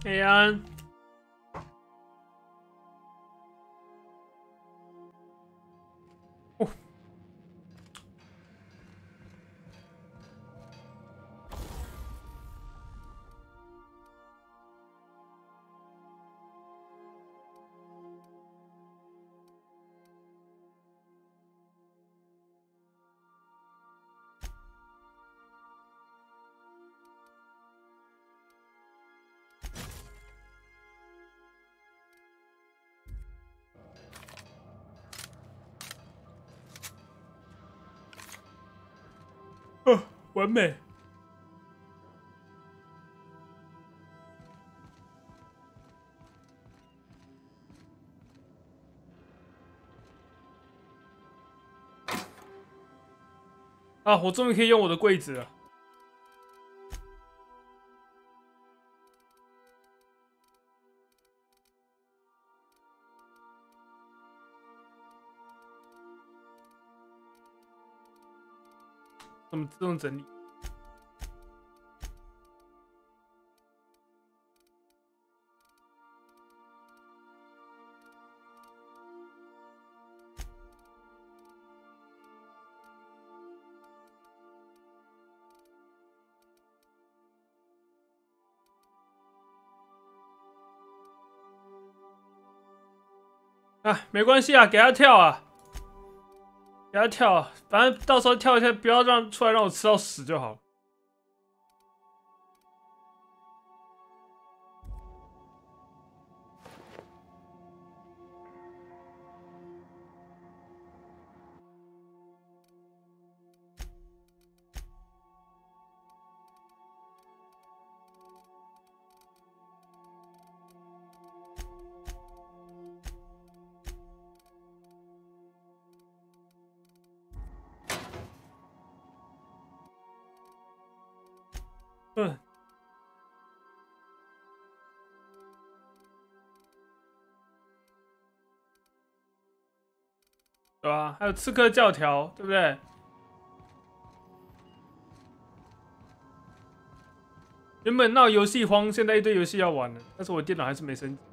黑暗。哦，完美。啊！我终于可以用我的柜子了。怎么自动整理？啊，没关系啊，给他跳啊，给他跳啊，反正到时候跳一下，不要出来让我吃到屎就好。嗯，对吧？还有刺客教条，对不对？原本闹游戏荒，现在一堆游戏要玩了，但是我电脑还是没升级。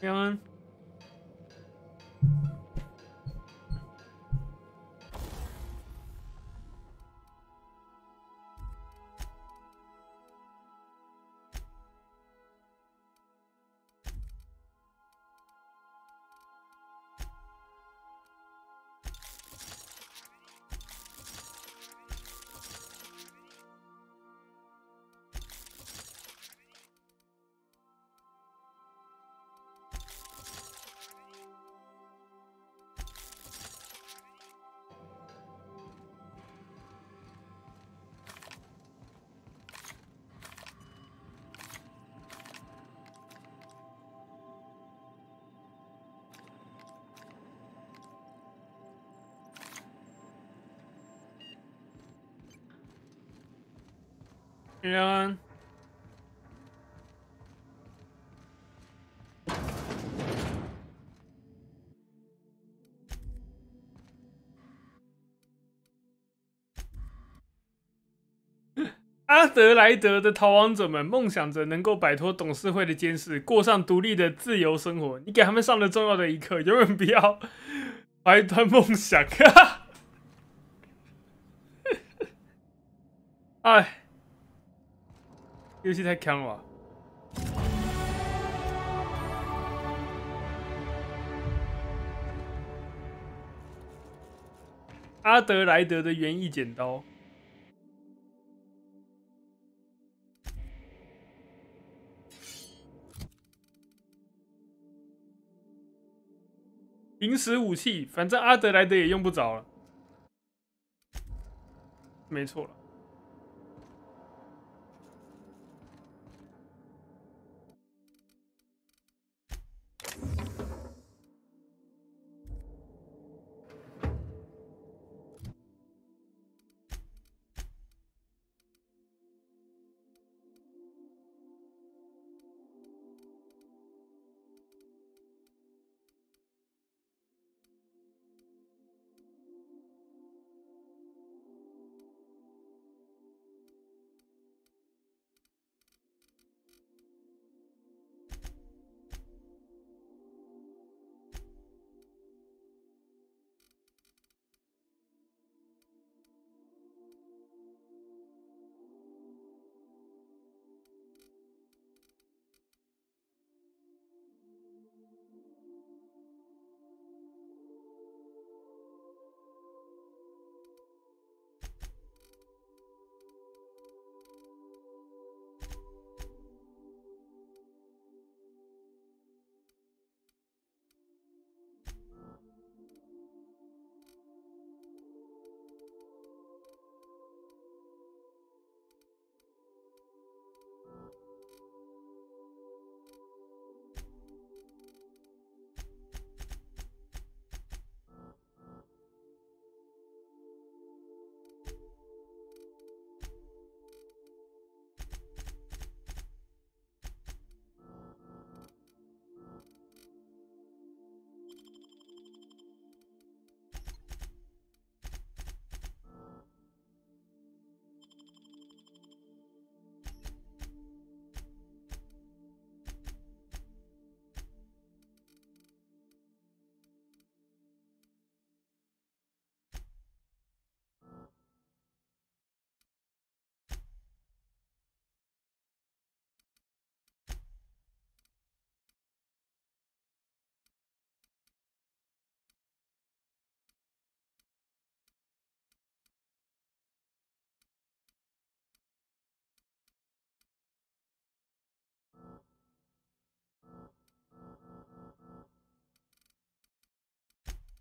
嗯，嗯，阿德莱德的逃亡者们梦想着能够摆脱董事会的监视，过上独立的自由生活。你给他们上了重要的一课，永远不要怀端梦想。哎，游戏太强了吧！阿德莱德的园艺剪刀，临时武器，反正阿德莱德也用不着了。没错了。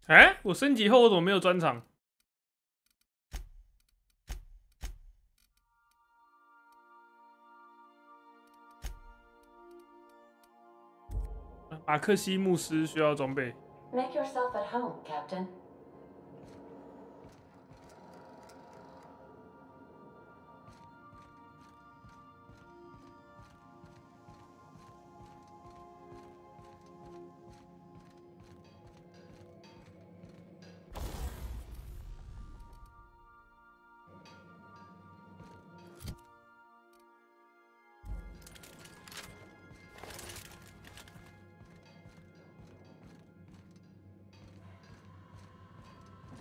哎，我升级后我怎么没有专场？马克西牧师需要装备。Make yourself at home, Captain.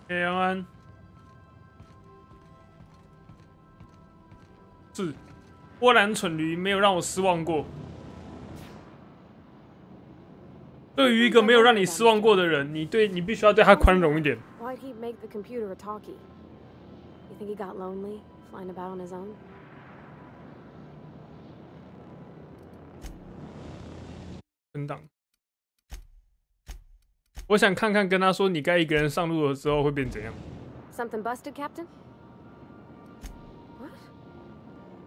嘿，安安，是波兰蠢驴没有让我失望过。对于一个没有让你失望过的人，你必须要对他宽容一点。Why'd he make the computer a talkie? You think he got lonely, flying about on his own? 存档。我想看看跟他说你该一个人上路了之后会变怎样。Something busted, Captain? What?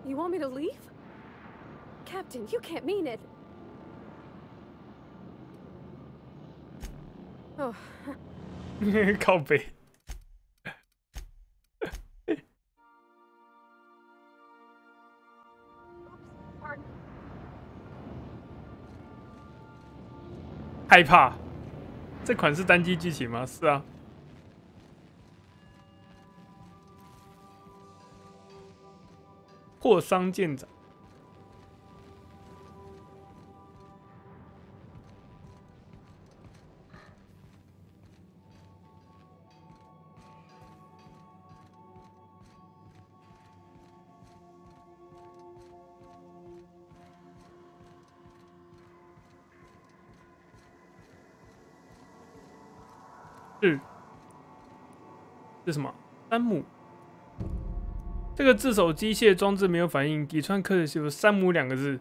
You want me to leave? Captain, you can't mean it. Oh. 靠北。害怕。这款是单机剧情吗？是啊。破伤舰长。是，这是什么？山姆。这个自首机械装置没有反应，底川科的有山姆2个字。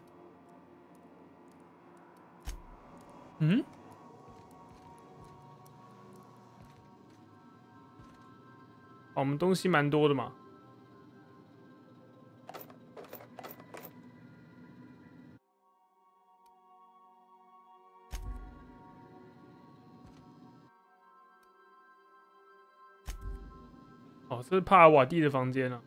嗯？哦，我们东西蛮多的嘛。哦，这是帕尔瓦蒂的房间啊。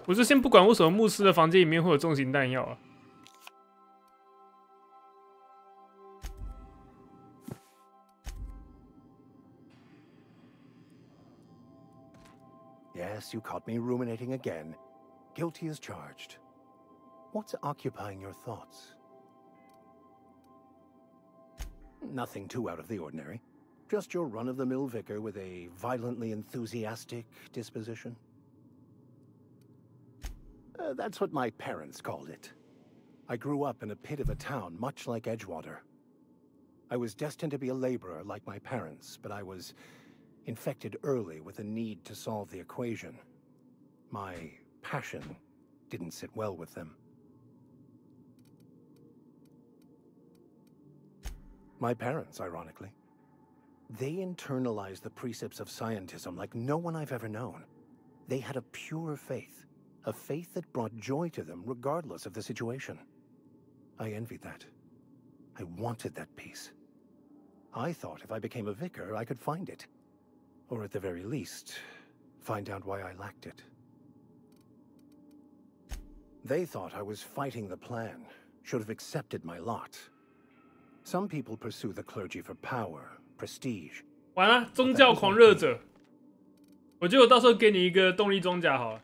我就先不管为什么牧师的房间里面会有重型弹药啊。Yes, you caught me ruminating again. Guilty as charged. What's occupying your thoughts? Nothing too out of the ordinary. Just your run-of-the-mill vicar with a violently enthusiastic disposition. That's what my parents called it. I grew up in a pit of a town much like Edgewater. I was destined to be a laborer like my parents, but I was infected early with a need to solve the equation. My passion didn't sit well with them. My parents, ironically. They internalized the precepts of scientism like no one I've ever known. They had a pure faith, a faith that brought joy to them regardless of the situation. I envied that. I wanted that peace. I thought if I became a vicar, I could find it. Or at the very least, find out why I lacked it. They thought I was fighting the plan, should have accepted my lot. Some people pursue the clergy for power, prestige. 完了，宗教狂热者。我觉得我到时候给你一个动力装甲好了。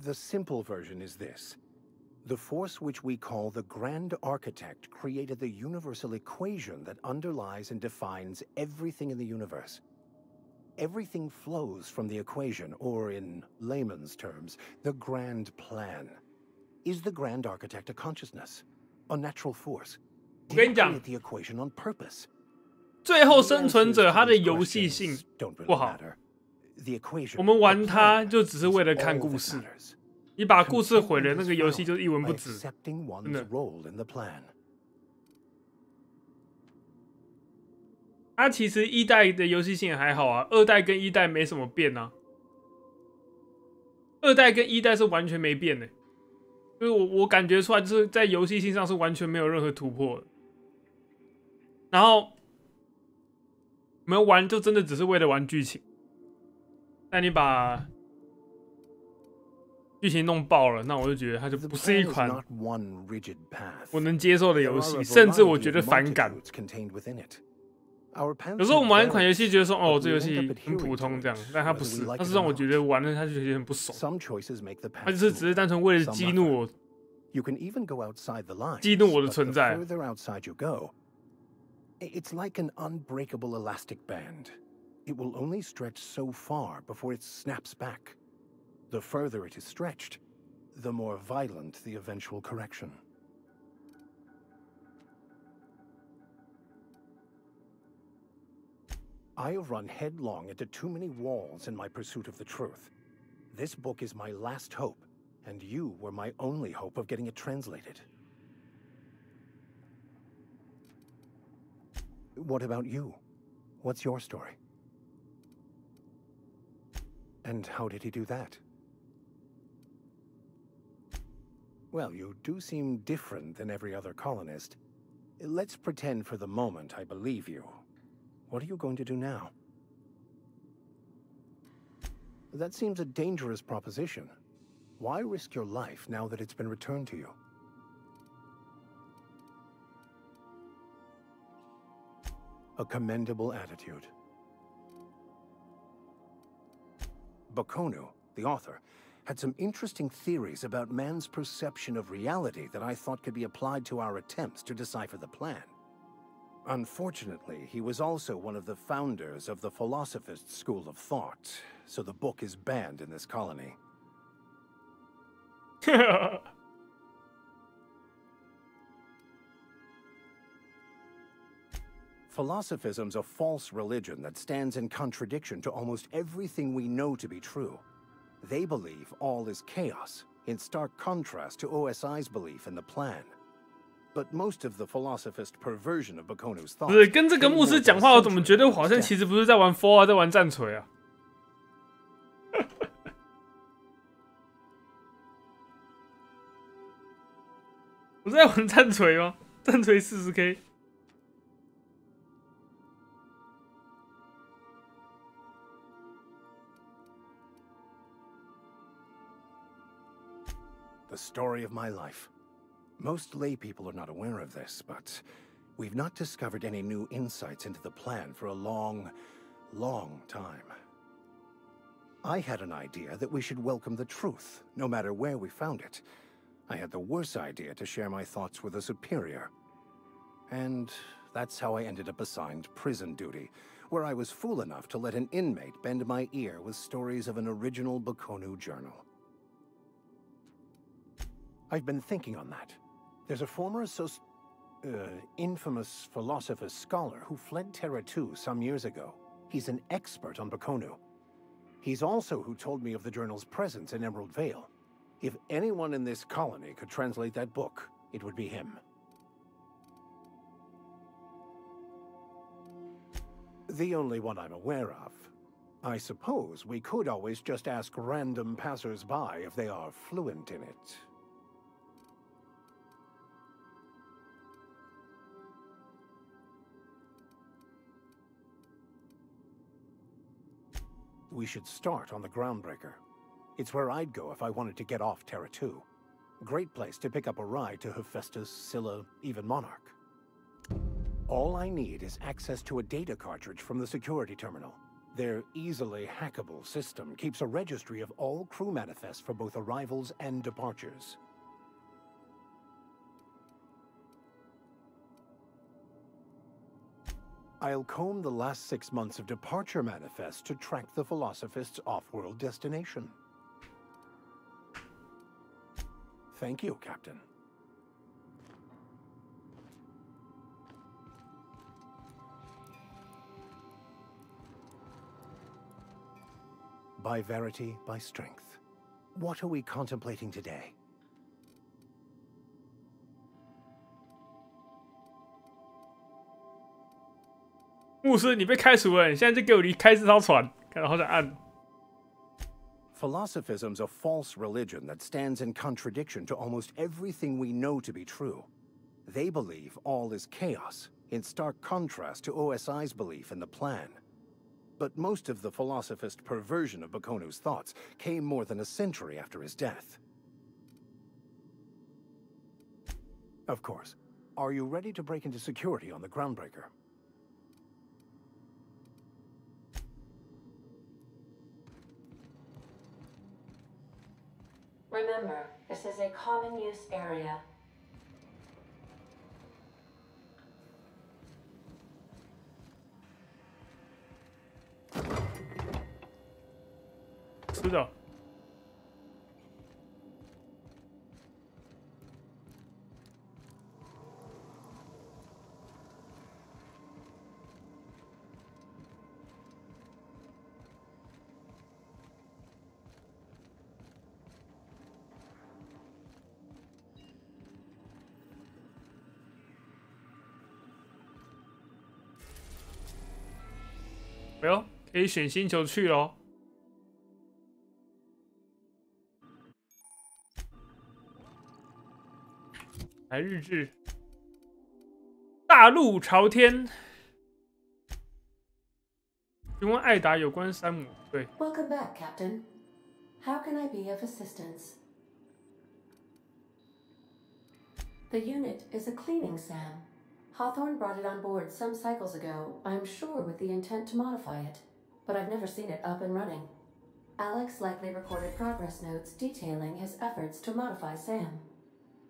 The simple version is this. The force which we call the Grand Architect created the universal equation that underlies and defines everything in the universe. Everything flows from the equation, or in layman's terms, the grand plan. Is the Grand Architect a consciousness? A natural force? 我跟 Did 你 it 讲， create the equation on purpose? 最后 The 生存 answers 者 to 他的 these 游戏 questions 性 don't 不 really 好， matter. The equation, 我们玩 the 它 plan 就只是为了 is 看 all 故 that 事。 matters. 你把故事毁了， Contentment 那 is 个游戏 found 就是一文 by 不值。 accepting one's 真的。 role in the plan. 它其实一代的游戏性还好啊，二代跟一代没什么变啊。二代跟一代是完全没变的，就是我感觉出来，就是在游戏性上是完全没有任何突破的。然后没有玩，就真的只是为了玩剧情。但你把剧情弄爆了，那我就觉得它就 The 不是一 plan is 款 not one rigid path. 我能接受的 There 游 are 戏， a 甚至我 variety 觉得 of 反感。 multitudes contained within it. Our paths 有时候我们玩一款游 varies, 戏，觉得说哦， but 这游 we 戏 end up 很普 adhering 通 to 这样， it, 但它 whether 不是， we like 它 it 是 or 让我 not. 觉得玩了它就觉得很不爽， Some choices make the 它 path 就是只是 smoother, 单纯为了 some 激怒 rougher. 我， You can even go outside the lines, 激怒我的 but 存 the 在。 further outside you go, it's like an unbreakable elastic band. It will only stretch so far before it snaps back. The further it is stretched, the more violent the eventual correction. I have run headlong into too many walls in my pursuit of the truth. This book is my last hope, and you were my only hope of getting it translated. What about you? What's your story? And how did he do that? Well, you do seem different than every other colonist. Let's pretend for the moment I believe you. What are you going to do now? That seems a dangerous proposition. Why risk your life now that it's been returned to you? A commendable attitude. Bakonu, the author, had some interesting theories about man's perception of reality that I thought could be applied to our attempts to decipher the plan. Unfortunately, he was also one of the founders of the philosophist school of thought, so the book is banned in this colony. Philosophism's a false religion that stands in contradiction to almost everything we know to be true. They believe all is chaos, in stark contrast to OSI's belief in the plan. But most of the philosophist perversion of Bakonu's 不 thought 是跟这个牧师讲话，我怎么觉得我好像其实不是在玩 Fall 啊，在玩战锤啊？我在玩战锤吗？战锤40K。The story of my life. Most lay people are not aware of this, but we've not discovered any new insights into the plan for a long, long time. I had an idea that we should welcome the truth, no matter where we found it. I had the worse idea to share my thoughts with a superior. And that's how I ended up assigned prison duty, where I was fool enough to let an inmate bend my ear with stories of an original Bakonu journal. I've been thinking on that. There's a former infamous philosopher scholar who fled Terra 2 some years ago. He's an expert on Bakonu. He's also who told me of the journal's presence in Emerald Vale. If anyone in this colony could translate that book, it would be him. The only one I'm aware of. I suppose we could always just ask random passers-by if they are fluent in it. We should start on the Groundbreaker. It's where I'd go if I wanted to get off Terra 2. Great place to pick up a ride to Hephaestus, Scylla, even Monarch. All I need is access to a data cartridge from the security terminal. Their easily hackable system keeps a registry of all crew manifests for both arrivals and departures. I'll comb the last 6 months of departure manifest to track the Philosophist's off-world destination. Thank you, Captain. By verity, by strength. What are we contemplating today? 牧师，你被开除了，你现在就给我离开这艘船。看到好想按。Philosophism's a false religion that stands in contradiction to almost everything we know to be true. They believe all is chaos, in stark contrast to OSI's belief in the plan. But most of the philosophist perversion of Bakonu's thoughts came more than a century after his death. Of course. Are you ready to break into security on the Groundbreaker? Remember, this is a common use area. 是的。哎呦，可以选星球去咯。来日志，大陆朝天。询问艾达有关山姆。对。Welcome back, Captain. How can I be of assistance? The unit is a cleaning SAM. Hawthorne brought it on board some cycles ago, I'm sure with the intent to modify it, but I've never seen it up and running. Alex likely recorded progress notes detailing his efforts to modify SAM.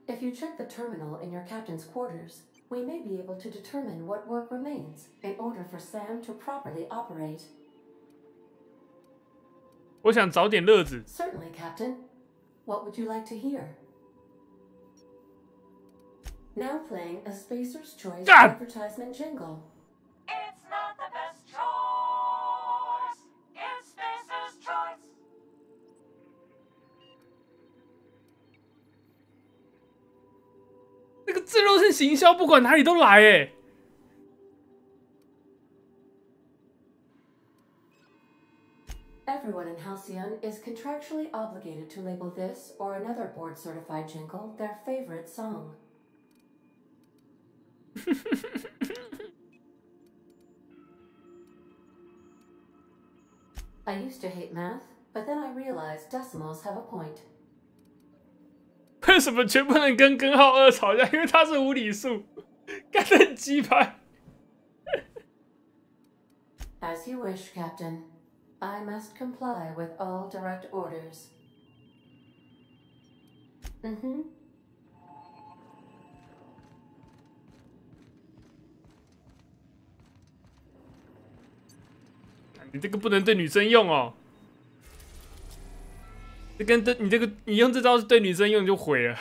If you check the terminal in your captain's quarters, we may be able to determine what work remains in order for SAM to properly operate. 我想找点乐子。Certainly, Captain. What would you like to hear? Now playing a Spacer's Choice advertisement jingle. It's not the best choice. It's Spacer's Choice. 那个自入性行销，不管哪里都来哎。Everyone in Halcyon is contractually obligated to label this or another board-certified jingle their favorite song. I used to hate math, but then I realized decimals have a point. 为什么全不能跟根号2吵架？因为它是无理数，干得很鸡掰。As you wish, Captain. I must comply with all direct orders. Mm-hmm. 你这个不能对女生用哦。你用这招是对女生用就毁了。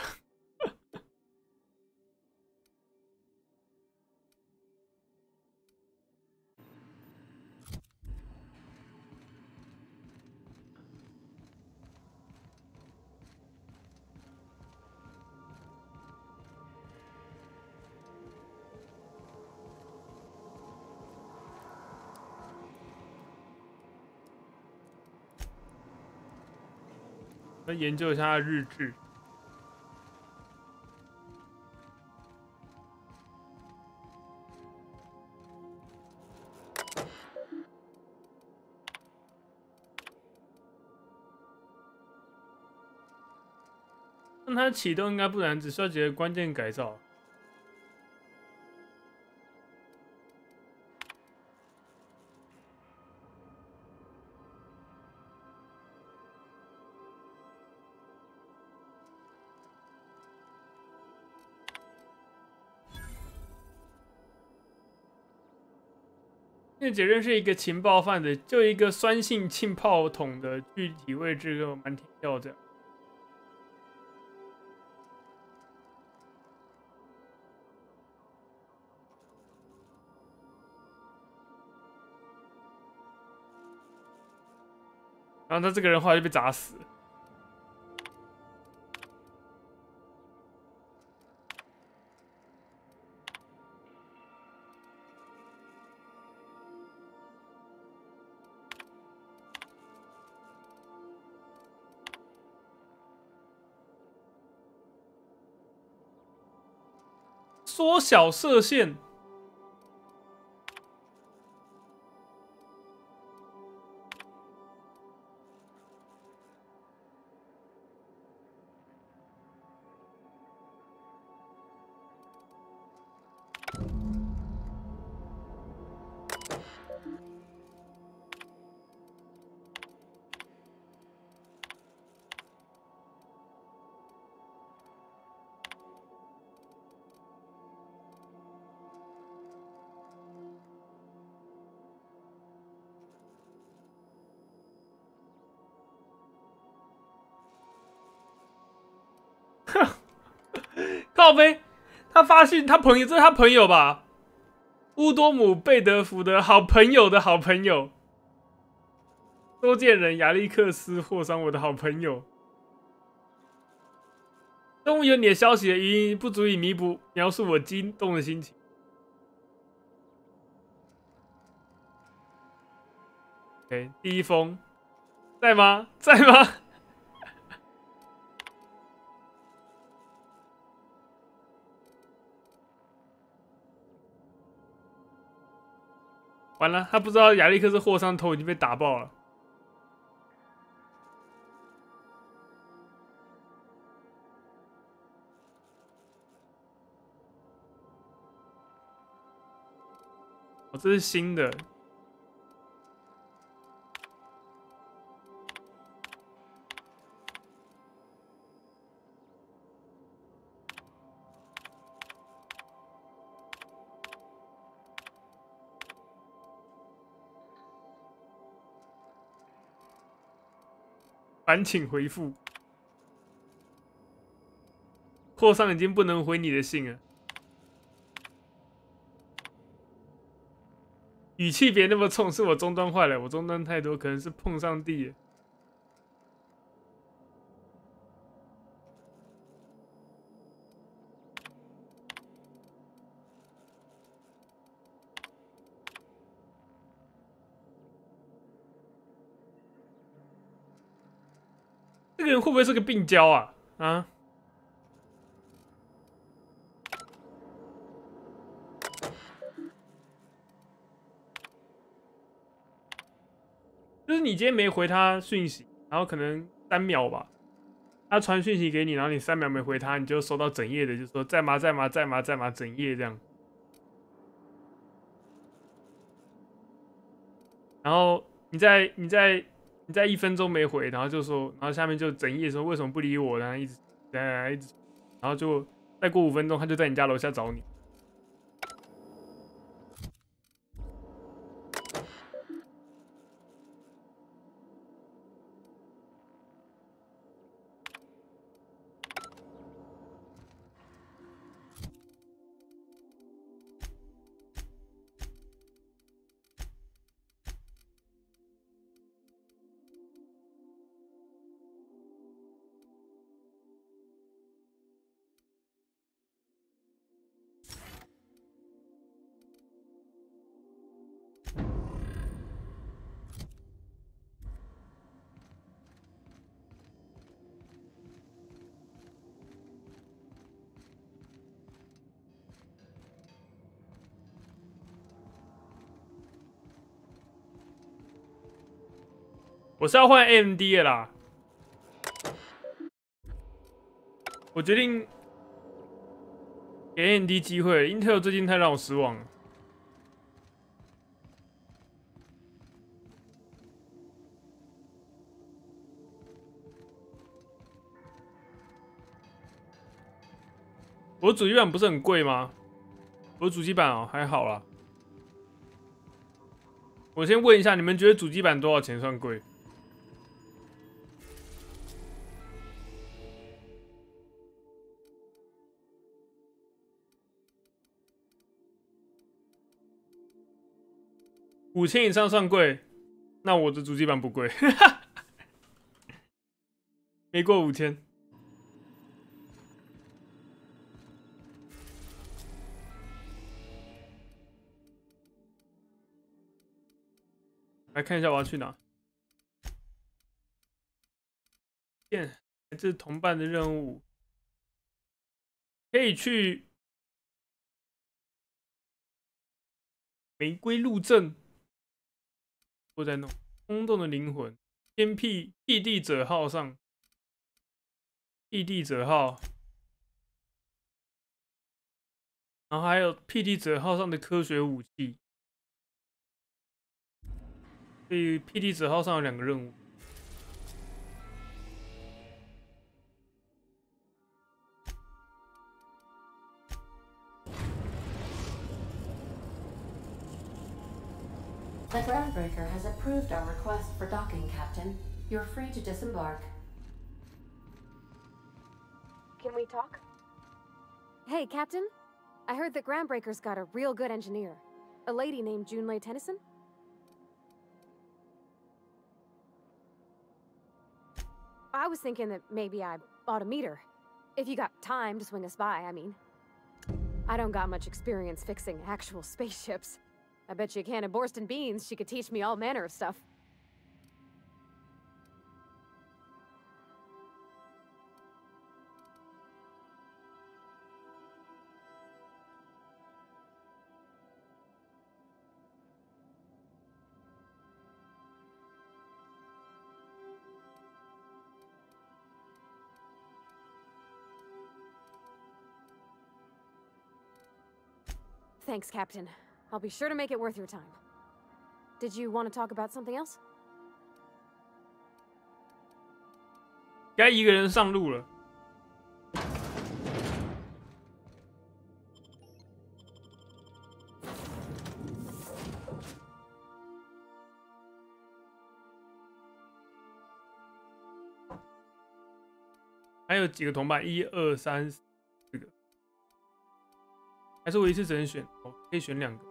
来研究一下他的日志。让它启动应该不难，只需要几个关键改造。那姐认识一个情报贩子，就一个酸性浸泡桶的具体位置跟我蛮挺跳这样。然后他这个人后来就被砸死了。缩小射线。靠背，他发现他朋友，这是他朋友吧？乌多姆贝德福的好朋友的好朋友，多见人亚历克斯霍桑，我的好朋友。终于有你的消息了，语音不足以描述我激动的心情。OK， 第一封，在吗？在吗？完了，他不知道亚历克斯霍桑头已经被打爆了。哦，这是新的。烦请回复。霍桑已经不能回你的信了。语气别那么冲，是我终端坏了，我终端太多，可能是碰上帝了。这个人会不会是个病娇啊？啊？就是你今天没回他讯息，然后可能3秒吧，他传讯息给你，然后你3秒没回他，你就收到整页的，就说在吗？在吗？在吗？在吗？整页这样。然后你在1分钟没回，然后就说，然后下面就整页说为什么不理我，然后一直，然后就再过5分钟，他就在你家楼下找你。我是要换 AMD 的啦，我决定给 AMD 机会 ，Intel 最近太让我失望了。我的主机板不是很贵吗？我的主机板哦还好啦。我先问一下，你们觉得主机版多少钱算贵？5000以上算贵，那我的主机版不贵，没过5000。来看一下我要去哪。这是同伴的任务，可以去玫瑰路镇。我在弄空洞的灵魂，偏僻异地者号上，异地者号，然后还有僻地者号上的科学武器。所以僻地者号上有2个任务。The Groundbreaker has approved our request for docking, Captain. You're free to disembark. Can we talk? Hey, Captain. I heard that Groundbreaker's got a real good engineer. A lady named Junlei Tennyson? I was thinking that maybe I ought to meet her. If you got time to swing us by, I mean. I don't got much experience fixing actual spaceships. I bet you a can of Borston beans she could teach me all manner of stuff. Thanks, Captain. I'll be sure to make it worth your time. Did you want to talk about something else? 该一个人上路了。还有几个同伴？1、2、3、4个，还是我一次只能选？哦，可以选2个。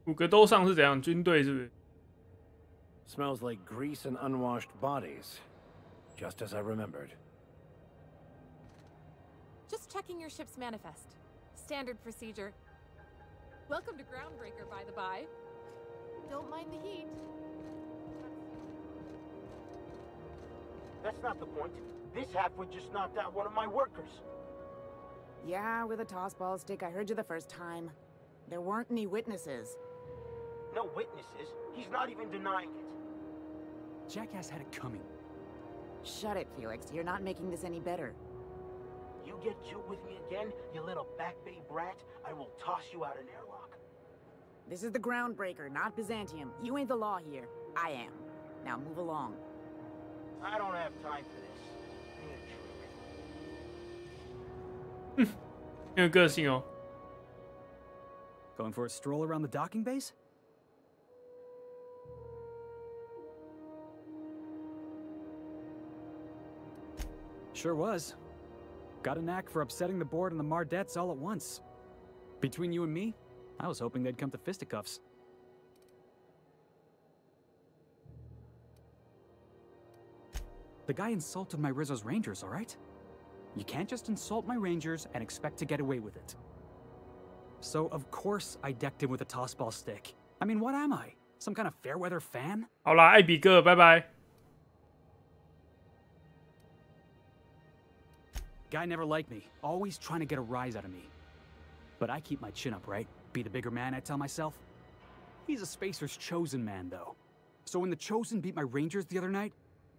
5个都上是怎样？军队是不是？ Smells like grease and unwashed bodies. Just as I remembered. Just checking your ship's manifest. Standard procedure. Welcome to Groundbreaker, by the by. Don't mind the heat. That's not the point. This halfwit just knocked out one of my workers. Yeah, with a tossball stick. I heard you the first time. There weren't any witnesses. No witnesses. He's not even denying it. Jackass had it coming. Shut it, Felix. You're not making this any better. You get cute with me again, you little back bay brat, I will toss you out an airlock. This is the Groundbreaker, not Byzantium. You ain't the law here. I am. Now move along. I don't have time for this. Give me a drink. 很有个性哦。 Going for a stroll around the docking base? Sure was. Got a knack for upsetting the board and the Mardettes all at once. Between you and me, I was hoping they'd come to fisticuffs. The guy insulted my Rizzo's Rangers, all right? You can't just insult my Rangers and expect to get away with it. So, of course, I decked him with a tossball stick. I mean, what am I? Some kind of fair-weather fan? 好啦，艾比哥，拜拜。 Guy never liked me, always trying to get a rise out of me. But I keep my chin up, right? Be the bigger man, I tell myself. He's a Spacer's chosen man, though. So when the Chosen beat my Rangers the other night,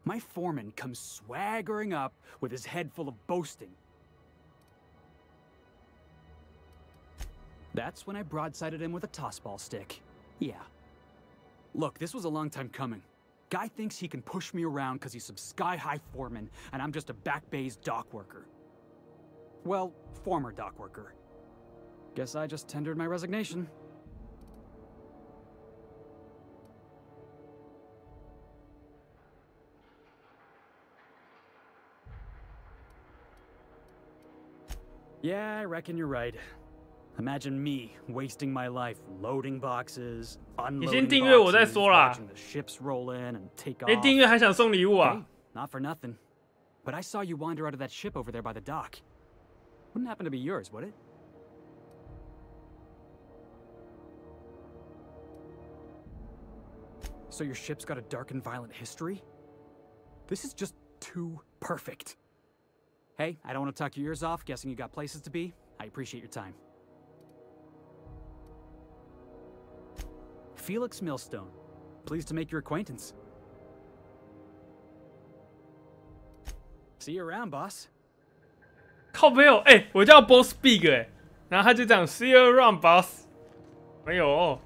my foreman comes swaggering up with his head full of boasting. That's when I broadsided him with a tossball stick. Yeah. Look, this was a long time coming. Guy thinks he can push me around because he's some sky-high foreman, and I'm just a back bay's dock worker. Well, former dock worker. Guess I just tendered my resignation. Yeah, I reckon you're right. Imagine me wasting my life loading boxes, unloading boxes, watching the ships roll in and take off. 订阅还想送礼物啊 Hey, not for nothing. But I saw you wander out of that ship over there by the dock. Wouldn't happen to be yours, would it? So your ship's got a dark and violent history? This is just too perfect. Hey, I don't want to talk your ears off, guessing you got places to be. I appreciate your time. Felix Millstone. Pleased to make your acquaintance. See you around, boss. 靠没有，我叫 Boss Big 然后他就讲 See you around, boss。没有哦，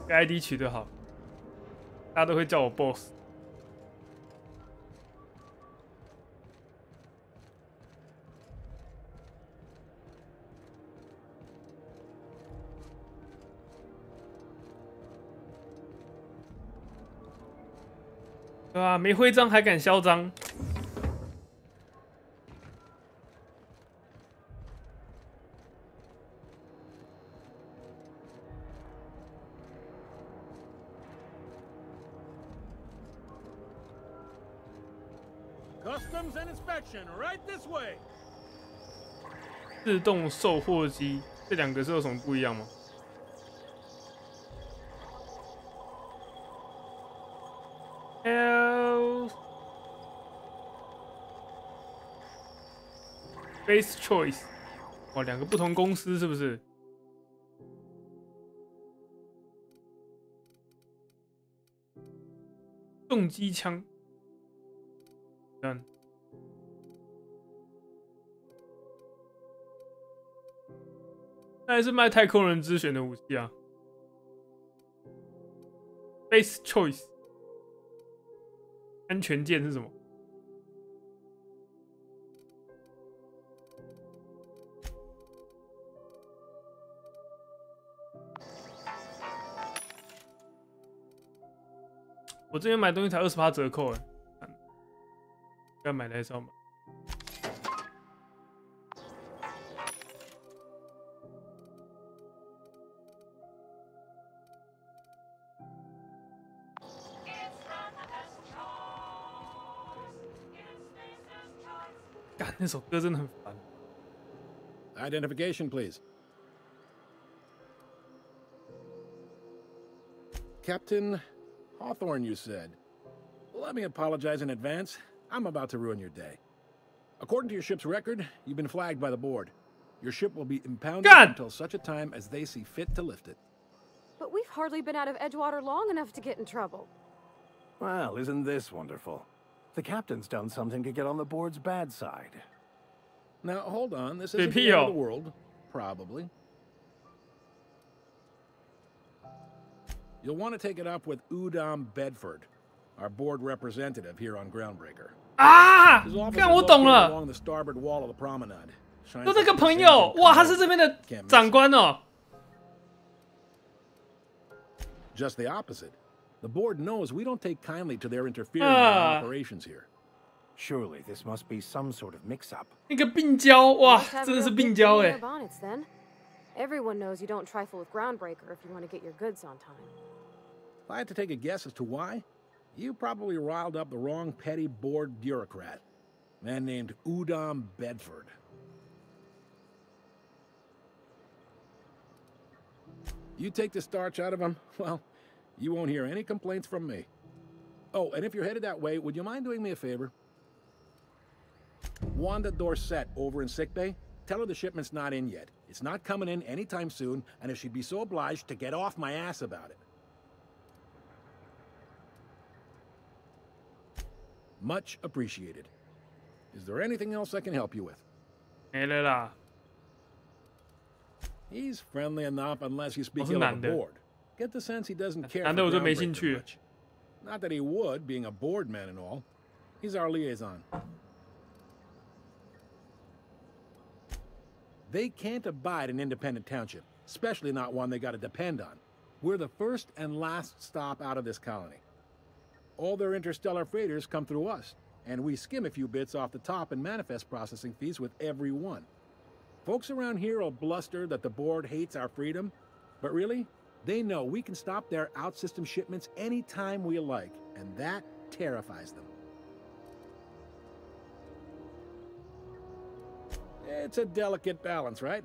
这 ID 取得好，大家都会叫我 Boss。对吧？没徽章还敢嚣张？ Customs and inspection, right this way. 自动售货机，这两个是有什么不一样吗？ Base Choice， 哦，两个不同公司是不是？重机枪，看，那还是卖太空人之选的武器啊。Base Choice， 安全键是什么？ 我这边买东西才20%折扣要买来烧买。干，那首歌真的很烦。Identification, please. Captain Hawthorne, you said. Well, let me apologize in advance. I'm about to ruin your day. According to your ship's record, you've been flagged by the board. Your ship will be impounded until such a time as they see fit to lift it. But we've hardly been out of Edgewater long enough to get in trouble. Well, isn't this wonderful? The captain's done something to get on the board's bad side. Now, hold on. This isn't the end of the world. Probably. You'll want to take it up with Udom Bedford, our board representative here on Groundbreaker. 啊！看我懂了， along the starboard wall of the promenade. 就这个朋友，哇，他是这边的长官哦。 Just the opposite. The board knows we don't take kindly to their interfering in our operations here. Surely this must be some sort of mix-up. 那个病娇，哇，真的是病娇哎。 Everyone knows you don't trifle with Groundbreaker if you want to get your goods on time. If I had to take a guess as to why, you probably riled up the wrong petty board bureaucrat. A man named Udom Bedford. You take the starch out of him, well, you won't hear any complaints from me. Oh, and if you're headed that way, would you mind doing me a favor? Wanda Dorset over in sickbay, tell her the shipment's not in yet. It's not coming in anytime soon, and if she'd be so obliged to get off my ass about it. Much appreciated. Is there anything else I can help you with? 没了啦。 He's friendly enough unless you speak 我是 ill of 男 a 的。 board. Get the sense he doesn't care 男 for 的我就没 Groundbreaker 兴趣。 much. Not that he would, being a board man and all. He's our liaison. They can't abide an independent township, especially not one they gotta depend on. We're the first and last stop out of this colony. All their interstellar freighters come through us, and we skim a few bits off the top in manifest processing fees with every one. Folks around here will bluster that the board hates our freedom, but really, they know we can stop their out-system shipments anytime we like, and that terrifies them. It's a delicate balance, right?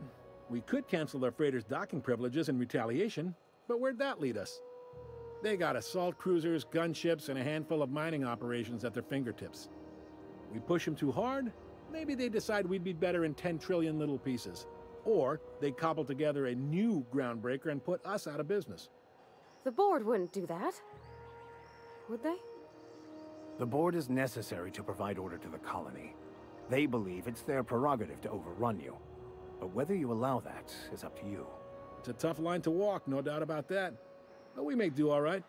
We could cancel their freighters' docking privileges in retaliation, but where'd that lead us? They got assault cruisers, gunships, and a handful of mining operations at their fingertips. We push them too hard, maybe they decide we'd be better in 10 trillion little pieces. Or they cobble together a new groundbreaker and put us out of business. The board wouldn't do that. Would they? The board is necessary to provide order to the colony. They believe it's their prerogative to overrun you. But whether you allow that is up to you. It's a tough line to walk, no doubt about that. But we may do all right.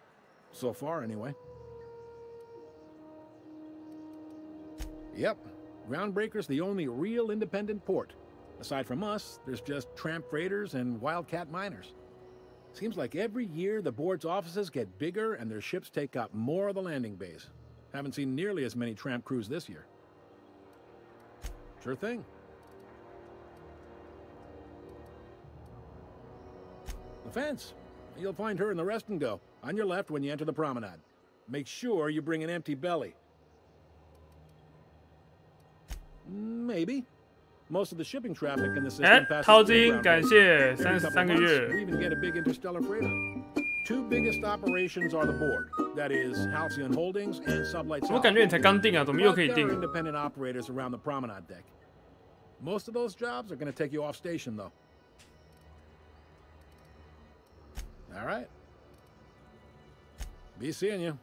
So far, anyway. Yep. Groundbreaker's the only real independent port. Aside from us, there's just tramp freighters and wildcat miners. Seems like every year the board's offices get bigger and their ships take up more of the landing bays. Haven't seen nearly as many tramp crews this year. Sure thing. The fence. You'll find her in the rest and go, on your left when you enter the promenade. Make sure you bring an empty belly. Maybe. Most of the shipping traffic in the system passes淘 through 金 Groundbreaker. 感谢 Every couple 33个 months, 月 we even get a big interstellar freighter. Two biggest operations are the board. That is Halcyon Holdings and Sublight 我感觉你才刚定啊，怎么又可以 But there are 定？ independent operators around the promenade deck. Most of those jobs are going to take you off station, though. All right. Be seeing you.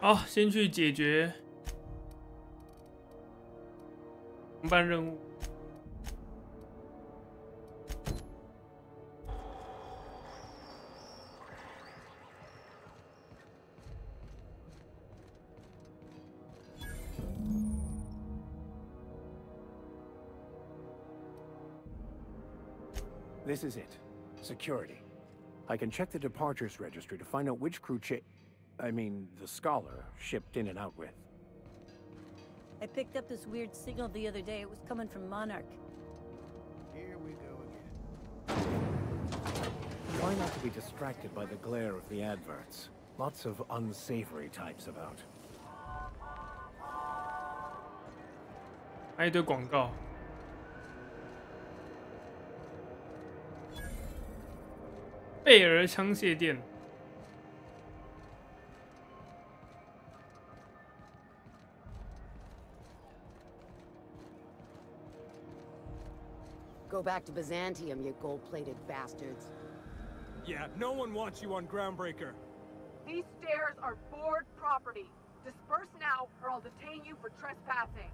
好，先去解决同伴任务。This is it. Security. I can check the departures registry to find out which crew the scholar shipped in and out with. I picked up this weird signal the other day. It was coming from Monarch. Here we go again. Try not to be distracted by the glare of the adverts. Lots of unsavory types about. 还有一堆广告。贝尔枪械店。 Go back to Byzantium, you gold-plated bastards. Yeah, no one wants you on Groundbreaker. These stairs are board property. Disperse now, or I'll detain you for trespassing.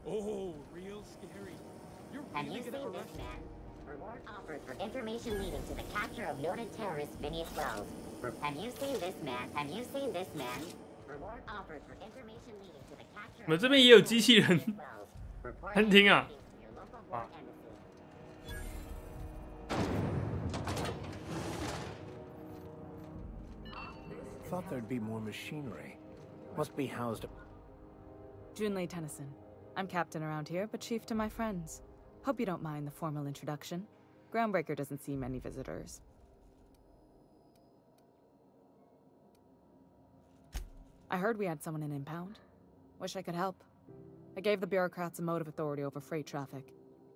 Oh, real scary. You're really gonna arrest me? Reward offered for information leading to the capture of noted terrorist Phineas Wells. Have you seen this man? Have you seen this man? Reward offered for information leading to the capture. 我们这边也有机器人餐厅啊。啊 Thought there'd be more machinery. Must be housed. Junlei Tennyson. I'm captain around here, but chief to my friends. Hope you don't mind the formal introduction. Groundbreaker doesn't see many visitors. I heard we had someone in impound. Wish I could help. I gave the bureaucrats a motive authority over freight traffic,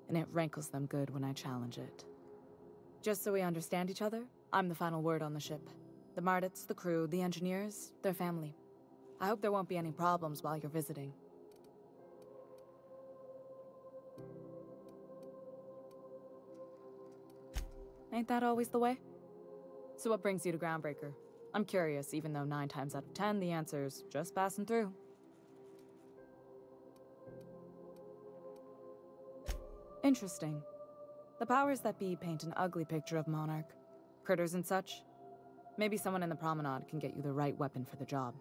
and it rankles them good when I challenge it. Just so we understand each other, I'm the final word on the ship. The Mardits, the crew, the engineers, their family. I hope there won't be any problems while you're visiting. Ain't that always the way? So what brings you to Groundbreaker? I'm curious, even though 9 times out of 10 the answer's just passing through. Interesting. The powers that be paint an ugly picture of Monarch. Critters and such. Maybe someone in the promenade can get you the right weapon for the job.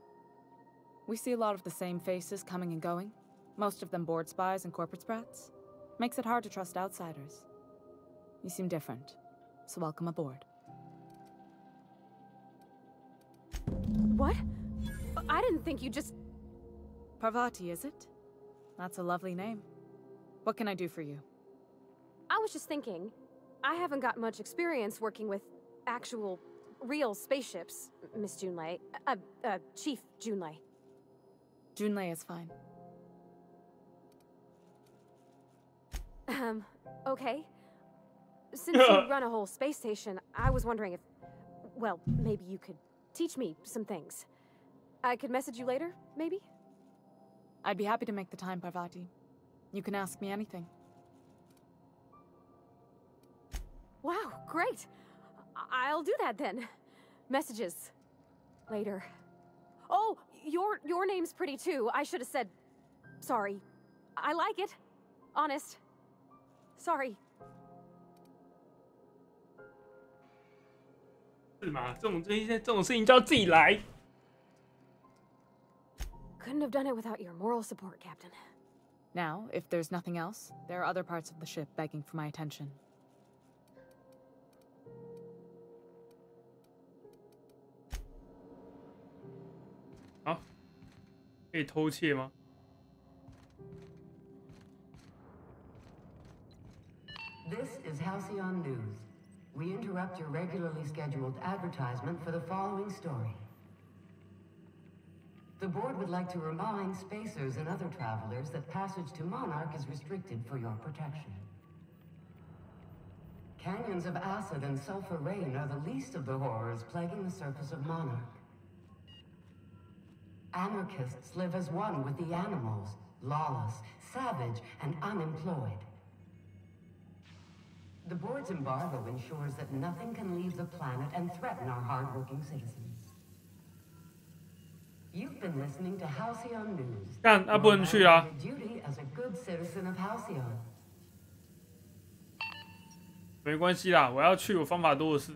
We see a lot of the same faces coming and going. Most of them board spies and corporate sprats. Makes it hard to trust outsiders. You seem different, so welcome aboard. What? I didn't think you just... Parvati, is it? That's a lovely name. What can I do for you? I was just thinking, I haven't got much experience working with actual, real spaceships, Miss Junlei. Chief Junlei. Junlei is fine. Okay. Since you run a whole space station, I was wondering if... Well, maybe you could teach me some things. I could message you later, maybe? I'd be happy to make the time, Parvati. You can ask me anything. Wow, great. I'll do that then. Messages. Later. Oh, your name's pretty too. I should have said... Sorry. I like it. Honest. Sorry. 是吗？这种事情就要自己来。Couldn't have done it without your moral support, Captain. Now, if there's nothing else, there are other parts of the ship begging for my attention. 好，可以偷窃吗？ This is Halcyon News. We interrupt your regularly scheduled advertisement for the following story. The board would like to remind spacers and other travelers that passage to Monarch is restricted for your protection. Canyons of acid and sulfur rain are the least of the horrors plaguing the surface of Monarch. Anarchists live as one with the animals, lawless, savage, and unemployed. The board's embargo ensures that nothing can leave the planet and threaten our hardworking citizens. You've been listening to Halcyon News. 干，那不能去啦。 Duty as a good citizen of Halcyon. 没关系啦，我要去，我方法多的是。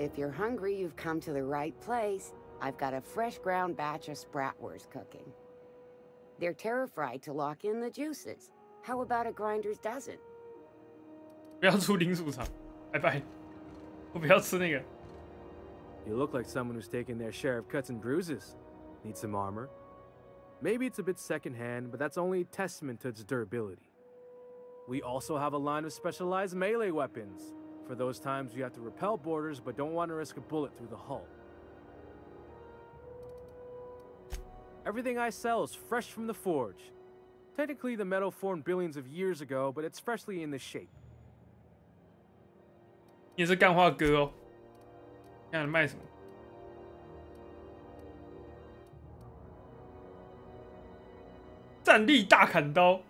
If you're hungry, you've come to the right place. I've got a fresh ground batch of spratwurst cooking. They're terra-fried to lock in the juices. How about a grinder's dozen? 不要出零薯肠，拜拜。我不要吃那个。 You look like someone who's taken their share of cuts and bruises. Need some armor? Maybe it's a bit secondhand, but that's only a testament to its durability. We also have a line of specialized melee weapons. For those times you have to repel boarders but don't want to risk a bullet through the hull. Everything I sell is fresh from the forge. Technically the metal formed billions of years ago, but it's freshly in the shape. 你也是干话哥哦。看你卖什么？战力大砍刀。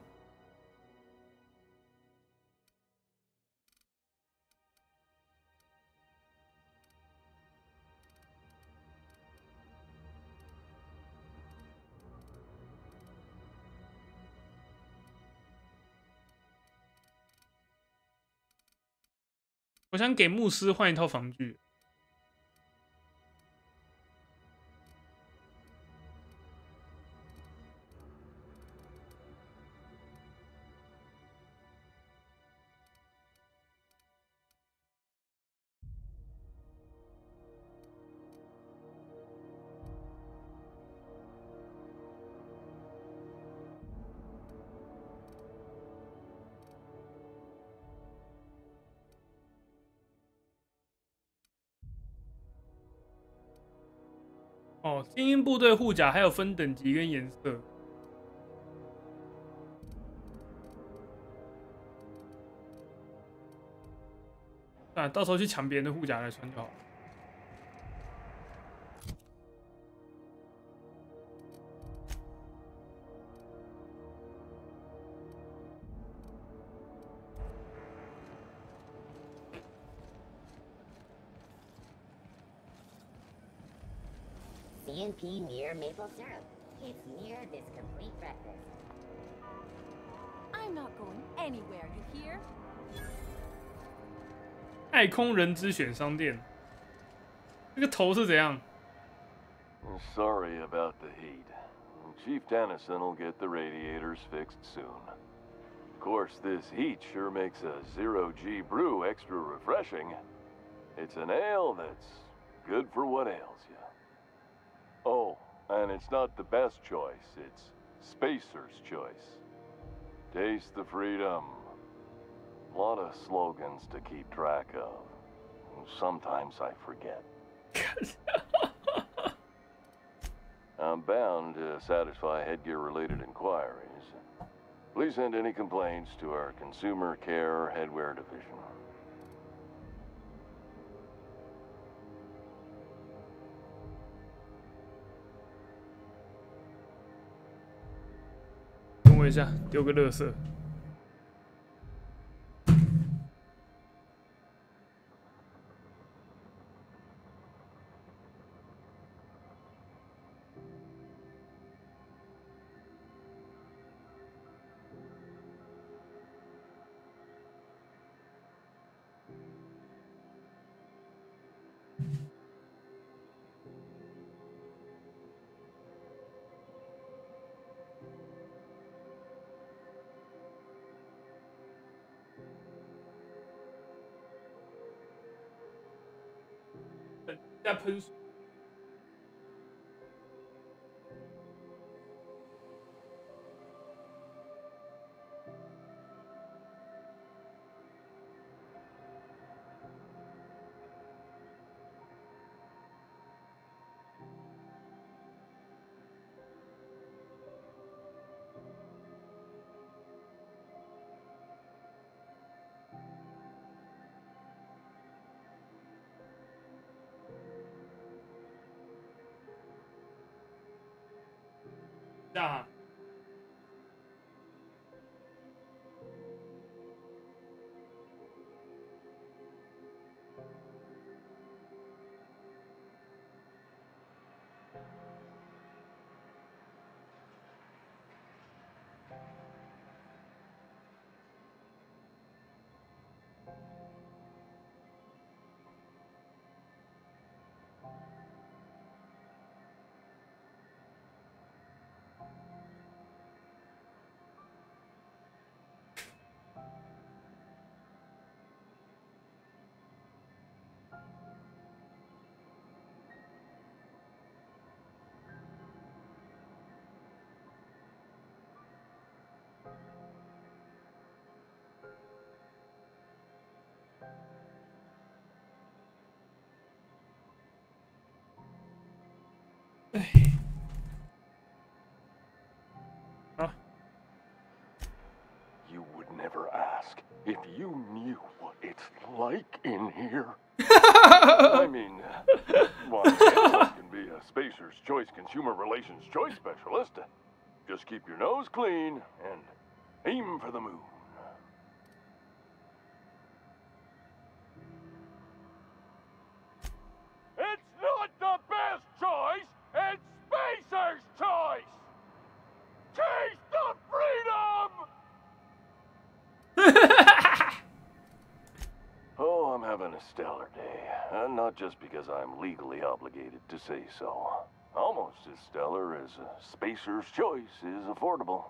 我想给牧师换一套防具。哦，精英部队护甲还有分等级跟颜色。啊，到时候去抢别人的护甲来穿就好了。CNP near maple syrup. It's near this complete breakfast. I'm not going anywhere, you hear? 太空人之选商店，这个头是怎样？ Sorry about the heat. Chief Dennison will get the radiators fixed soon. Of course, this heat sure makes a zero-G brew extra refreshing. It's an ale that's good for what ails you. Oh, and it's not the best choice, it's Spacer's choice. Taste the freedom. A lot of slogans to keep track of. Sometimes I forget. I'm bound to satisfy headgear-related inquiries. Please send any complaints to our Consumer Care Headwear Division. 等我一下，丢个垃圾。在喷水。这样啊。You would never ask if you knew what it's like in here. I mean, why anyone can be a Spacer's Choice Consumer Relations Choice Specialist. Just keep your nose clean and aim for the moon. It's not the best choice, it's Spacer's choice! Taste the freedom! Oh, I'm having a stellar day. Not just because I'm legally obligated to say so. Almost as stellar as Spacer's Choice is affordable.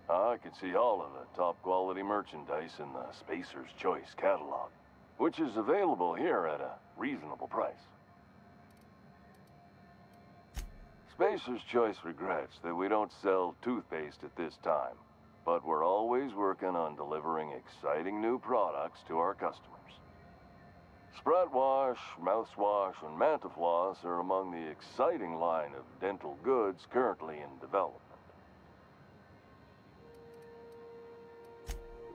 I can see all of the top quality merchandise in the Spacer's Choice catalog, which is available here at a reasonable price. Spacer's Choice regrets that we don't sell toothpaste at this time, but we're always working on delivering exciting new products to our customers. Spread wash, mouthwash, and Mantafloss are among the exciting line of dental goods currently in development.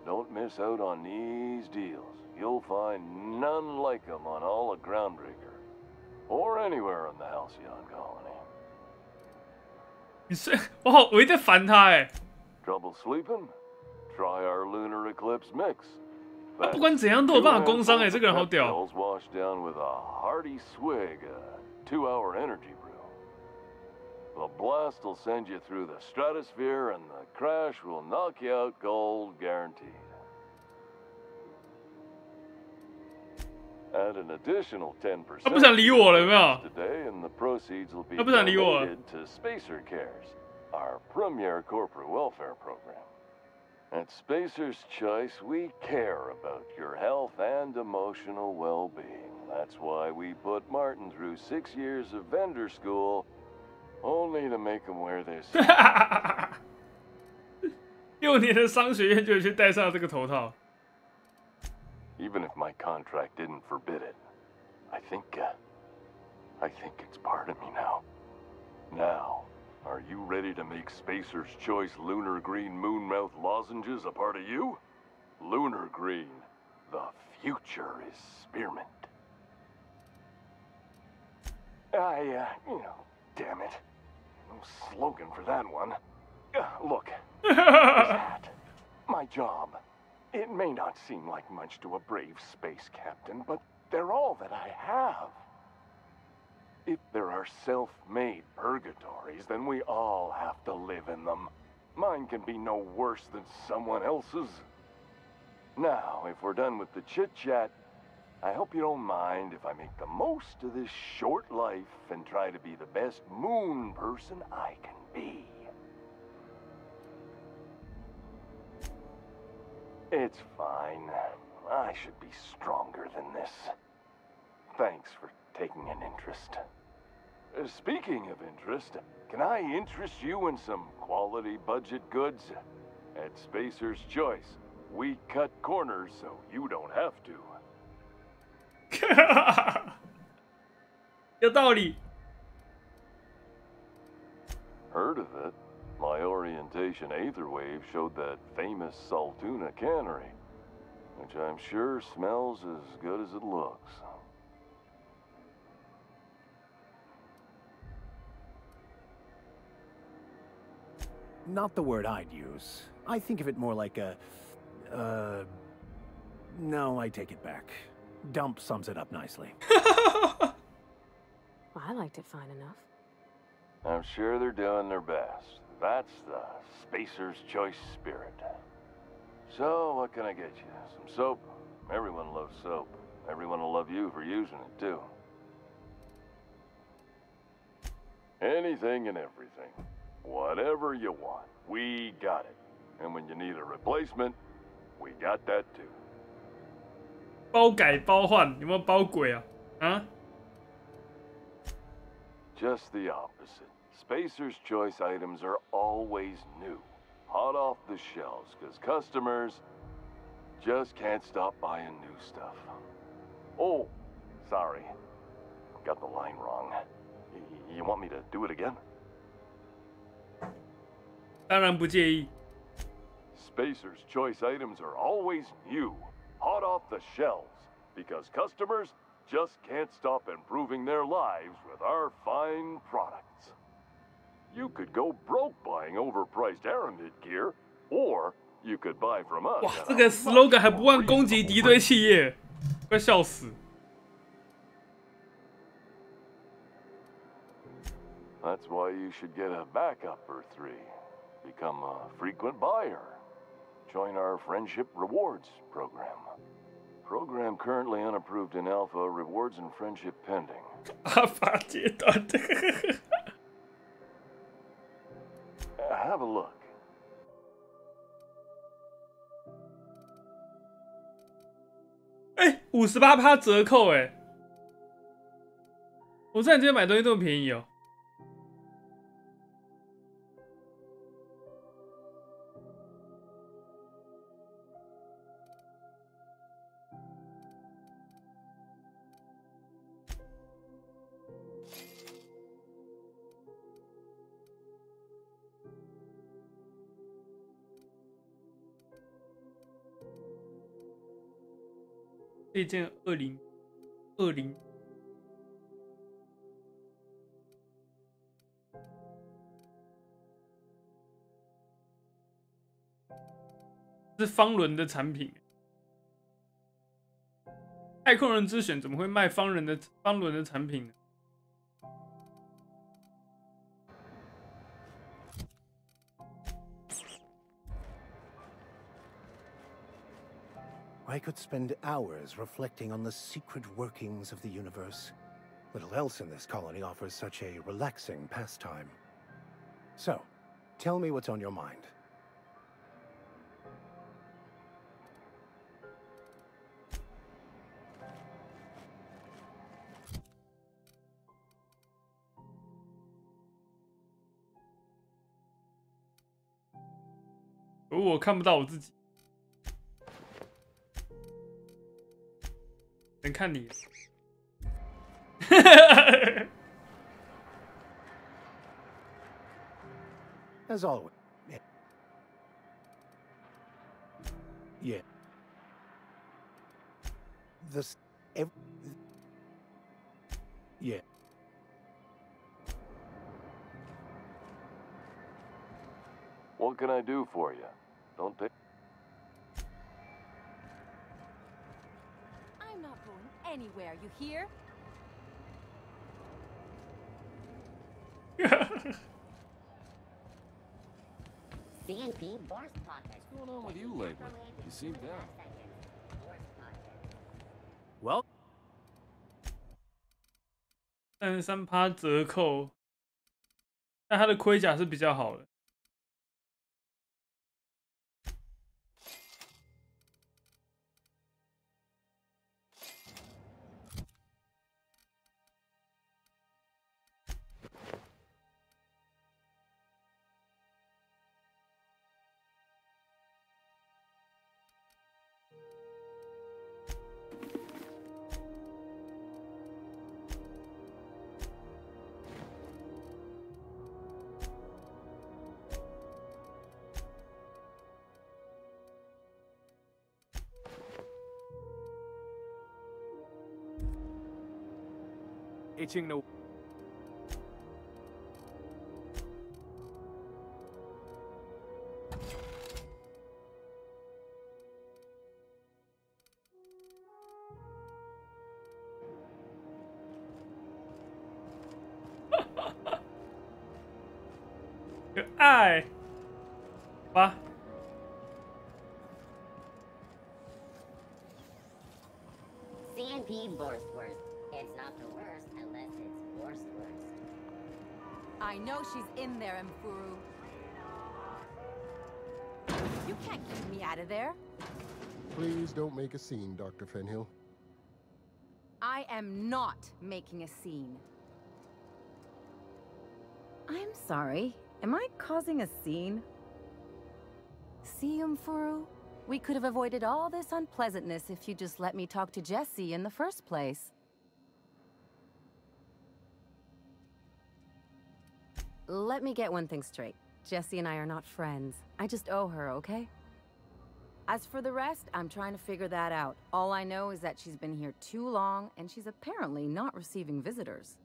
Don't miss out on these deals. You'll find none like them on all of Groundbreaker, or anywhere in the Halcyon colony. 你睡，我一直在烦他哎。 Trouble sleeping? Try our lunar eclipse mix. 他不管怎样都有办法工伤哎，这个人好屌。 Pills washed down with a hearty swig, a 2-hour energy brew. The blast will send you through the stratosphere, and the crash will knock you out cold, guaranteed. Add an additional 10% 他不想理我了，有没有？ today, and the proceeds will be 他不想理我了。 donated to Spacer Cares, our premier corporate welfare program. At Spacer's Choice, we care about your health and emotional well-being. That's why we put Martin through 6 years of vendor school, only to make him wear this. 6年的商学院就去戴上这个头套。 Even if my contract didn't forbid it, I think it's part of me now. Now, are you ready to make Spacer's Choice Lunar Green Moonmouth lozenges a part of you? Lunar Green, the future is spearmint. Damn it. No slogan for that one. Look, this hat, my job. It may not seem like much to a brave space captain, but they're all that I have. If there are self-made purgatories, then we all have to live in them. Mine can be no worse than someone else's. Now, if we're done with the chit-chat, I hope you don't mind if I make the most of this short life and try to be the best moon person I can be. It's fine. I should be stronger than this. Thanks for taking an interest. Speaking of interest, can I interest you in some quality budget goods? At Spacer's Choice, we cut corners so you don't have to. 有道理。 Heard of it? My orientation aether wave showed that famous Saltuna cannery, which I'm sure smells as good as it looks. Not the word I'd use. I think of it more like a... No, I take it back. Dump sums it up nicely. Well, I liked it fine enough. I'm sure they're doing their best. That's the Spacer's Choice spirit. So, what can I get you? Some soap? Everyone loves soap. Everyone will love you for using it, too. Anything and everything. Whatever you want, we got it. And when you need a replacement, we got that too. 包改包换，有没有包鬼啊？啊？ Just the opposite. Spacer's Choice items are always new, hot off the shelves, because customers just can't stop buying new stuff. Oh, sorry. Got the line wrong. You want me to do it again? 当然不介意。 Spacer's Choice items are always new, hot off the shelves, because customers just can't stop improving their lives with our fine products. You could go broke buying overpriced Aramid gear, or you could buy from us. 哇，这个 slogan 还不忘攻击敌对企业，快笑死！ That's why you should get a backup or 3. Become a frequent buyer. Join our Friendship Rewards program. Program currently unapproved in Alpha, rewards and friendship pending. 阿法阶段。 Have a look. 哎，58%折扣哎！我在你这边买东西这么便宜哦。这件2020。是方伦的产品。太空人之选怎么会卖方伦的产品呢？ I could spend hours reflecting on the secret workings of the universe. Little else in this colony offers such a relaxing pastime. So, tell me what's on your mind. Oh, 我看不到我自己，能看你。As always. Yeah. Yeah. What can I do for you? Don't they? I'm not going anywhere, you hear? CNP Boris Pocket. What's going on with you lately? You seem down. Well, 33%折扣，但它的盔甲是比较好的。itching to. Ai. Ba. CNP Borsworth. It's not the worst unless it's Borsworth. I know she's in there, Mfuru. You can't keep me out of there. Please don't make a scene, Dr. Fenhill. I am not making a scene. I'm sorry. Am I causing a scene? See, Mfuru? We could have avoided all this unpleasantness if you just let me talk to Jessie in the first place. Let me get one thing straight. Jessie and I are not friends. I just owe her, okay? As for the rest, I'm trying to figure that out. All I know is that she's been here too long, and she's apparently not receiving visitors.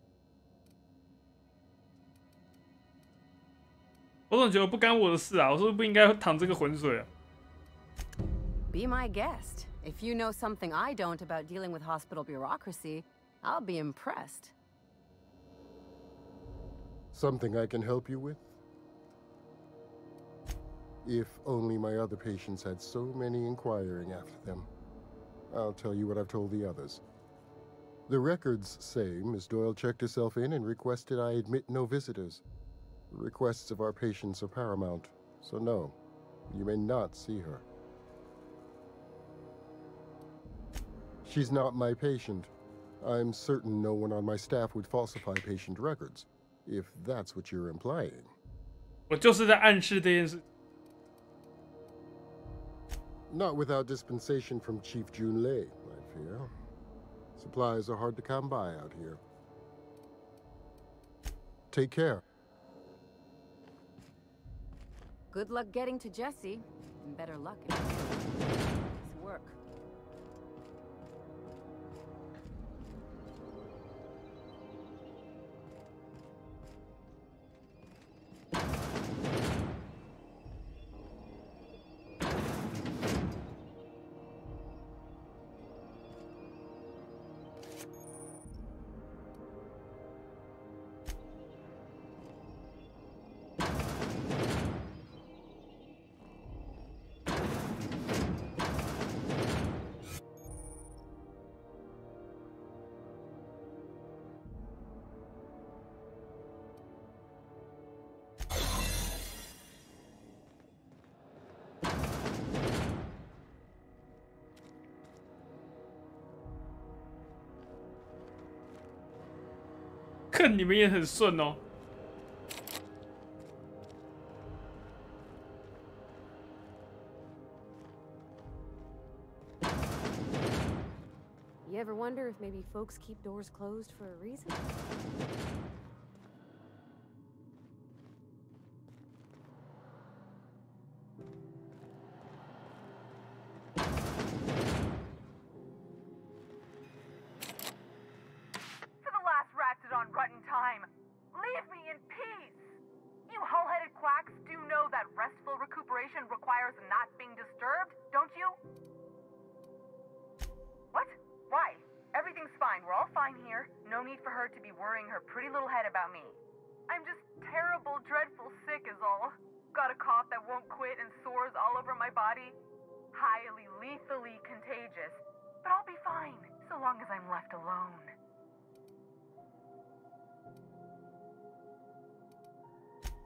我总觉得不干我的事啊，我是不是不应该淌这个浑水啊？ Be my guest. If you know something I don't about dealing with hospital bureaucracy, I'll be impressed. Something I can help you with? If only my other patients had so many inquiring after them. I'll tell you what I've told the others. The records say Miss Doyle checked herself in and requested I admit no visitors. The requests of our patients are paramount, so no, you may not see her. She's not my patient. I'm certain no one on my staff would falsify patient records, if that's what you're implying. 我就是在暗示这件事。 Not without dispensation from Chief Junlei, I fear. Supplies are hard to come by out here. Take care. Good luck getting to Jessie, and better luck in this work. 看你们也很顺哦。You ever wonder if maybe folks keep doors closed for a reason? For the last ratted on rotten time, leave me in peace! You hull-headed quacks do know that restful recuperation requires not being disturbed, don't you? What? Why? Everything's fine. We're all fine here. No need for her to be worrying her pretty little head about me. I'm just terrible, dreadful sick is all. Got a cough that won't quit and sores all over my body. Highly, lethally contagious. But I'll be fine, so long as I'm left alone.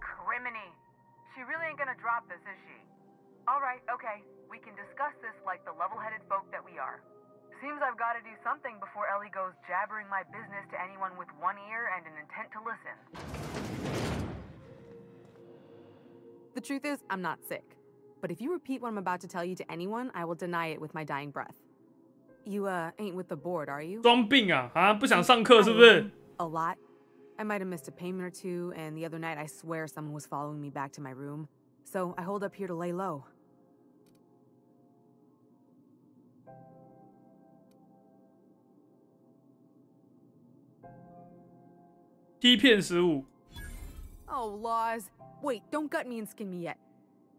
Criminy. She really ain't gonna drop this, is she? Alright, okay. We can discuss this like the level-headed folk that we are. Seems I've got to do something before Ellie goes jabbering my business to anyone with one ear and an intent to listen. The truth is, I'm not sick. But if you repeat what I'm about to tell you to anyone, I will deny it with my dying breath. You, ain't with the board, are you? 装病啊？啊，不想上课是不是？ A lot. I might have missed a payment or two, and the other night I swear someone was following me back to my room. So I hold up here to lay low. T 片失误。 Oh, laws. Wait, don't gut me and skin me yet.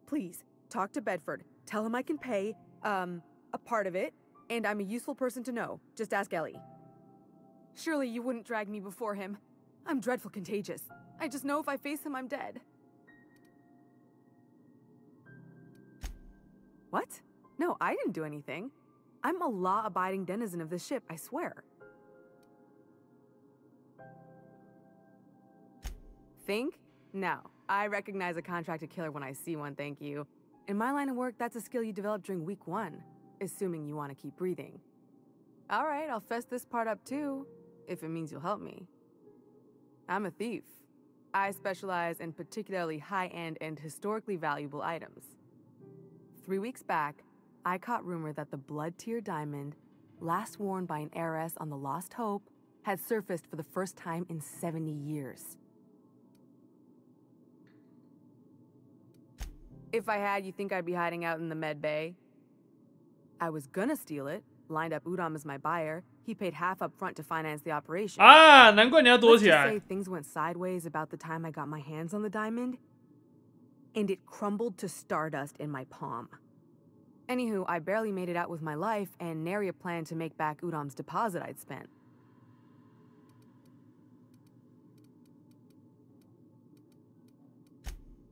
Please, talk to Bedford. Tell him I can pay, a part of it, and I'm a useful person to know. Just ask Ellie. Surely you wouldn't drag me before him. I'm dreadful contagious. I just know if I face him, I'm dead. What? No, I didn't do anything. I'm a law-abiding denizen of this ship, I swear. Think? No. I recognize a contracted killer when I see one, thank you. In my line of work, that's a skill you develop during week 1, assuming you want to keep breathing. All right, I'll fess this part up too, if it means you'll help me. I'm a thief. I specialize in particularly high-end and historically valuable items. 3 weeks back, I caught rumor that the blood-tier diamond, last worn by an heiress on the Lost Hope, had surfaced for the first time in 70 years. If I had, you think I'd be hiding out in the med bay? I was gonna steal it, lined up Udom as my buyer. He paid half up front to finance the operation. Ah, 难怪你要躲起来。 Let's just say things went sideways about the time I got my hands on the diamond, and it crumbled to stardust in my palm. Anywho, I barely made it out with my life, and nary a plan to make back Udom's deposit I'd spent.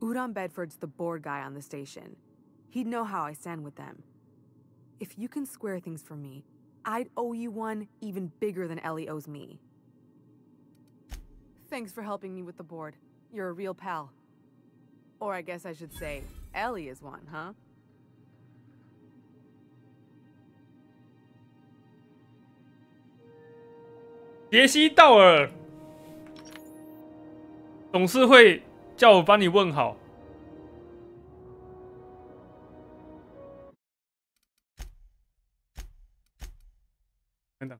Udom Bedford's the board guy on the station. He'd know how I stand with them. If you can square things for me, I'd owe you one even bigger than Ellie owes me. Thanks for helping me with the board. You're a real pal. Or I guess I should say, Ellie is one, huh? 杰西·道尔董事会叫我帮你问好。等等，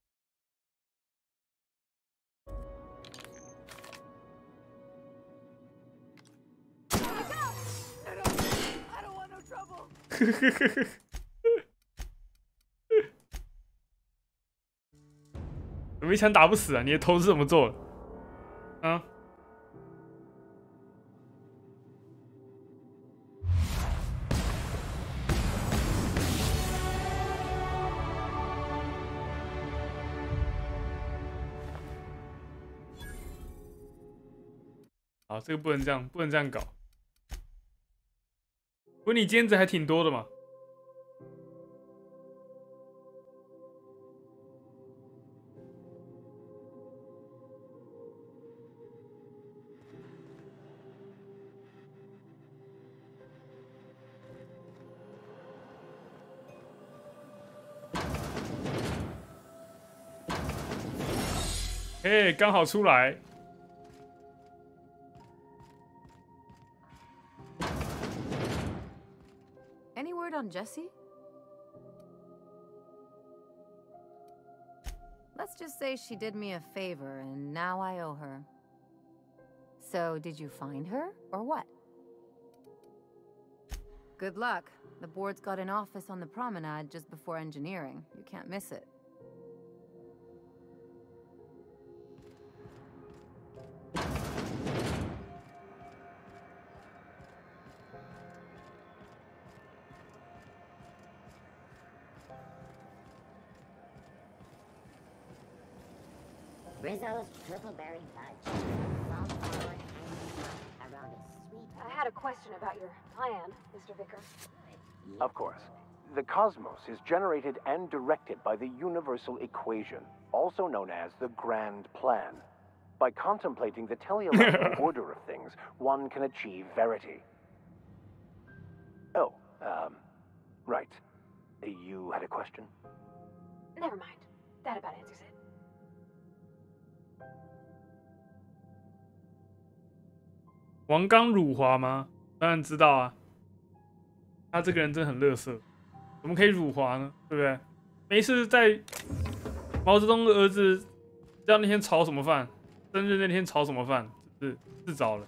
怎么一枪打不死啊？你的头是怎么做的？啊？好，这个不能这样，不能这样搞。不过你兼职还挺多的嘛。哎，刚好出来。word on Jessie? Let's just say she did me a favor, and now I owe her. So, did you find her, or what? Good luck. The board's got an office on the promenade just before engineering. You can't miss it. Rizzo's triple berry fudge. Salt forward and around a sweet. I had a question about your plan, Mr. Vicker. Of course. The cosmos is generated and directed by the universal equation, also known as the grand plan. By contemplating the teleological order of things, one can achieve verity. Oh, right. You had a question? Never mind. That about answers it. 王刚辱华吗？当然知道啊。他这个人真的很垃圾，怎么可以辱华呢？对不对？没事，在毛泽东的儿子知道那天炒什么饭，生日那天炒什么饭，是自找了。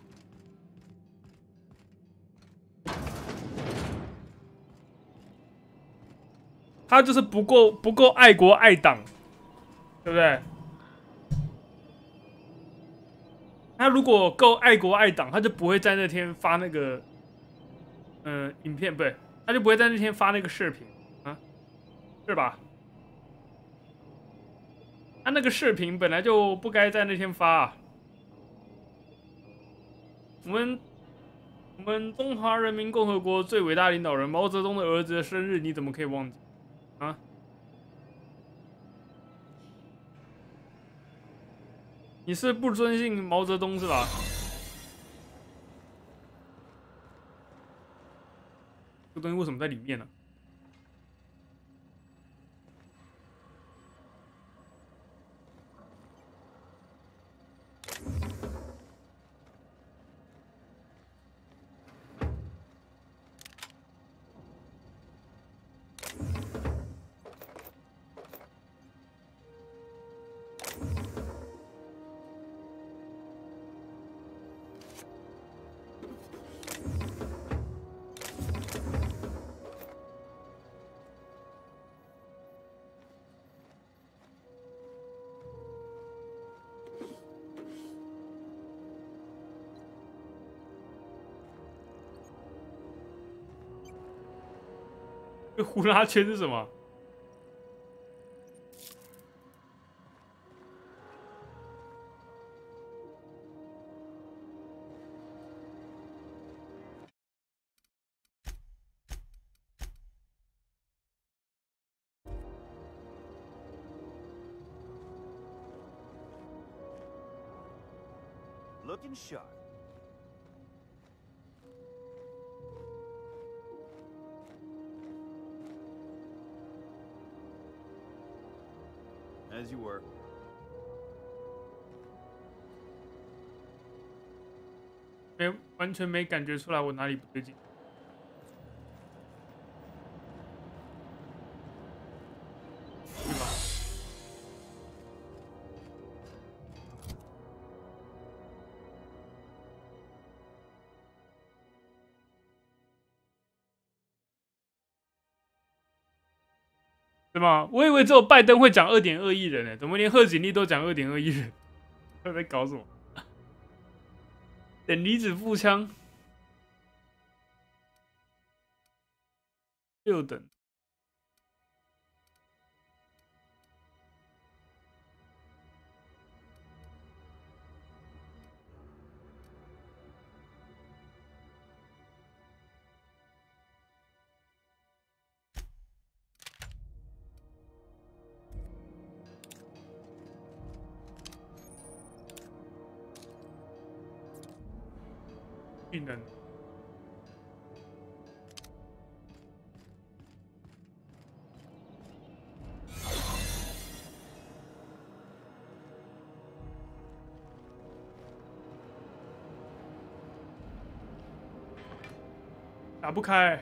他就是不够爱国爱党，对不对？他如果够爱国爱党，他就不会在那天发那个，影片，不对，他就不会在那天发那个视频啊，是吧？他那个视频本来就不该在那天发啊。我们中华人民共和国最伟大领导人毛泽东的儿子的生日，你怎么可以忘记啊？你是不尊敬毛泽东是吧？这个东西为什么在里面呢？这呼啦圈是什么？Looking sharp. As you were. 完全没感觉出来我哪里不对劲。对吧？是吗？我以为只有拜登会讲2.2亿人呢，怎么连贺锦丽都讲2.2亿人？他在搞什么？等离子步枪6等。技能。打不开。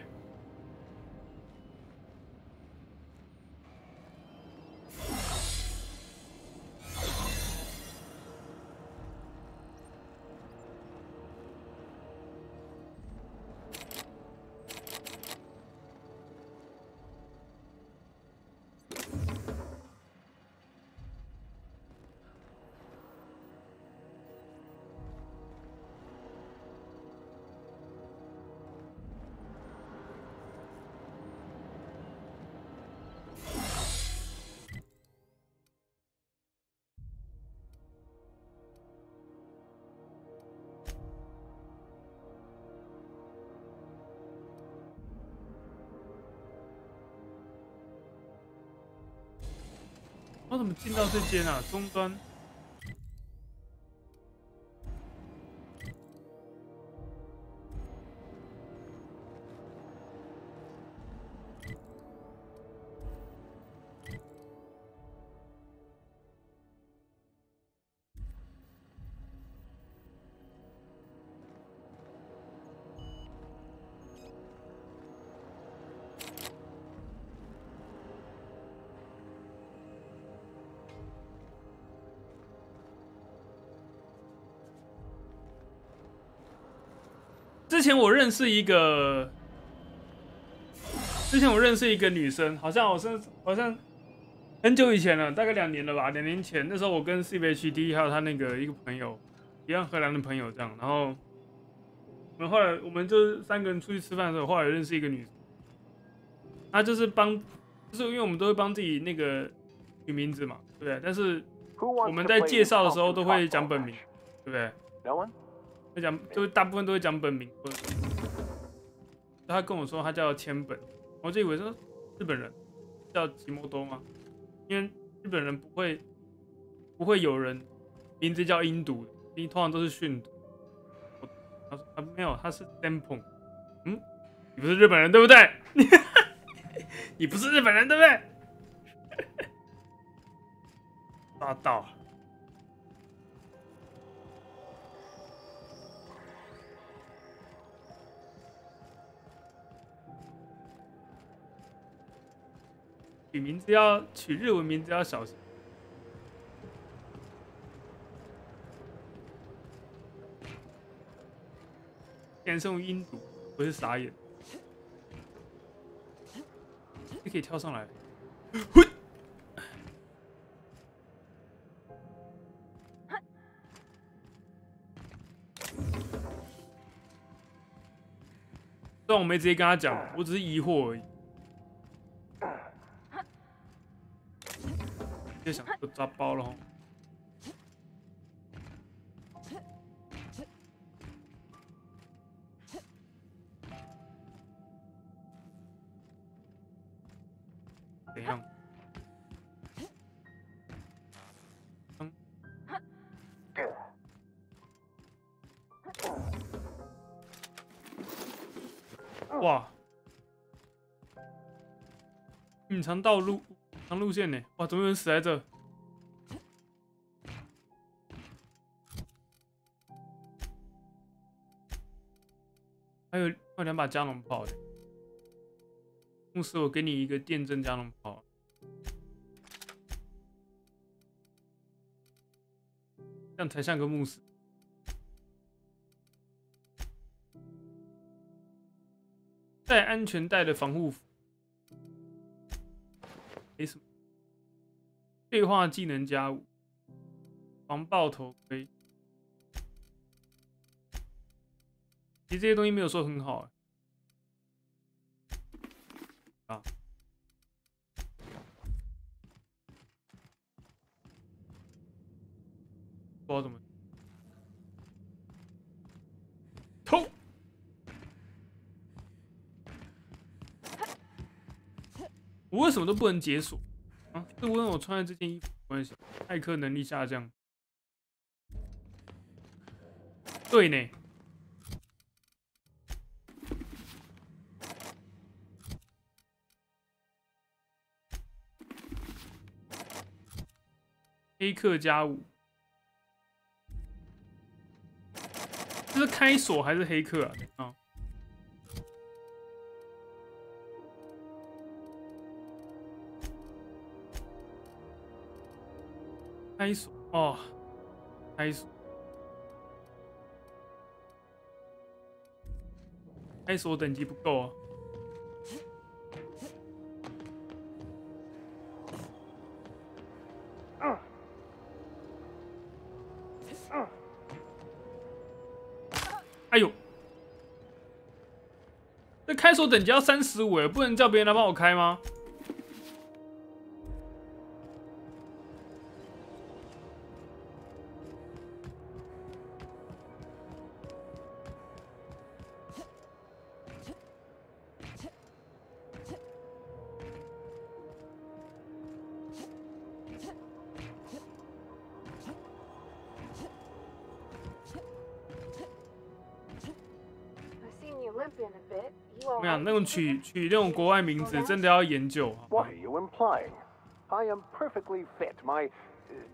怎么进到这间啊？终端。之前我认识一个女生，好像很久以前了，大概2年了吧，2年前，那时候我跟 CBHD 还有他那个一个朋友，一样荷兰的朋友这样，然后后来我们就是3个人出去吃饭的时候，后来认识一个女生，她就是因为我们都会帮自己那个取名字嘛，对不对？但是我们在介绍的时候都会讲本名，对不对？ No one? 会讲，就大部分都会讲本名。他跟我说他叫千本，我就以为是日本人，叫吉摩多吗？因为日本人不会有人名字叫音读，通常都是训读。他说啊没有，他是 Senpon。嗯，你不是日本人对不对？你不是日本人对不对？抓到。取日文名字要小心。竟然是用音读，我是傻眼。你可以跳上来。虽然我没直接跟他讲，我只是疑惑而已。就想就抓包了。怎样？哇！隐藏道路。长路线呢？哇，怎么有人死在这？还有2把加农炮的。牧师，我给你一个电震加农炮。这样才像个牧师。戴安全带的防护服。没什么。对话技能加5，防爆头盔。其实这些东西没有说很好啊。不知道怎么偷。我为什么都不能解锁？啊，是跟我穿的这件衣服有关系？骇客能力下降。对呢。黑客加5，这是开锁还是黑客啊？啊。开锁哦，开锁，开锁等级不够啊。哎呦，这开锁等级要35，不能叫别人来帮我开吗？我想那种取那种国外名字真的要研究。What are you implying? I am perfectly fit. My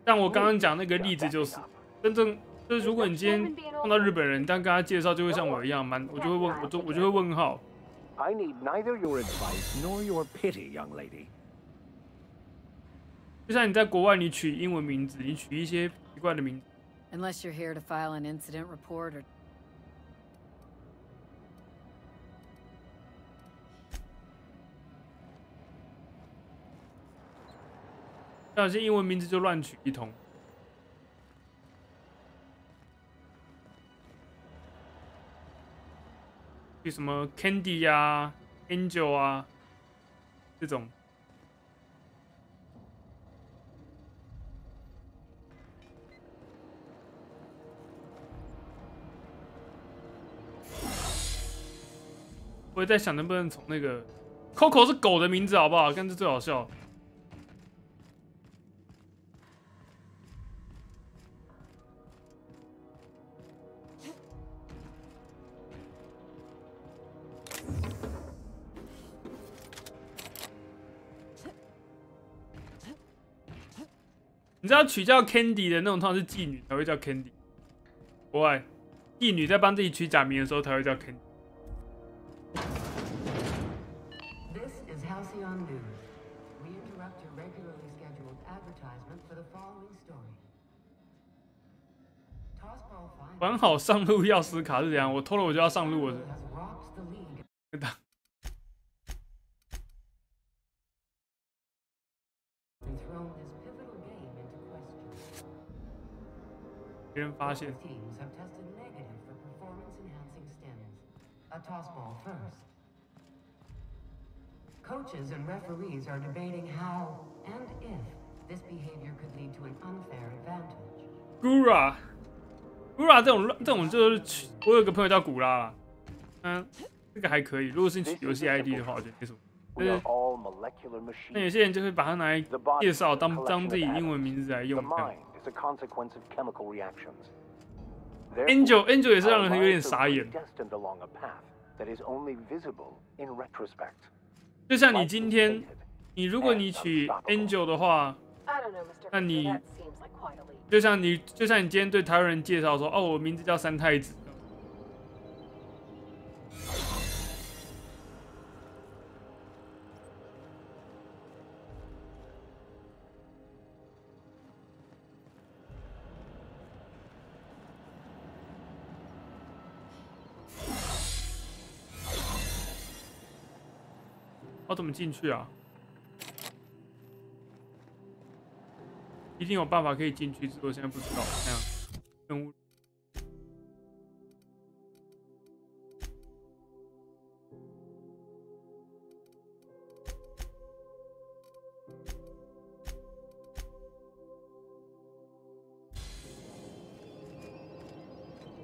但我刚刚讲那个例子就是真正就是如果你今天碰到日本人，但跟他介绍就会像我一样，我就会问号。I need neither your advice nor your pity, young lady. 就像你在国外，你取英文名字，你取一些奇怪的名字。Unless you're here to file an incident report or. 像有些英文名字就乱取一通。就什么 Candy 啊、Angel 啊这种。我也在想能不能从那个 Coco 是狗的名字好不好？看这最好笑。你知道取叫 Candy 的那种，通常是妓女才会叫 Candy。国外妓女在帮自己取假名的时候才会叫 Candy。This is Halcyon News. We interrupt your regularly scheduled advertisement for the following story. 玩好上路钥匙卡是怎样？我偷了我就要上路了。别人发现。 Teams have tested negative for performance-enhancing stims. A toss ball first. Coaches and referees are debating how and if this behavior could lead to an unfair advantage. Gura 这种就是我有个朋友叫古拉啦，这个还可以。如果是你取游戏 ID 的话，我觉得没什么。但是那有些人就会把它拿来介绍，当自己英文名字来用。Angel 也是让人有点傻眼。就像你今天，如果你取 Angel 的话，那你就像你今天对台湾人介绍说，哦，我名字叫三太子。我怎么进去啊？一定有办法可以进去，只是我现在不知道。这样任务。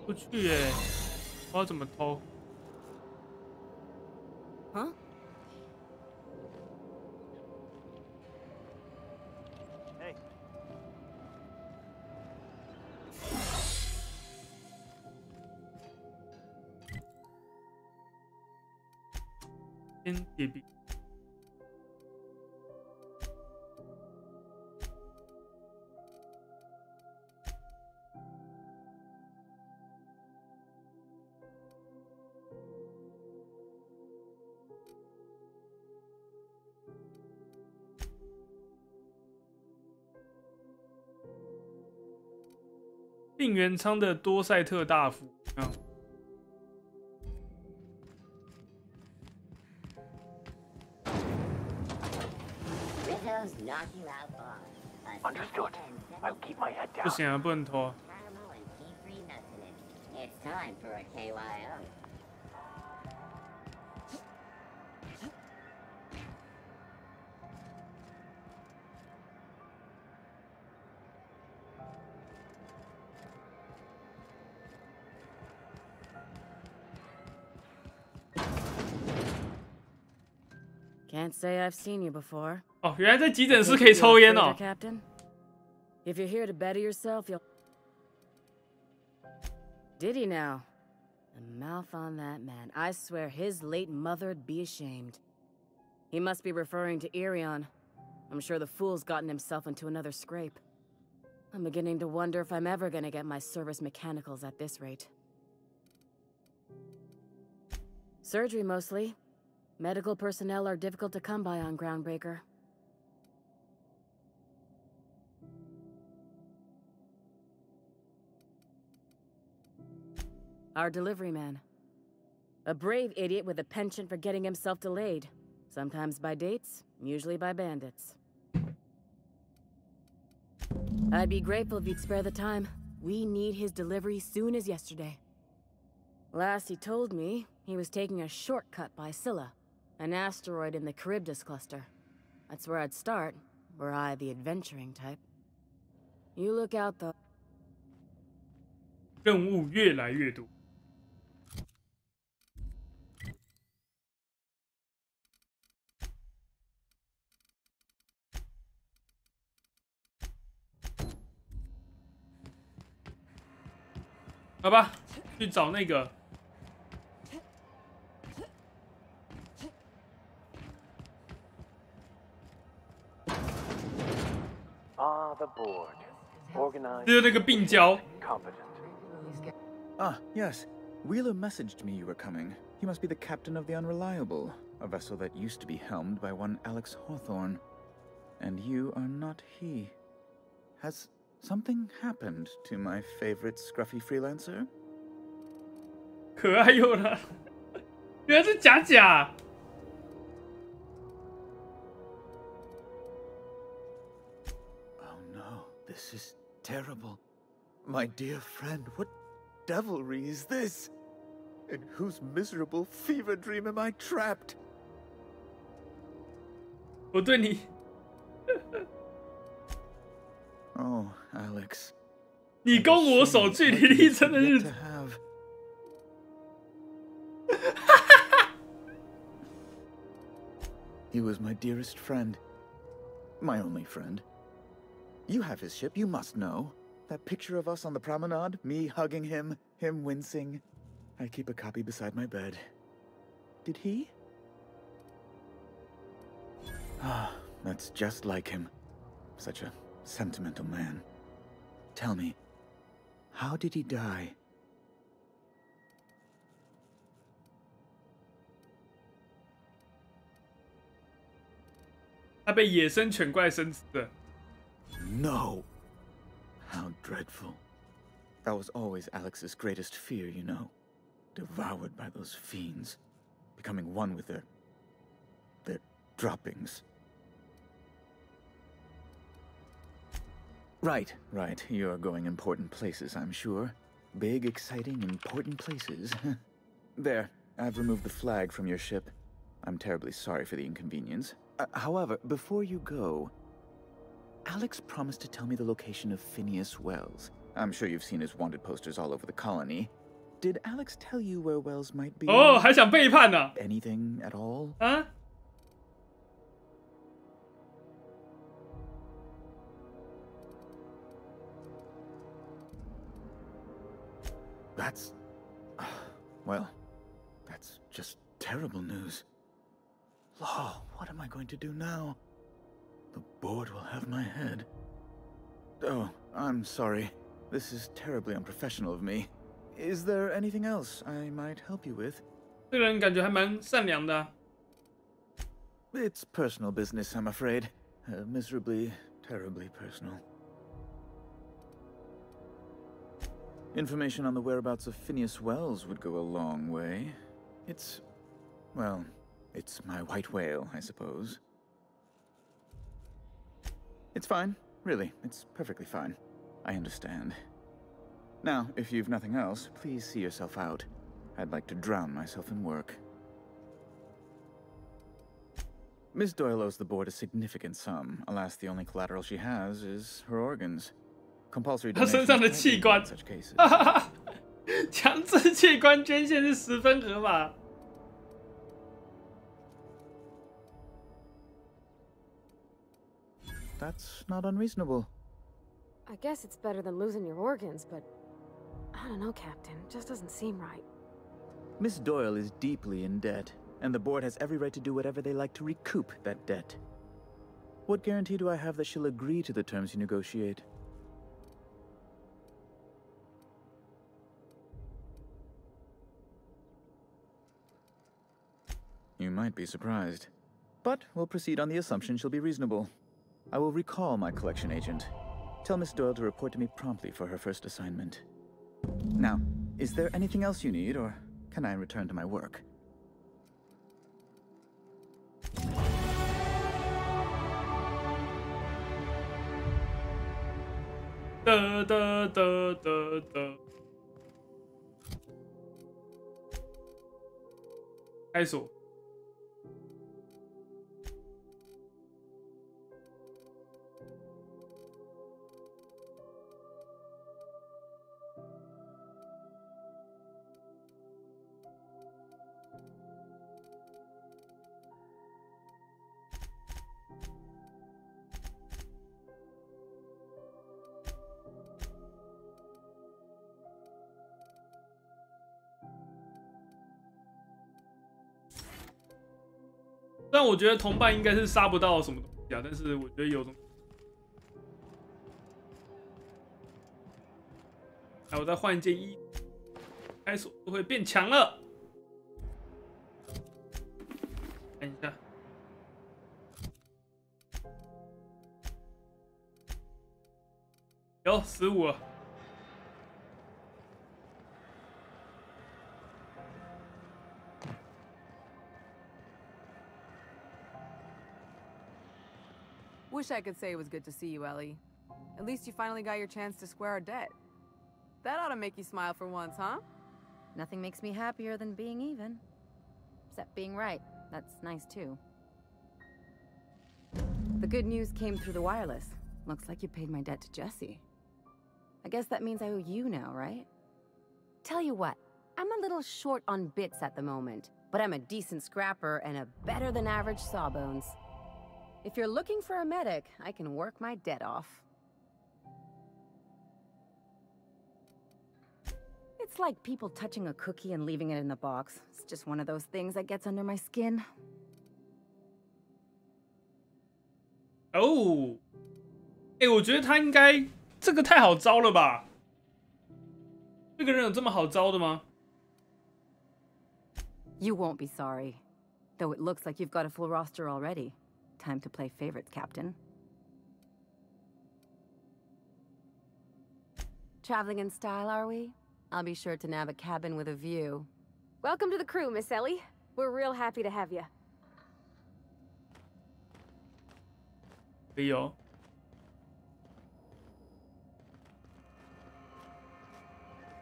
不去耶，我要怎么偷？啊？ 先叠币。病原舱的多塞特大夫，Understood. I'll keep my head down. 不行啊，不能偷啊。 It's time for a KYO. ，Can't say I've seen you before. 哦，原来在急诊室可以抽烟哦。 Captain, if you're here to better yourself, you'll. Did he now? A mouth on that man. I swear his late mother'd be ashamed. He must be referring to Irion. I'm sure the fool's gotten himself into another scrape. I'm beginning to wonder if I'm ever gonna get my service mechanicals at this rate. Surgery, mostly. Medical personnel are difficult to come by on Groundbreaker. Our delivery man. A brave idiot with a penchant for getting himself delayed. Sometimes by dates, usually by bandits. I'd be grateful if you'd spare the time. We need his delivery soon as yesterday. Last he told me, he was taking a shortcut by Scylla, an asteroid in the Charybdis cluster. That's where I'd start, were I the adventuring type. You look out though. 任务越来越多。好吧，去找那个。Ah, the board. Organized. 就是那个病娇。Competent. Ah, yes. Wheeler messaged me you were coming. He must be the captain of the Unreliable, a vessel that used to be helmed by one Alex Hawthorne. And you are not he. Has something happened to my favorite scruffy freelancer? 可爱又了，原来是假假。Oh no, this is terrible. My dear friend, what devilry is this? In whose miserable fever dream am I trapped? 我对你。Oh, Alex. 你攻我守，据理力争的日子。He was my dearest friend. My only friend. You have his ship, you must know. That picture of us on the promenade, me hugging him, him wincing. I keep a copy beside my bed. Did he? Ah, that's just like him. Such a sentimental man. Tell me, how did he die?他被野生犬怪生吃的。No! How dreadful. That was always Alex's greatest fear, you know. Devoured by those fiends. Becoming one with their droppings. Right. You're going important places, I'm sure. Big, exciting, important places. There, I've removed the flag from your ship. I'm terribly sorry for the inconvenience. However, before you go, Alex promised to tell me the location of Phineas Wells. I'm sure you've seen his wanted posters all over the colony. Did Alex tell you where Wells might be? 哦，还想背叛呢？ Anything at all? 啊？ That's... well, that's just terrible news. Law, what am I going to do now? The board will have my head. Oh, I'm sorry. This is terribly unprofessional of me. Is there anything else I might help you with? 这个人感觉还蛮善良的啊。 It's personal business, I'm afraid. Miserably, terribly personal. Information on the whereabouts of Phineas Wells would go a long way. It's... well, it's my white whale, I suppose. It's fine, really. It's perfectly fine. I understand. Now, if you've nothing else, please see yourself out. I'd like to drown myself in work. Miss Doyle owes the board a significant sum. Alas, the only collateral she has is her organs. Compulsory 他身上的器官，哈哈哈，强制器官捐献是十分合法。That's not unreasonable. I guess it's better than losing your organs, but I don't know, Captain. It just doesn't seem right. Miss Doyle is deeply in debt, and the board has every right to do whatever they like to recoup that debt. What guarantee do I have that she'll agree to the terms you negotiate? You might be surprised. But we'll proceed on the assumption she'll be reasonable. I will recall my collection agent. Tell Miss Doyle to report to me promptly for her first assignment. Now, is there anything else you need, or can I return to my work? Da da da da da。开锁。但我觉得同伴应该是杀不到什么东西啊，但是我觉得有种，来，我再换一件衣服，开锁就会变强了。看一下，有15了。Wish I could say it was good to see you, Ellie. At least you finally got your chance to square our debt. That ought to make you smile for once, huh? Nothing makes me happier than being even. Except being right. That's nice, too. The good news came through the wireless. Looks like you paid my debt to Jesse. I guess that means I owe you now, right? Tell you what, I'm a little short on bits at the moment, but I'm a decent scrapper and a better-than-average sawbones. If you're looking for a medic, I can work my debt off. It's like people touching a cookie and leaving it in the box. It's just one of those things that gets under my skin. Oh，我觉得他应该这个太好招了吧？这个人有这么好招的吗？ You won't be sorry. Though it looks like you've got a full roster already. Time to play favorites, Captain. Traveling in style, are we? I'll be sure to nab a cabin with a view. Welcome to the crew, Miss Ellie. We're real happy to have you. 可以哦。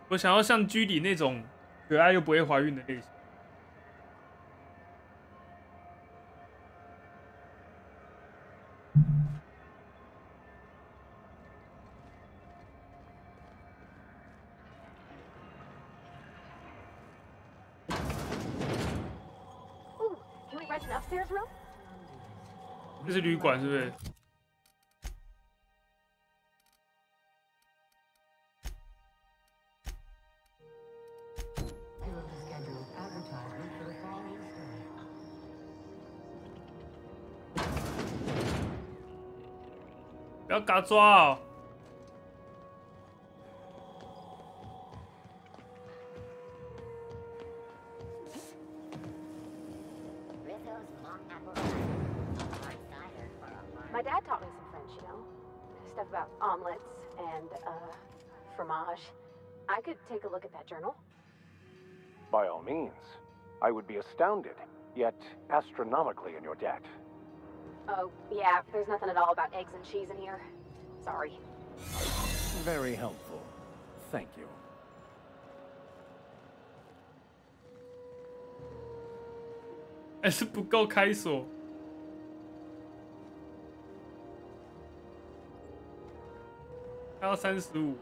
我想要像居里那种可爱又不会怀孕的类型。 Upstairs room? 这是旅馆，是不是？不要嘎抓哦！ My dad taught me some French, you know? Stuff about omelets and, fromage. I could take a look at that journal. By all means. I would be astounded, yet astronomically in your debt. Oh, yeah, there's nothing at all about eggs and cheese in here. Sorry. Very helpful. Thank you. 还是不够开锁。 还要35。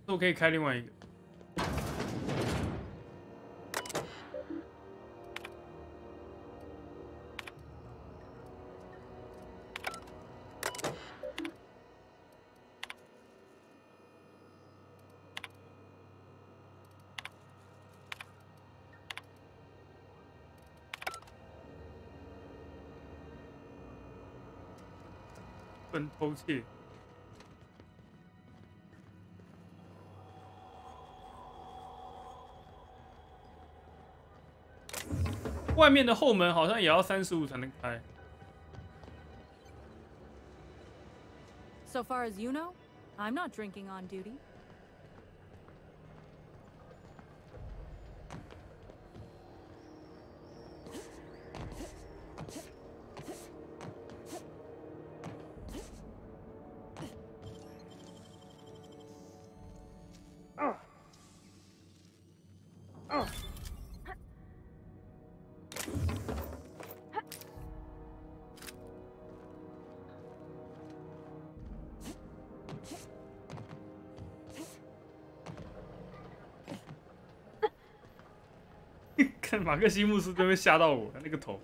我可以开另外一个。不能偷窃。外面的后门好像也要35才能开。 So far as you know, I'm not drinking on duty.看马克西姆斯真会吓到我，那个头。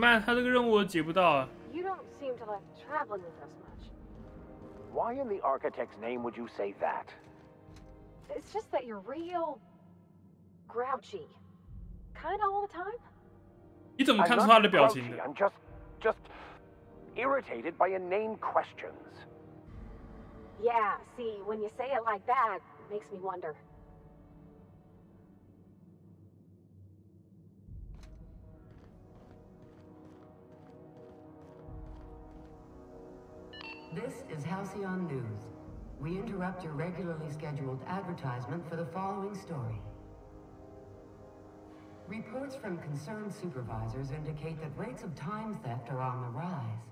妈，他这个任务我解不到啊。 You don't seem to like traveling with us much. Why in the architect's name would you say that? It's just that you're real grouchy. Kinda all the time. 你怎么看出他的表情的 I'm just irritated by inane questions. Yeah, see, when you say it like that, it makes me wonder. This is Halcyon News. We interrupt your regularly scheduled advertisement for the following story. Reports from concerned supervisors indicate that rates of time theft are on the rise.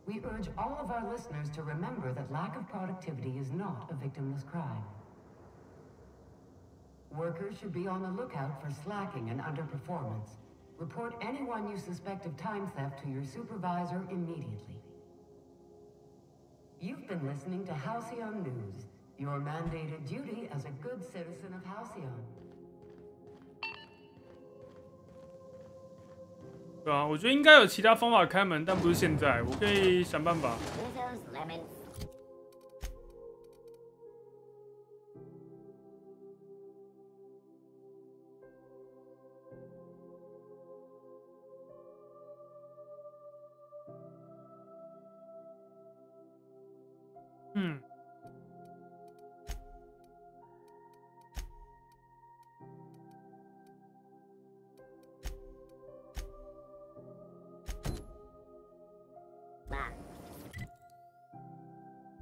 We urge all of our listeners to remember that lack of productivity is not a victimless crime. Workers should be on the lookout for slacking and underperformance. Report anyone you suspect of time theft to your supervisor immediately. You've been listening to Halcyon News, your mandated duty as a good citizen of Halcyon. 对啊，我觉得应该有其他方法开门，但不是现在，我可以想办法。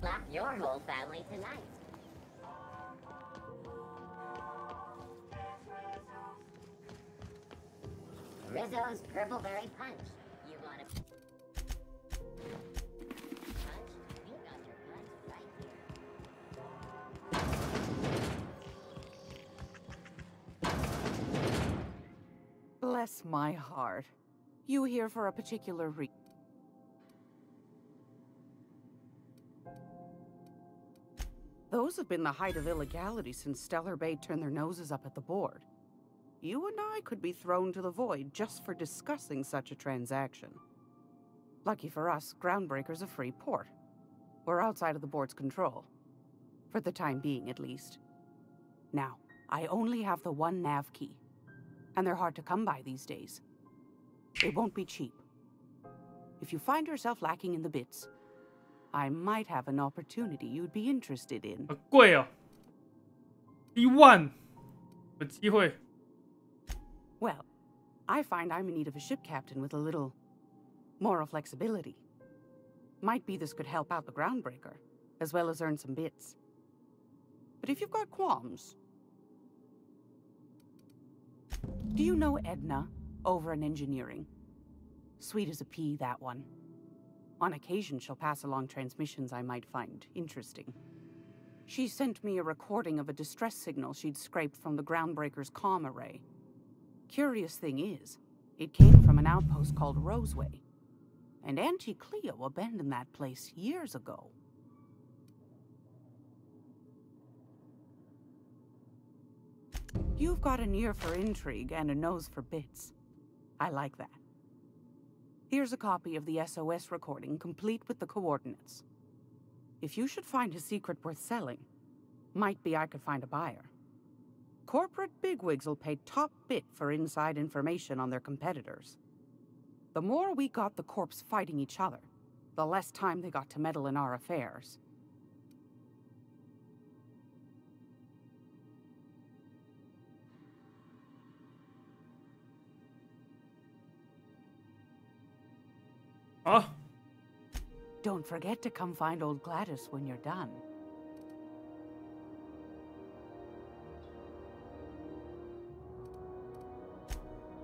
Slap your whole family tonight. Rizzo's Purple Berry Punch. You want to punch? You got your punch right here. Bless my heart. You here for a particular reason? Those have been the height of illegality since Stellar Bay turned their noses up at the board. You and I could be thrown to the void just for discussing such a transaction. Lucky for us, Groundbreaker's a free port. We're outside of the board's control. For the time being, at least. Now, I only have the one nav key. And they're hard to come by these days. They won't be cheap. If you find yourself lacking in the bits, I might have an opportunity you'd be interested in. 好贵哦，1万，有机会。 Well, I find I'm in need of a ship captain with a little moral flexibility. Might be this could help out the Groundbreaker, as well as earn some bits. But if you've got qualms... Do you know Edna, over in engineering? Sweet as a pea, that one. On occasion, she'll pass along transmissions I might find interesting. She sent me a recording of a distress signal she'd scraped from the Groundbreaker's comm array. Curious thing is, It came from an outpost called Roseway, and Auntie Cleo abandoned that place years ago. You've got an ear for intrigue and a nose for bits. I like that. Here's a copy of the SOS recording, complete with the coordinates. If you should find a secret worth selling, might be I could find a buyer. Corporate bigwigs will pay top bit for inside information on their competitors. The more we got the corps fighting each other, the less time they got to meddle in our affairs. Don't forget to come find old Gladys when you're done.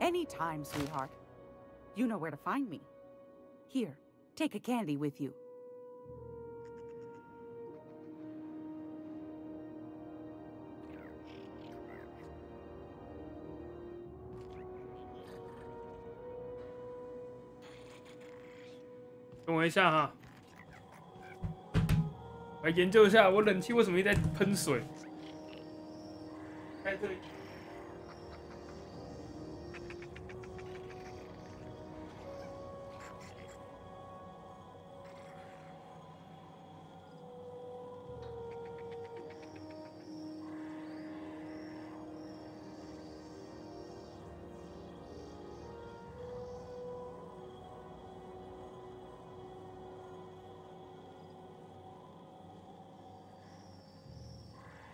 Anytime, sweetheart. You know where to find me. Here, take a candy with you.等我一下哈，来研究一下我冷气为什么一直在喷水。在这里。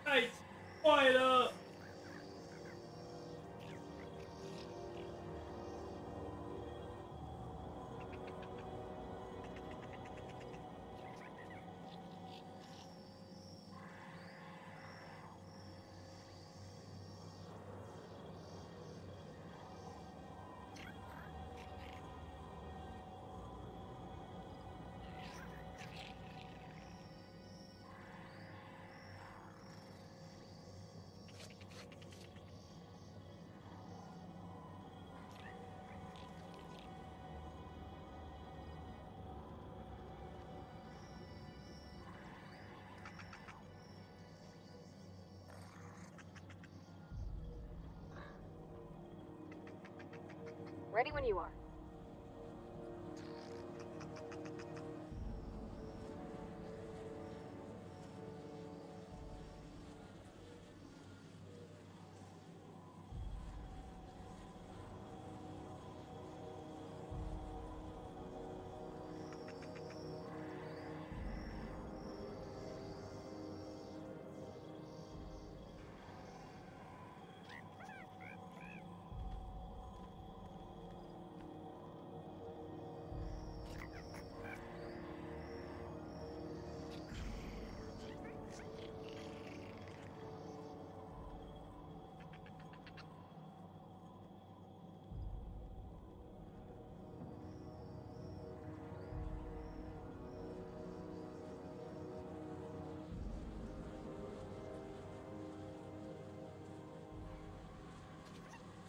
太坏了！Ready when you are.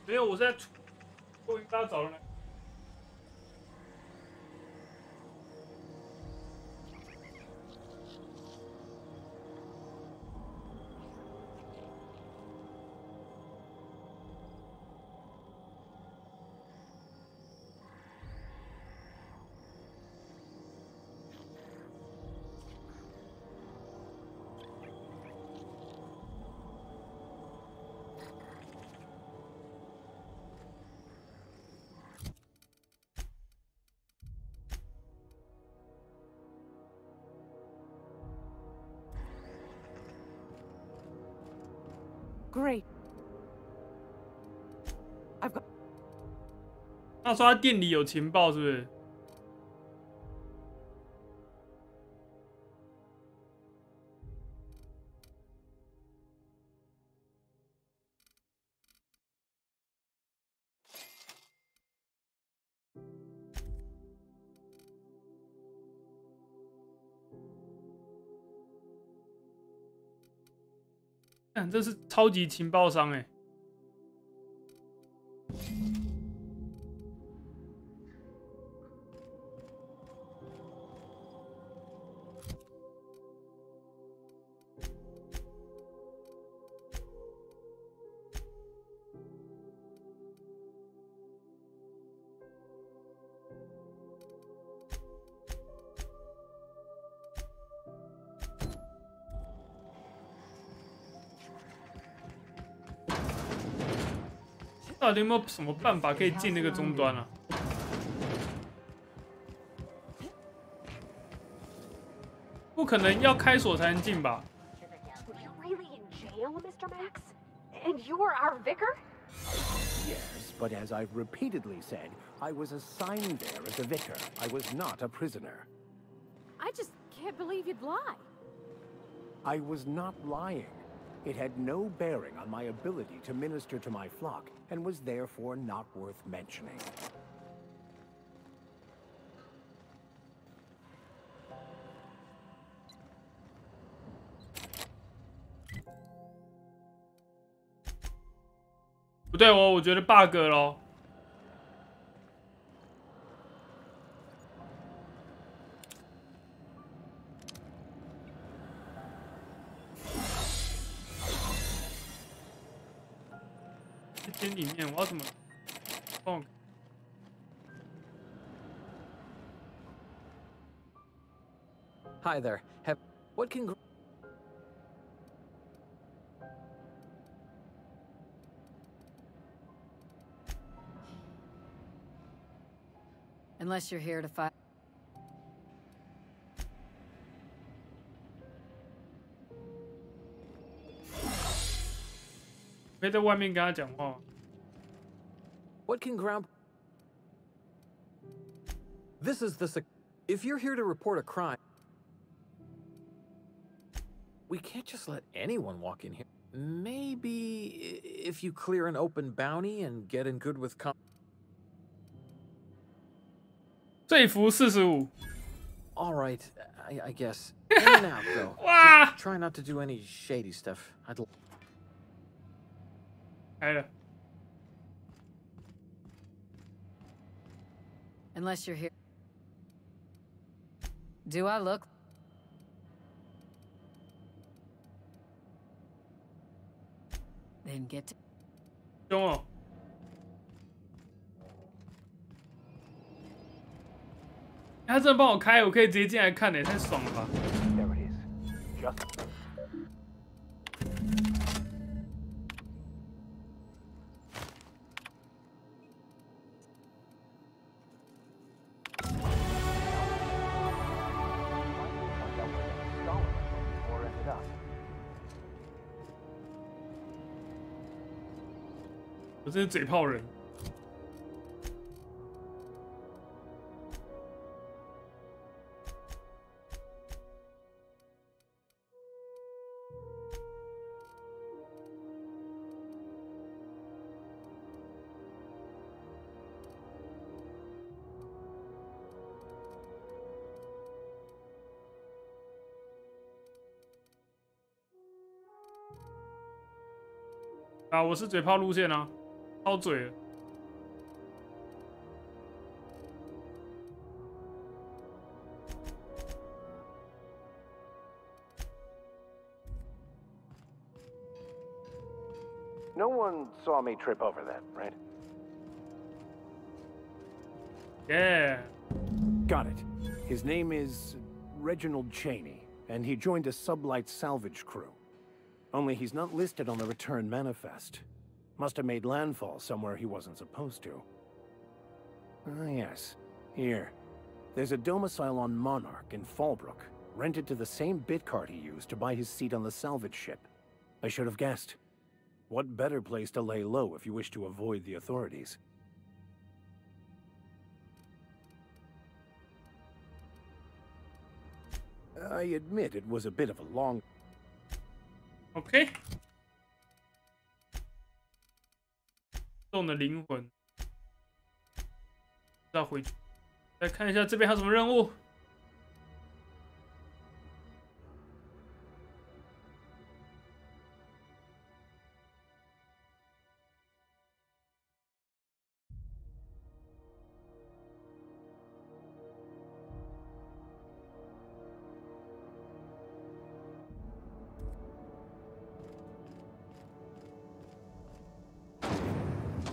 没有，我现在我应该要找人来。Great. I've got. 他说他店里有情报，是不是？看，这是超级情报商哎！到底有没有什么办法可以进那个终端啊？不可能要开锁才能进吧？ Were you really in jail, Mr. Max? And you're our vicar? Yes, but as I've repeatedly said, I was assigned there as a vicar. I was not a prisoner. I just can't believe you'd lie. I was not lying. It had no bearing on my ability to minister to my flock, and was therefore not worth mentioning. 不对哦，我觉得 bug 咯。这间里面我要怎么放？ Hi there. What can... Unless you're here to fight. 可以在外面跟他讲话。 What can ground... This is the... If you're here to report a crime... We can't just let anyone walk in here. Maybe if you clear an open bounty and get in good with... 这服45。 All right, I guess. In and out, though. Just try not to do any shady stuff. I'd... 开了。 Unless you're here. Do I look? Then get to... 凶哦！他真的帮我开，我可以直接进来看，太爽了吧！ There it is. Just... or ended up. 我真是嘴炮人。 啊，我是嘴炮路线啊，超嘴了。 No one saw me trip over that, right? Yeah. Got it. His name is Reginald Cheney, and he joined a sublight salvage crew. Only he's not listed on the return manifest. Must have made landfall somewhere he wasn't supposed to. Ah, yes. Here. There's a domicile on Monarch in Fallbrook, rented to the same bit card he used to buy his seat on the salvage ship. I should have guessed. What better place to lay low if you wish to avoid the authorities? I admit it was a bit of a long... OK。动的灵魂，再回去，再看一下这边还有什么任务。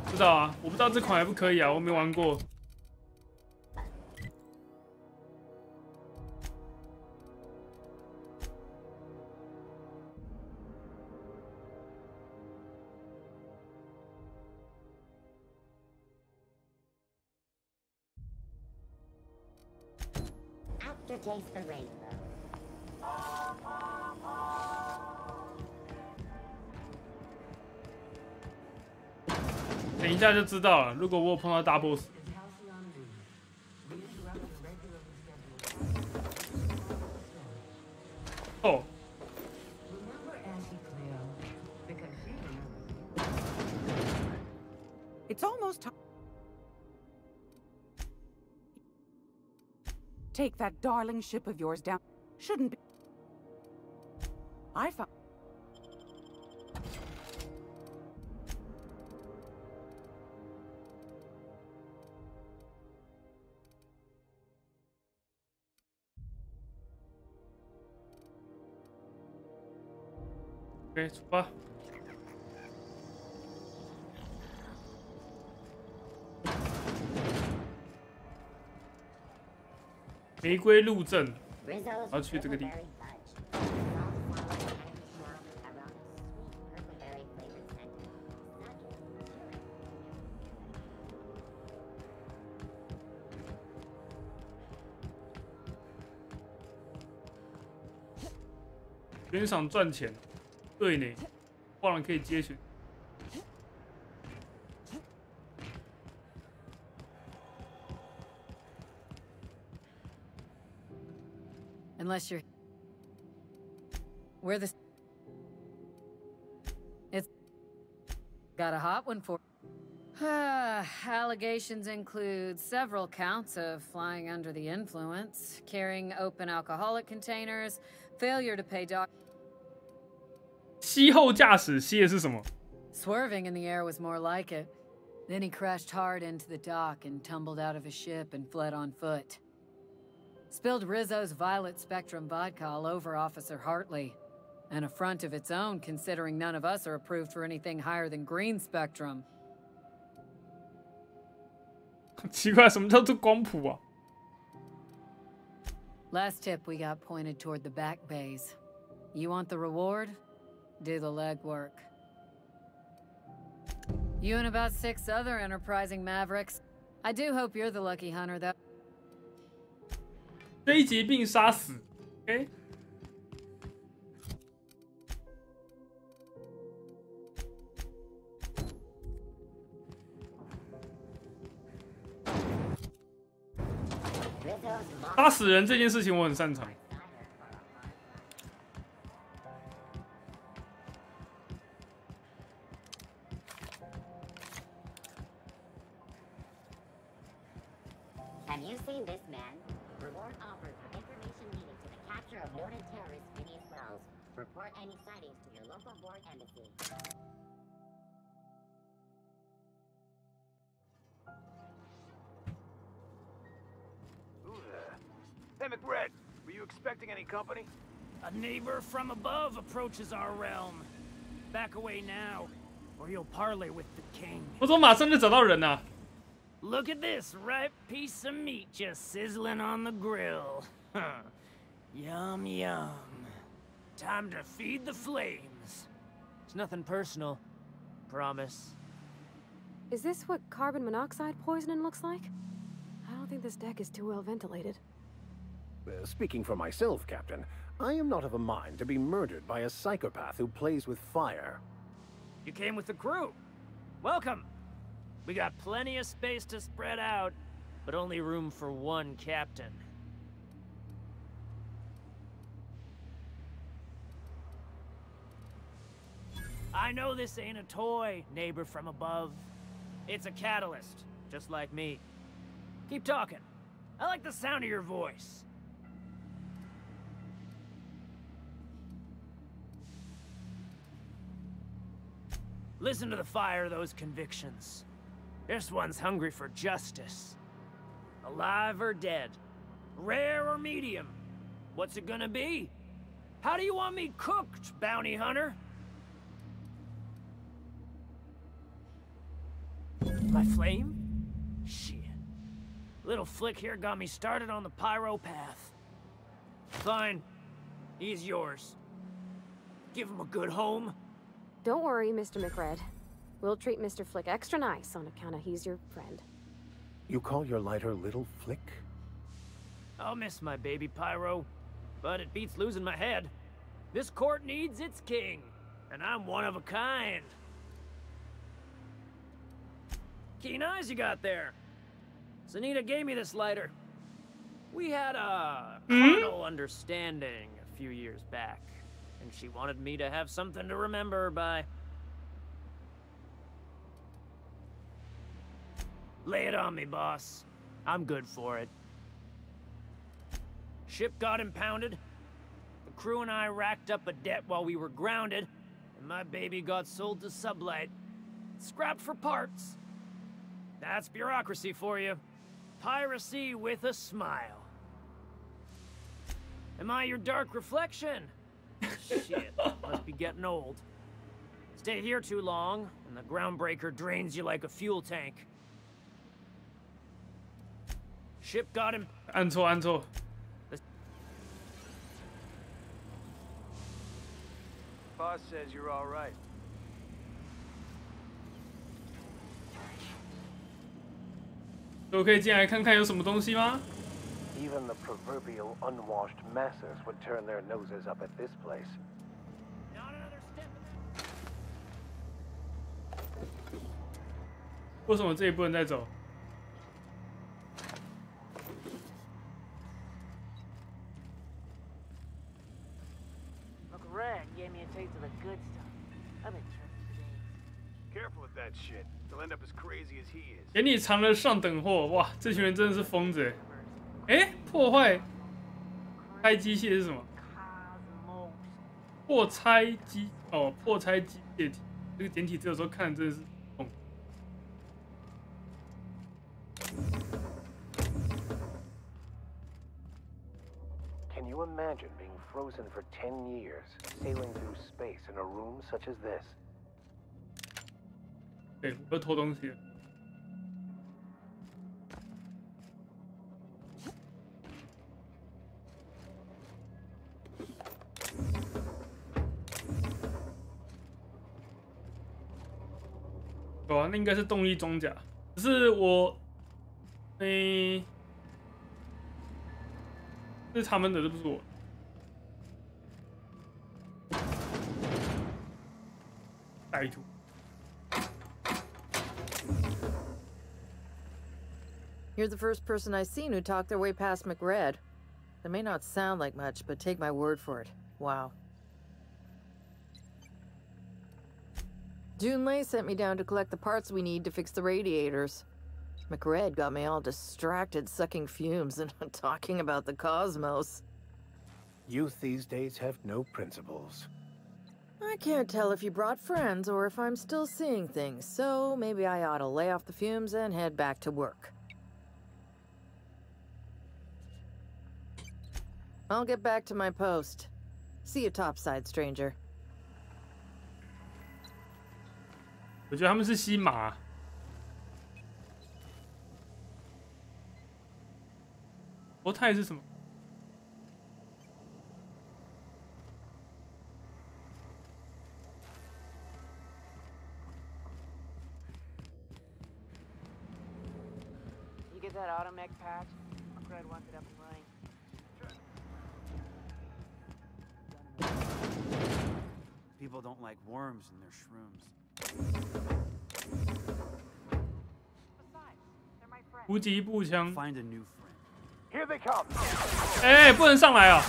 不知道啊，我不知道这款还不可以啊，我没玩过。Aftertaste the rainbow. 等一下就知道了。如果我有碰到大 boss， 哦， It's almost time. Take that darling ship of yours down. Shouldn't be. I found. OK， 出发。玫瑰路镇，我要去这个地方。悬赏赚钱，对呢，忘了可以接选。 Unless you're... We're the... It's... Got a hot one for... Allegations include several counts of flying under the influence, carrying open alcoholic containers, failure to pay doc... 息后驾驶息的是什么？ Swerving in the air was more like it. Then he crashed hard into the dock and tumbled out of his ship and fled on foot. Spilled Rizzo's Violet Spectrum vodka all over Officer Hartley. An affront of its own, considering none of us are approved for anything higher than green spectrum. 奇怪，什么叫做光谱啊？ Last tip we got pointed toward the back bays. You want the reward? Do the legwork. You and about 6 other enterprising mavericks. I do hope you're the lucky hunter, though. 追击并杀死 ，OK。杀死人这件事情我很擅长。Have you seen this man? Reward offered for information leading to the capture of noted terrorist Phineas Wells. Report any sightings to your local board embassy. Who there? Hey, McRed, were you expecting any company? A neighbor from above approaches our realm. Back away now, or you'll parley with the king. 我怎么马上就找到人啊？ Look at this ripe piece of meat just sizzling on the grill. Yum, yum. Time to feed the flames. It's nothing personal. Promise. Is this what carbon monoxide poisoning looks like? I don't think this deck is too well ventilated. Speaking for myself, Captain, I am not of a mind to be murdered by a psychopath who plays with fire. You came with the crew. Welcome. We got plenty of space to spread out, but only room for one captain. I know this ain't a toy, neighbor from above. It's a catalyst, just like me. Keep talking. I like the sound of your voice. Listen to the fire of those convictions. This one's hungry for justice. Alive or dead? Rare or medium? What's it gonna be? How do you want me cooked, bounty hunter? My flame? Shit. Little flick here got me started on the pyro path. Fine. He's yours. Give him a good home. Don't worry, Mr. McRed. We'll treat Mr. Flick extra nice on account of he's your friend. You call your lighter Little Flick? I'll miss my baby Pyro, but it beats losing my head. This court needs its king, and I'm one of a kind. Keen eyes you got there. Sunita gave me this lighter. We had a carnal understanding a few years back, and she wanted me to have something to remember her by. Lay it on me, boss. I'm good for it. Ship got impounded. The crew and I racked up a debt while we were grounded, and my baby got sold to Sublight. Scrapped for parts. That's bureaucracy for you. Piracy with a smile. Am I your dark reflection? Shit, must be getting old. Stay here too long, and the groundbreaker drains you like a fuel tank. Ship got him. 按错，按错。 Boss says you're all right.我可以进来看看有什么东西吗？ Even the proverbial unwashed masses would turn their noses up at this place. 为什么这里不能再走？ Red gave me a taste of the good stuff. I've been tripping for days. Careful with that shit. They'll end up as crazy as he is. 给你藏了上等货，哇！这群人真的是疯子哎！破坏拆机械是什么？破拆机哦，破拆机械体。这个简体字有时候看真的是痛。 Can you imagine being frozen for 10 years, sailing through space in a room such as this? 对，我又偷东西了。有啊，那应该是动力装甲，只是我，这是他们的，这不是我。 歹徒。 You're the first person I've seen who talked their way past McRed. It may not sound like much, but take my word for it. Wow. Junlei sent me down to collect the parts we need to fix the radiators. McRed got me all distracted sucking fumes and talking about the cosmos. Youth these days have no principles. I can't tell if you brought friends or if I'm still seeing things, so maybe I ought to lay off the fumes and head back to work. I'll get back to my post. See you topside, stranger. 我觉得他们是西马。国泰是什么？ Get that automech patch? Fred wants it up and running. People don't like worms in their shrooms.无极步枪。 Find a new friend. Here they come. 哎，不能上来啊！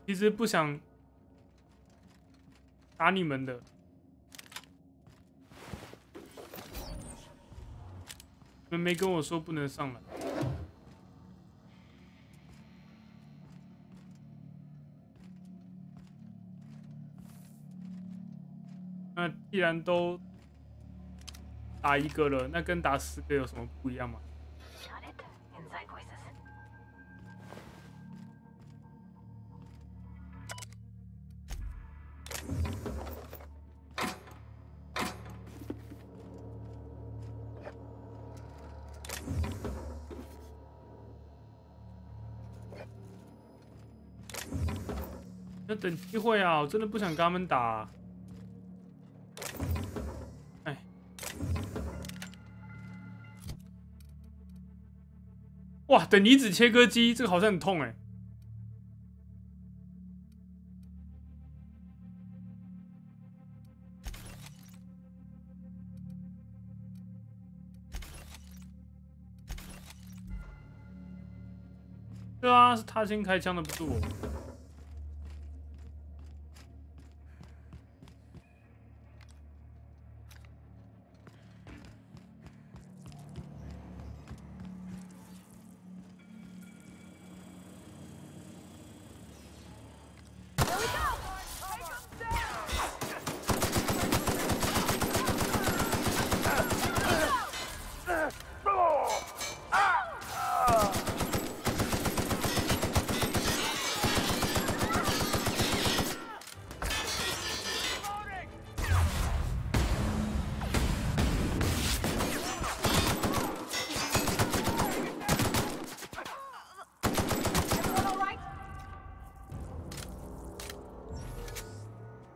其实不想打你们的，你们没跟我说不能上来。那既然都打一个了，那跟打10个有什么不一样吗？ Inside voices. 要等机会啊！我真的不想跟他们打、啊。哎，哇，等离子切割机，这个好像很痛哎。对啊，是他先开枪的，不是我。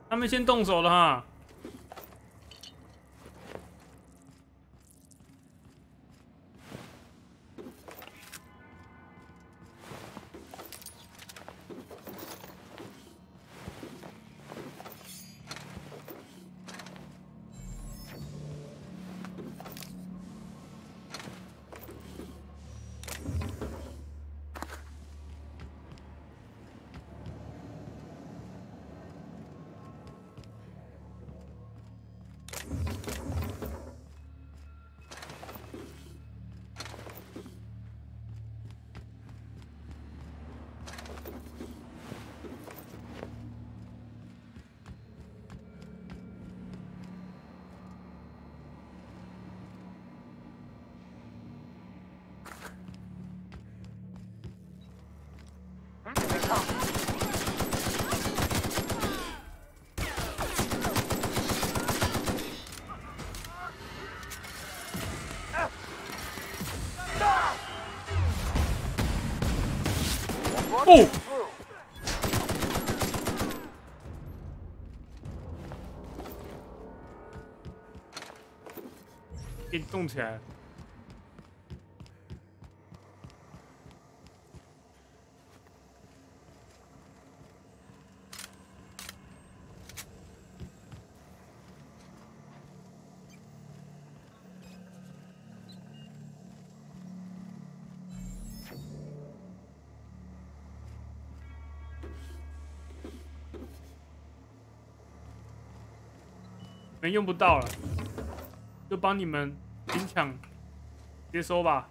他们先动手了哈。哦，给动起来了。用不到了，就帮你们勉强接收吧。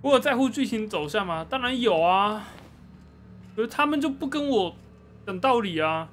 我有在乎剧情走向吗？当然有啊，可是他们就不跟我讲道理啊。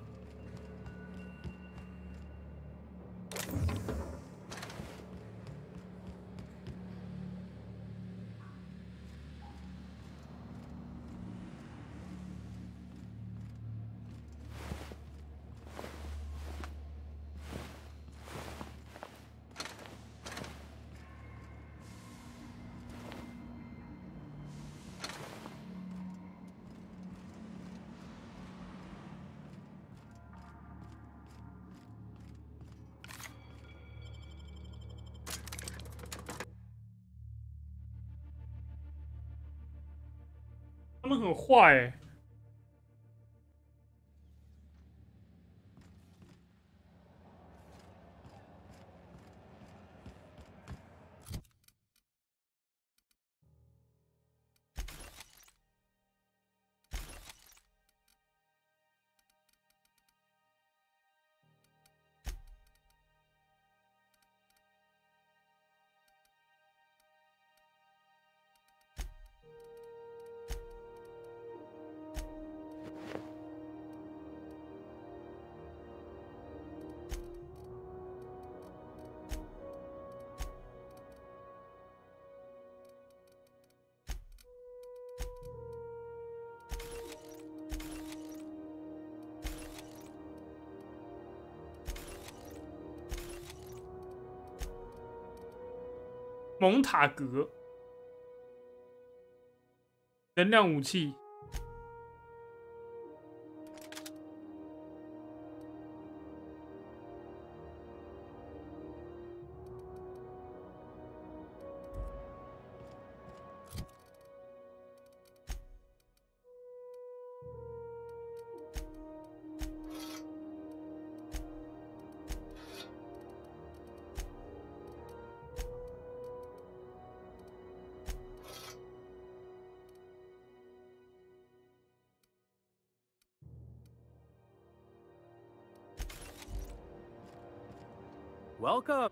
他们很坏欸。蒙塔格能量武器。Welcome.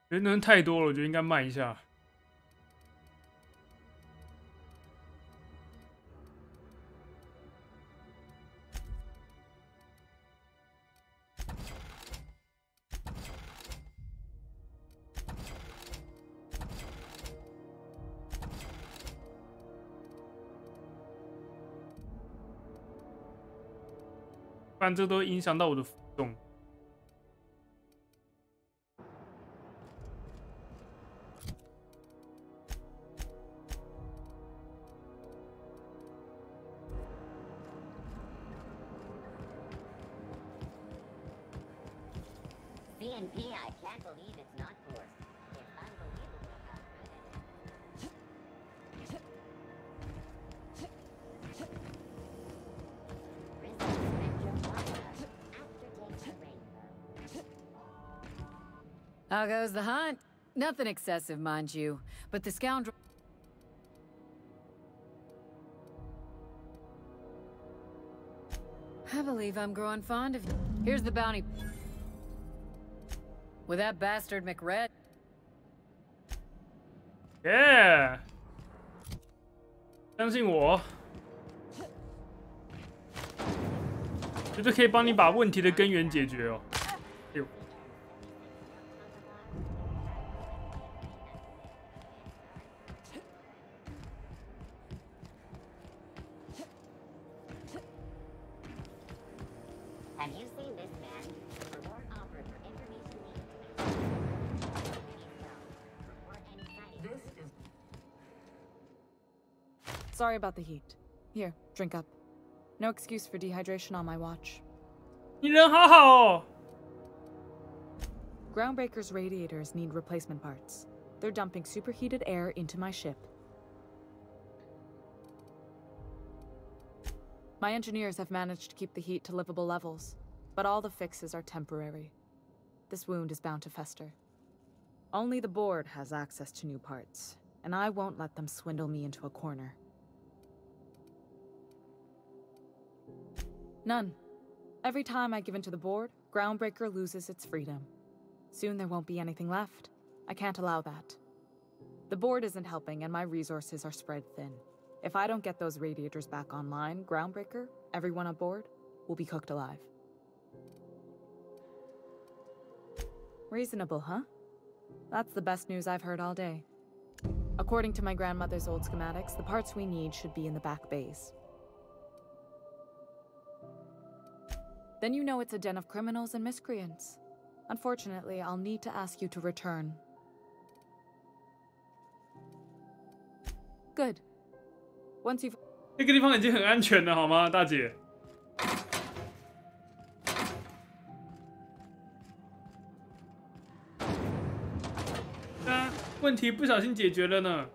人太多了，我觉得应该慢一下。不然这都影响到我的浮动。CNP, I can't believe it's not forced. It's unbelievable how good it is. How goes the hunt? Nothing excessive, mind you, but the scoundrel... I believe I'm growing fond of you. Here's the bounty. With that bastard McRed. Yeah. 相信我，绝对可以帮你把问题的根源解决哦。哎呦。Have you seen this man? Reward offered for information needed to This is... Sorry about the heat. Here, drink up. No excuse for dehydration on my watch. 你人好好哦。Groundbreaker's radiators need replacement parts. They're dumping superheated air into my ship. My engineers have managed to keep the heat to livable levels, but all the fixes are temporary. This wound is bound to fester. Only the board has access to new parts, and I won't let them swindle me into a corner. None. Every time I give in to the board, Groundbreaker loses its freedom. Soon there won't be anything left. I can't allow that. The board isn't helping, and my resources are spread thin. If I don't get those radiators back online, Groundbreaker, everyone aboard, will be cooked alive. Reasonable, huh? That's the best news I've heard all day. According to my grandmother's old schematics, the parts we need should be in the back bays. Then you know it's a den of criminals and miscreants. Unfortunately, I'll need to ask you to return. Good. Once you've... 那个地方已经很安全了，好吗，大姐？啊，问题不小心解决了呢。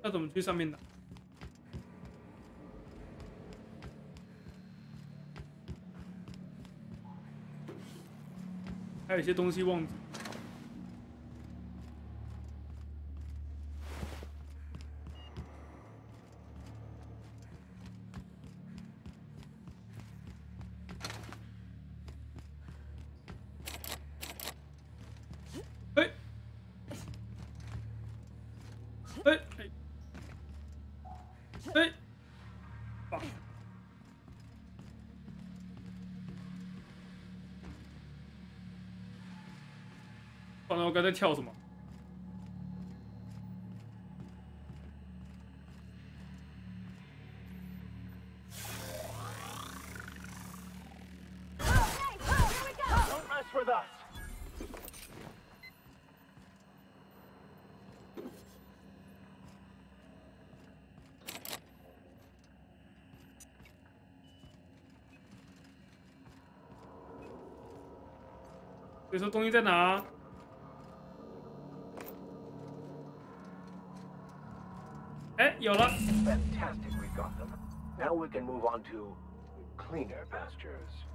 要怎么去上面打？还有一些东西忘记。不然我刚才跳什么？所以说东西在哪？哎，有了。 Fantastic, we got them. Now we can move on to cleaner pastures.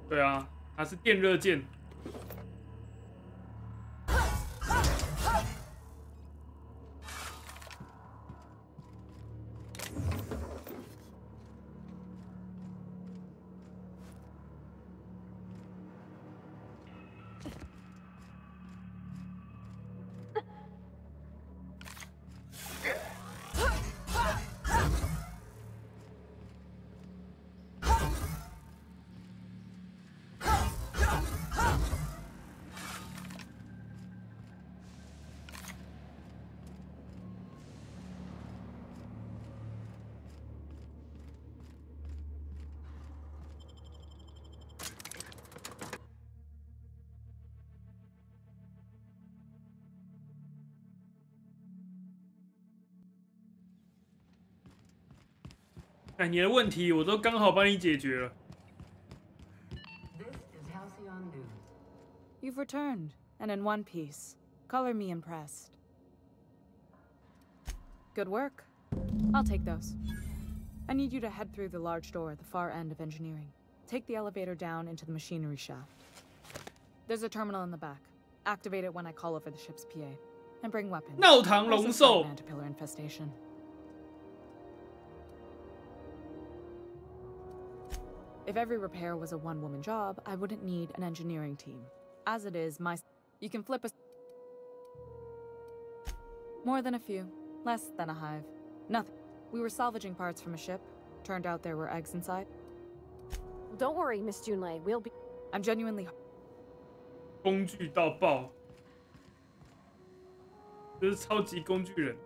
对啊，它是电热剑。哎，你的问题我都刚好帮你解决了。 You've returned, and in one piece. Color me impressed. Good work. I'll take those. I need you to head through the large door at the far end of engineering. Take the elevator down into the machinery shaft. There's a terminal in the back. Activate it when I call over the ship's PA. And bring weapons. 闹堂龙兽。 Caterpillar infestation. If every repair was a one-woman job, I wouldn't need an engineering team. As it is, you can flip a... More than a few. Less than a hive. Nothing. We were salvaging parts from a ship. Turned out there were eggs inside. Don't worry, Miss Junlei. We'll be... I'm genuinely... 工具到爆，这是超级工具人。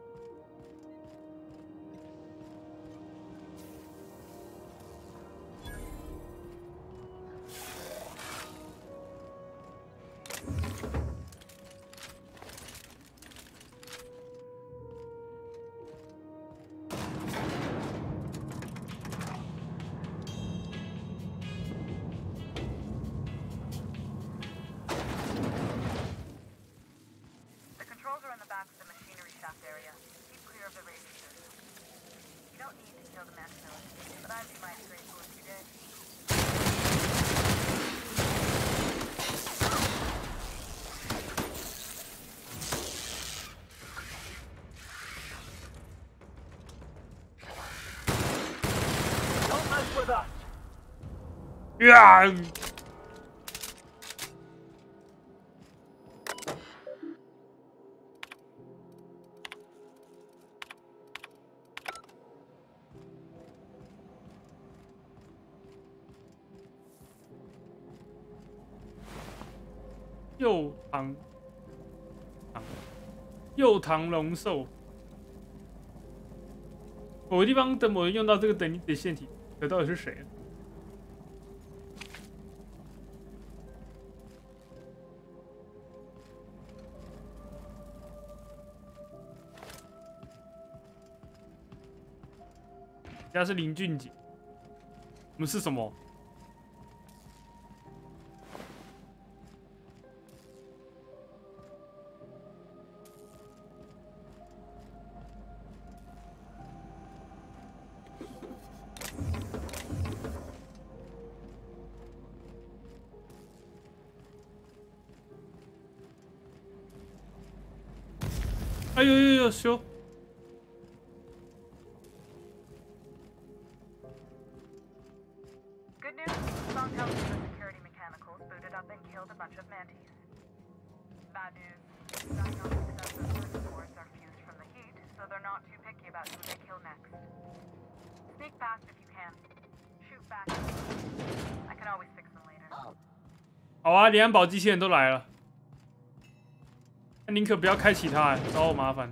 呀！右堂龙兽，某个地方等我用到这个等离子腺体，这到底是谁？ 家是林俊杰，我们是什么？哎呦呦呦，修！ Good news, Song tells me the security mechanicals booted up and killed a bunch of mantis. Bad news, diagnostic says the circuit boards are fused from the heat, so they're not too picky about who they kill next. Sneak past if you can. Shoot back. I can always fix them later. 好啊，连安保机器人都来了，那宁可不要开启它，找我麻烦。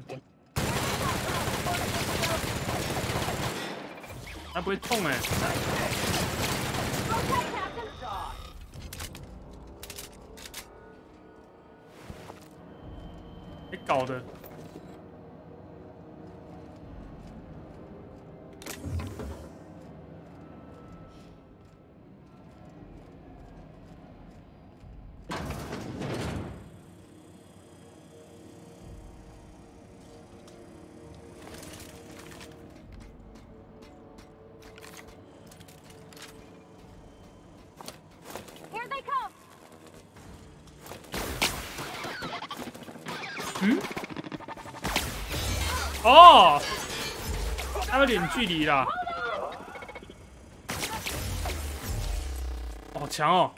还不会痛哎、给搞的。Here they come! 嗯？哦，还有点距离啦。好强哦！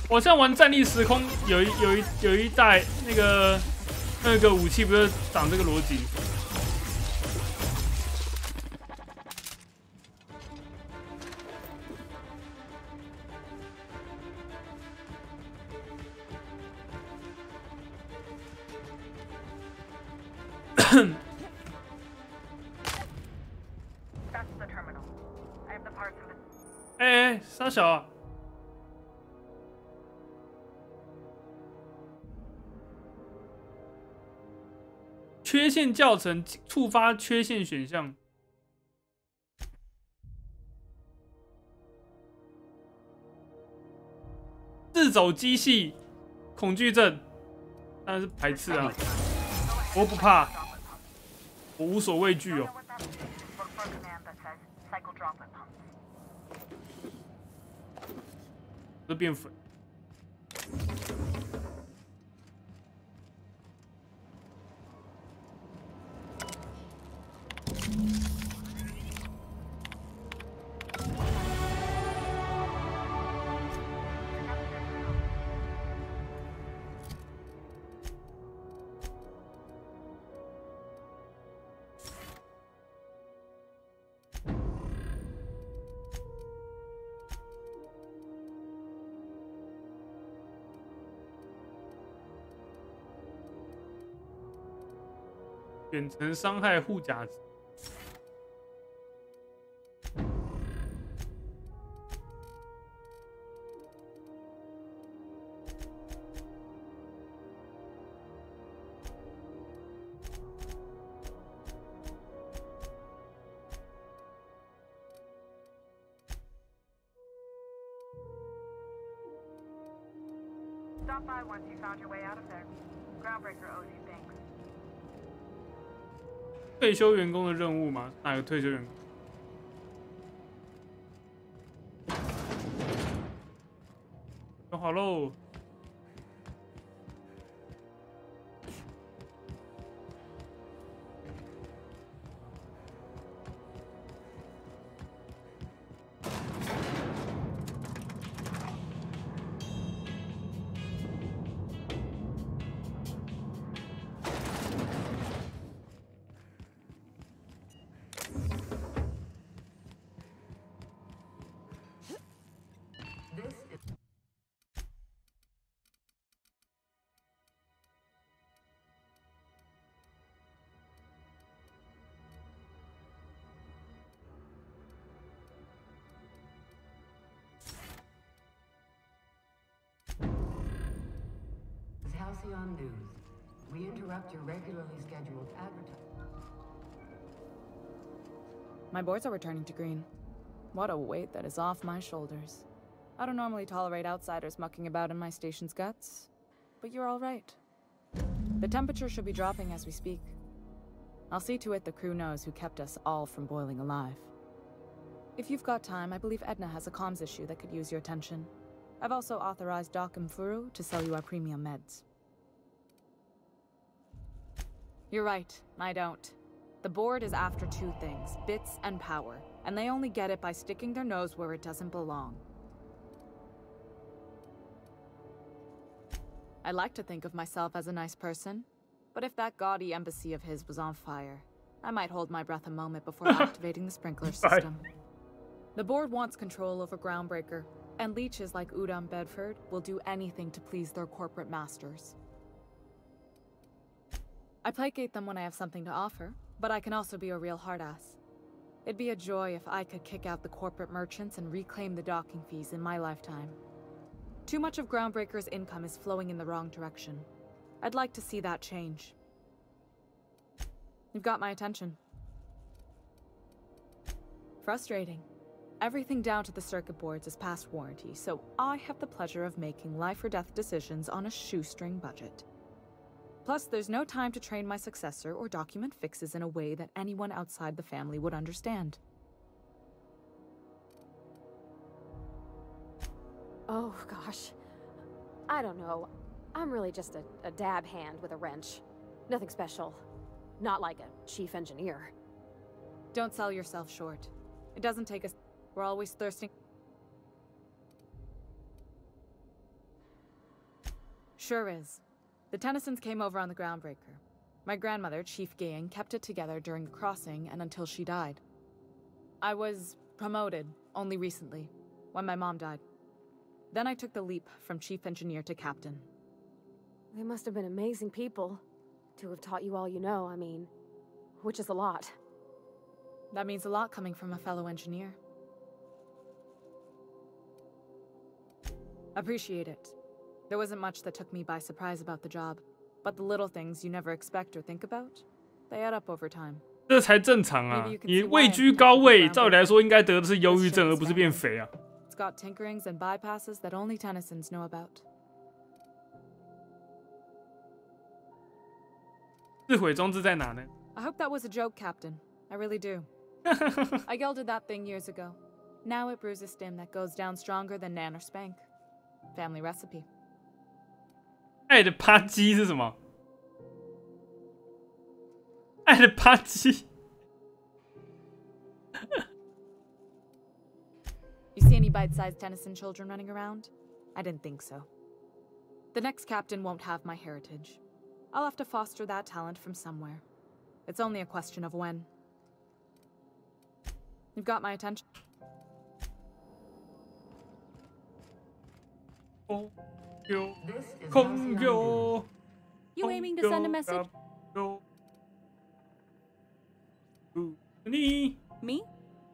我现在玩战力时空有一代那个武器，不是长这个逻辑？哎，傻小啊！缺陷教程触发缺陷选项。自走机系恐惧症，当然是排斥啊！我不怕，我无所畏惧哦。这变粉。远程伤害护甲值。Stop by once you found your way out of there. Groundbreaker owes you thanks. 退休员工的任务吗？哪个退休员工？说好喽。Halcyon News. We interrupt your regularly scheduled advertising. My boards are returning to green. What a weight that is off my shoulders. I don't normally tolerate outsiders mucking about in my station's guts, but you're all right. The temperature should be dropping as we speak. I'll see to it the crew knows who kept us all from boiling alive. If you've got time, I believe Edna has a comms issue that could use your attention. I've also authorized Doc and Furu to sell you our premium meds. You're right, I don't. The board is after two things, bits and power, and they only get it by sticking their nose where it doesn't belong. I like to think of myself as a nice person, but if that gaudy embassy of his was on fire, I might hold my breath a moment before activating the sprinkler system. The board wants control over Groundbreaker, and leeches like Udam Bedford will do anything to please their corporate masters. I placate them when I have something to offer, but I can also be a real hard-ass. It'd be a joy if I could kick out the corporate merchants and reclaim the docking fees in my lifetime. Too much of Groundbreaker's income is flowing in the wrong direction. I'd like to see that change. You've got my attention. Frustrating. Everything down to the circuit boards is past warranty, so I have the pleasure of making life or death decisions on a shoestring budget. Plus, there's no time to train my successor or document fixes in a way that anyone outside the family would understand. Oh, gosh. I don't know. I'm really just a dab hand with a wrench. Nothing special. Not like a chief engineer. Don't sell yourself short. It doesn't take us. We're always thirsting. Sure is. The Tennysons came over on the Groundbreaker. My grandmother, Chief Gayan, kept it together during the crossing and until she died. I was promoted only recently, when my mom died. Then I took the leap from chief engineer to captain. They must have been amazing people to have taught you all you know, I mean, which is a lot. That means a lot coming from a fellow engineer. Appreciate it. There wasn't much that took me by surprise about the job, but the little things you never expect or think about, they add up over time. 这才正常啊！你位居高位，照理来说应该得的是忧郁症，而不是变肥啊。It's got tinkerings and bypasses that only Tennysons know about. 自毁装置在哪呢？ I hope that was a joke, Captain. I really do. I gelded that thing years ago. Now it brews a stim that goes down stronger than Nan or Spank. Family recipe. 爱的扒鸡是什么？爱的扒鸡。You see any bite-sized Tennyson children running around? I didn't think so. The next captain won't have my heritage. I'll have to foster that talent from somewhere. It's only a question of when. You've got my attention. Oh, yo. Kongo. You aiming to send a message? Me?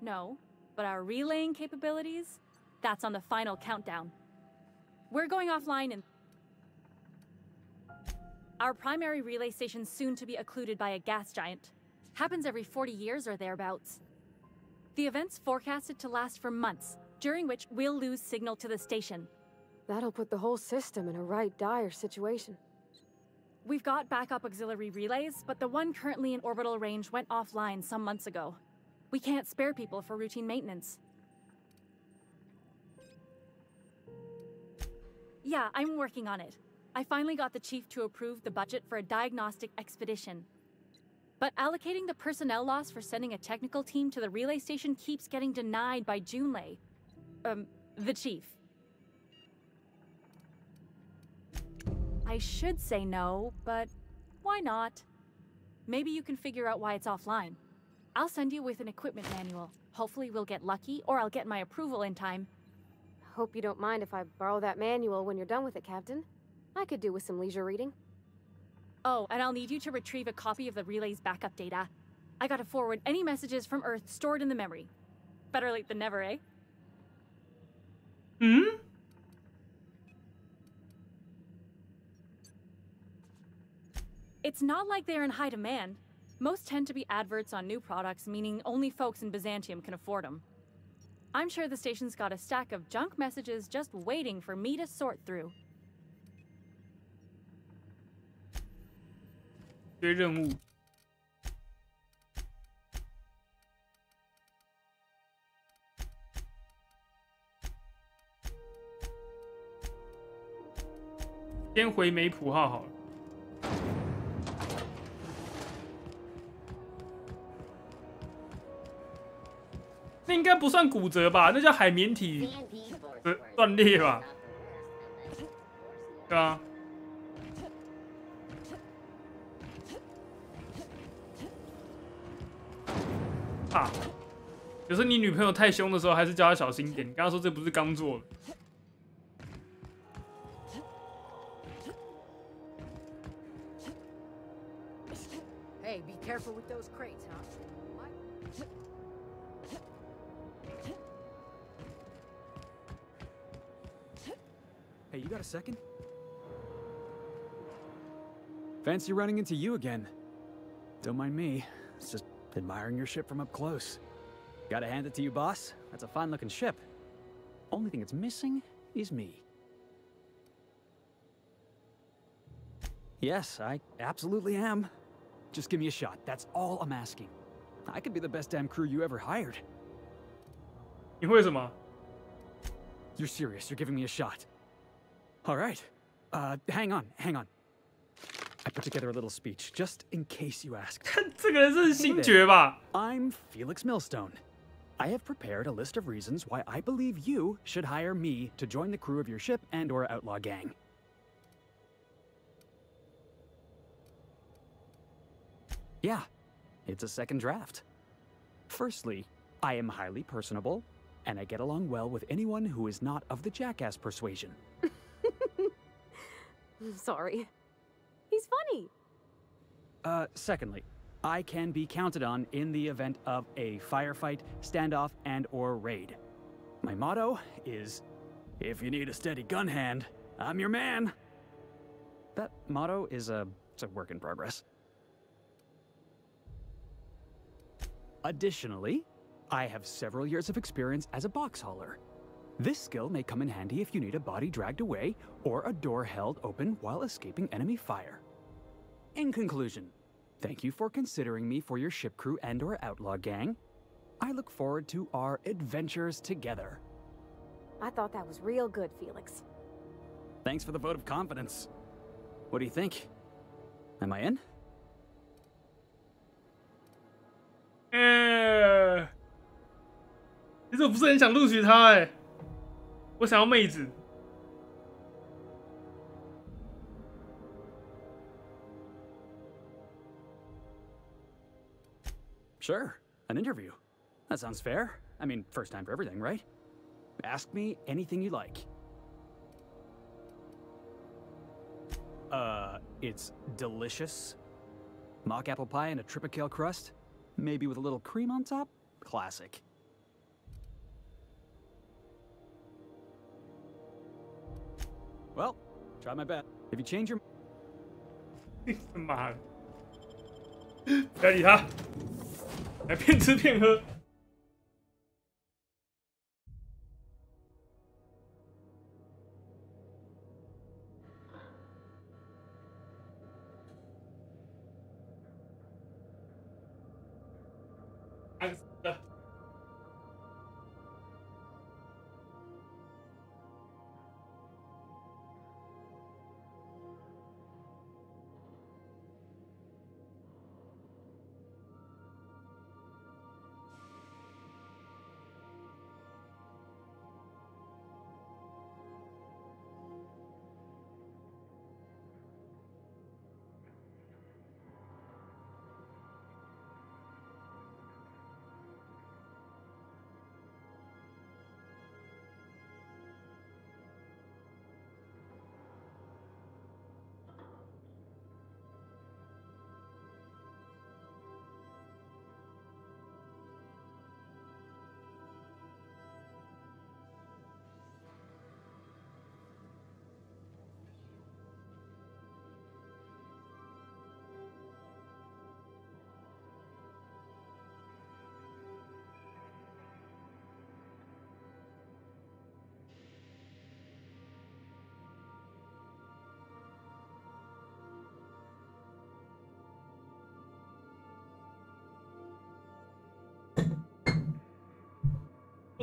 No. But our relaying capabilities? That's on the final countdown. We're going offline in... Our primary relay station's soon to be occluded by a gas giant. Happens every 40 years or thereabouts. The event's forecasted to last for months, during which we'll lose signal to the station. That'll put the whole system in a right dire situation. We've got backup auxiliary relays, but the one currently in orbital range went offline some months ago. We can't spare people for routine maintenance. Yeah, I'm working on it. I finally got the chief to approve the budget for a diagnostic expedition. But allocating the personnel loss for sending a technical team to the relay station keeps getting denied by Junlei. The chief. I should say no, but why not? Maybe you can figure out why it's offline. I'll send you with an equipment manual. Hopefully we'll get lucky, or I'll get my approval in time. Hope you don't mind if I borrow that manual when you're done with it, Captain. I could do with some leisure reading. Oh, and I'll need you to retrieve a copy of the relay's backup data. I gotta forward any messages from Earth stored in the memory. Better late than never, eh? Hmm? It's not like they're in high demand. Most tend to be adverts on new products, meaning only folks in Byzantium can afford them. I'm sure the station's got a stack of junk messages just waiting for me to sort through. 接任务。先回梅普号好了。那应该不算骨折吧？那叫海绵体断裂吧？对啊。啊！有时候你女朋友太凶的时候，还是叫她小心点。你刚刚说这不是刚做的。 Hey, be careful with those crates, huh? Hey, you got a second? Fancy running into you again. Don't mind me. It's just admiring your ship from up close. Gotta hand it to you, boss. That's a fine-looking ship. Only thing it's missing is me. Yes, I absolutely am. Just give me a shot. That's all I'm asking. I could be the best damn crew you ever hired. 你会什么? You're serious. You're giving me a shot. All right. Hang on. I put together a little speech, just in case you asked. 这个人是星爵吧? I'm Felix Millstone. I have prepared a list of reasons why I believe you should hire me to join the crew of your ship and/or outlaw gang. Yeah, it's a second draft. Firstly, I am highly personable, and I get along well with anyone who is not of the jackass persuasion. I'm sorry. He's funny. Secondly, I can be counted on in the event of a firefight, standoff, and/or raid. My motto is, if you need a steady gun hand, I'm your man. That motto is it's a work in progress. Additionally, I have several years of experience as a box hauler. This skill may come in handy if you need a body dragged away or a door held open while escaping enemy fire. In conclusion, thank you for considering me for your ship crew and/or outlaw gang. I look forward to our adventures together. I thought that was real good, Felix. Thanks for the vote of confidence. What do you think? Am I in? 其实我不是很想录取他我想要妹子。Sure, an interview. That sounds fair. I mean, first time for everything, right? Ask me anything you like. It's delicious. Mock apple pie and a tripicale crust, maybe with a little cream on top. Classic. Well, try my best. If you change your... 妈的！不要理他，来骗吃骗喝。安死了。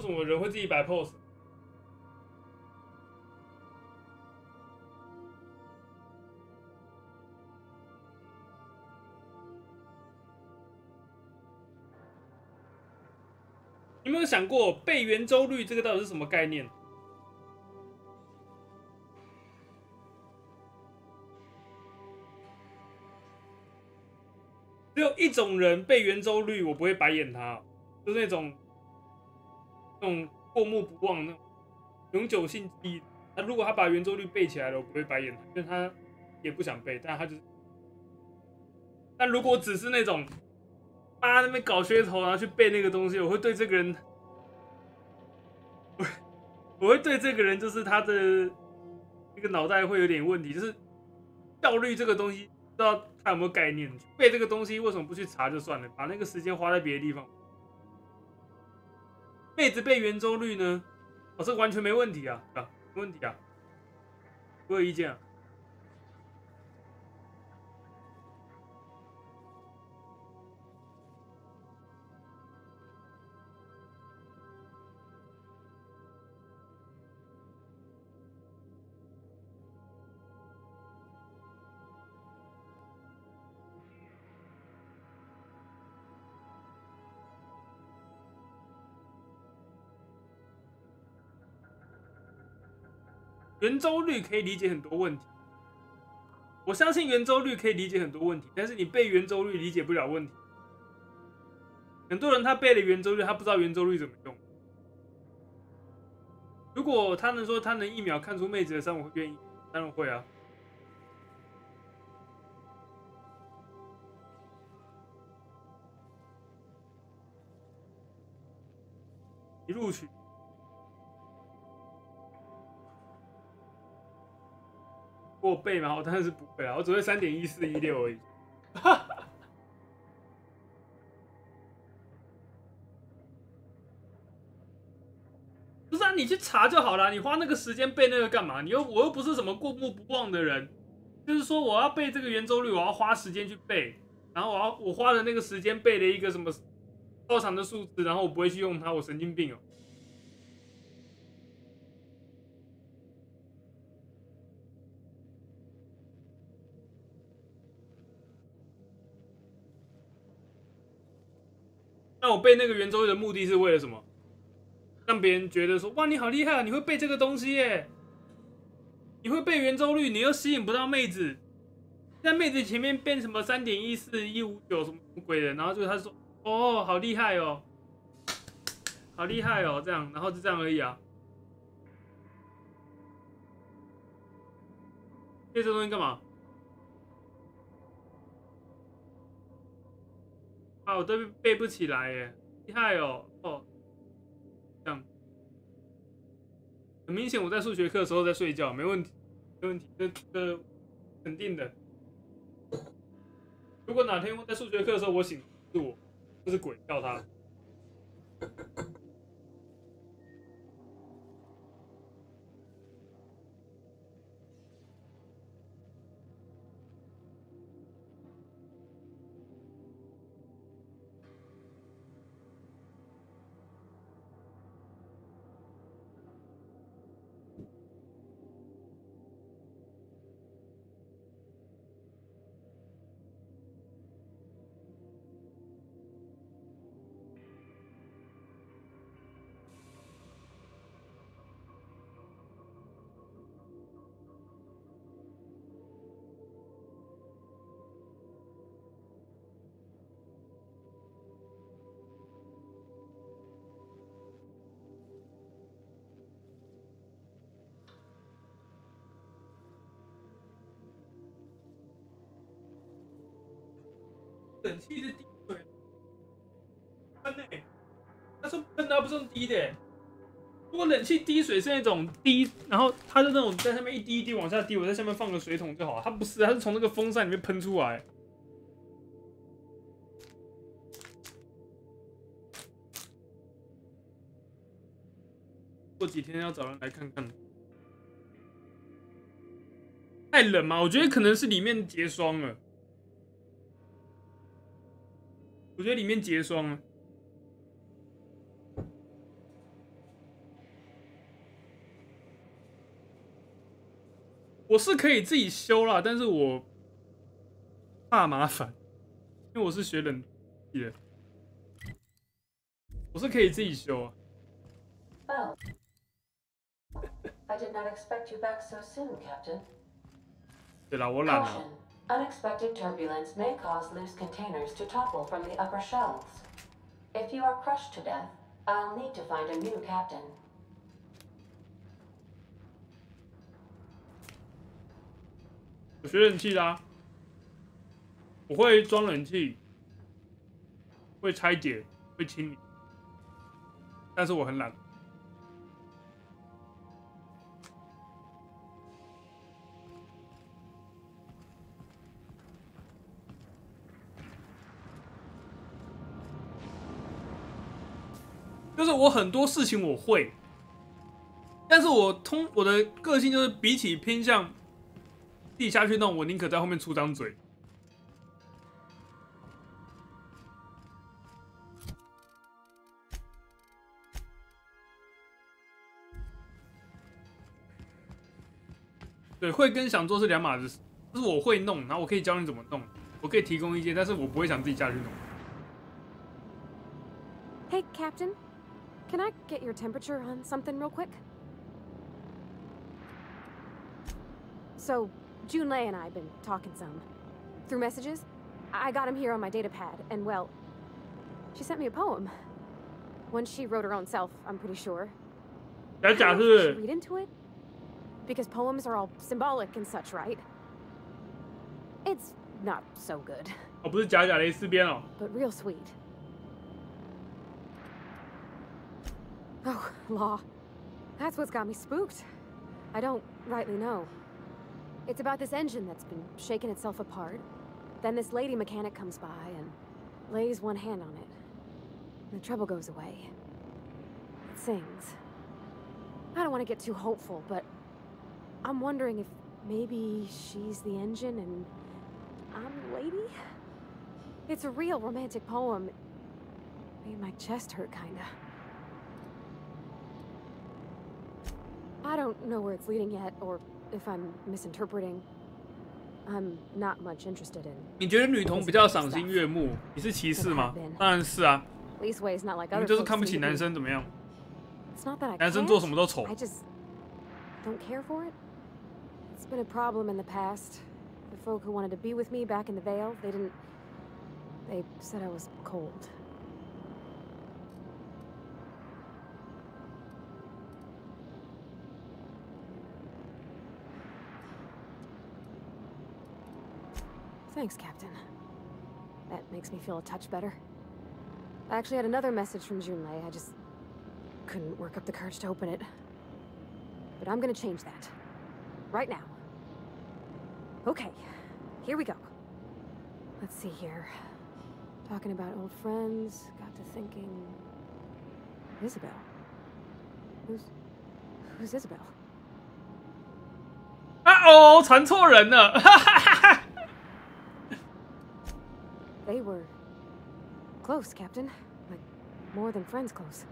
为什么人会自己摆 pose？ 你有没有想过背圆周率这个到底是什么概念？只有一种人背圆周率，我不会白眼他，就是那种过目不忘、那种永久性记忆。他如果他把圆周率背起来了，我不会白眼他，因为他也不想背，但他就是。但如果只是那种那边搞噱头，然后去背那个东西，我会对这个人，我会对这个人就是他的那个脑袋会有点问题，就是效率这个东西，不知道他有没有概念？背这个东西为什么不去查就算了，把那个时间花在别的地方？妹子背圆周率呢？哦，这完全没问题啊，没问题啊，我有意见啊。圆周率可以理解很多问题，我相信圆周率可以理解很多问题，但是你背圆周率理解不了问题。很多人他背了圆周率，他不知道圆周率怎么用。如果他能说他能1秒看出妹子的伤，我会愿意，当然会啊。一录取。我背吗？我当然是不会啊，我只会3.1416而已。不是啊，你去查就好了，你花那个时间背那个干嘛？我又不是什么过目不忘的人，就是说我要背这个圆周率，我要花时间去背，然后我花的那个时间背了一个什么超长的数字，然后我不会去用它，我神经病哦。那我背那个圆周率的目的是为了什么？让别人觉得说，哇，你好厉害啊，你会背这个东西耶！你会背圆周率，你又吸引不到妹子，在妹子前面变什么3.14159什么鬼的，然后就他说，哦，好厉害哦，好厉害哦，这样，然后就这样而已啊。背这东西干嘛？啊，我都背不起来耶，厉害哦，哦，这样，很明显我在数学课的时候在睡觉，没问题，没问题，这肯定的。如果哪天在数学课的时候我醒，是我，不是鬼叫他。冷气是低水，喷呢？他说喷的不是用低的。如果冷气滴水是那种滴，然后它是那种在上面一滴一滴往下滴，我在下面放个水桶就好了。它不是，它是从那个风扇里面喷出来。过几天要找人来看看。太冷吗？我觉得可能是里面结霜了。我觉得里面结霜了。我是可以自己修啦，但是我怕麻烦，因为我是学冷气的，我是可以自己修啊。Well, I did not expect you back so soon, Captain. 对啦，我懒了。 Caution. Unexpected turbulence may cause loose containers to topple from the upper shelves. If you are crushed to death, I'll need to find a new captain. 我学冷气啦，我会装冷气，会拆解，会清理，但是我很懒。就是我很多事情我会，但是我的个性就是比起偏向自己下去弄，我宁可在后面出张嘴。对，会跟想做是两码子事。就是我会弄，然后我可以教你怎么弄，我可以提供意见，但是我不会想自己下去弄。Hey, Captain. Can I get your temperature on something real quick? So, Junlei and I have been talking some. Through messages? I got him here on my data pad, and well, she sent me a poem. One she wrote her own self, I'm pretty sure. I don't know if I should read into it? Because poems are all symbolic and such, right? It's not so good. 哦，不是假假蕾丝边哦。But real sweet. Oh, law. That's what's got me spooked. I don't rightly know. It's about this engine that's been shaking itself apart. Then this lady mechanic comes by and lays one hand on it. And the trouble goes away. It sings. I don't want to get too hopeful, but I'm wondering if maybe she's the engine and I'm the lady? It's a real romantic poem. It made my chest hurt, kinda. I don't know where it's leading yet, or if I'm misinterpreting. I'm not much interested in. 你觉得女童比较赏心悦目？你是歧视吗？当然是啊。 Leastways not like 你 other 们就是 folks 看不起 seem to 男 be. 生怎么样？ It's not that I 男生 can't, 做什么都丑。 I just don't care for it. It's been a problem in the past. The folk who wanted to be with me back in the Vale, they didn't. They said I was cold. Thanks, Captain. That makes me feel a touch better. I actually had another message from Junlei. I just couldn't work up the courage to open it. But I'm gonna change that. Right now. Okay, here we go. Let's see here. Talking about old friends, got to thinking... Isabel. Who's Isabel? 哦，传错人了。 They were close, Captain. Like, more than friends close.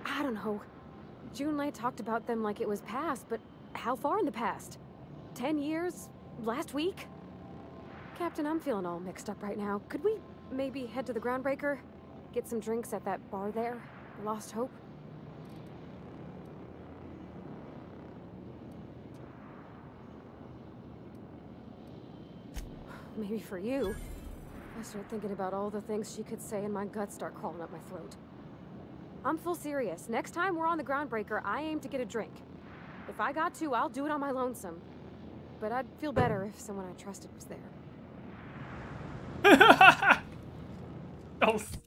I don't know. Junlei talked about them like it was past, but how far in the past? 10 years? Last week? Captain, I'm feeling all mixed up right now. Could we maybe head to the Groundbreaker? Get some drinks at that bar there? Lost Hope? Maybe for you. I start thinking about all the things she could say and my guts start crawling up my throat. I'm full serious. Next time we're on the Groundbreaker, I aim to get a drink. If I got to, I'll do it on my lonesome. But I'd feel better if someone I trusted was there. 笑死！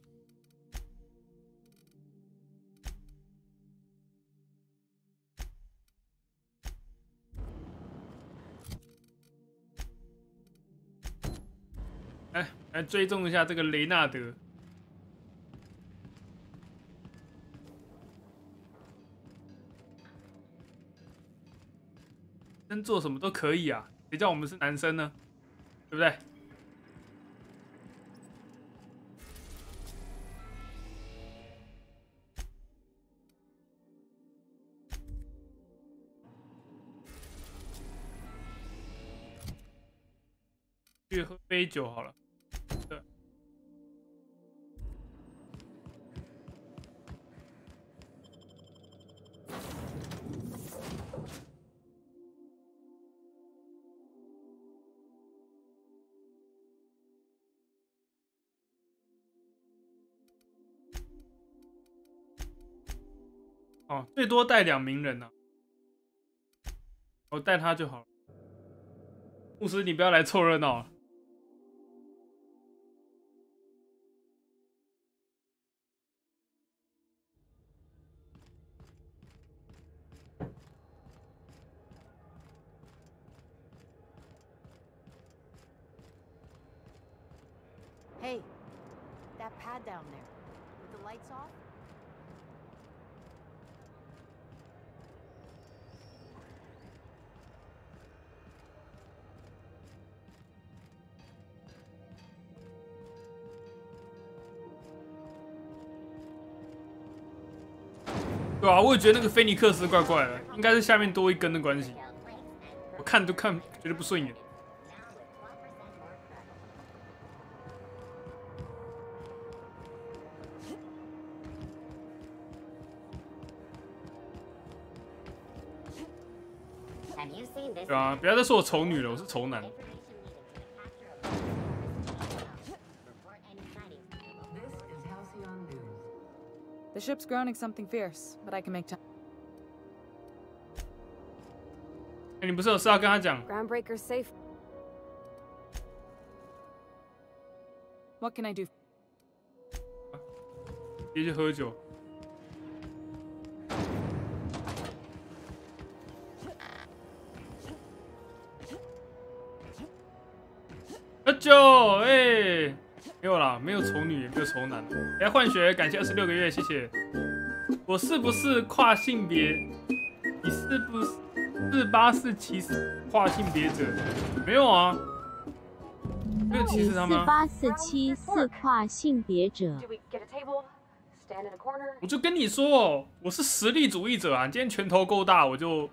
来追踪一下这个雷纳德。能做什么都可以啊，谁叫我们是男生呢？对不对？去喝杯酒好了。对。哦，最多带2名人呢、我带他就好了。牧师，你不要来凑热闹了。Hey, that pad down there, with the lights off?对啊，我也觉得那个菲尼克斯怪怪的，应该是下面多一根的关系。我看都看觉得不顺眼。对啊，不要再说我丑女了，我是丑男。The ship's groaning something fierce, but I can make time. 你不是有事要跟他讲 Groundbreaker's safe. What can I do? 别去喝酒。喝酒，哎，没有啦，没有丑女，也没有丑男。来换血，感谢26个月，谢谢。我是不是跨性别？你是不是48是歧视跨性别者？没有啊，没有歧视他们、啊。4847跨性别者。我就跟你说，我是实力主义者啊！你今天拳头够大，我就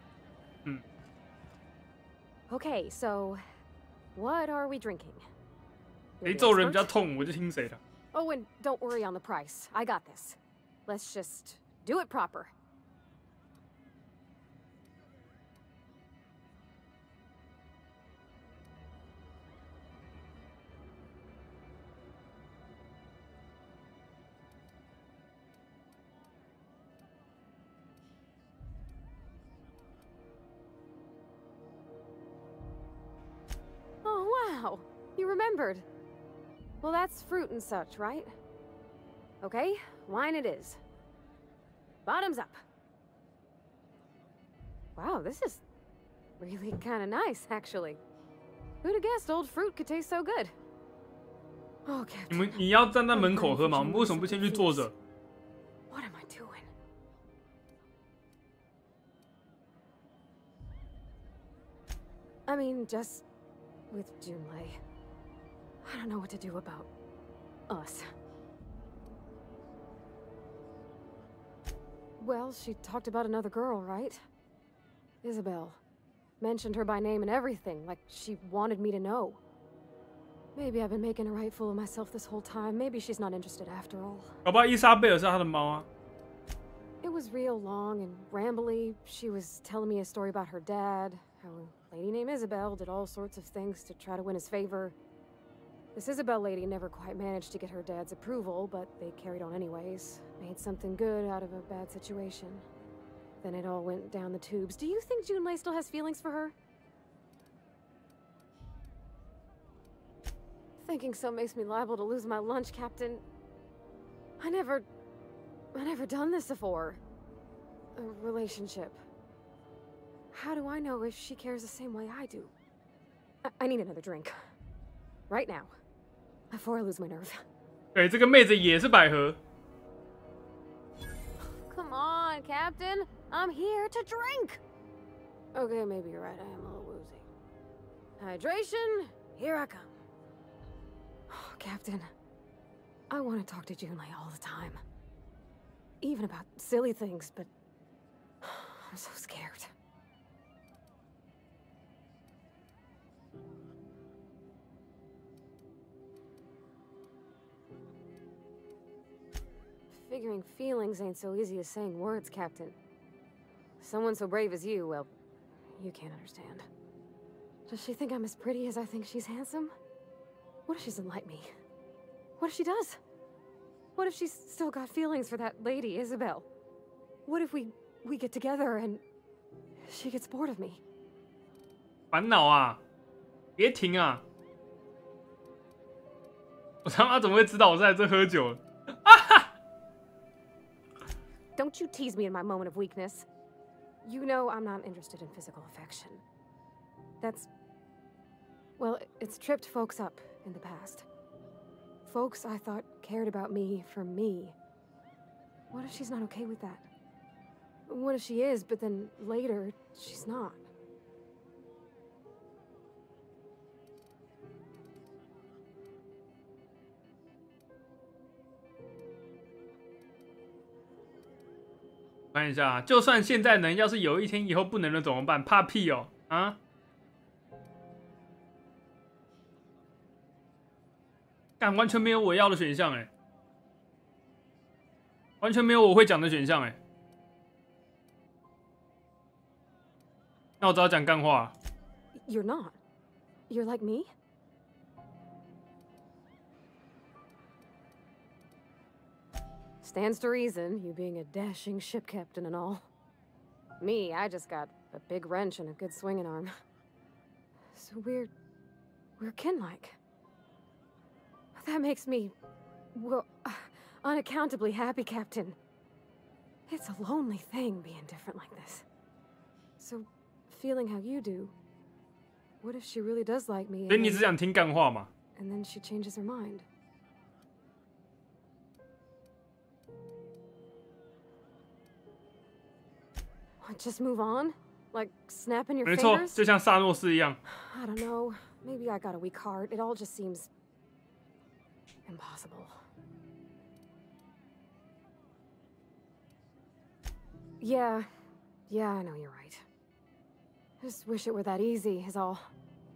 Okay, so what are we drinking? 谁揍人比较痛，我就听谁的。Oh, and don't worry on the price. I got this. Let's just do it proper. Oh, wow. You remembered. Well, that's fruit and such, right? Okay, wine it is. Bottoms up. Wow, this is really kind of nice, actually. Who'd have guessed old fruit could taste so good? Oh, Captain. 你要站在门口喝吗？我们为什么不先去坐着？ What am I doing? I mean, just with Junlei. I don't know what to do about us. Well, she talked about another girl, right? Isabel. Mentioned her by name and everything, like she wanted me to know. Maybe I've been making a right fool of myself this whole time. Maybe she's not interested after all. 搞不好伊莎贝尔是他的猫啊。 It was real long and rambly. She was telling me a story about her dad, how a lady named Isabel did all sorts of things to try to win his favor. This Isabel lady never quite managed to get her dad's approval, but they carried on anyways. Made something good out of a bad situation. Then it all went down the tubes. Do you think Junlei still has feelings for her? Thinking so makes me liable to lose my lunch, Captain. I never done this before. A relationship. How do I know if she cares the same way I do? I need another drink. Right now. Before I lose my nerve. 对，这个妹子也是百合。 Come on, Captain. I'm here to drink. Okay, maybe you're right. I am a little woozy. Hydration, here I come. Oh, Captain, I want to talk to Junlei all the time. Even about silly things, but I'm so scared. figuring feelings ain't so easy as saying words, Captain. Someone so brave as you, well, you can't understand. Does she think I'm as pretty as I think she's handsome? What if she doesn't like me? What if she does? What if she's still got feelings for that lady, Isabel? What if we get together and she gets bored of me? 烦恼啊！别停啊！我他妈怎么会知道我是在这喝酒？ Don't you tease me in my moment of weakness. You know I'm not interested in physical affection. That's... well, it's tripped folks up in the past. Folks I thought cared about me for me. What if she's not okay with that? What if she is, but then later, she's not? "看一下，就算现在能，要是有一天以后不能了怎么办？怕屁哦！啊！干，完全没有我要的选项哎，完全没有我会讲的选项哎。那我只好讲干话。You're not. You're like me? Stands to reason, you being a dashing ship captain and all. Me, I just got a big wrench and a good swinging arm. So we're kin-like. That makes me, well, unaccountably happy, Captain. It's a lonely thing being different like this. So, feeling how you do, what if she really does like me? 所以你只想听干话嘛？ And then she changes her mind. Just move on? Like snapping your 没错， fingers? 就像萨诺斯一样。 I don't know. Maybe I got a weak heart. It all just seems impossible. Yeah, I know you're right. Just wish it were that easy, is all.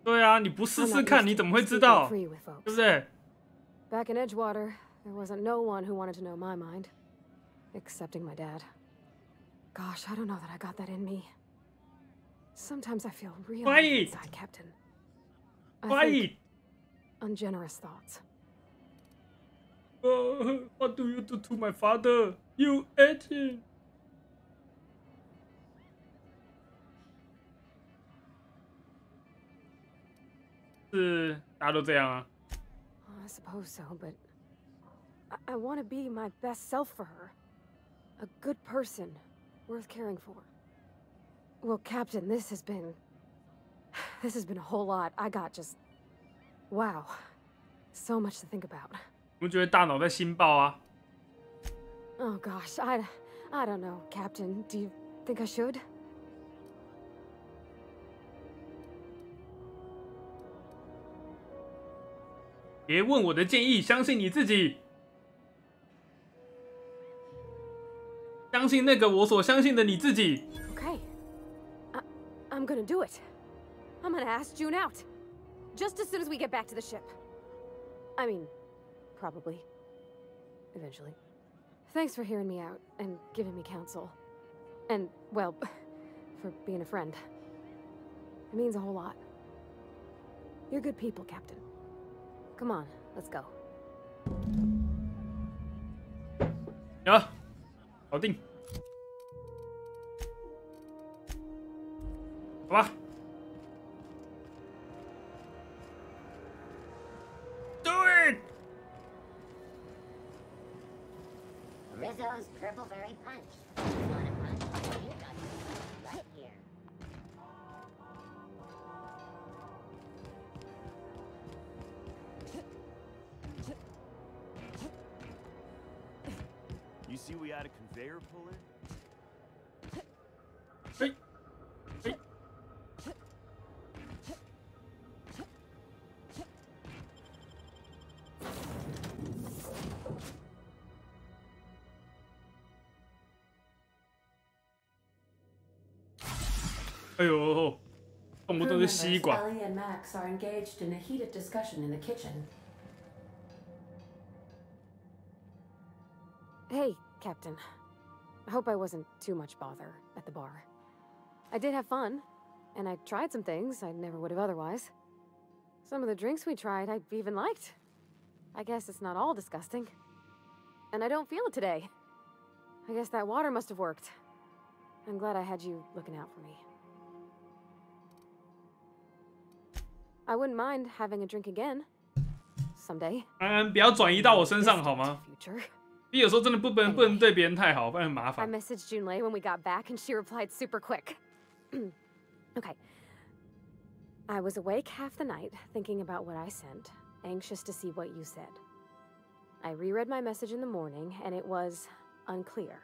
对啊，你不试试看，你怎么会知道？对不对？ Back in Edgewater, there wasn't no one who wanted to know my mind, excepting my dad. Gosh, I don't know that I got that in me. Sometimes I feel real inside, Captain. I think ungenerous thoughts. What do you do to my father? You ate him. 是大家都这样啊。 I suppose so, but I want to be my best self for her. A good person, worth caring for. Well, Captain, this has been a whole lot. I got just... wow. So much to think about. 我觉得大脑在心爆啊。 Oh gosh, I don't know, Captain. Do you think I should? "别问我的建议，相信你自己。相信那个我所相信的你自己。 Okay. I'm gonna do it. I'm gonna ask June out. Just as soon as we get back to the ship. I mean, probably. Eventually. Thanks for hearing me out and giving me counsel. And, well, for being a friend. It means a whole lot. You're good people, Captain. Come on, let's go. 啊，搞定。好吧。Do it. Rizzo's Purple Berry Punch. You want a punch? You got it right here. You see we had a conveyor pull in? 嘿，嘿。哎呦，动不动就吸管。 Ellie and Max are engaged in a heated discussion in the kitchen. Hey, Captain. I hope I wasn't too much bother at the bar. I did have fun, and I tried some things I never would have otherwise. Some of the drinks we tried I even liked. I guess it's not all disgusting. And I don't feel it today. I guess that water must have worked. I'm glad I had you looking out for me. I wouldn't mind having a drink again. Someday. 不要转移到我身上好吗？你有时候真的不能对别人太好，不然很麻 I 烦。 messaged Junlei when we got back, and she replied super quick. Okay. I was awake half the night, thinking about what I sent, anxious to see what you said. I reread my message in the morning, and it was unclear.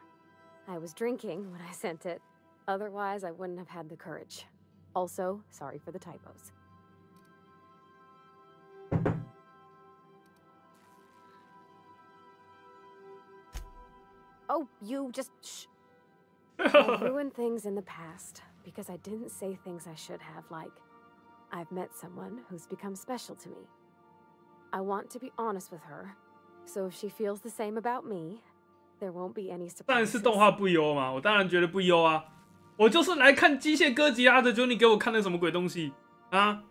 I was drinking when I sent it. Otherwise, I wouldn't have had the courage. Also, sorry for the typos. Oh, you just shh. I ruined things in the past because I didn't say things I should have, like, I've met someone who's become special to me. I want to be honest with her, so if she feels the same about me, there won't be any 当然 surprises. 是动画不优嘛，我当然觉得不优啊。我就是来看机械哥吉拉的，就你给我看那什么鬼东西啊？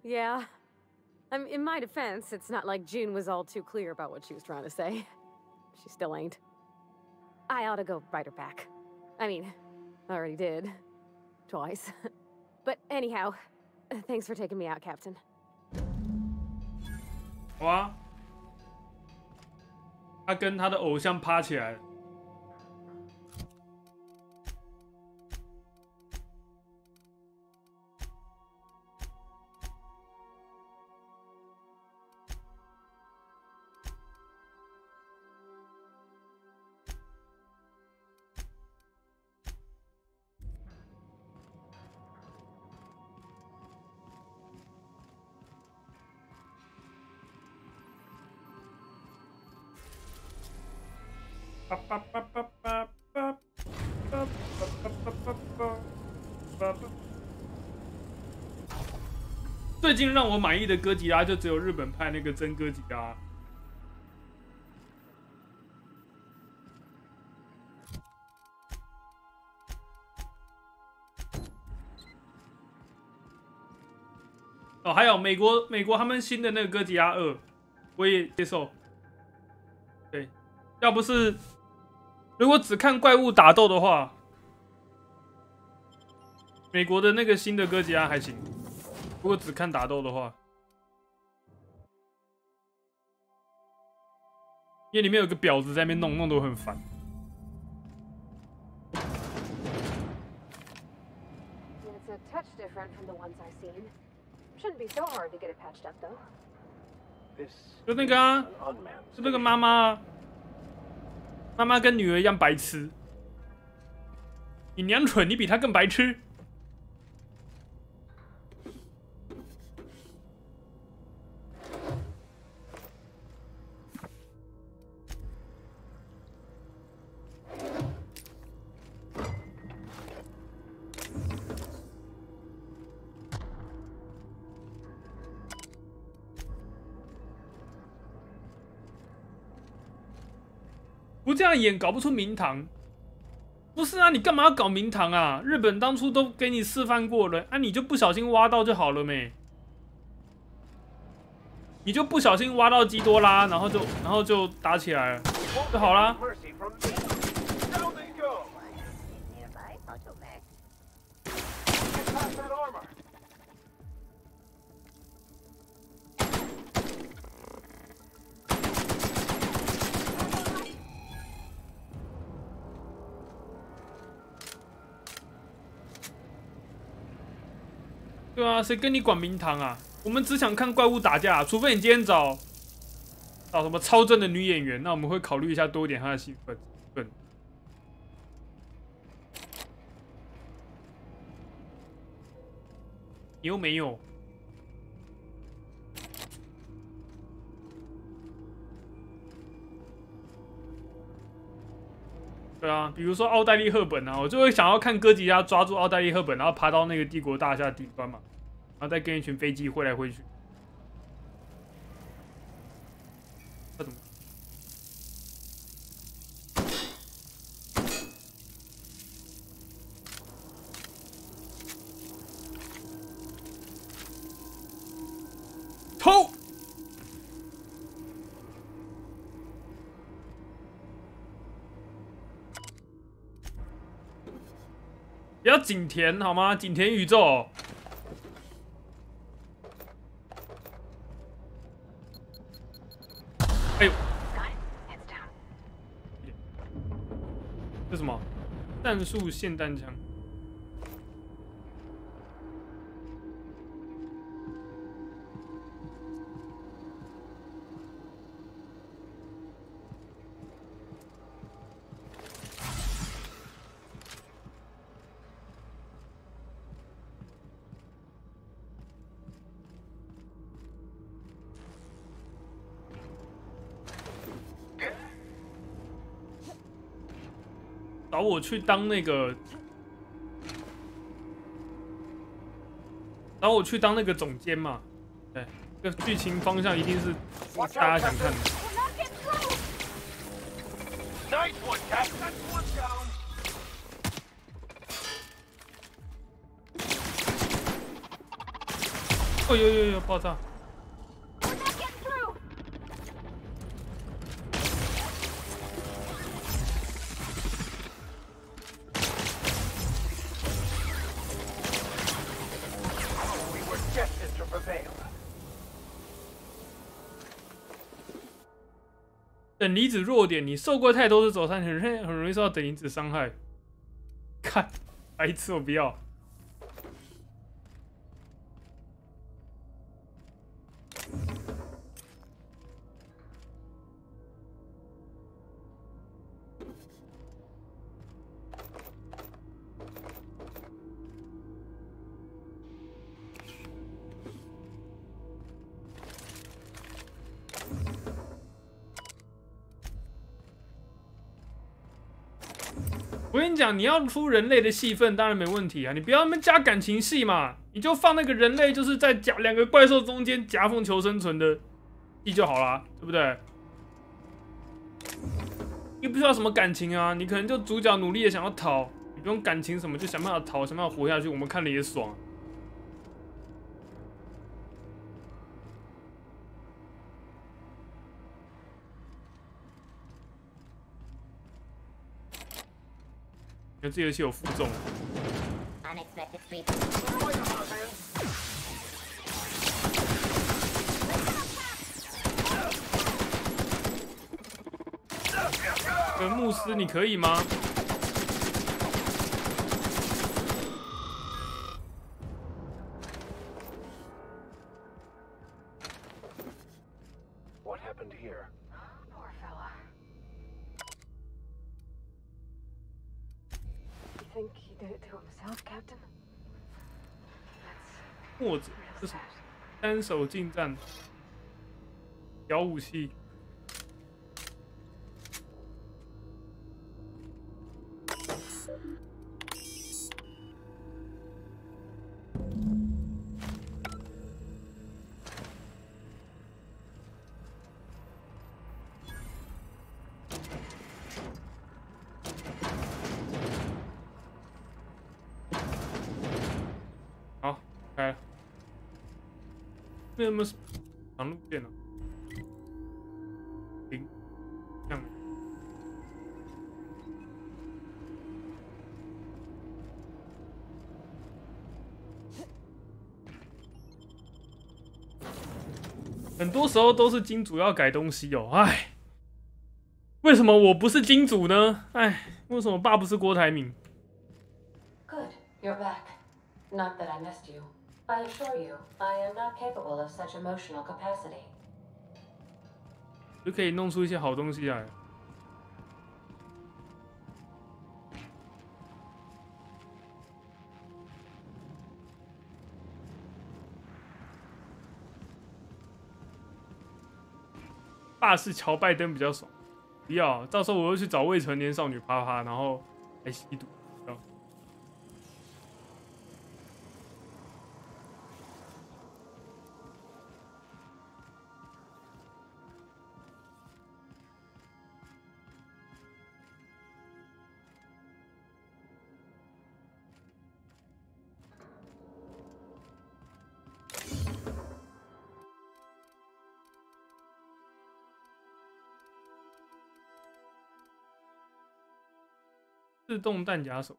Yeah. In my defense, it's not like June was all too clear about what she was trying to say. She still ain't. I ought to go write her back. I mean, I already did. Twice. But anyhow, thanks for taking me out, Captain. 好啊，他跟他的偶像趴起来了。 最近让我满意的哥吉拉就只有日本派那个真哥吉拉。哦，还有美国他们新的那个哥吉拉2，我也接受。对，要不是如果只看怪物打斗的话，美国的那个新的哥吉拉还行。 如果只看打斗的话，因为里面有个婊子在那边弄得我很烦。It's a touch different from the ones I've seen. Shouldn't be so hard to get it patched up, though. 就那个啊，就那个妈妈，妈妈跟女儿一样白痴。你娘蠢，你比她更白痴。 不这样演，搞不出名堂。不是啊，你干嘛要搞名堂啊？日本当初都给你示范过了，啊，你就不小心挖到就好了没？你就不小心挖到基多拉，然后就打起来了，就好啦。 对啊，谁跟你管名堂啊？我们只想看怪物打架，除非你今天找什么超正的女演员，那我们会考虑一下多一点她的戏份。你又没有。对啊，比如说奥黛丽·赫本啊，我就会想要看哥吉拉抓住奥黛丽·赫本，然后爬到那个帝国大厦顶端嘛，然后再跟一群飞机挥来挥去。他怎么？偷！不要景田好吗？景田宇宙、哦。哎呦！这什么？战术霰弹枪。找我去当那个，找我去当那个总监嘛？对，这个剧情方向一定是大家想看的。哦呦，爆炸！等离子弱点，你受过太多的走山，很容易受到等离子伤害。看，白痴，我不要。我跟你讲，你要出人类的戏份，当然没问题啊！你不要那么加感情戏嘛，你就放那个人类就是在两个怪兽中间夹缝求生存的戏就好啦，对不对？你不需要什么感情啊，你可能就主角努力的想要逃，你不用感情什么，就想办法逃，想办法活下去，我们看了也爽。因为这游戏有负重。牧师，你可以吗？墨子，这是什么？单手近战，小武器。好，开了。那有没有长路线呢？停，这样。很多时候都是金主要改东西哦，哎，为什么我不是金主呢？哎，为什么爸不是郭台铭 Good, you're back. Not that I missed you. I assure you, I am not capable of such emotional capacity. 就可以弄出一些好东西来。爸是乔拜登比较爽。不要，到时候我又去找未成年少女啪啪，然后还吸毒。自动弹夹手。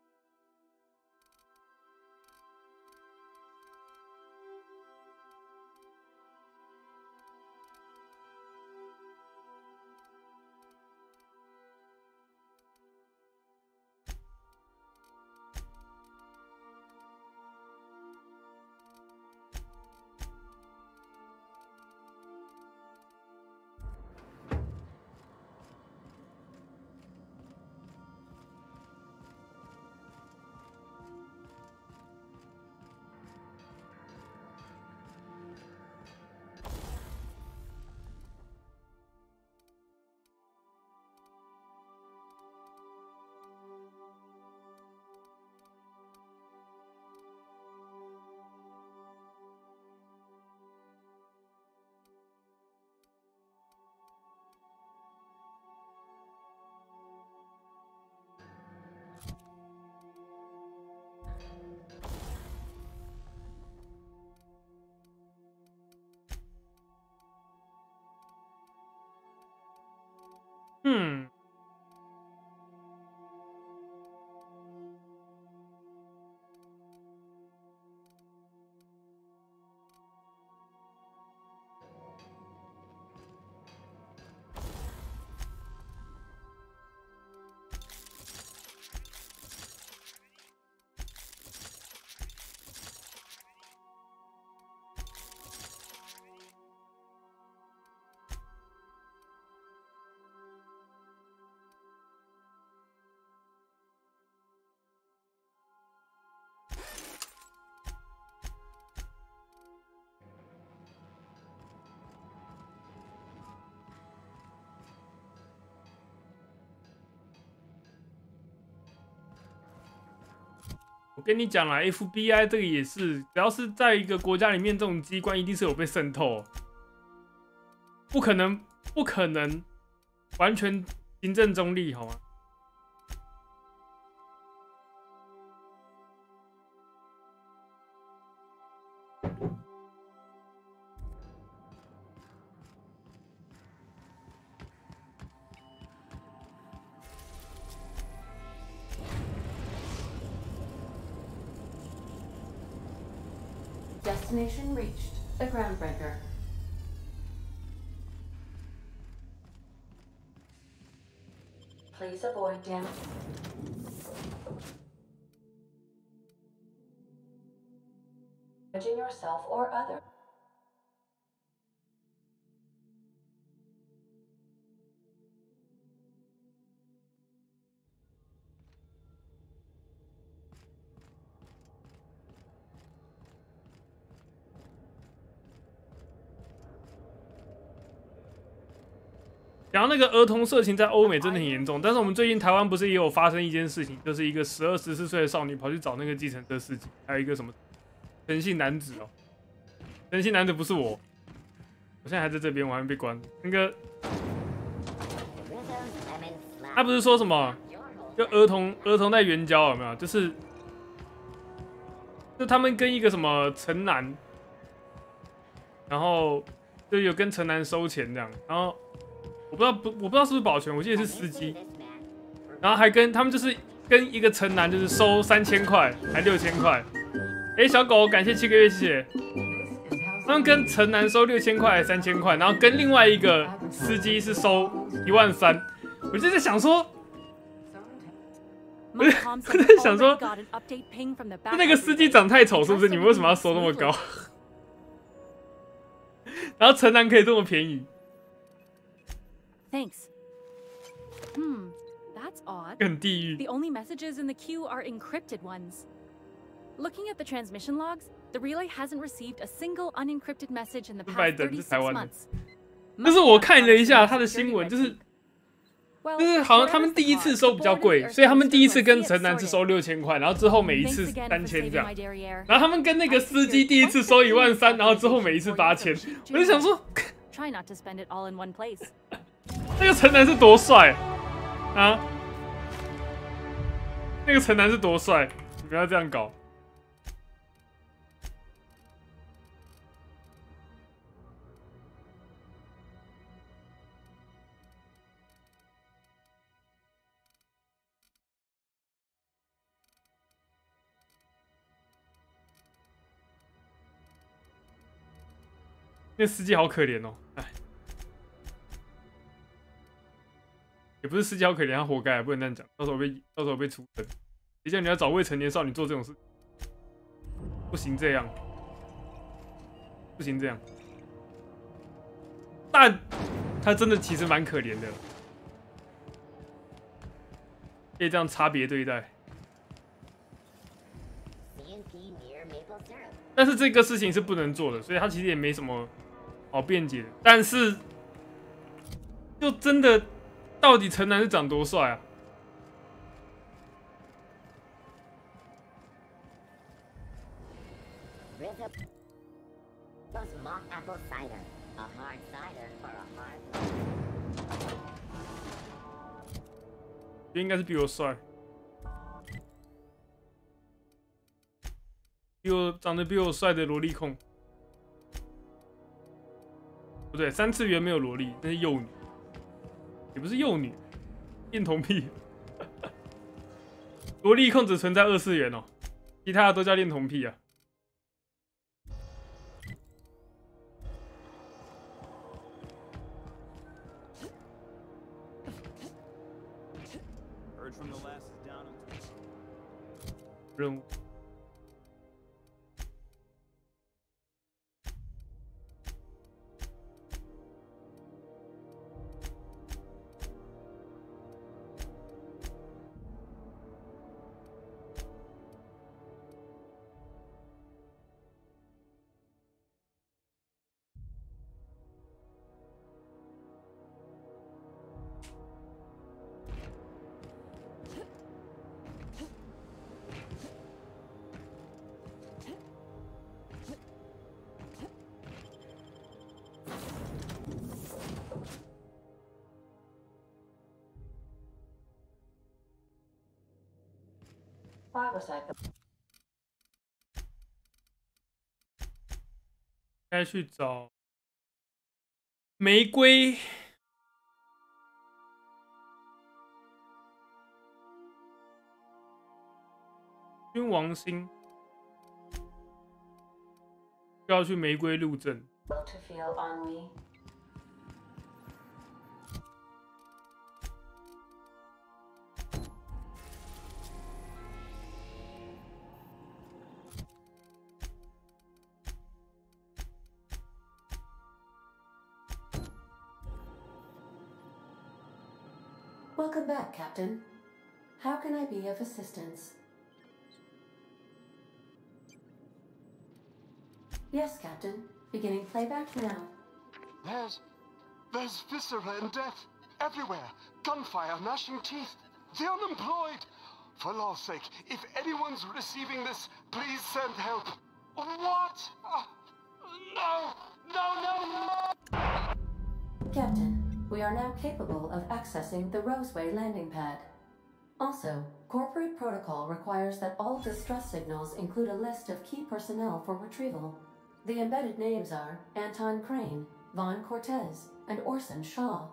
我跟你讲啦 ，FBI 这个也是，只要是在一个国家里面，这种机关一定是有被渗透，不可能完全行政中立，好吗？ Destination reached. The Groundbreaker. Please avoid damage. Damaging yourself or others.然后那个儿童色情在欧美真的很严重，但是我们最近台湾不是也有发生一件事情，就是一个12、14岁的少女跑去找那个计程车司机，还有一个什么诚信男子哦，诚信男子不是我，我现在还在这边，我还没被关。那个他不是说什么，就儿童在援交有没有？就他们跟一个什么城男，然后就有跟城男收钱这样，然后。 我不知道是不是保全，我记得是司机，然后还跟他们就是跟一个城男就是收3000块，还6000块。哎，小狗，感谢7个月，谢谢。他们跟城男收6000块、3000块，然后跟另外一个司机是收13000。我就在想说，我在想说，那个司机长太丑，是不是？你们为什么要收那么高？然后城男可以这么便宜？ Thanks. That's odd. 很地狱。 The only messages in the queue are encrypted ones. Looking at the transmission logs, the relay hasn't received a single unencrypted message in the past 36 months. 但是我看了一下他的新闻，就是就是好像他们第一次收比较贵，所以他们第一次跟城南是收6000块，然后之后每一次3000这样。然后他们跟那个司机第一次收13000，然后之后每一次8000。我就想说，那个城南是多帅啊！那个城南是多帅，你不要这样搞。那司机好可怜哦，哎，也不是司机好可怜，他活该，不能这样讲，到时候被处分。谁叫你要找未成年少女做这种事？不行这样，不行这样。但他真的其实蛮可怜的，可以这样差别对待。但是这个事情是不能做的，所以他其实也没什么好辩解的。但是，就真的，到底城南是长多帅啊？应该是比我帅，长得比我帅的萝莉控。不对，3次元没有萝莉，那是幼女，也不是幼女，恋童癖。萝莉控只存在2次元哦，其他的都叫恋童癖啊。任务。该去找玫瑰。君王星就要去玫瑰路镇。Welcome back, Captain. How can I be of assistance? Yes, Captain. Beginning playback now. There's viscera and death everywhere. Gunfire, gnashing teeth. The unemployed. For law's sake, if anyone's receiving this, please send help. What? No! Captain, we are now capable of accessing the Roseway landing pad. Also, corporate protocol requires that all distress signals include a list of key personnel for retrieval. The embedded names are Anton Crane, Vaughn Cortez, and Orson Shaw.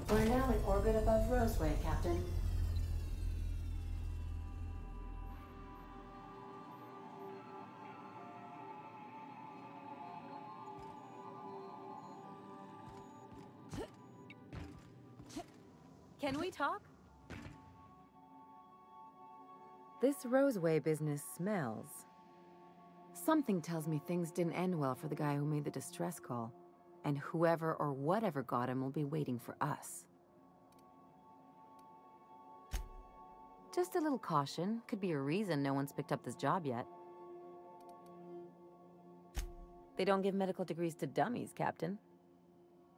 We're now in orbit above Roseway, Captain. Can we talk? This Roseway business smells. Something tells me things didn't end well for the guy who made the distress call. And whoever or whatever got him will be waiting for us. Just a little caution. Could be a reason no one's picked up this job yet. They don't give medical degrees to dummies, Captain.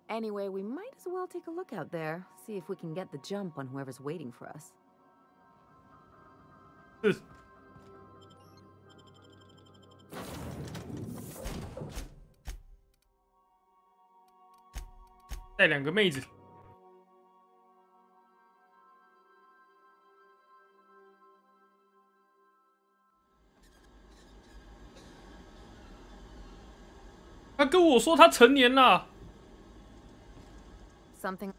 Anyway, we might as well take a look out there, see if we can get the jump on whoever's waiting for us. 带2个妹子。他跟我说他成年了。Something.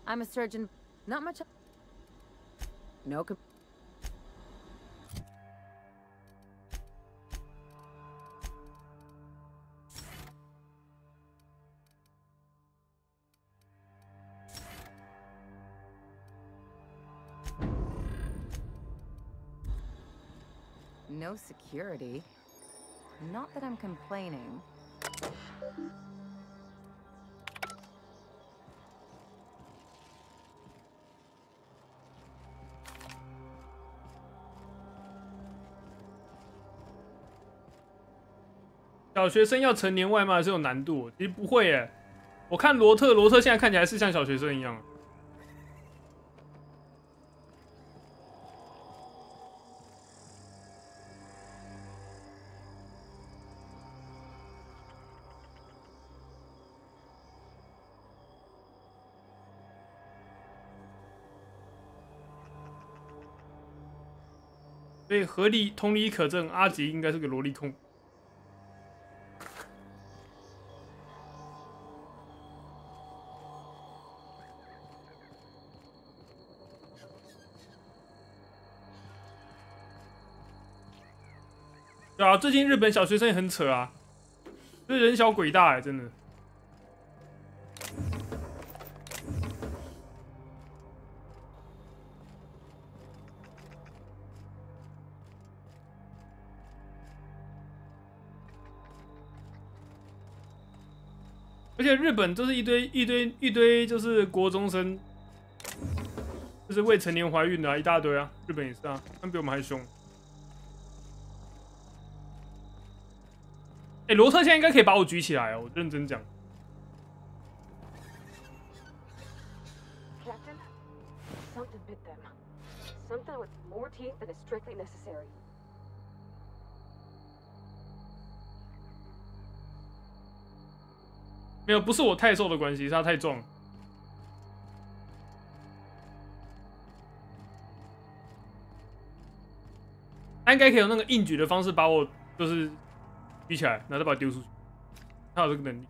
I'm a surgeon. Not much. No. No security. Not that I'm complaining. 小学生要成年外貌还是有难度，其实不会耶。我看罗特现在看起来是像小学生一样。所以同理可证，阿吉应该是个萝莉控。对啊，最近日本小学生也很扯啊，就是人小鬼大哎，真的。而且日本就是一堆就是国中生，就是未成年怀孕的啊，一大堆啊，日本也是啊，他们比我们还凶。哎，罗特现在应该可以把我举起来哦，我认真讲。Captain, something bit them. Something with more teeth than is strictly necessary. 没有，不是我太瘦的关系，是他太壮了。他应该可以用那个硬举的方式把我就是举起来，然后再把我丢出去。他有这个能力。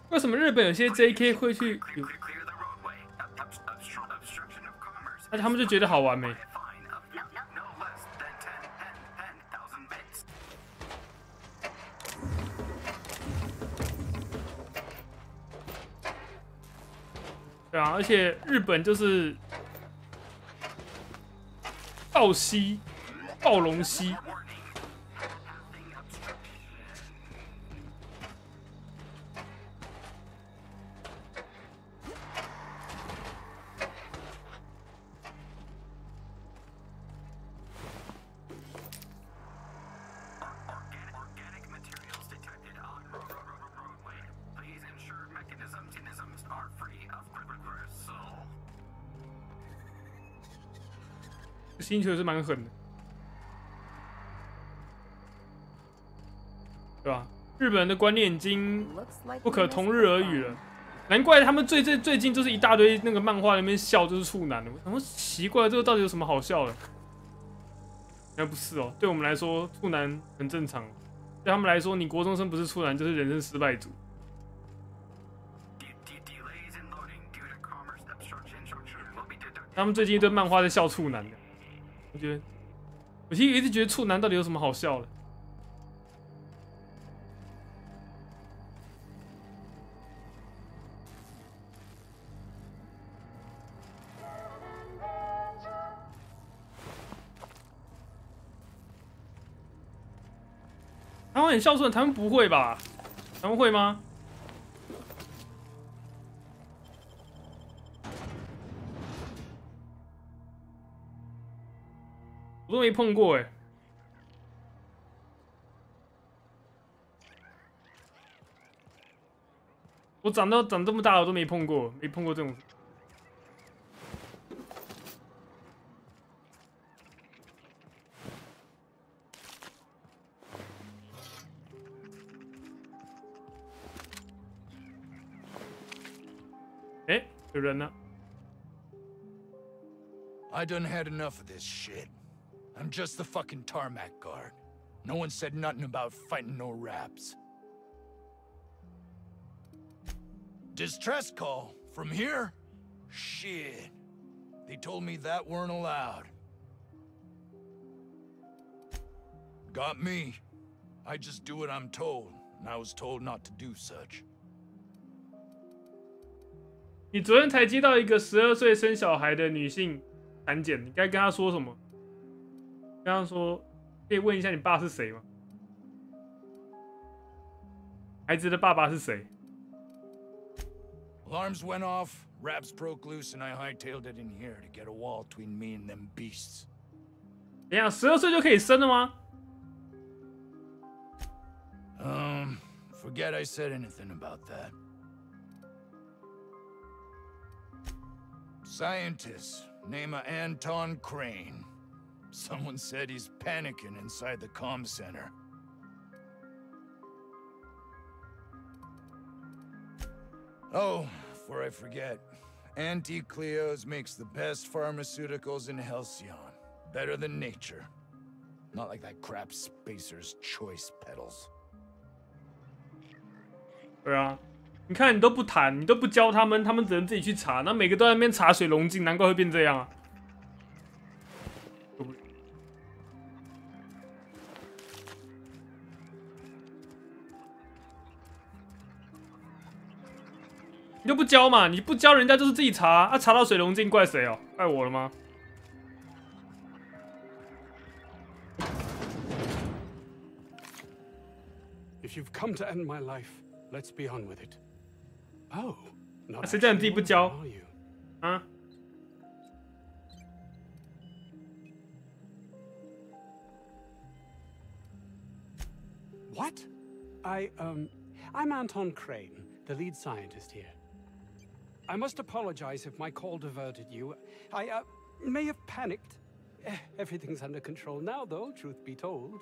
为什么日本有些 JK 会去有？而且他们就觉得好玩没？对啊，而且日本就是暴吸、暴龙吸。星球是蛮狠的，对吧？日本人的观念已经不可同日而语了，难怪他们最近就是一大堆那个漫画那边笑就是处男的，我想说奇怪，这个到底有什么好笑的？原来不是哦，对我们来说处男很正常，对他们来说，你国中生不是处男就是人生失败组。他们最近一堆漫画在笑处男的。我其实一直觉得处男到底有什么好笑的？湾很孝顺，台湾不会吧？台湾会吗？我都没碰过哎。我长这么大，我都没碰过，没碰过这种。哎，有人呢。I done had enough of this shit. I'm just the fucking tarmac guard. No one said nothing about fighting no raps. Distress call? From here? Shit. They told me that weren't allowed. Got me. I just do what I'm told, and I was told not to do such. 你昨天才接到一个12岁生小孩的女性产检，你该跟她说什么？跟她说，可以问一下你爸是谁吗？孩子的爸爸是谁？ Alarms went off, raps broke loose, and I hightailed it in here to get a wall between me and them beasts. 等一下，12岁就可以生了吗？ Forget I said anything about that. Scientist, name of Anton Crane. Someone said he's panicking inside the comm center. Oh, before I forget, Auntie Cleo's makes the best pharmaceuticals in Halcyon. Better than nature. Not like that crap Spacer's Choice pedals. 对啊，你看你都不谈，你都不教他们，他们只能自己去查。那每个都在那边查水龙镜，难怪会变这样啊！你就不教嘛？你不教人家就是自己查啊，查到水龙镜怪谁哦？怪我了吗？ If you've come to end my life, let's be on with it. Oh, not 谁叫你自己不教？啊？ What? I'm Anton Crane, the lead scientist here. I must apologize if my call diverted you. I may have panicked. Everything's under control now, though, truth be told.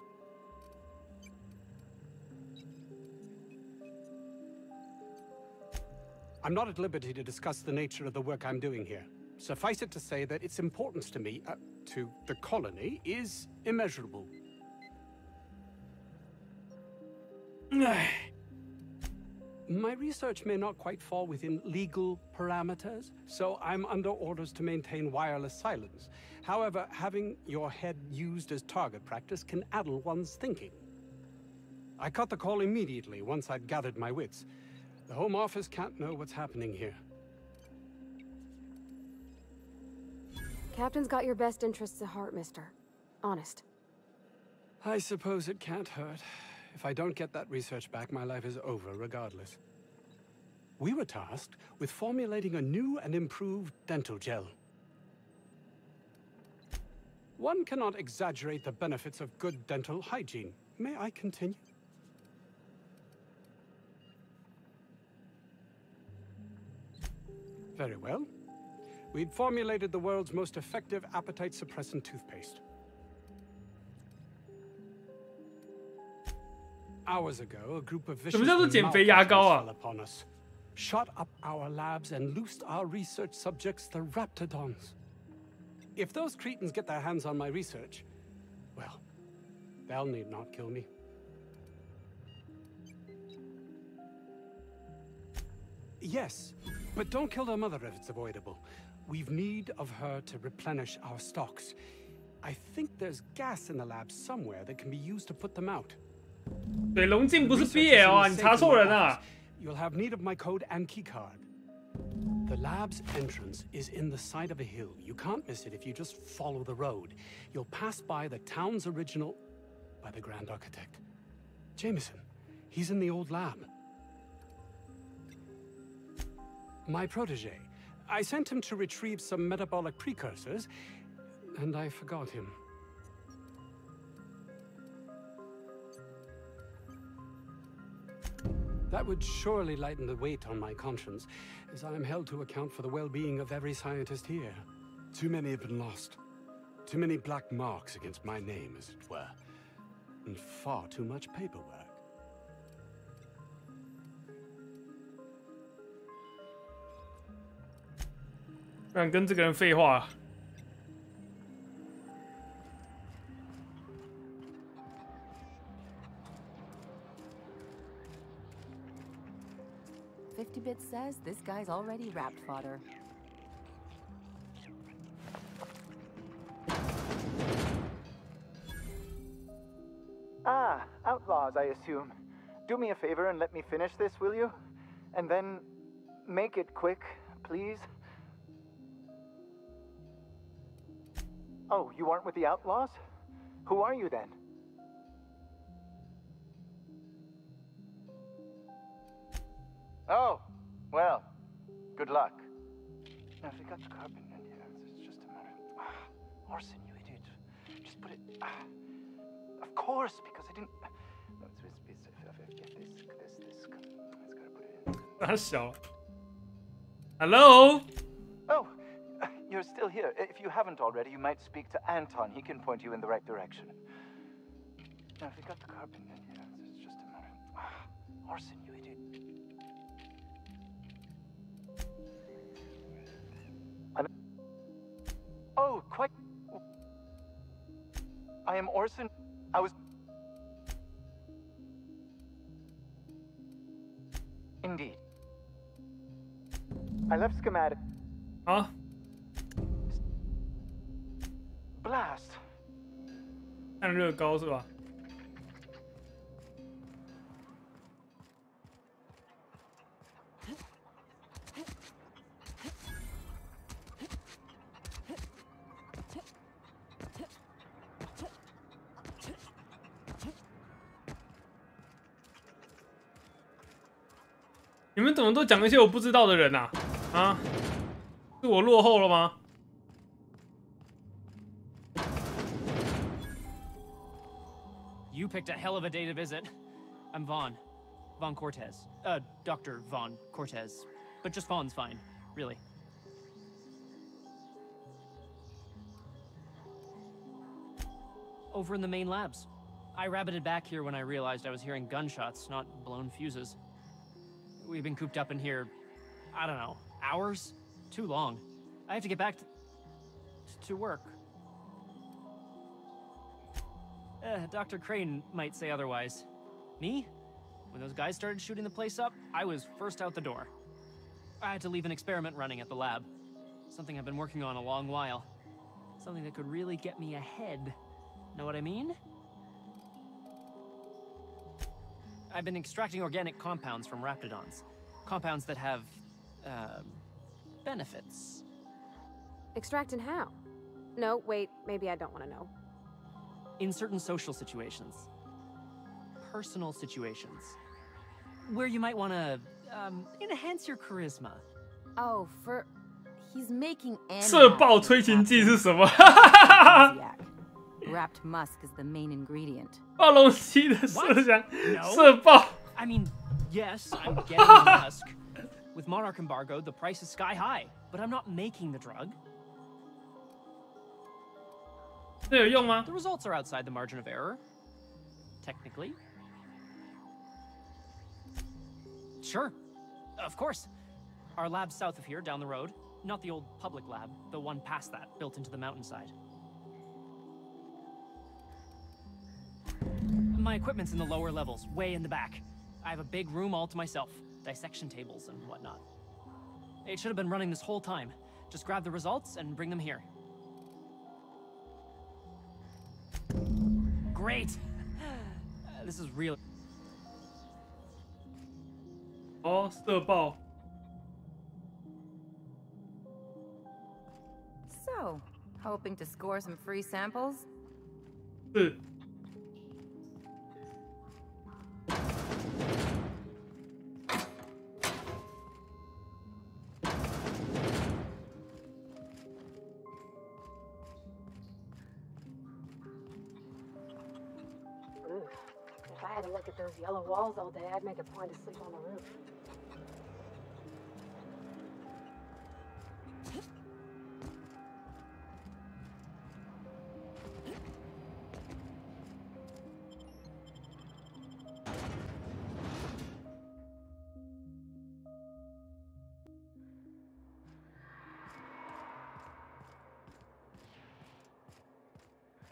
I'm not at liberty to discuss the nature of the work I'm doing here. Suffice it to say that its importance to me, to the colony, is immeasurable. My research may not quite fall within legal parameters, so I'm under orders to maintain wireless silence. However, having your head used as target practice can addle one's thinking. I cut the call immediately once I'd gathered my wits. The Home Office can't know what's happening here. Captain's got your best interests at heart, mister. Honest. I suppose it can't hurt. If I don't get that research back, my life is over regardless. We were tasked with formulating a new and improved dental gel. One cannot exaggerate the benefits of good dental hygiene. May I continue? Very well. We'd formulated the world's most effective appetite-suppressant toothpaste. Hours ago, a group of vicious malcontents fell upon us, shot up our labs and loosed our research subjects, the Raptidons. If those cretins get their hands on my research, well, they'll need not kill me. Yes, but don't kill their mother if it's avoidable. We've need of her to replenish our stocks. I think there's gas in the lab somewhere that can be used to put them out. 水龙镜不是 BL 啊，你查错人了。You'll have need of my code and keycard. The lab's entrance is in the side of a hill. You can't miss it if you just follow the road. You'll pass by the town's original by the Grand Architect. Jameson. He's in the old lab. My protege. I sent him to retrieve some metabolic precursors, and I forgot him. That would surely lighten the weight on my conscience, as I am held to account for the well-being of every scientist here. Too many have been lost. Too many black marks against my name, as it were. And far too much paperwork. 不想跟这个人废话。50-bit says this guy's already wrapped fodder. Ah, outlaws, I assume. Do me a favor and let me finish this, will you? And then make it quick, please. Oh, you aren't with the outlaws? Who are you then? Oh, well, good luck. Now, if we got the carpet in here, it's just a matter of... Orson, you idiot. Just put it... Of course, because I didn't... No, this. That's so. Hello? Oh, you're still here. If you haven't already, you might speak to Anton. He can point you in the right direction. Now, if we got the carpet in here, it's just a matter of... Orson, you idiot. Oh, quite... I am Orson. I was... Indeed. I left schematic. Huh? Blast. 看乐高是吧？你们怎么都讲一些我不知道的人啊？啊？是我落后了吗？ You picked a hell of a day to visit. I'm Vaughn. Vaughn Cortez. Dr. Vaughn Cortez. But just Vaughn's fine, really. Over in the main labs. I rabbited back here when I realized I was hearing gunshots, not blown fuses. We've been cooped up in here, I don't know, hours? Too long. I have to get back to work. Dr. Crane might say otherwise. Me? When those guys started shooting the place up, I was first out the door. I had to leave an experiment running at the lab. Something I've been working on a long while. Something that could really get me ahead. Know what I mean? I've been extracting organic compounds from raptidons. Compounds that have, benefits. Extracting how? No, wait, maybe I don't want to know. In certain social situations. Personal situations. Where you might want to, enhance your charisma. Oh, he's making 社爆催情剂是什么？ Wrapped musk is the main ingredient. 暴龙机的麝香，社爆。 I mean, yes, I'm getting the musk. With Monarch embargo, the price is sky high, but I'm not making the drug. 这有用吗？ The results are outside the margin of error. Technically. Sure. Of course. Our lab's south of here, down the road. Not the old public lab, the one past that, built into the mountainside. My equipment's in the lower levels, way in the back. I have a big room all to myself, dissection tables and whatnot. It should have been running this whole time. Just grab the results and bring them here. Great! This is real. 哦，社爆。 So, hoping to score some free samples? 是。had to look at those yellow walls all day, I'd make a point to sleep on the roof.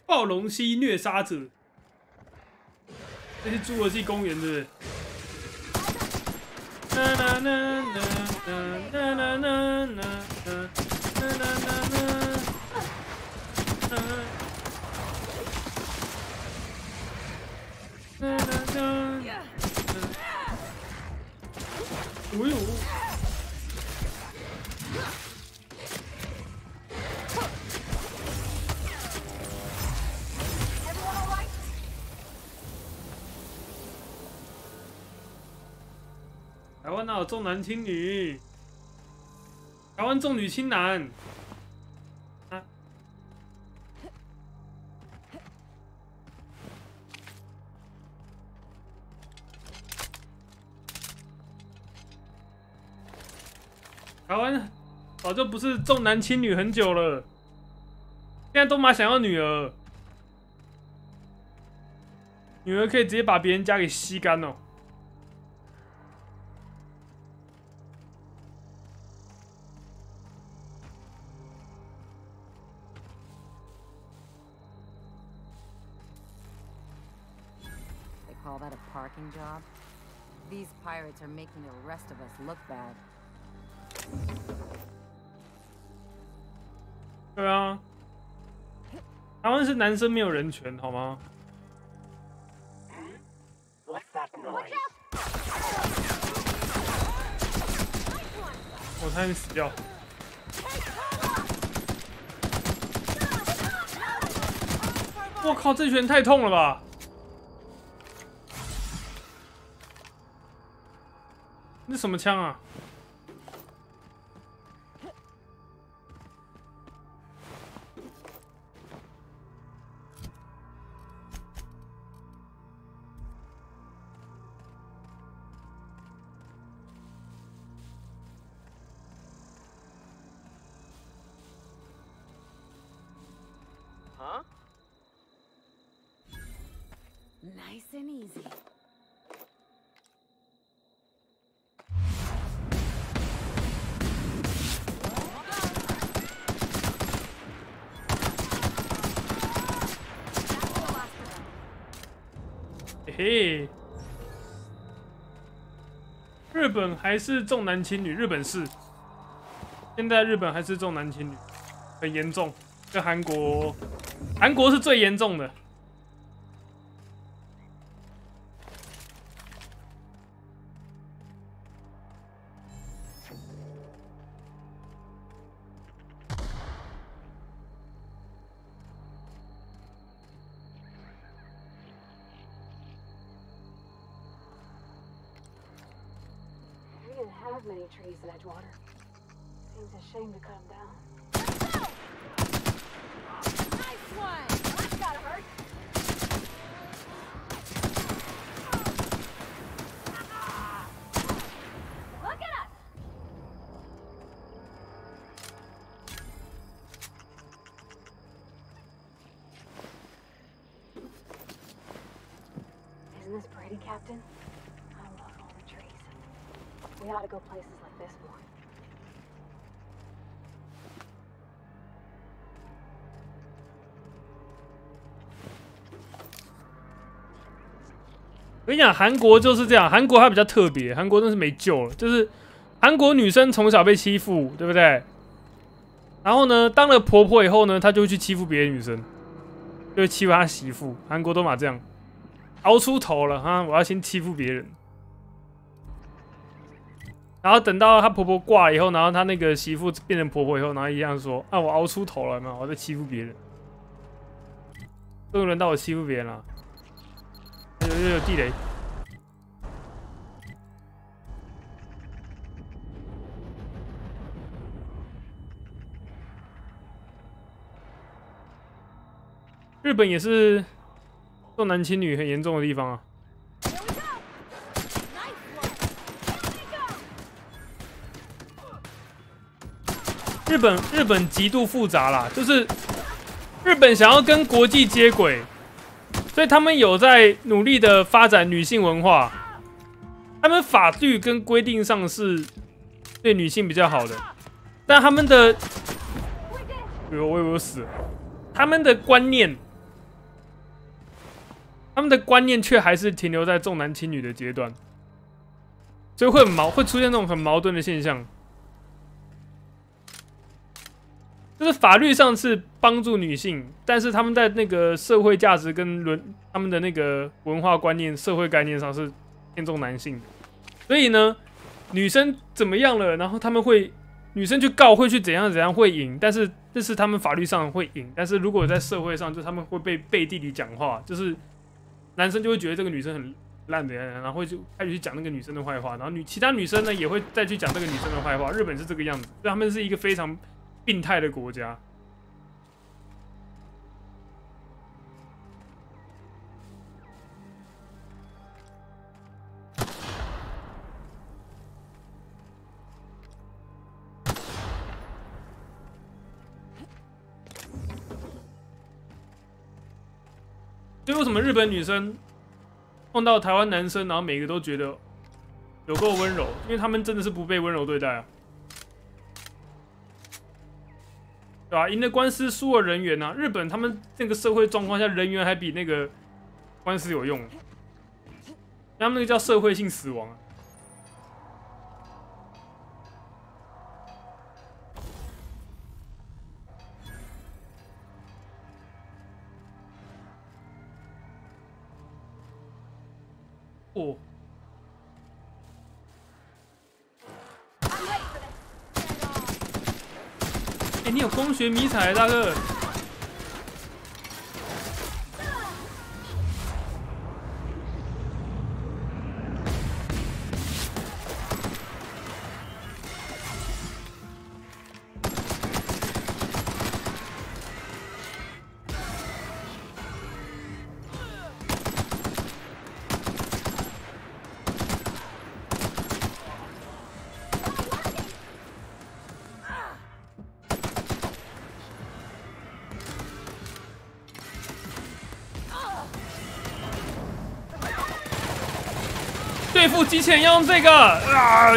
暴龙蜥虐杀者，这是侏罗纪公园，对不对？哦呦！ 台湾哪有重男轻女？台湾重女轻男。啊！台湾早就不是重男轻女很久了，现在都蛮想要女儿，女儿可以直接把别人家给吸干哦。 Call that a parking job? These pirates are making the rest of us look bad. 对啊，台湾是男生没有人权，好吗？ What's that noise? 我差点死掉。我靠，这拳太痛了吧！ 那什么枪啊？啊 ？Nice and easy. 嘿，日本还是重男轻女，日本是，现在日本还是重男轻女，很严重。跟韩国是最严重的。Have many trees in Edgewater. Seems a shame to cut them down. Nice one! That's gotta hurt. Look at us! Isn't this pretty, Captain? I love all the trees. We ought to go places like this more. 我跟你讲，韩国就是这样，韩国它比较特别，韩国真是没救了。就是韩国女生从小被欺负，对不对？然后呢，当了婆婆以后呢，她就会去欺负别的女生，就会欺负她媳妇。韩国都嘛这样，熬出头了哈，我要先欺负别人。 然后等到她婆婆挂了以后，然后她那个媳妇变成婆婆以后，然后一样说：“啊，我熬出头了嘛，我在欺负别人，终于轮到我欺负别人了。”有地雷。日本也是重男轻女很严重的地方啊。日本极度复杂啦，就是日本想要跟国际接轨，所以他们有在努力的发展女性文化。他们法律跟规定上是对女性比较好的，但他们的，我以为我死了，他们的观念却还是停留在重男轻女的阶段，所以会出现那种很矛盾的现象。就是法律上是帮助女性，但是他们在那个社会价值跟他们的那个文化观念、社会概念上是偏重男性的。所以呢，女生怎么样了，然后他们女生去告会去怎样会赢，但是这是他们法律上会赢，但是如果在社会上，就他们会被背地里讲话，就是男生就会觉得这个女生很烂的，然后就开始去讲那个女生的坏话，然后其他女生呢也会再去讲这个女生的坏话。日本是这个样子，所以他们是一个非常病态的国家。所以为什么日本女生碰到台湾男生，然后每个都觉得有够温柔？因为他们真的是不被温柔对待啊，对吧？赢了官司，输了人缘啊。日本他们那个社会状况下，人缘还比那个官司有用，他们那个叫社会性死亡啊。哦，哎，你有光学迷彩，大哥。对付机器人要用这个啊！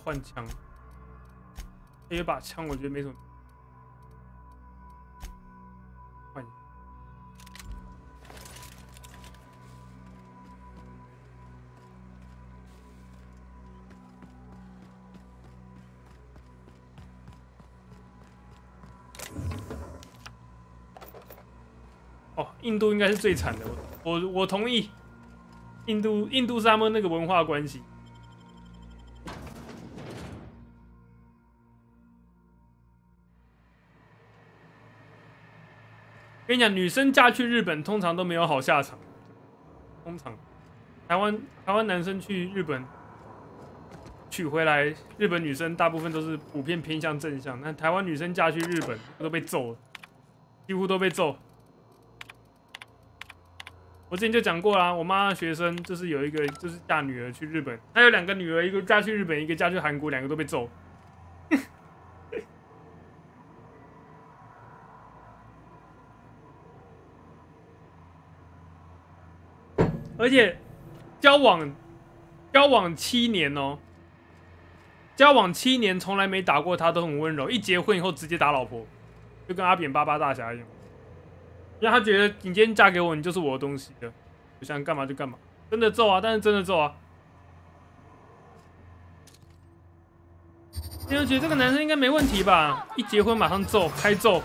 换枪，有一把枪，我觉得没什么。换。哦，印度应该是最惨的，我同意。印度是他们那个文化关系。跟你讲，女生嫁去日本通常都没有好下场。通常，台湾男生去日本娶回来，日本女生大部分都是普遍偏向正向，但台湾女生嫁去日本都被揍了，几乎都被揍。我之前就讲过啦，我妈的学生就是有一个就是嫁女儿去日本，她有2个女儿，一个嫁去日本，一个嫁去韩国，2个都被揍。而且交往7年哦，交往7年从来没打过他，都很温柔。一结婚以后直接打老婆，就跟阿扁巴巴大侠一样。因为他觉得你今天嫁给我，你就是我的东西的，我想干嘛就干嘛，真的揍啊！但是真的揍啊！因为觉得这个男生应该没问题吧？一结婚马上揍，开揍。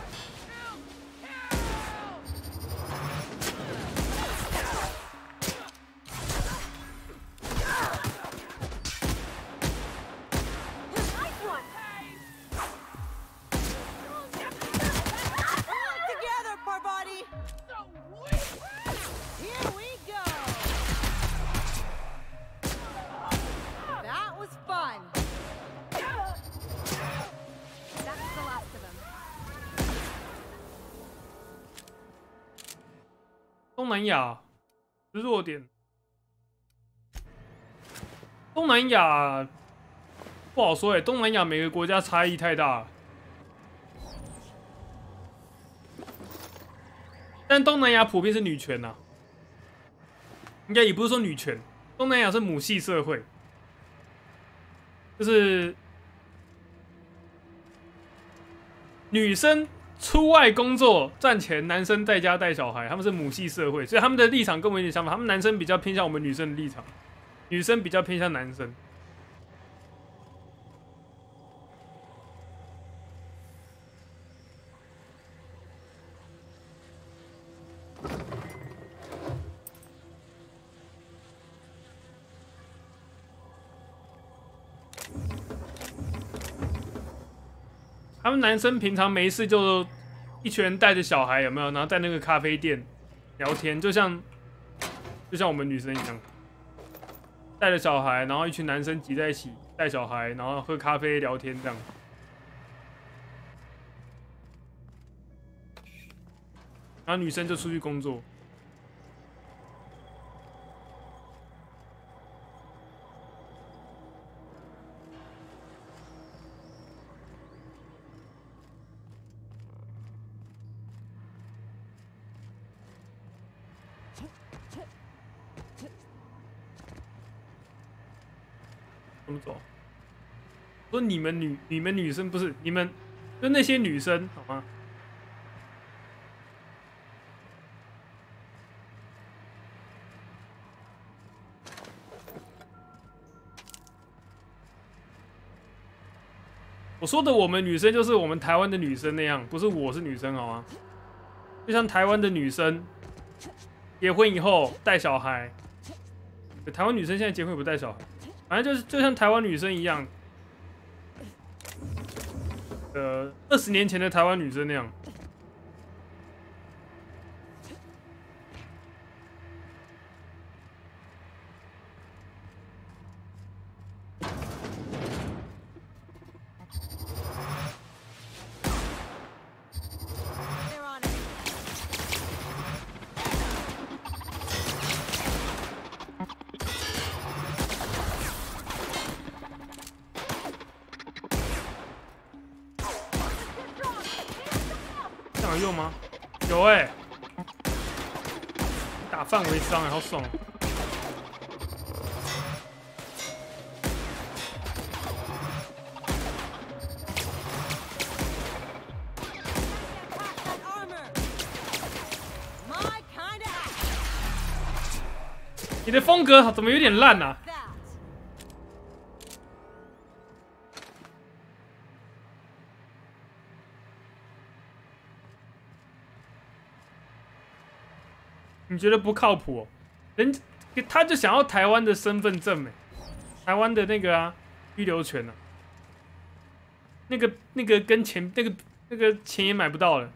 东南亚弱点，东南亚不好说东南亚每个国家差异太大了。但东南亚普遍是女权呐、应该也不是说女权，东南亚是母系社会，就是女生出外工作赚钱，男生在家带小孩，他们是母系社会，所以他们的立场跟我有点相反。他们男生比较偏向我们女生的立场，女生比较偏向男生。他们男生平常没事就一群人带着小孩，有没有？然后在那个咖啡店聊天，就像我们女生一样，带着小孩，然后一群男生挤在一起带小孩，然后喝咖啡聊天这样。然后女生就出去工作。怎么走？说你们女生不是你们，就那些女生好吗？我说的我们女生就是我们台湾的女生那样，不是我是女生好吗？就像台湾的女生结婚以后带小孩，台湾女生现在结婚也不带小孩。反正就像台湾女生一样，20年前的台湾女生那样。有用吗？有打范围伤好爽。你的风格怎么有点烂啊？你觉得不靠谱、哦？他就想要台湾的身份证台湾的那个居留权那个跟钱那个钱也买不到了。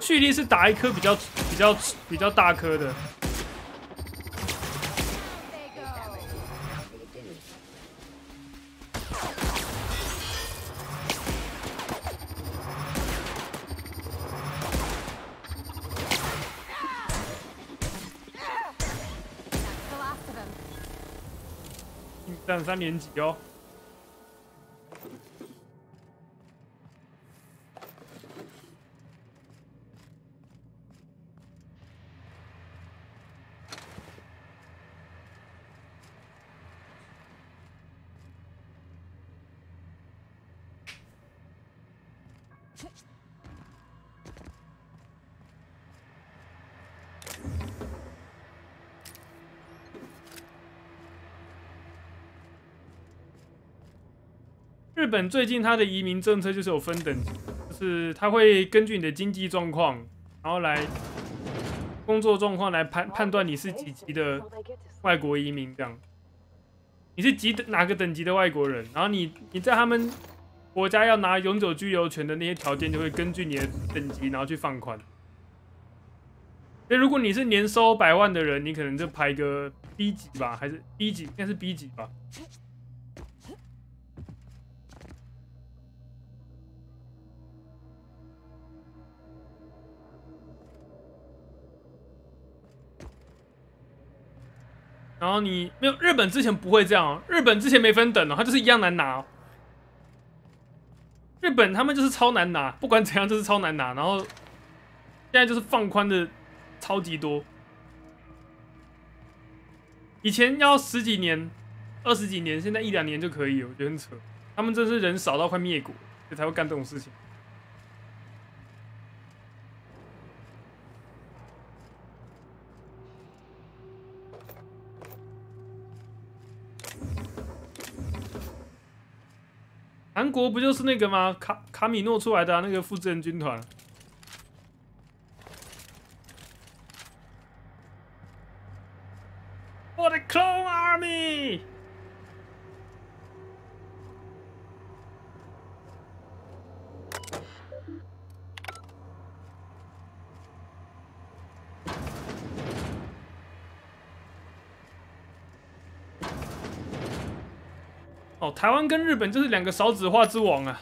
蓄力是打一颗比较大颗的。3年级哦。日本最近它的移民政策就是有分等级，就是它会根据你的经济状况，然后来工作状况来判断你是几级的外国移民，这样。你是哪个等级的外国人，然后你在他们国家要拿永久居留权的那些条件，就会根据你的等级然后去放宽。所以如果你是年收100万的人，你可能就排个 B 级吧，还是 B 级？应该是 B 级吧。然后你没有日本之前不会这样哦，日本之前没分等哦，它就是一样难拿哦。日本他们就是超难拿，不管怎样就是超难拿，然后现在就是放宽的超级多。以前要10几年、20几年，现在1、2年就可以，我觉得很扯。他们真是人少到快灭国，所以才会干这种事情。韩国不就是那个吗？卡米诺出来的、那个复制人军团。我的 Clone Army。哦，台湾跟日本就是2个少子化之王啊，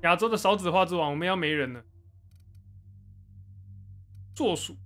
亚洲的少子化之王，我们要没人了。坐属。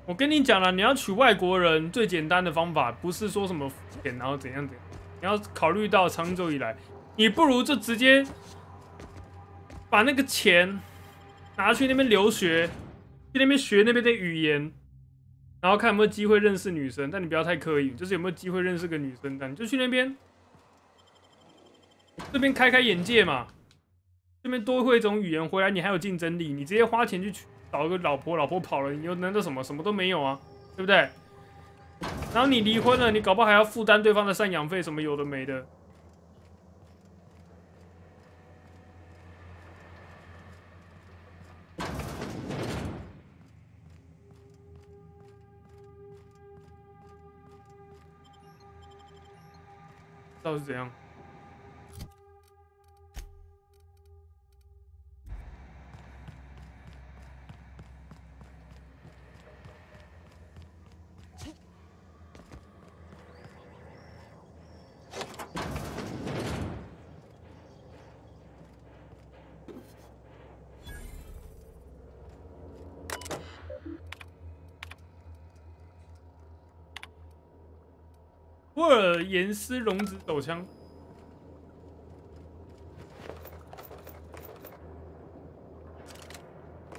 我跟你讲了，你要娶外国人最简单的方法，不是说什么钱，然后怎样怎样，你要考虑到长久以来，你不如就直接把那个钱拿去那边留学，去那边学那边的语言，然后看有没有机会认识女生。但你不要太刻意，就是有没有机会认识个女生，但你就去那边，这边开眼界嘛，这边多会一种语言，回来你还有竞争力，你直接花钱去找一个老婆，老婆跑了，你又能到什么？什么都没有啊，对不对？然后你离婚了，你搞不好还要负担对方的赡养费，什么有的没的。到底是怎样？沃尔严丝溶脂手枪，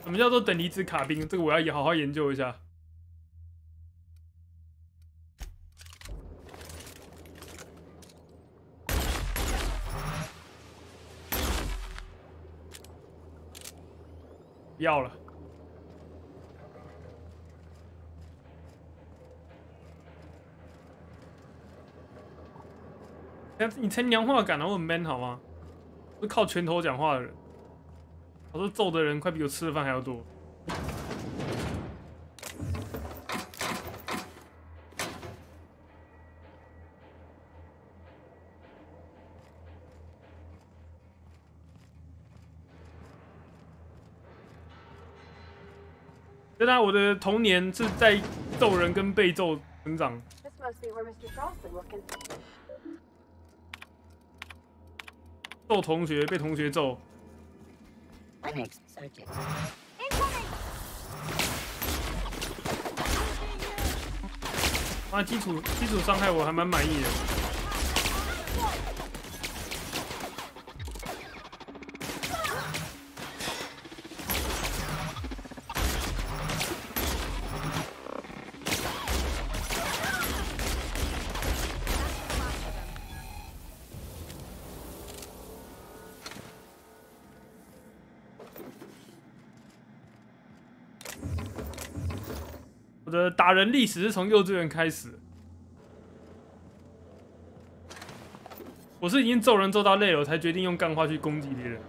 什么叫做等离子卡宾？这个我要好好研究一下。不要了。你才娘化感啊！我很 man 好吗？我是靠拳头讲话的人，我说揍的人快比我吃的饭还要多。真的，我的童年是在揍人跟被揍成长。揍同学，被同学揍。啊，基础伤害我还蛮满意的。我的打人历史是从幼稚园开始，我是已经揍人揍到累了，我才决定用干话去攻击别人。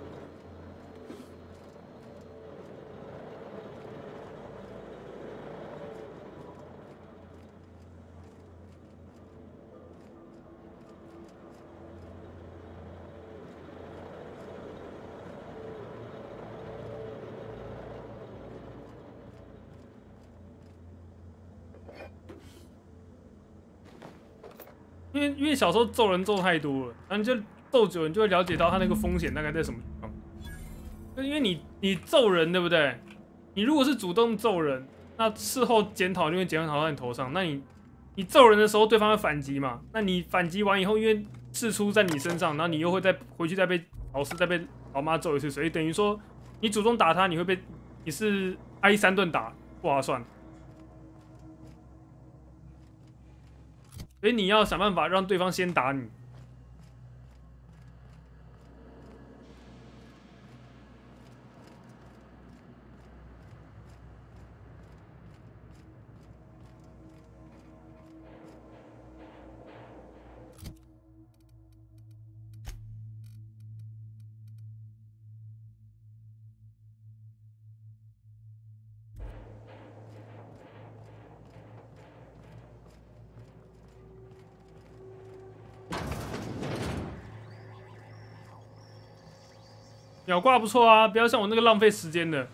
因为小时候揍人揍太多了，然后你就揍久了，你就会了解到他那个风险大概在什么地方。就因为你揍人，对不对？你如果是主动揍人，那事后检讨就会检讨到你头上。那你揍人的时候，对方会反击嘛？那你反击完以后，因为事出在你身上，然后你又会再回去再被老师再被老妈揍一次，所以等于说你主动打他，你是挨3顿打，不划算。所以你要想办法让对方先打你。秒挂不错啊，不要像我那个浪费时间的。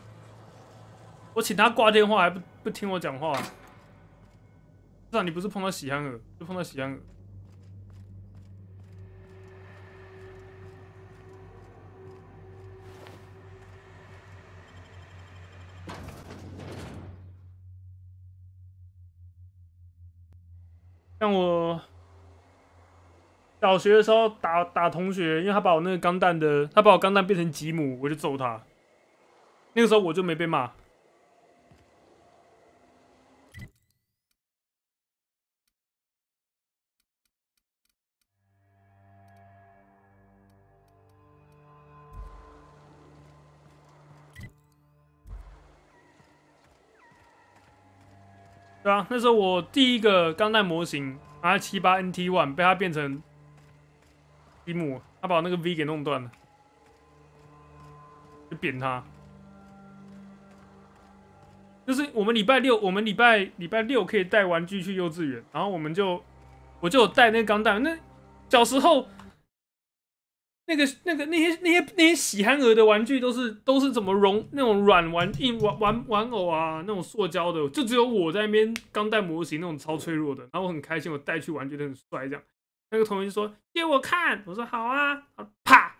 我请他挂电话还不听我讲话，至少你不是碰到喜憨儿，就碰到喜憨儿。像我小学的时候打同学，因为他把我那个钢弹变成吉姆，我就揍他。那个时候我就没被骂。对啊，那时候我第一个钢弹模型拿78 NT1 被他变成吉姆，他把我那个 V 给弄断了，就扁他。就是我们礼拜六可以带玩具去幼稚园，然后我就有带那个钢弹。那小时候那些喜憨儿的玩具都是怎么融那种软玩偶啊，那种塑胶的，就只有我在那边钢弹模型那种超脆弱的，然后我很开心，我带去玩觉得很帅这样。那个同学就说借我看，我说好啊，啪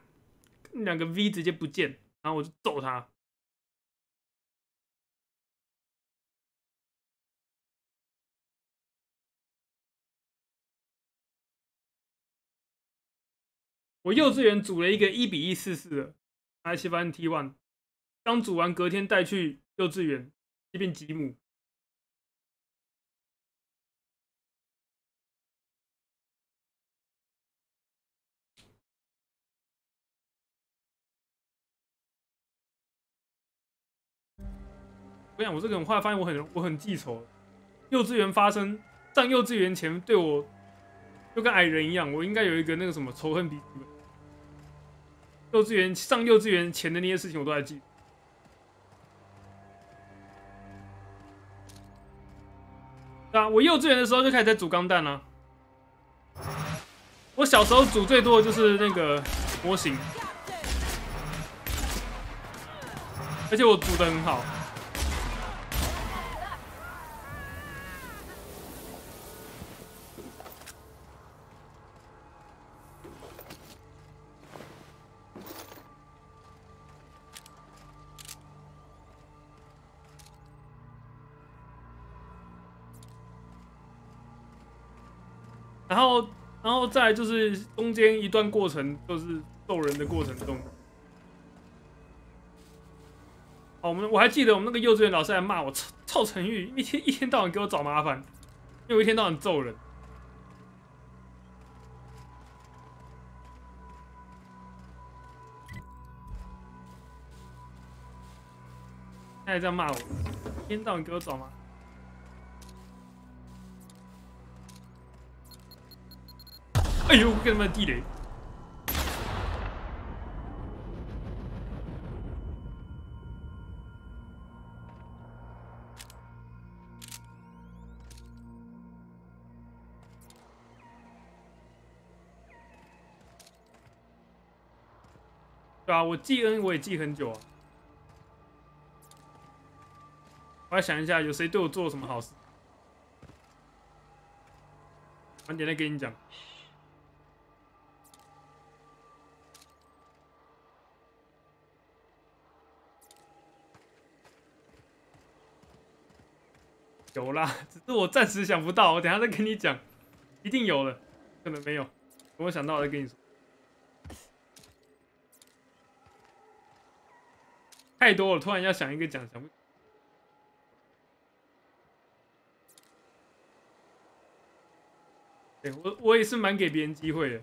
，2个 V 直接不见，然后我就揍他。我幼稚园组了一个1:144的 i7 T1， 刚组完隔天带去幼稚园，这变吉姆。我想我这个人后来发现我很记仇。幼稚园上幼稚园前对我就跟矮人一样，我应该有一个那个什么仇恨笔记本。上幼稚园前的那些事情我都还记得。对啊，我幼稚园的时候就开始在组钢弹了。我小时候组最多的就是那个模型，而且我组得很好。然后再来就是中间一段过程，就是揍人的过程中。我还记得我们那个幼稚园老师还骂我臭陈玉，一天到晚给我找麻烦，因为我一天到晚揍人。他还这样骂我，一天到晚给我找麻烦。哎呦，跟他们地雷！对啊，我记恩我也记很久啊。我要想一下，有谁对我做了什么好事？晚点再跟你讲。有啦，只是我暂时想不到，我等一下再跟你讲，一定有了，可能没有，等我想到我再跟你说。太多了，突然要想一个讲，想不。对，我也是蛮给别人机会的，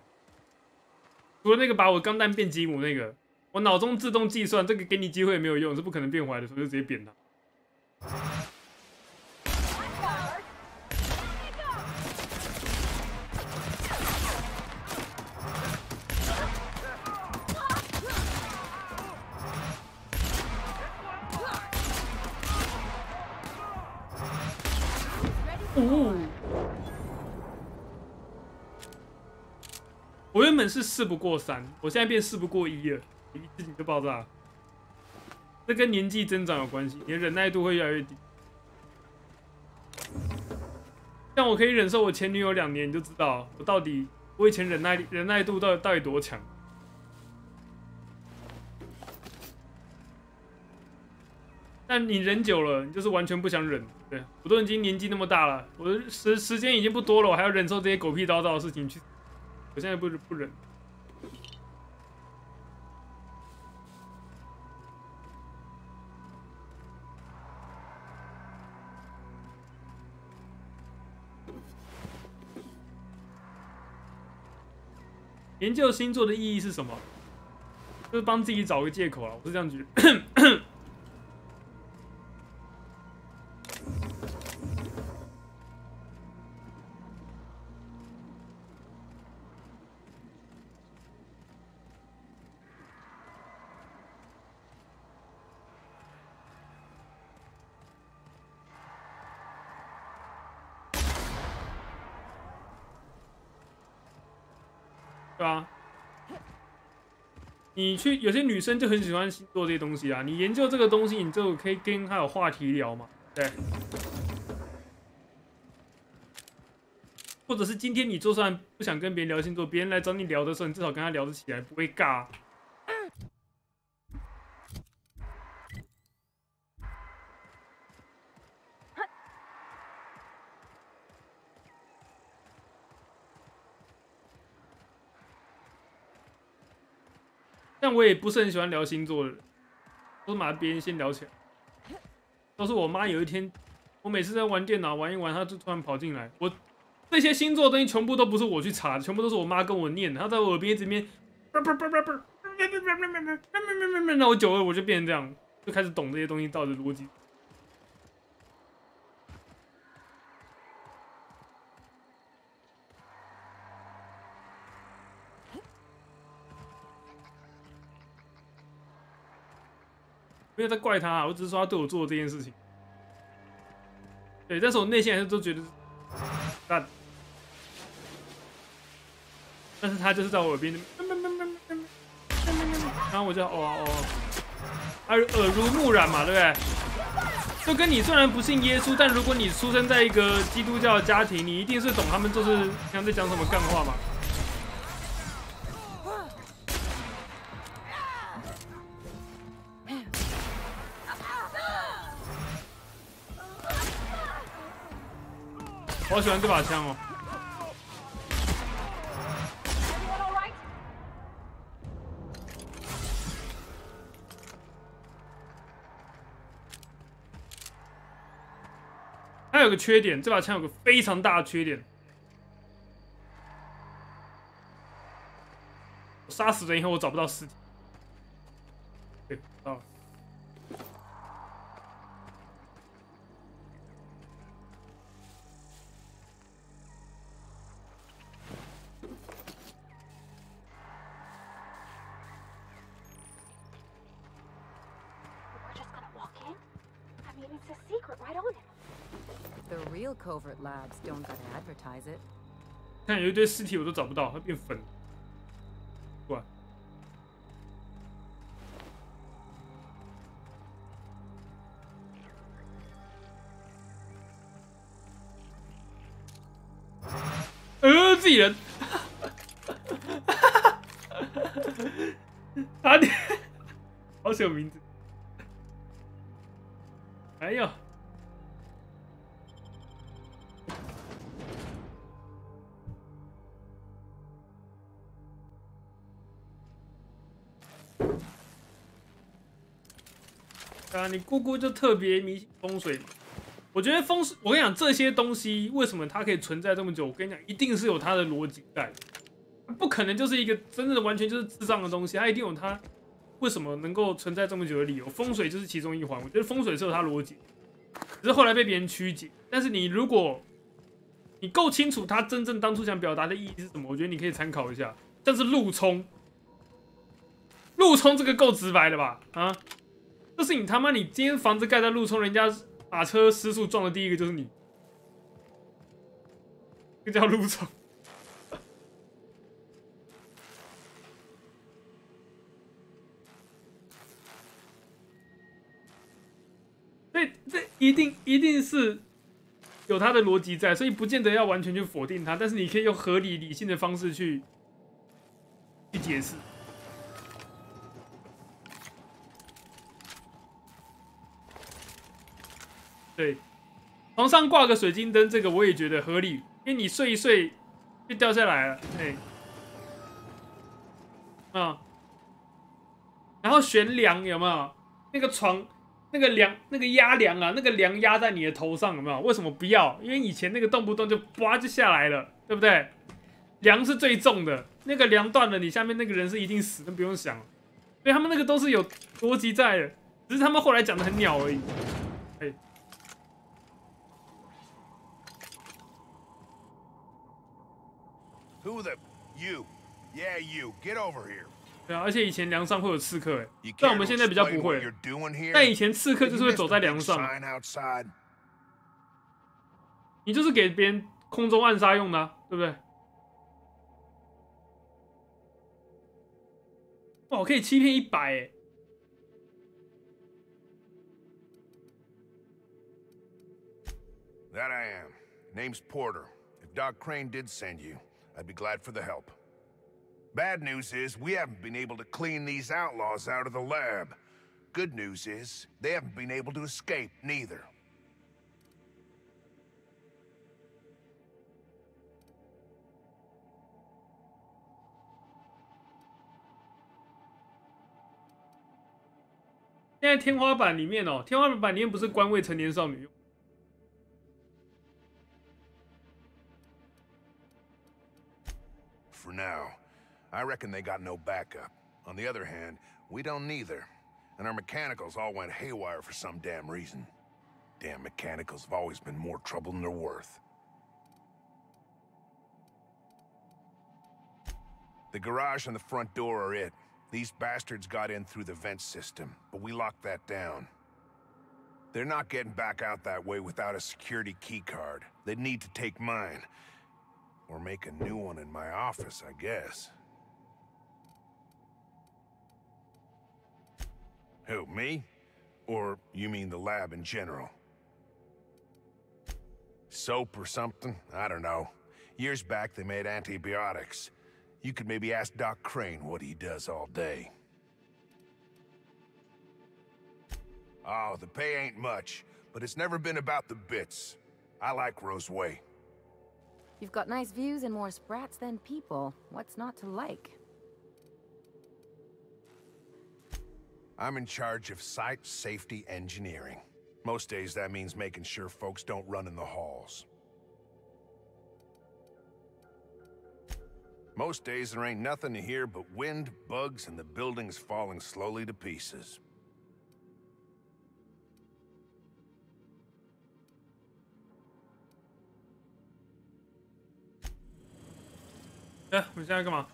除了那个把我钢弹变吉姆那个，我脑中自动计算这个给你机会也没有用，是不可能变坏的，所以就直接扁他。我原本是4不过3，我现在变4不过1了，一次你就爆炸了。这跟年纪增长有关系，你的忍耐度会越来越低。像我可以忍受我前女友2年，你就知道我以前忍耐度到底多强。但你忍久了，你就是完全不想忍。对，我都已经年纪那么大了，我的时间已经不多了，我还要忍受这些狗屁叨叨的事情去。我现在不忍。研究星座的意义是什么？就是帮自己找个借口啊！我是这样觉得。对啊，你去有些女生就很喜欢星座这些东西啊，你研究这个东西，你就可以跟她有话题聊嘛，对。或者是今天你就算不想跟别人聊星座，别人来找你聊的时候，你至少跟他聊得起来，不会尬。但我也不是很喜欢聊星座的人，都是把别人先聊起来。都是我妈有一天，我每次在玩电脑玩一玩，她就突然跑进来。我这些星座的东西全部都不是我去查的，全部都是我妈跟我念的。她在我耳边一直念，那我久了我就变成这样，就开始懂这些东西到底逻辑。没有在怪他，我只是说他对我做的这件事情。对，但是我内心还是都觉得干。但是他就是在我耳边，然后我就耳濡目染嘛，对不对？就跟你虽然不信耶稣，但如果你出生在一个基督教的家庭，你一定是懂他们就是像在讲什么干话嘛。我好喜欢这把枪哦！它有个缺点，这把枪有个非常大的缺点，我杀死人以后我找不到尸体。对，到了。The real covert labs don't gotta advertise it. 看有一堆尸体我都找不到，它变粉。过来。自己人。啊你，好写有名字。哎呦！啊，你姑姑就特别迷信风水嘛。我觉得风水，我跟你讲，这些东西为什么它可以存在这么久？我跟你讲，一定是有它的逻辑在，不可能就是一个真正的完全就是智障的东西，它一定有它为什么能够存在这么久的理由。风水就是其中一环，我觉得风水是有它逻辑，只是后来被别人曲解。但是如果你够清楚它真正当初想表达的意义是什么，我觉得你可以参考一下。像是路冲，路冲这个够直白的吧？啊，就是你他妈，你今天房子盖在路冲，人家打车失速撞的第一个就是你，这叫路冲。所以这一定是有它的逻辑在，所以不见得要完全去否定它，但是你可以用合理理性的方式去解释。对，床上挂个水晶灯，这个我也觉得合理，因为你睡一睡就掉下来了，哎，然后悬梁有没有？那个床。那个梁，那个压梁啊，那个梁压在你的头上，有没有？为什么不要？因为以前那个动不动就叭就下来了，对不对？梁是最重的，那个梁断了，你下面那个人是一定死，那不用想。所以他们那个都是有逻辑在的，只是他们后来讲的很鸟而已。哎， Who the you? Yeah, you. Get over here. 对啊，而且以前梁上会有刺客，哎，但我们现在比较不会。但以前刺客就是会走在梁上，你就是给别人空中暗杀用的、啊，对不对？哇，我可以欺骗100哎！ That I am. Name's Porter. If Doc Crane did send you, I'd be glad for the help. Bad news is, we haven't been able to clean these outlaws out of the lab. Good news is, they haven't been able to escape, neither. Now, 天花板里面哦，天花板里面不是关未成年少女用。 For now, I reckon they got no backup. On the other hand, we don't neither. And our mechanicals all went haywire for some damn reason. Damn mechanicals have always been more trouble than they're worth. The garage and the front door are it. These bastards got in through the vent system, but we locked that down. They're not getting back out that way without a security keycard. They'd need to take mine. Or make a new one in my office, I guess. Who, me? Or you mean the lab in general? Soap or something? I don't know. Years back, they made antibiotics. You could maybe ask Doc Crane what he does all day. Oh, the pay ain't much, but it's never been about the bits. I like Roseway. You've got nice views and more sprats than people. What's not to like? I'm in charge of site safety engineering. Most days that means making sure folks don't run in the halls. Most days there ain't nothing to hear but wind, bugs, and the buildings falling slowly to pieces. Yeah, 我们现在干嘛？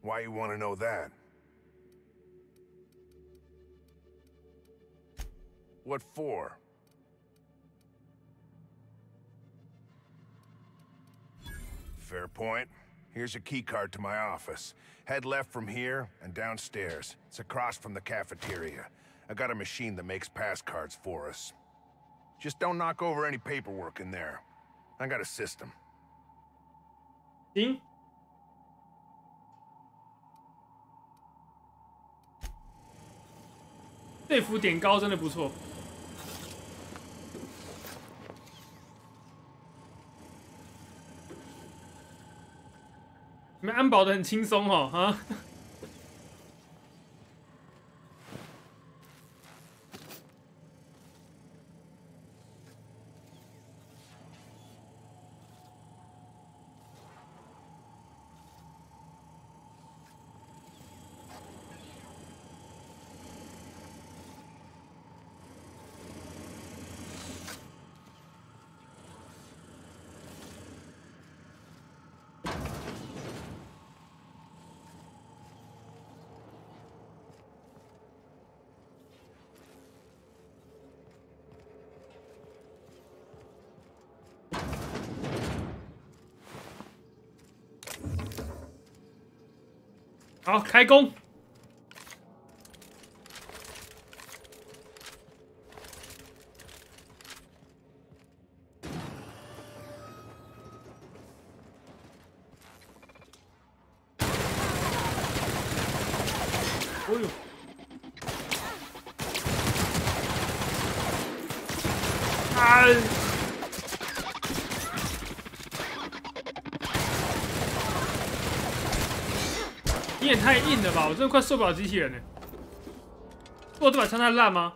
Why you want to know that? What for? Fair point. Here's a key card to my office. Head left from here and downstairs. It's across from the cafeteria. I got a machine that makes pass cards for us. Just don't knock over any paperwork in there. I got a system. 行。这幅点高真的不错。你们安保的很轻松哦，啊。好，开工。哦呦！啊！你也太硬了吧！我真的快受不了机器人了。我这把枪太烂吗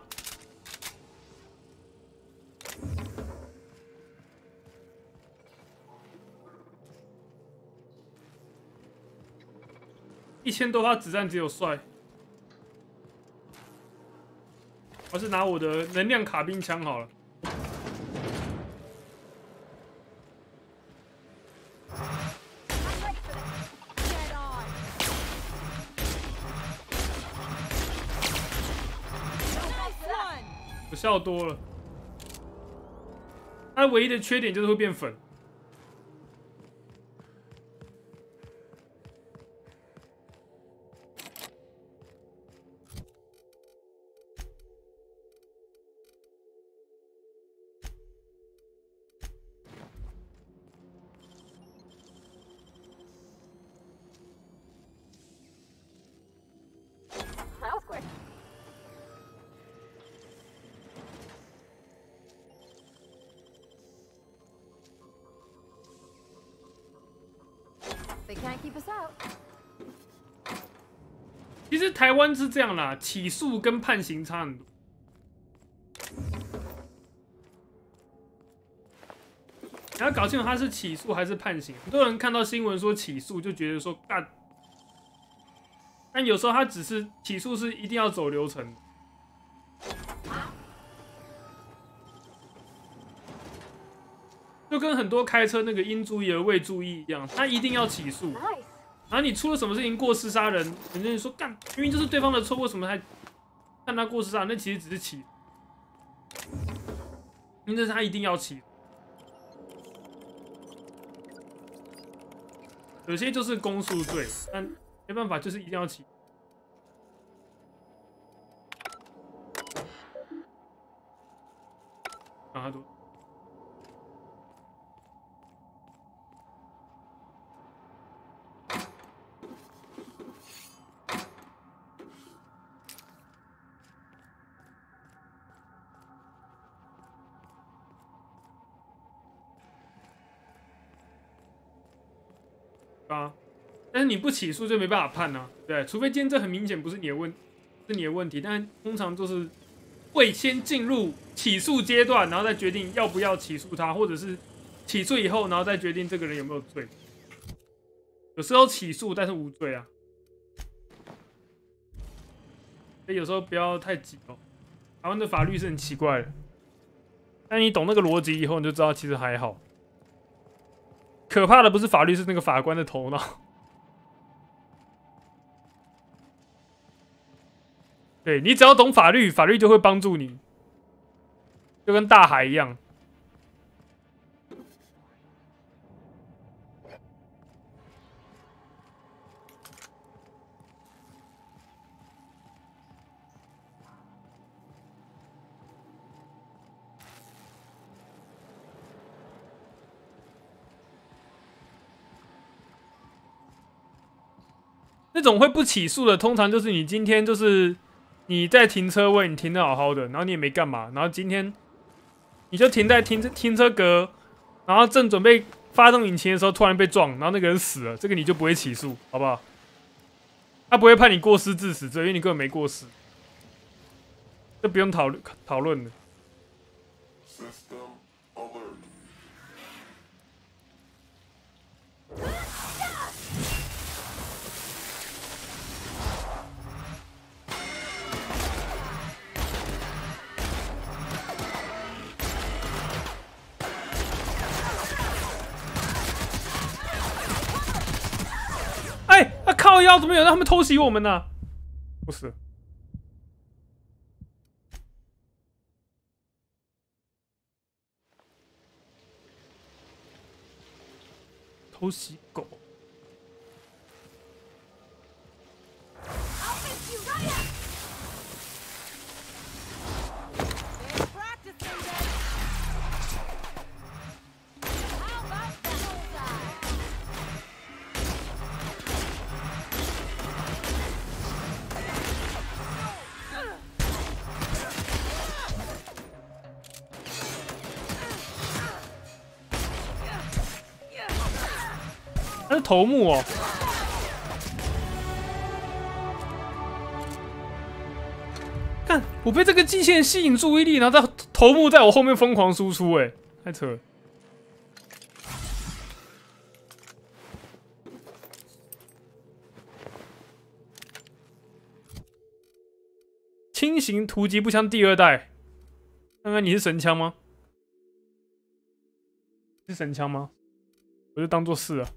？1000多发子弹只有帅，我是拿我的能量卡宾枪好了。有效多了，它唯一的缺点就是会变粉。That was quick. They can't keep us out. 其实台湾是这样啦，起诉跟判刑差很多。你要搞清楚他是起诉还是判刑。很多人看到新闻说起诉，就觉得说干，但有时候他只是起诉是一定要走流程的。就跟很多开车那个应注意而未注意一样，他一定要起诉。然后你出了什么事情过失杀人，人家就说干，明明就是对方的错，为什么还看他过失杀人？那其实只是起，因为这是他一定要起。有些就是公诉罪，但没办法，就是一定要起。啊，多。啊，但是你不起诉就没办法判啊，对，除非今天这很明显不是你的问题，但通常都是会先进入起诉阶段，然后再决定要不要起诉他，或者是起诉以后，然后再决定这个人有没有罪。有时候起诉但是无罪啊，所以有时候不要太急哦。台湾的法律是很奇怪的，但你懂那个逻辑以后，你就知道其实还好。可怕的不是法律，是那个法官的头脑。对，你只要懂法律，法律就会帮助你，就跟大海一样。那种会不起诉的，通常就是你今天就是你在停车位，你停得好好的，然后你也没干嘛，然后今天你就停在停车格，然后正准备发动引擎的时候，突然被撞，然后那个人死了，这个你就不会起诉，好不好？他不会判你过失致死罪，因为你根本没过失，这不用讨论的。哎，靠腰，怎么有人让他们偷袭我们呢？不是，偷袭狗。他是头目哦。看，我被这个机器人吸引注意力，然后头目在我后面疯狂输出，哎，太扯了。轻型突击步枪第2代，看看你是神枪吗？是神枪吗？我就当做是了。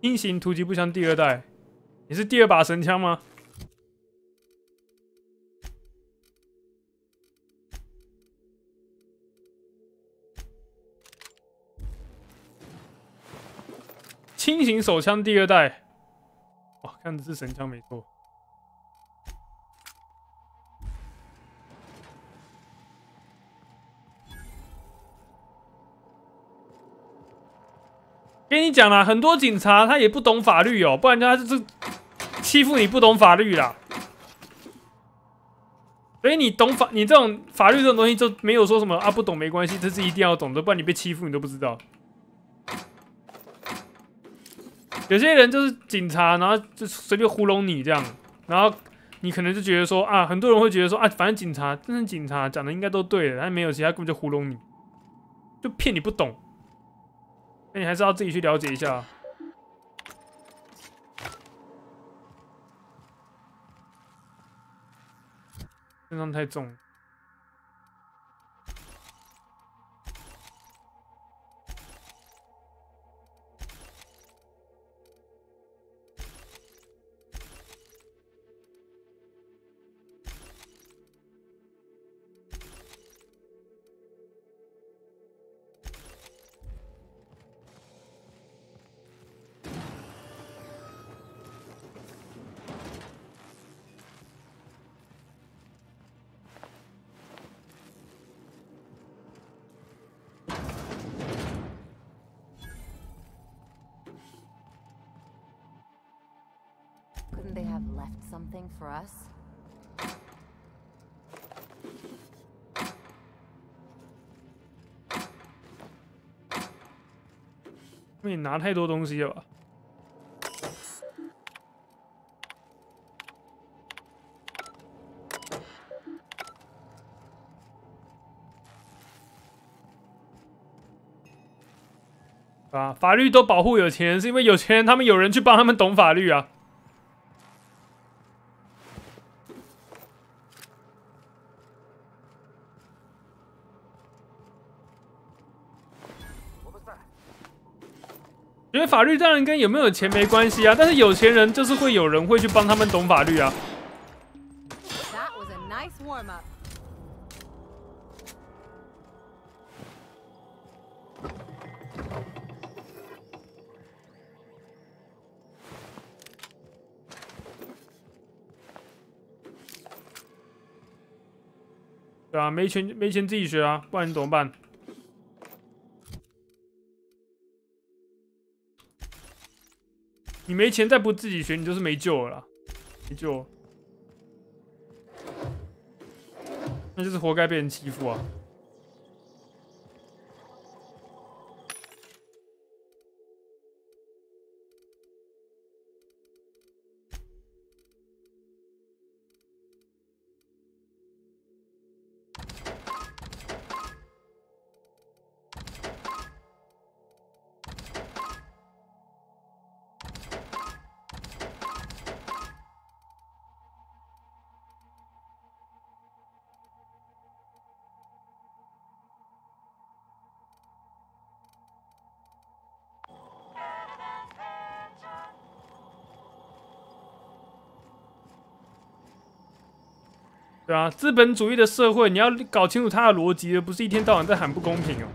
轻型突击步枪第2代，你是第2把神枪吗？轻型手枪第2代，哇，看的是神枪没错。跟你讲啦，很多警察他也不懂法律哦，不然他就是欺负你不懂法律啦。所以你这种法律这种东西就没有说什么啊不懂没关系，这是一定要懂的，不然你被欺负你都不知道。有些人就是警察，然后就随便糊弄你这样，然后你可能就觉得说啊，很多人会觉得说啊，反正警察真正警察讲的应该都对的，但没有，其他根本就糊弄你，就骗你不懂。那你还是要自己去了解一下。身上太重。Couldn't they have left something for us? 因为你拿太多东西了吧？啊，法律都保护有钱人，是因为有钱人他们有人去帮他们懂法律啊。因为法律当然跟有没有钱没关系啊，但是有钱人就是会有人会去帮他们懂法律啊。That was a nice warm-up. 对啊，没钱自己学啊，不然你怎么办？你没钱再不自己学，你就是没救了啦，没救了，那就是活该被人欺负啊。对啊，资本主义的社会，你要搞清楚它的逻辑，而不是一天到晚在喊不公平哦。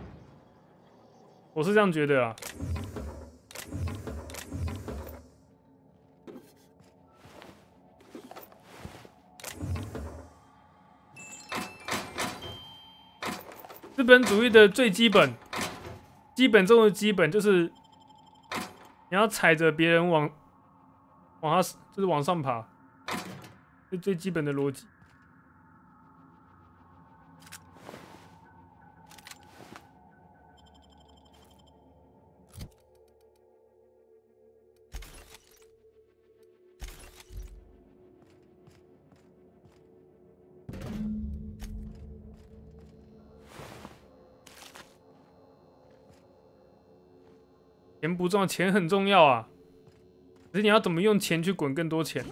我是这样觉得啊。资本主义的最基本中的基本就是你要踩着别人往就是往上爬，是最基本的逻辑。钱不重要，钱很重要啊。可是你要怎么用钱去滚更多钱？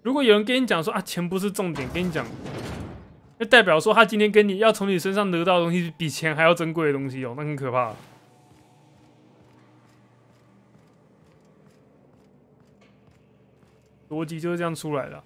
如果有人跟你讲说啊，钱不是重点，跟你讲，那代表说他今天跟你要从你身上得到的东西比钱还要珍贵的东西哦，那很可怕。逻辑就是这样出来的。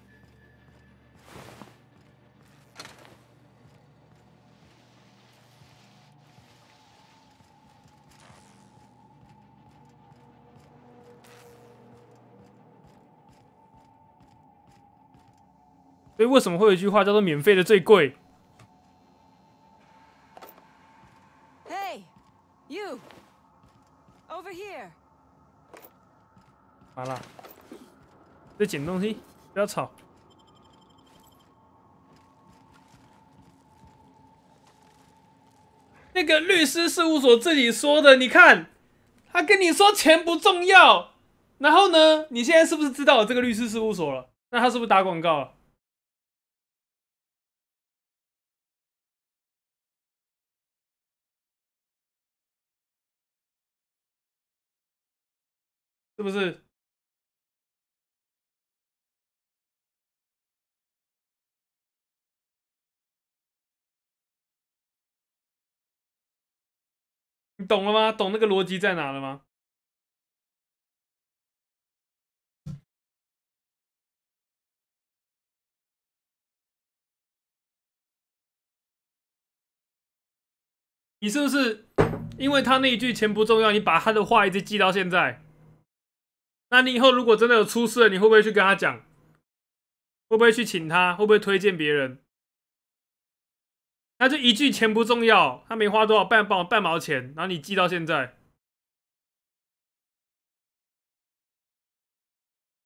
所以为什么会有一句话叫做"免费的最贵"？ Hey, you, over here. 好啦，在捡东西，不要吵。那个律师事务所自己说的，你看，他跟你说钱不重要，然后呢，你现在是不是知道有这个律师事务所了？那他是不是打广告了？是不是？你懂了吗？懂那个逻辑在哪了吗？你是不是因为他那一句钱不重要，你把他的话一直记到现在？那你以后如果真的有出事了，你会不会去跟他讲？会不会去请他？会不会推荐别人？他就一句钱不重要，他没花多少半毛钱，然后你记到现在，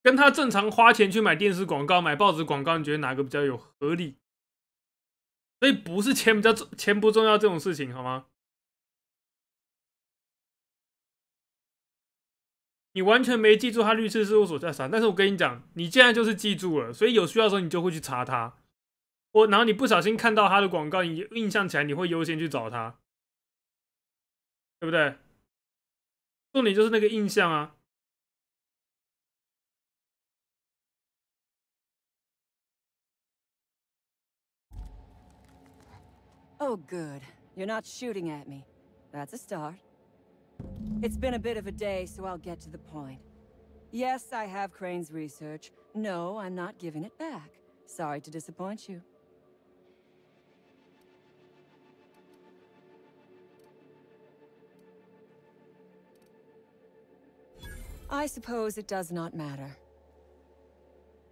跟他正常花钱去买电视广告、买报纸广告，你觉得哪个比较有合理？所以不是钱不重要这种事情，好吗？你完全没记住他律师事务所在啥，但是我跟你讲，你现在就是记住了，所以有需要的时候你就会去查他。然后你不小心看到他的广告，你印象起来，你会优先去找他，对不对？重点就是那个印象啊。Oh, good. You're not shooting at me. That's a start. It's been a bit of a day, so I'll get to the point. Yes, I have Crane's research. No, I'm not giving it back. Sorry to disappoint you. I suppose it does not matter.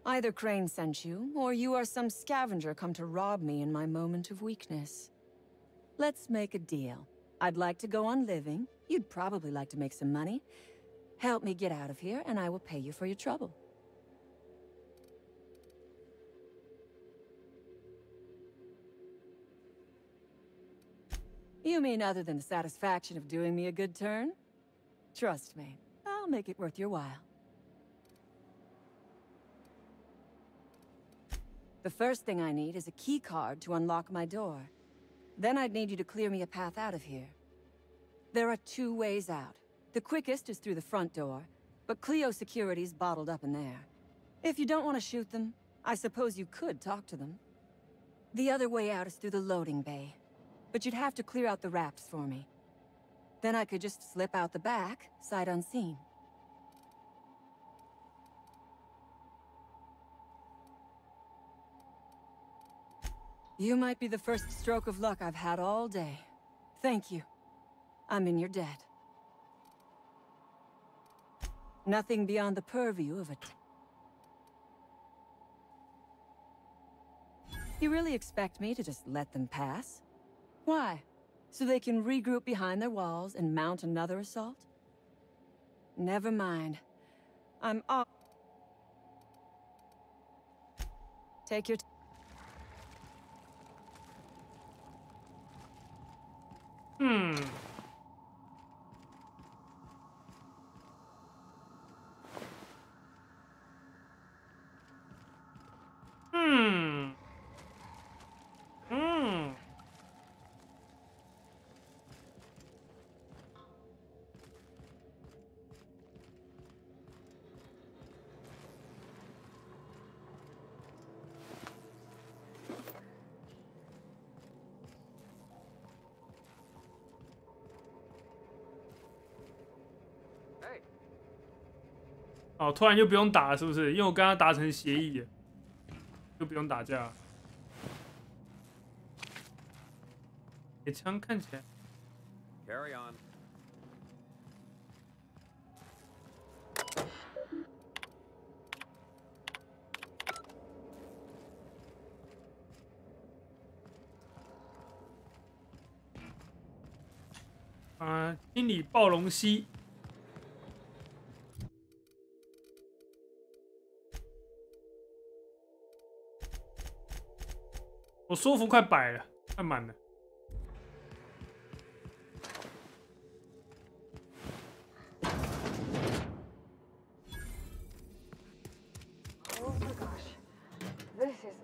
Either Crane sent you, or you are some scavenger come to rob me in my moment of weakness. Let's make a deal. I'd like to go on living. You'd probably like to make some money. Help me get out of here, and I will pay you for your trouble. You mean other than the satisfaction of doing me a good turn? Trust me, I'll make it worth your while. The first thing I need is a key card to unlock my door. Then I'd need you to clear me a path out of here. There are 2 ways out. The quickest is through the front door, but Cleo security's bottled up in there. If you don't want to shoot them, I suppose you could talk to them. The other way out is through the loading bay, but you'd have to clear out the rafts for me. Then I could just slip out the back, sight unseen. You might be the first stroke of luck I've had all day. Thank you. I'm in your debt. Nothing beyond the purview of a... You really expect me to just let them pass? Why? So they can regroup behind their walls and mount another assault? Never mind. I'm off. Take your... Hmm.哦，突然就不用打了，是不是？因为我跟他达成协议了，就不用打架。野枪看起来。Carry on.清理暴龙溪。我说服快摆了，快满了。Oh my gosh, this is.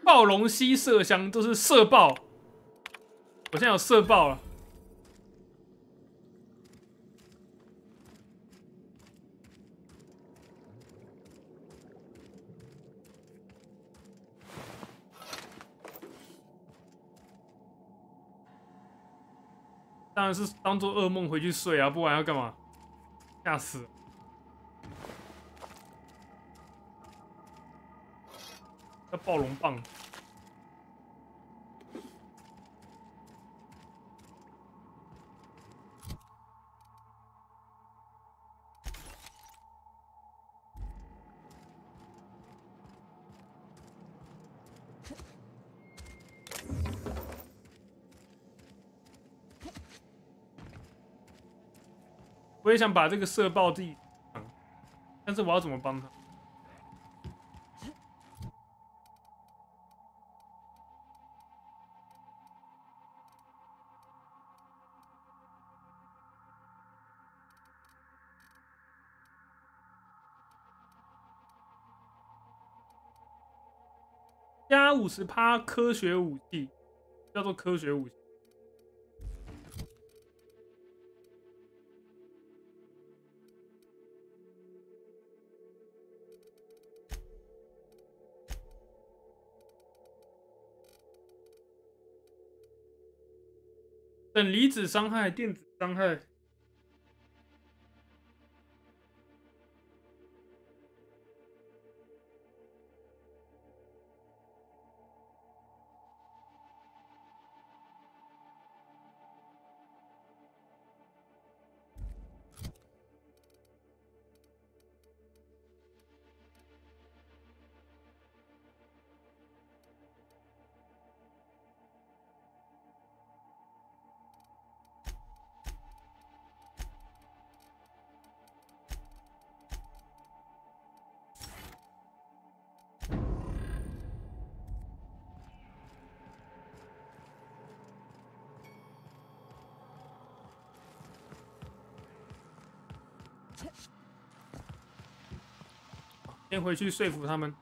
暴龙溪麝香都是射爆，我现在有射爆了。当然是当做噩梦回去睡啊，不然要干嘛？吓死了！要暴龙棒。我也想把这个射爆自己，但是我要怎么帮他？加50%科学武器，叫做科学武器。等离子伤害、电子伤害。先回去说服他们。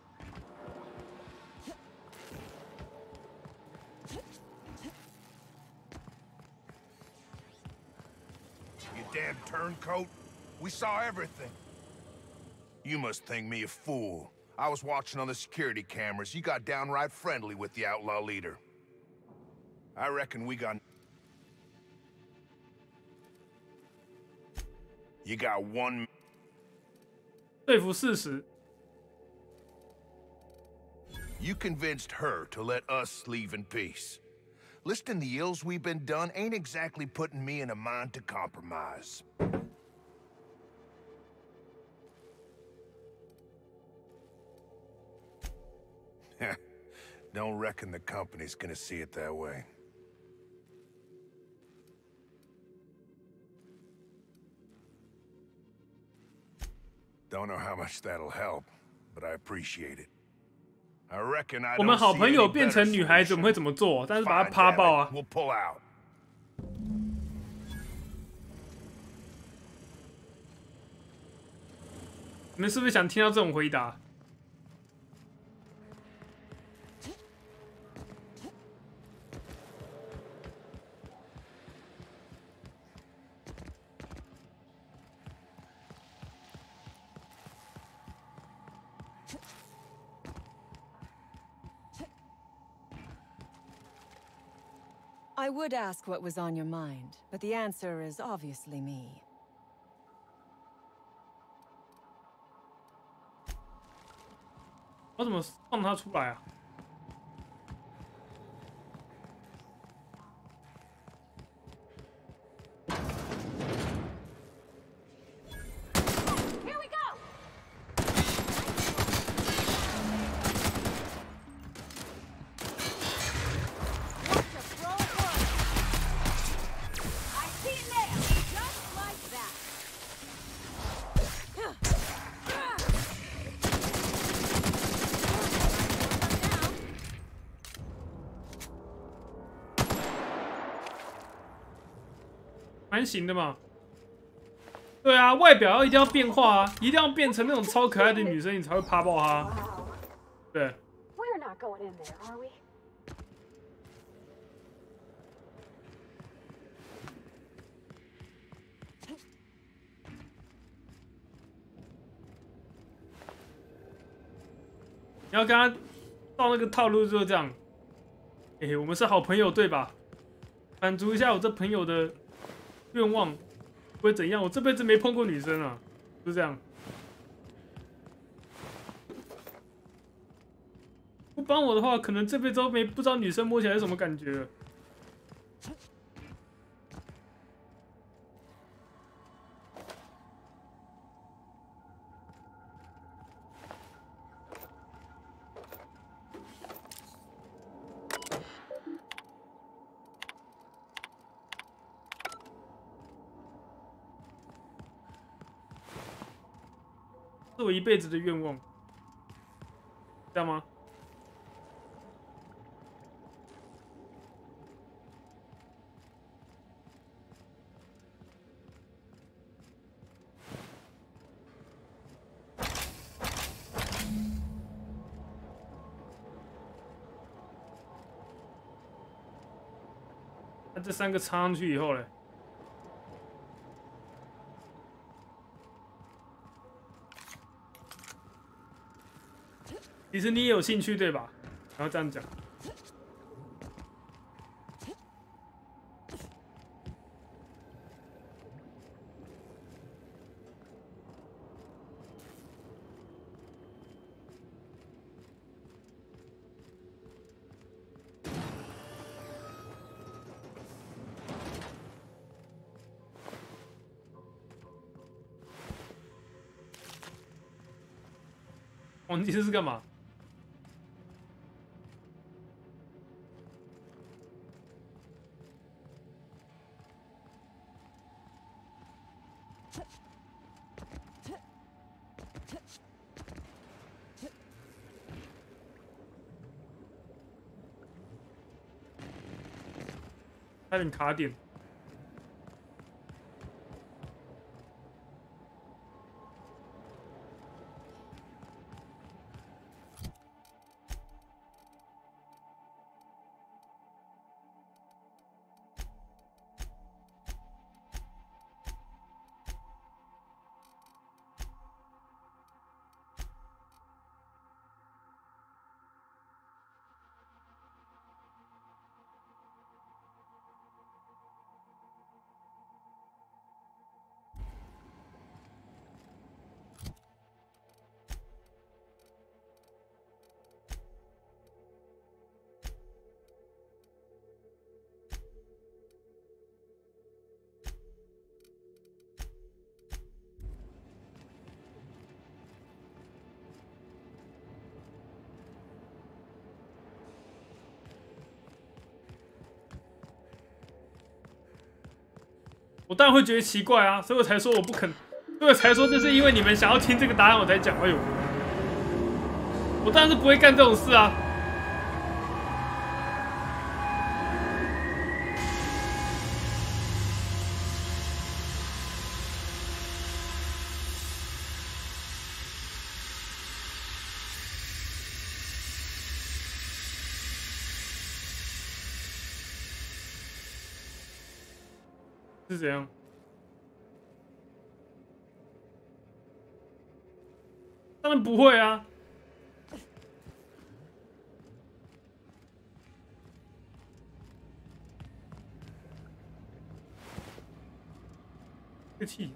You damn turncoat! We saw everything. You must think me a fool. I was watching on the security cameras. You got downright friendly with the outlaw leader. I reckon we got... You got one... 说服事实。 You convinced her to let us leave in peace. Listing the ills we've been done ain't exactly putting me in a mind to compromise. Don't reckon the company's gonna see it that way. Don't know how much that'll help, but I appreciate it. I reckon I 我们 don't 好 see 朋 any 友变 better 成女孩子，我 solution. 们会怎么做？但是把她 Fine, 趴 damn 爆 it. 啊！ We'll pull out. 你们是不是想听到这种回答？ I would ask what was on your mind, but the answer is obviously me. 我怎么放他出来啊？ Here we go! I see it now! Just like that! 蛮行的嘛。对啊，外表一定要变化啊，一定要变成那种超可爱的女生，你才会趴爆她。对。 We're not going in there, are we? 你要跟他到那个套路就是这样。嘿嘿，我们是好朋友对吧？满足一下我这朋友的愿望，不会怎样。我这辈子没碰过女生啊，就这样。不帮我的话，可能这辈子都不知道女生摸起来是什么感觉了。是我一辈子的愿望，知道吗？那这3个插上去以后嘞？ 其实你也有兴趣对吧？然后这样讲。忘记这是干嘛？ 差点卡点。我当然会觉得奇怪啊，所以我才说我不肯，所以我才说这是因为你们想要听这个答案我才讲。哎呦，我当然是不会干这种事啊。是怎样？当然不会啊！个气！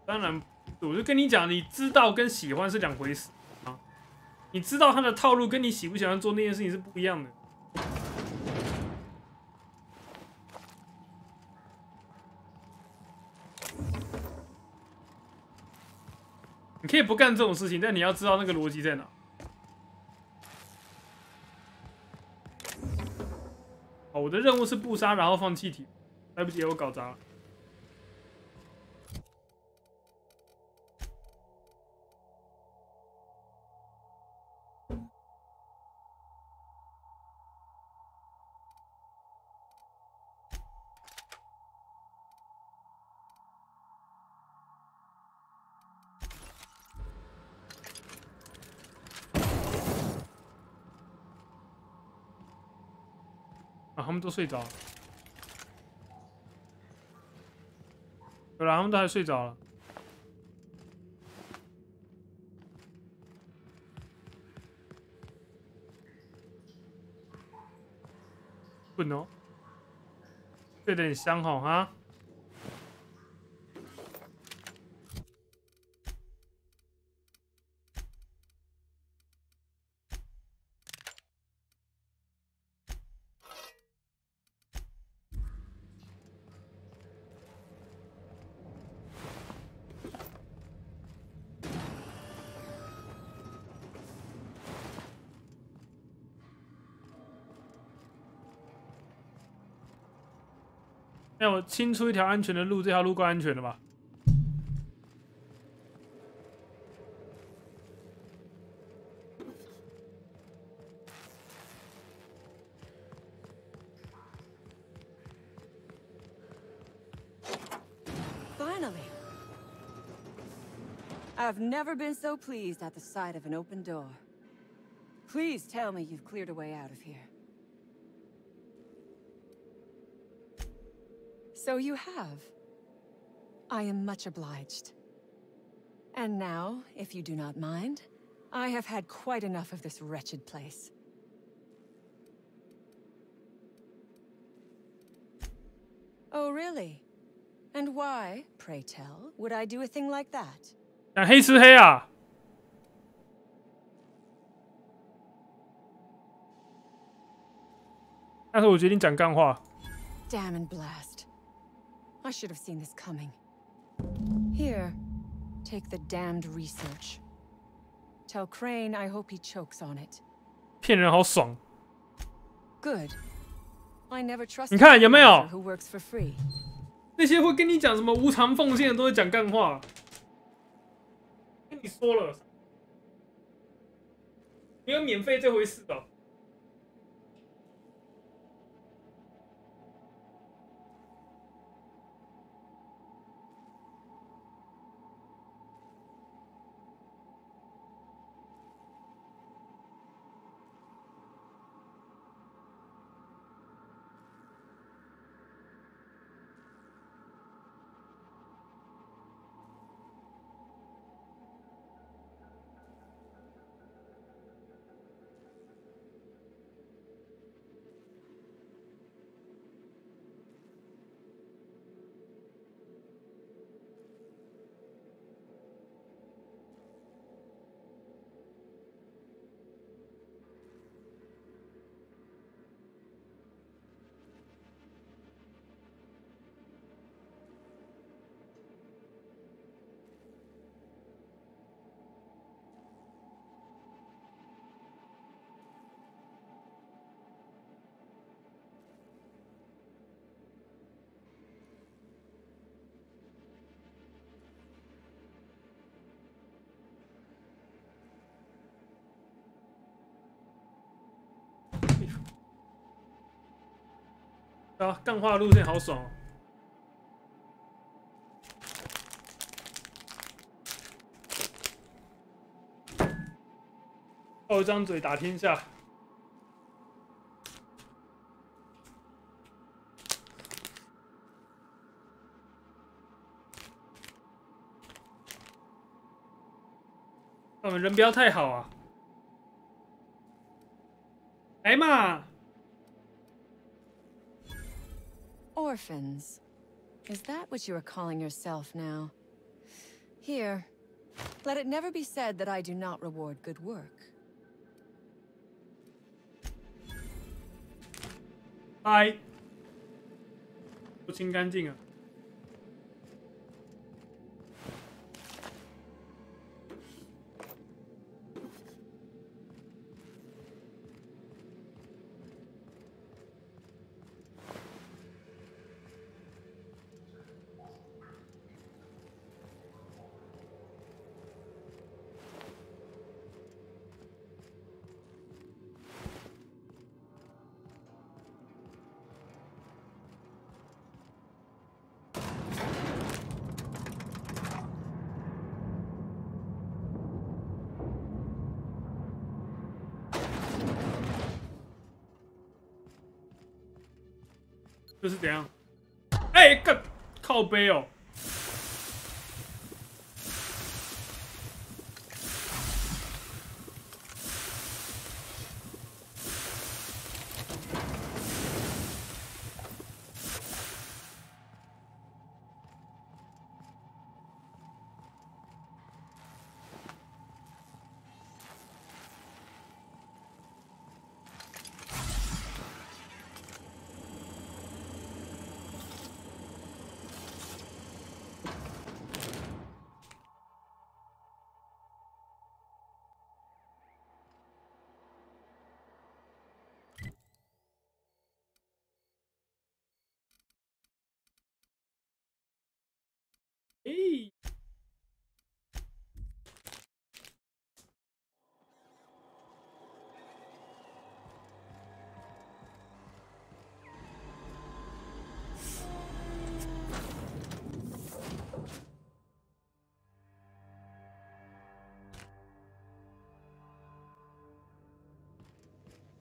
当然，我就跟你讲，你知道跟喜欢是两回事啊！你知道他的套路跟你喜不喜欢做那件事情是不一样的。你可以不干这种事情，但你要知道那个逻辑在哪。好，我的任务是不杀，然后放气体，来不及，我搞砸了。啊，他们都睡着了。有了，他们都还睡着了。笨哦，睡得很香吼哈。让我清出一条安全的路，这条路够安全的吧？ Finally. I've never been so pleased at the sight of an open door. Please tell me you've cleared a way out of here. So you have. I am much obliged. And now, if you do not mind, I have had quite enough of this wretched place. Oh, really? And why, pray tell, would I do a thing like that? 讲黑吃黑啊！但是我决定讲干话。 Damn and blast. I should have seen this coming. Here, take the damned research. Tell Crane I hope he chokes on it. 骗人好爽。 Good. I never trust 你看有没有 who works for free. 那些会跟你讲什么无偿奉献的，都会讲干话。跟你说了，没有免费这回事的。啊，干话路线好爽哦！爆一张嘴打天下。我们人不要太好啊！来嘛！ Orphans. Is that what you are calling yourself now? Here. Let it never be said that I do not reward good work. 嗨，不清干净啊！这是怎样？哎、欸，干靠背哦！哎。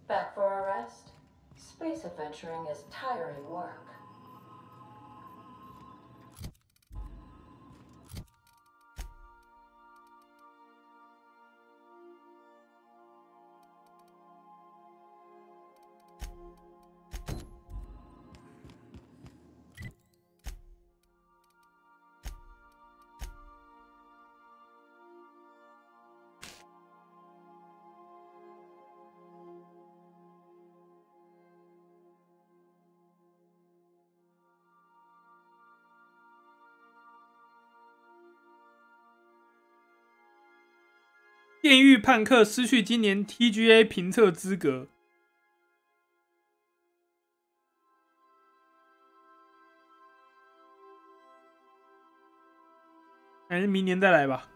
Back for a rest? Space adventuring is tiring work.《电狱判客》失去今年 TGA 评测资格，还是明年再来吧。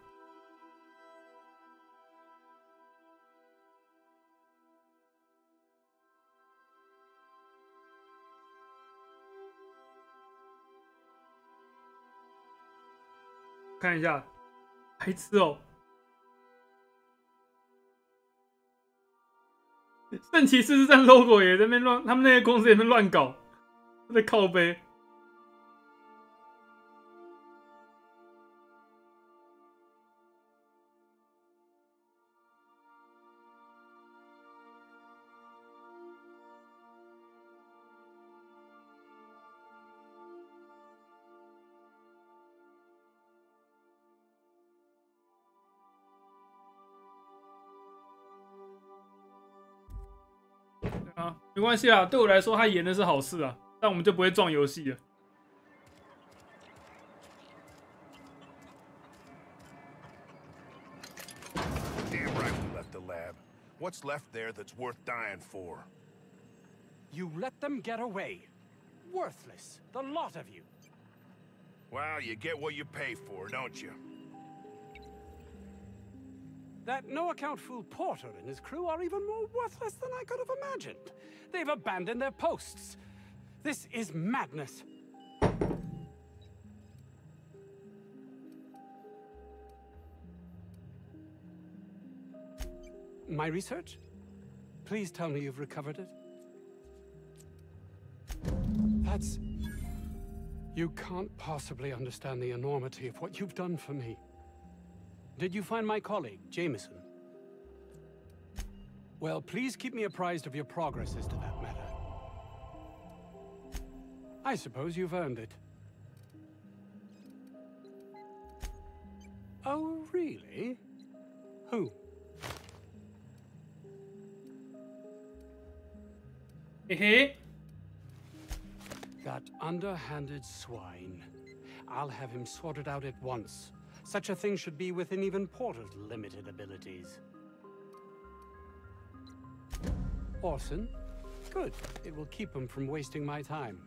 看一下，白痴哦！ 圣骑士战 logo 也在那边乱，他们那些公司也在那边乱搞，在靠背。啊，没关系啊，对我来说，他演的是好事啊，但我们就不会撞游戏了。Damn right we left the lab. What's left there that's worth dying for? You let them get away. Worthless, the lot of you. Well, you get what you pay for, don't you? That no-account fool Porter and his crew are even more worthless than I could have imagined. They've abandoned their posts. This is madness. My research? Please tell me you've recovered it. That's... You can't possibly understand the enormity of what you've done for me. Did you find my colleague, Jameson? Well, please keep me apprised of your progress as to that matter. I suppose you've earned it. Oh, really? Who? That underhanded swine. I'll have him sorted out at once. Such a thing should be within even Porter's limited abilities. Orson? Good. It will keep him from wasting my time.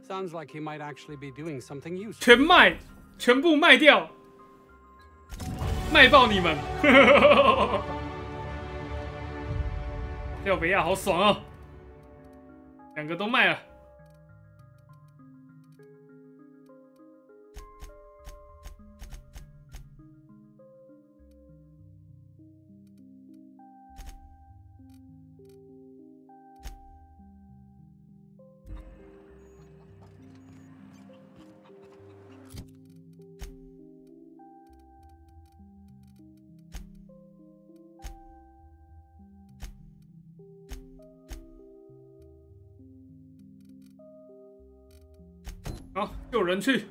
Sounds like he might actually be doing something useful. 全卖，全部卖掉，卖爆你们！塞尔维亚好爽哦，两个都卖了。好，有人去。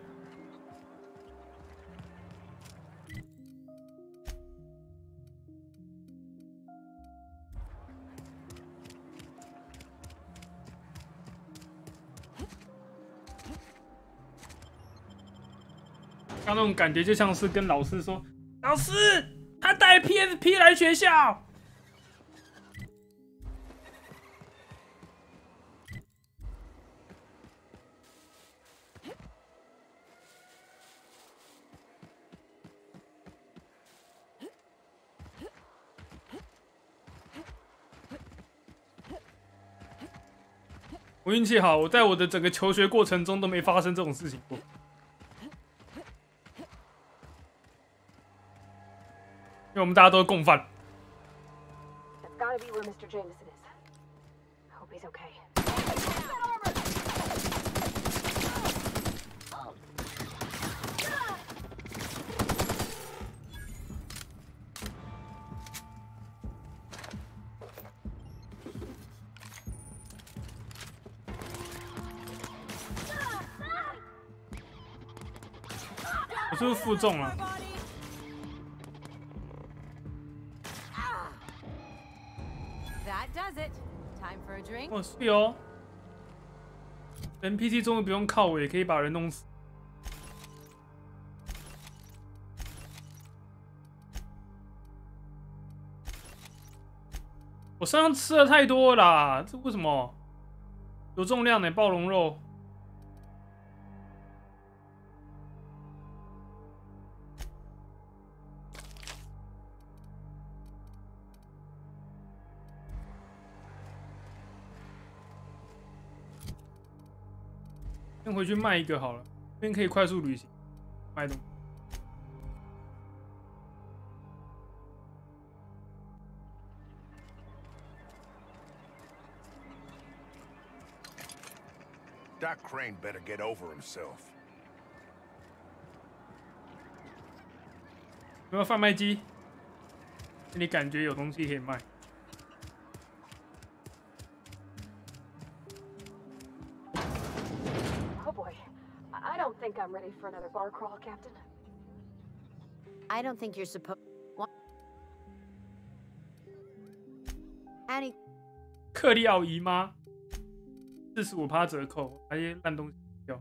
刚那种感觉就像是跟老师说：“老师，他带 PSP 来学校。”我运气好，我在我的整个求学过程中都没发生这种事情过。因为我们大家都是共犯。It's gotta be where Mr. Jameson is. I hope he's okay. 我是不是负重了？That does it. Time for a drink. 哦，是哦。NPC 终于不用靠我，也可以把人弄死。我身上吃的太多了啦，这为什么？有重量的暴龙肉。先回去卖一个好了，这边可以快速旅行，卖东西。Doc Crane better get over himself. 有没有贩卖机？你感觉有东西可以卖？ I don't think I'm ready for another bar crawl, Captain. I don't think you're supposed. Annie. 克里奥姨妈，45%折扣，把些烂东西掉。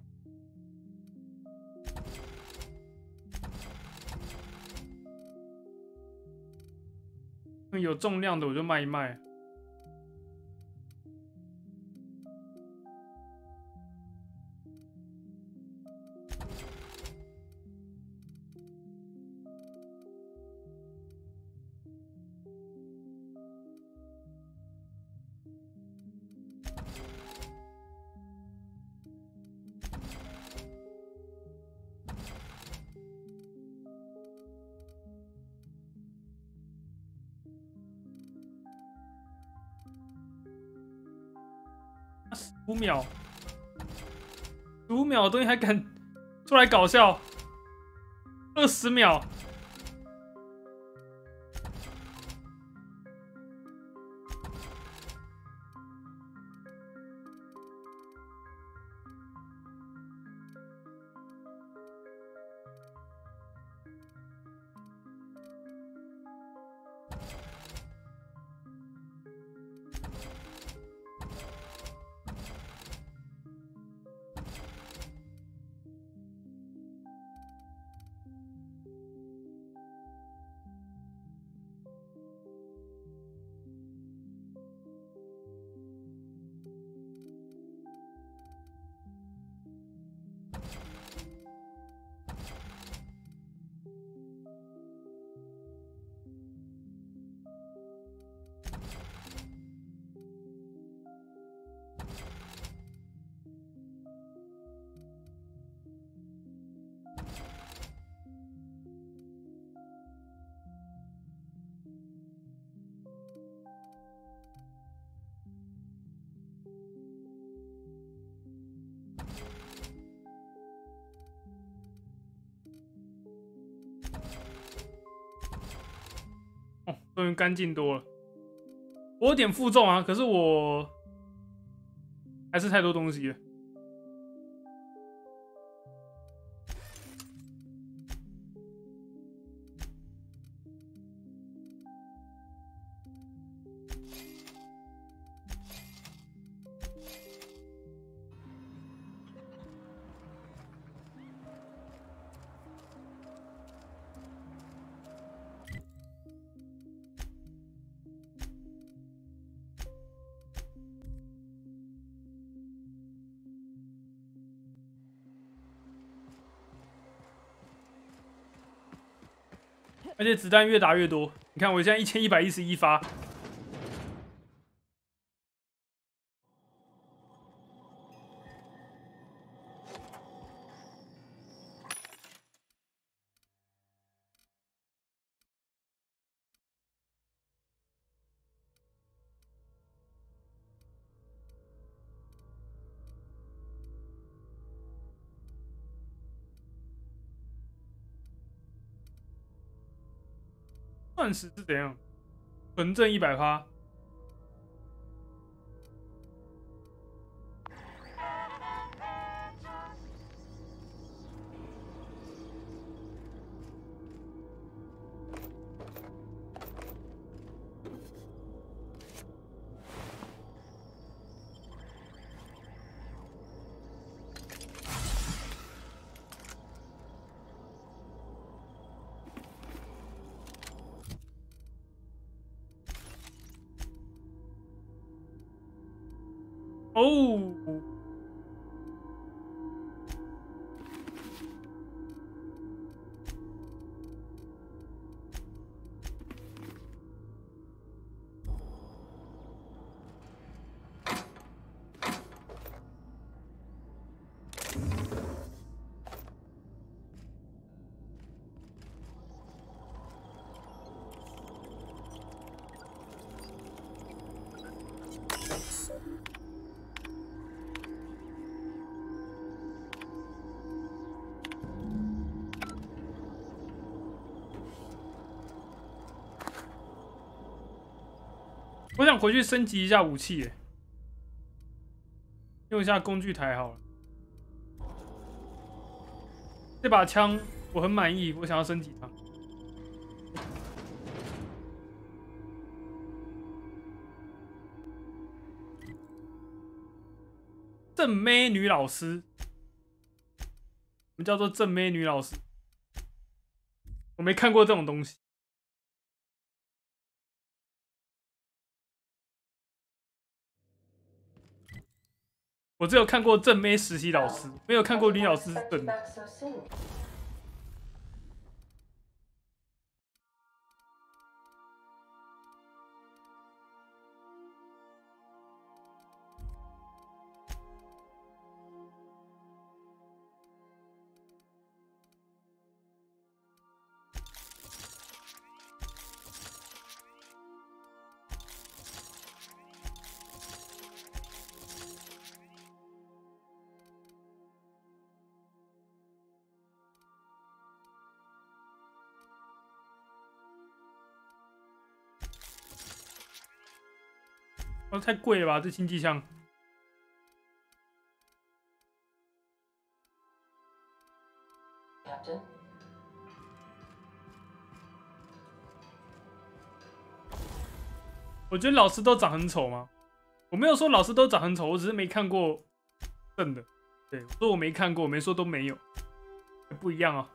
有重量的我就卖一卖。5秒，15秒的东西还敢出来搞笑，20秒。哦，终于干净多了。我有点负重啊，可是我还是太多东西了。而且子弹越打越多，你看我现在1111发。钻石是怎样？纯正100%。哦，我想回去升级一下武器，用一下工具台好了。这把枪我很满意，我想要升级它。正妹女老师，什么叫做正妹女老师？我没看过这种东西。我只有看过正妹实习老师，没有看过女老师是正的。哦，太贵了吧，这轻机枪。Captain. 我觉得老师都长很丑吗？我没有说老师都长很丑，我只是没看过正的。对，我说我没看过，我没说都没有，不一样啊。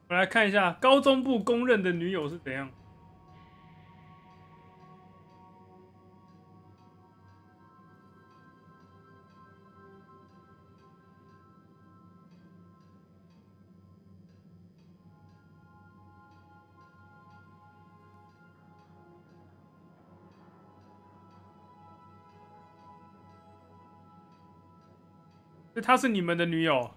我来看一下高中部公认的女友是怎样。所以她是你们的女友？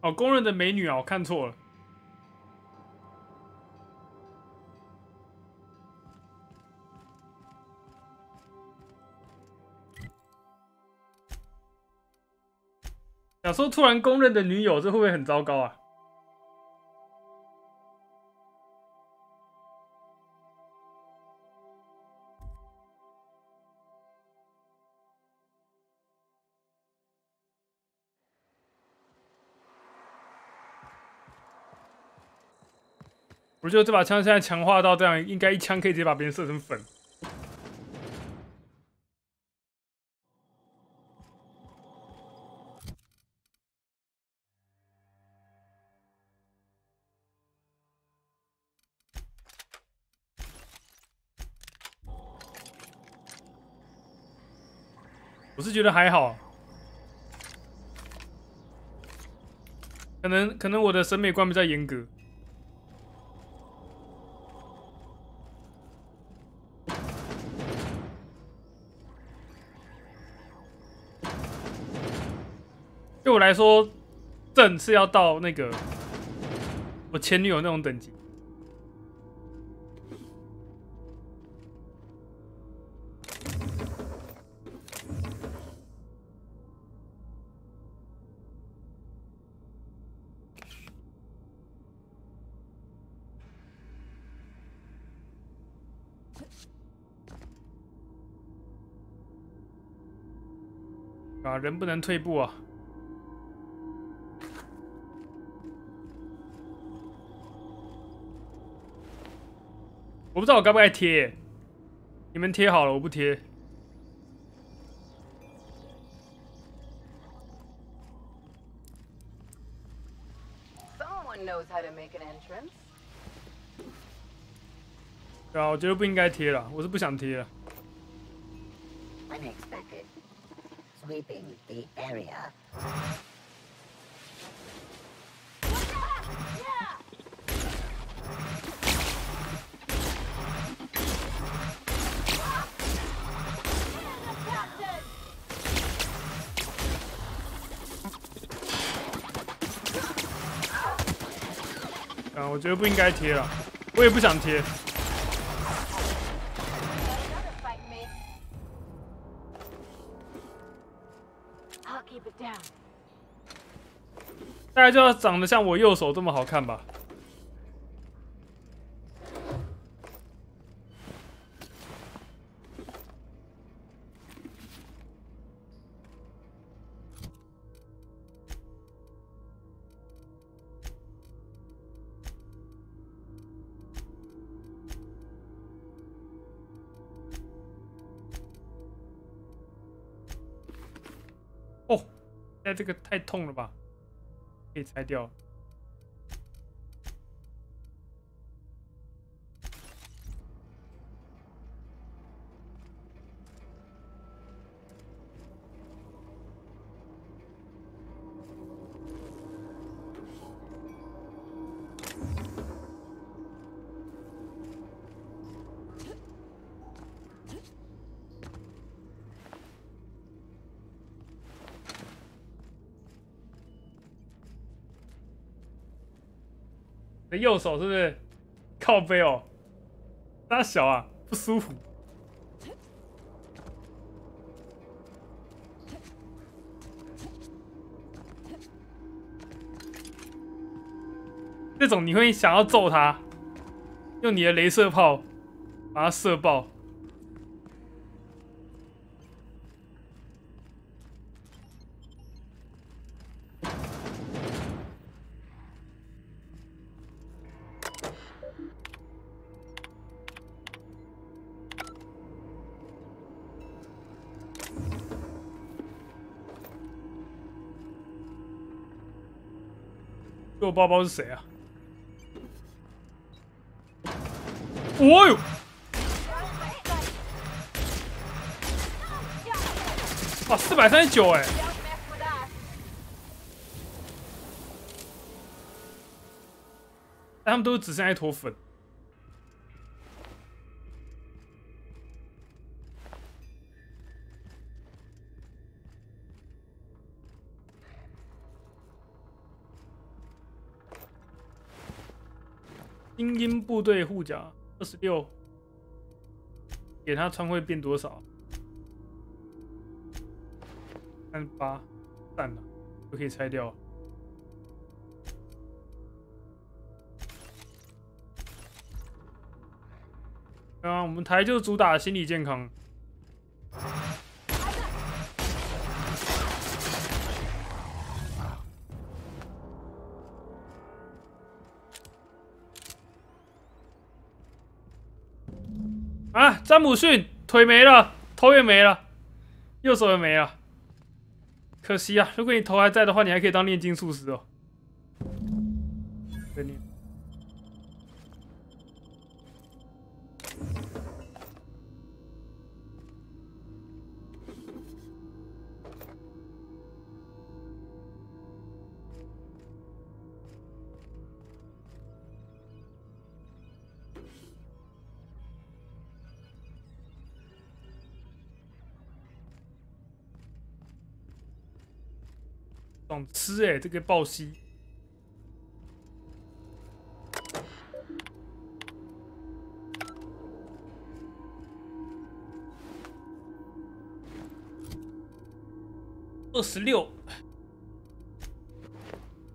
哦，公认的美女啊，我看错了。想说突然公认的女友，这会不会很糟糕啊？我觉得这把枪现在强化到这样，应该一枪可以直接把别人射成粉。我是觉得还好，可能我的审美观比较严格。对我来说，正是要到那个我前女友那种等级。啊，人不能退步啊！我不知道我该不该贴，你们贴好了，我不贴。Someone knows how to make an entrance. 对啊，我觉得不应该贴了，我是不想贴了。Unexpected. Sweeping the area. 啊，我觉得不应该贴啊，我也不想贴。大概就要长得像我右手这么好看吧。哦，现在这个太痛了吧，可以拆掉。你的右手是不是靠背哦？大小啊，不舒服。这种你会想要揍他，用你的雷射炮把他射爆。这我包包是谁啊？哦呦！哇，439哎！但他们都只剩下一坨粉。精英部队护甲26，给他穿会变多少？38，散了，就可以拆掉。啊，我们台就主打心理健康。啊，詹姆逊腿没了，头也没了，右手也没了，可惜啊！如果你头还在的话，你还可以当炼金术师哦。对你。爽吃哎、欸，这个爆吸。26，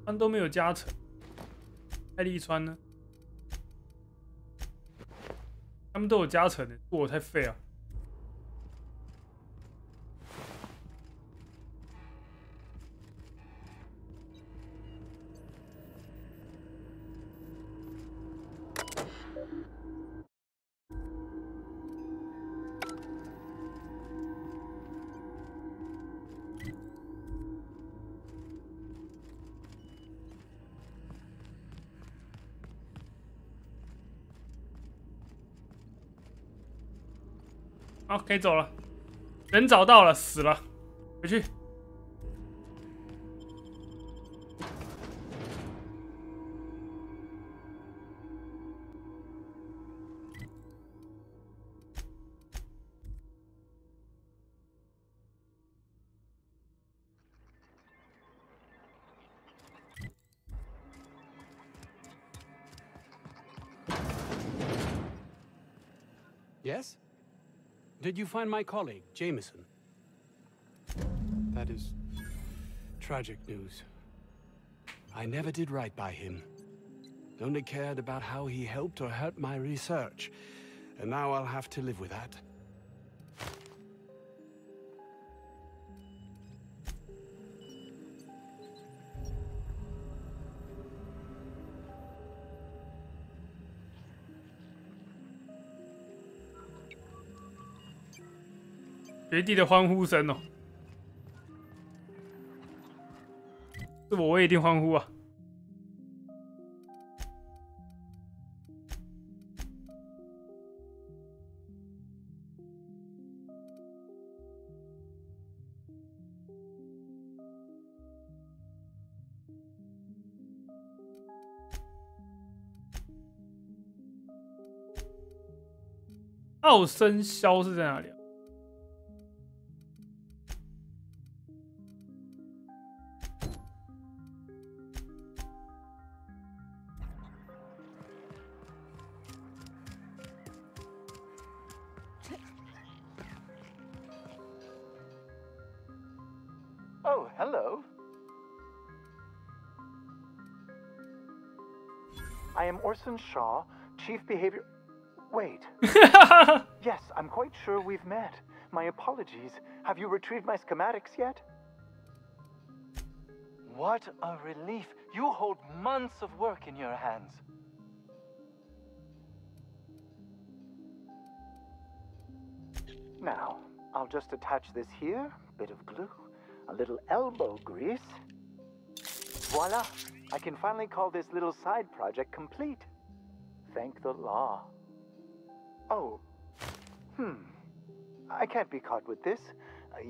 川都没有加成，艾利川呢？他们都有加成的，我太废啊！好，可以走了。人找到了，死了，回去。Yes? Did you find my colleague, Jameson? That is tragic news. I never did right by him. Only cared about how he helped or hurt my research. And now I'll have to live with that.学弟的欢呼声哦，是我也一定欢呼啊！奥森肖是在哪里啊？ Oh, hello. I am Orson Shaw, Chief Behavior... Wait. Yes, I'm quite sure we've met. My apologies. Have you retrieved my schematics yet? What a relief. You hold months of work in your hands. Now, I'll just attach this here, bit of glue, a little elbow grease. Voila! I can finally call this little side project complete. Thank the law. Oh. I can't be caught with this.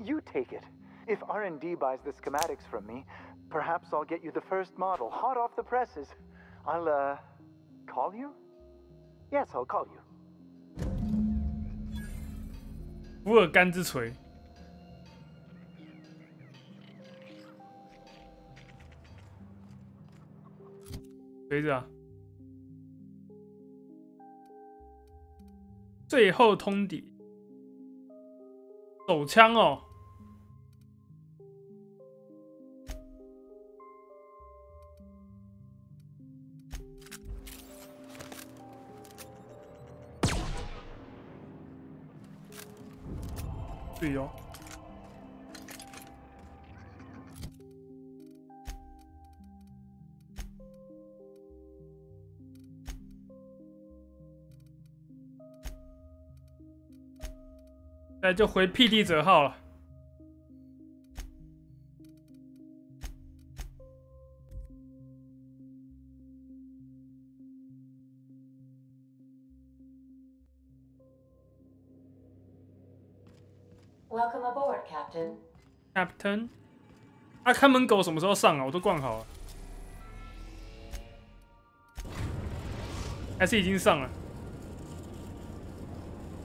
You take it. If R&D buys the schematics from me, perhaps I'll get you the first model, hot off the presses. I'll, call you? Yes, I'll call you. 福尔甘之锤，锤子啊！最后通牒，手枪哦。对哦。那就回 PD 折号了。Welcome aboard, Captain. Captain， 啊，看门狗什么时候上啊？我都逛好了，还是已经上了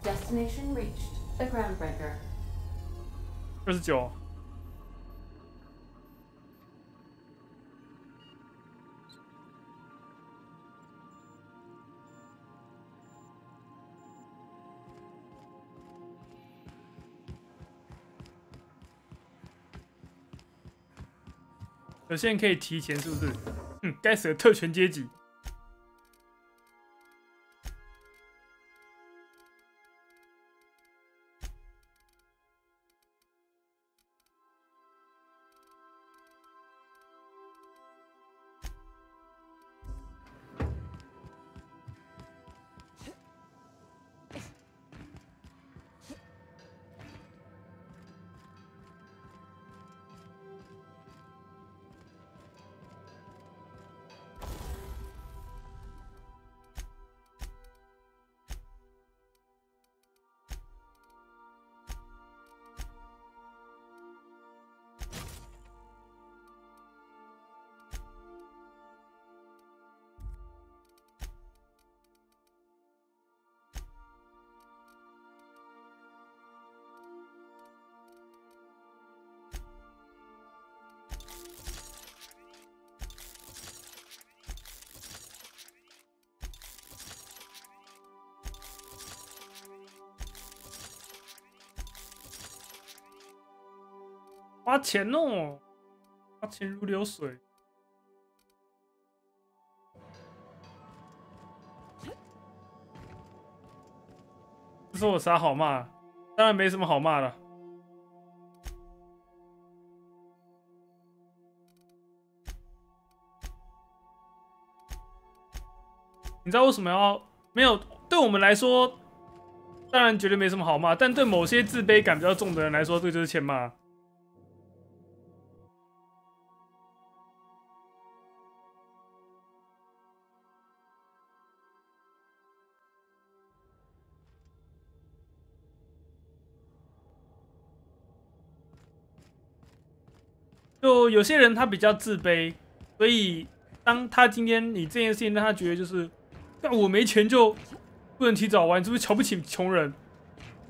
Destination reached. The groundbreaker. 29。有些人可以提前，是不是？该死的特权阶级。花钱哦，花钱如流水。这是我啥好骂？当然没什么好骂的。你知道为什么要没有？对我们来说，当然绝对没什么好骂，但对某些自卑感比较重的人来说，这就是欠骂。就有些人他比较自卑，所以当他今天你这件事情让他觉得就是，但我没钱就不能提早完，你是不是瞧不起穷人？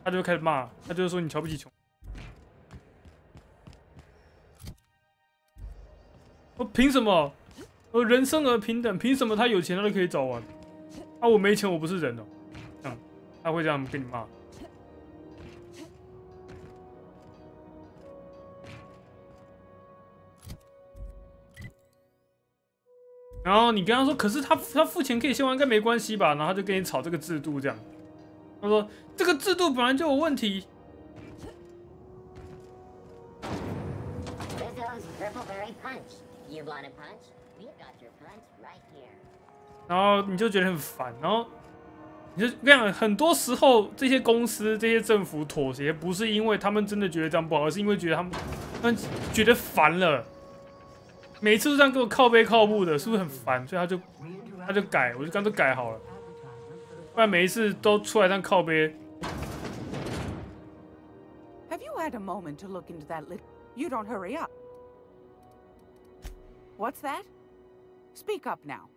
他就开始骂，他就说你瞧不起穷。我凭什么？人生而平等，凭什么他有钱他就可以早完？啊，我没钱我不是人哦。这样，他会这样跟你骂。然后你跟他说，可是他付钱可以先玩，应该没关系吧？然后他就跟你吵这个制度这样。他说这个制度本来就有问题。然后你就觉得很烦，然后你就跟你讲，很多时候这些公司、这些政府妥协，不是因为他们真的觉得这样不好，而是因为觉得他们觉得烦了。每次都这样跟我靠背靠步的，是不是很烦？所以他就改，我就干脆改好了，不然每一次都出来这样靠背。Have you had a moment to look into that little? You don't hurry up. What's that? Speak up now.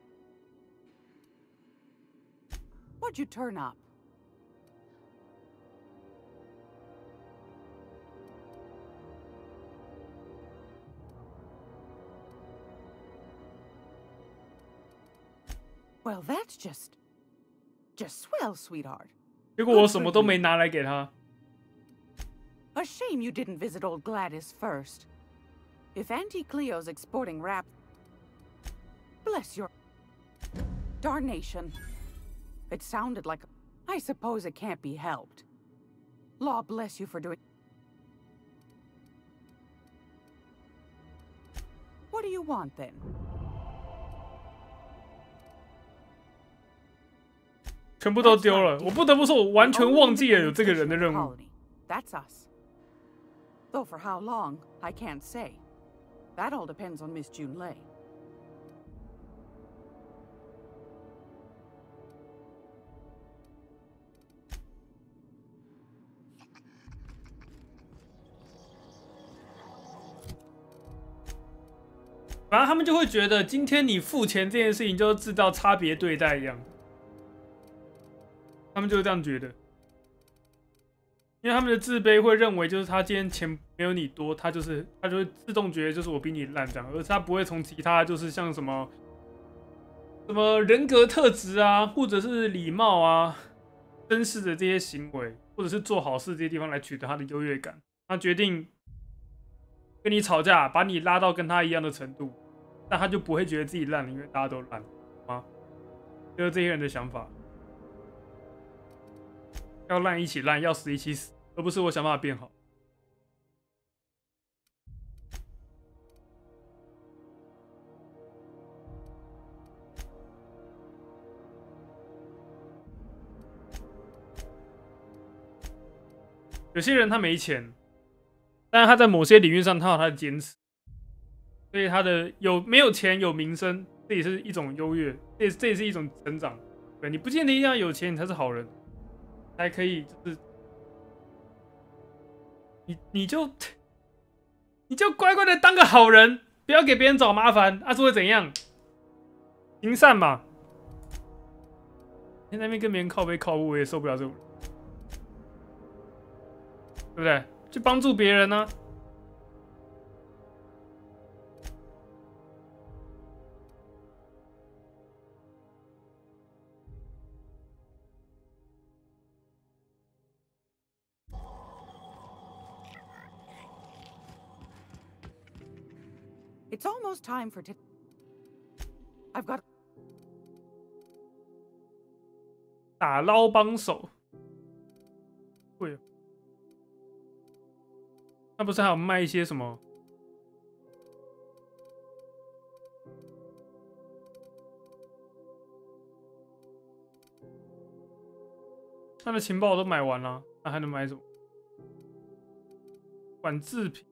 What'd you turn up? Well, that's just swell, sweetheart. 结果我什么都没拿来给他。A shame you didn't visit old Gladys first. If Auntie Cleo's exporting rap, bless your darnation. It sounded like I suppose it can't be helped. Law bless you for doing. What do you want then? 全部都丢了，我不得不说，我完全忘记了有这个人的任务。That's us. Though for how long, I can't say. That all depends on Miss June Lay. 反正他们就会觉得，今天你付钱这件事情就是制造差别对待一样。他们就是这样觉得，因为他们的自卑会认为，就是他今天钱没有你多，他就会自动觉得就是我比你烂这样，而是他不会从其他就是像什么人格特质啊，或者是礼貌啊、绅士的这些行为，或者是做好事这些地方来取得他的优越感。他决定跟你吵架，把你拉到跟他一样的程度，但他就不会觉得自己烂了，因为大家都烂啊，就是这些人的想法。要烂一起烂，要死一起死，而不是我想办法变好。有些人他没钱，但是他在某些领域上他有他的坚持，所以他的没有钱有名声，这也是一种优越，这也是一种成长。对，你不见得一定要有钱你才是好人，才可以就是你就乖乖的当个好人，不要给别人找麻烦，是会怎样？行善嘛。在那边跟别人靠背靠步，我也受不了这种人，对不对？去帮助别人呢、It's almost time for I've got 打捞帮手，会，那不是还有卖一些什么？他的情报我都买完了，那还能买什么？管制品。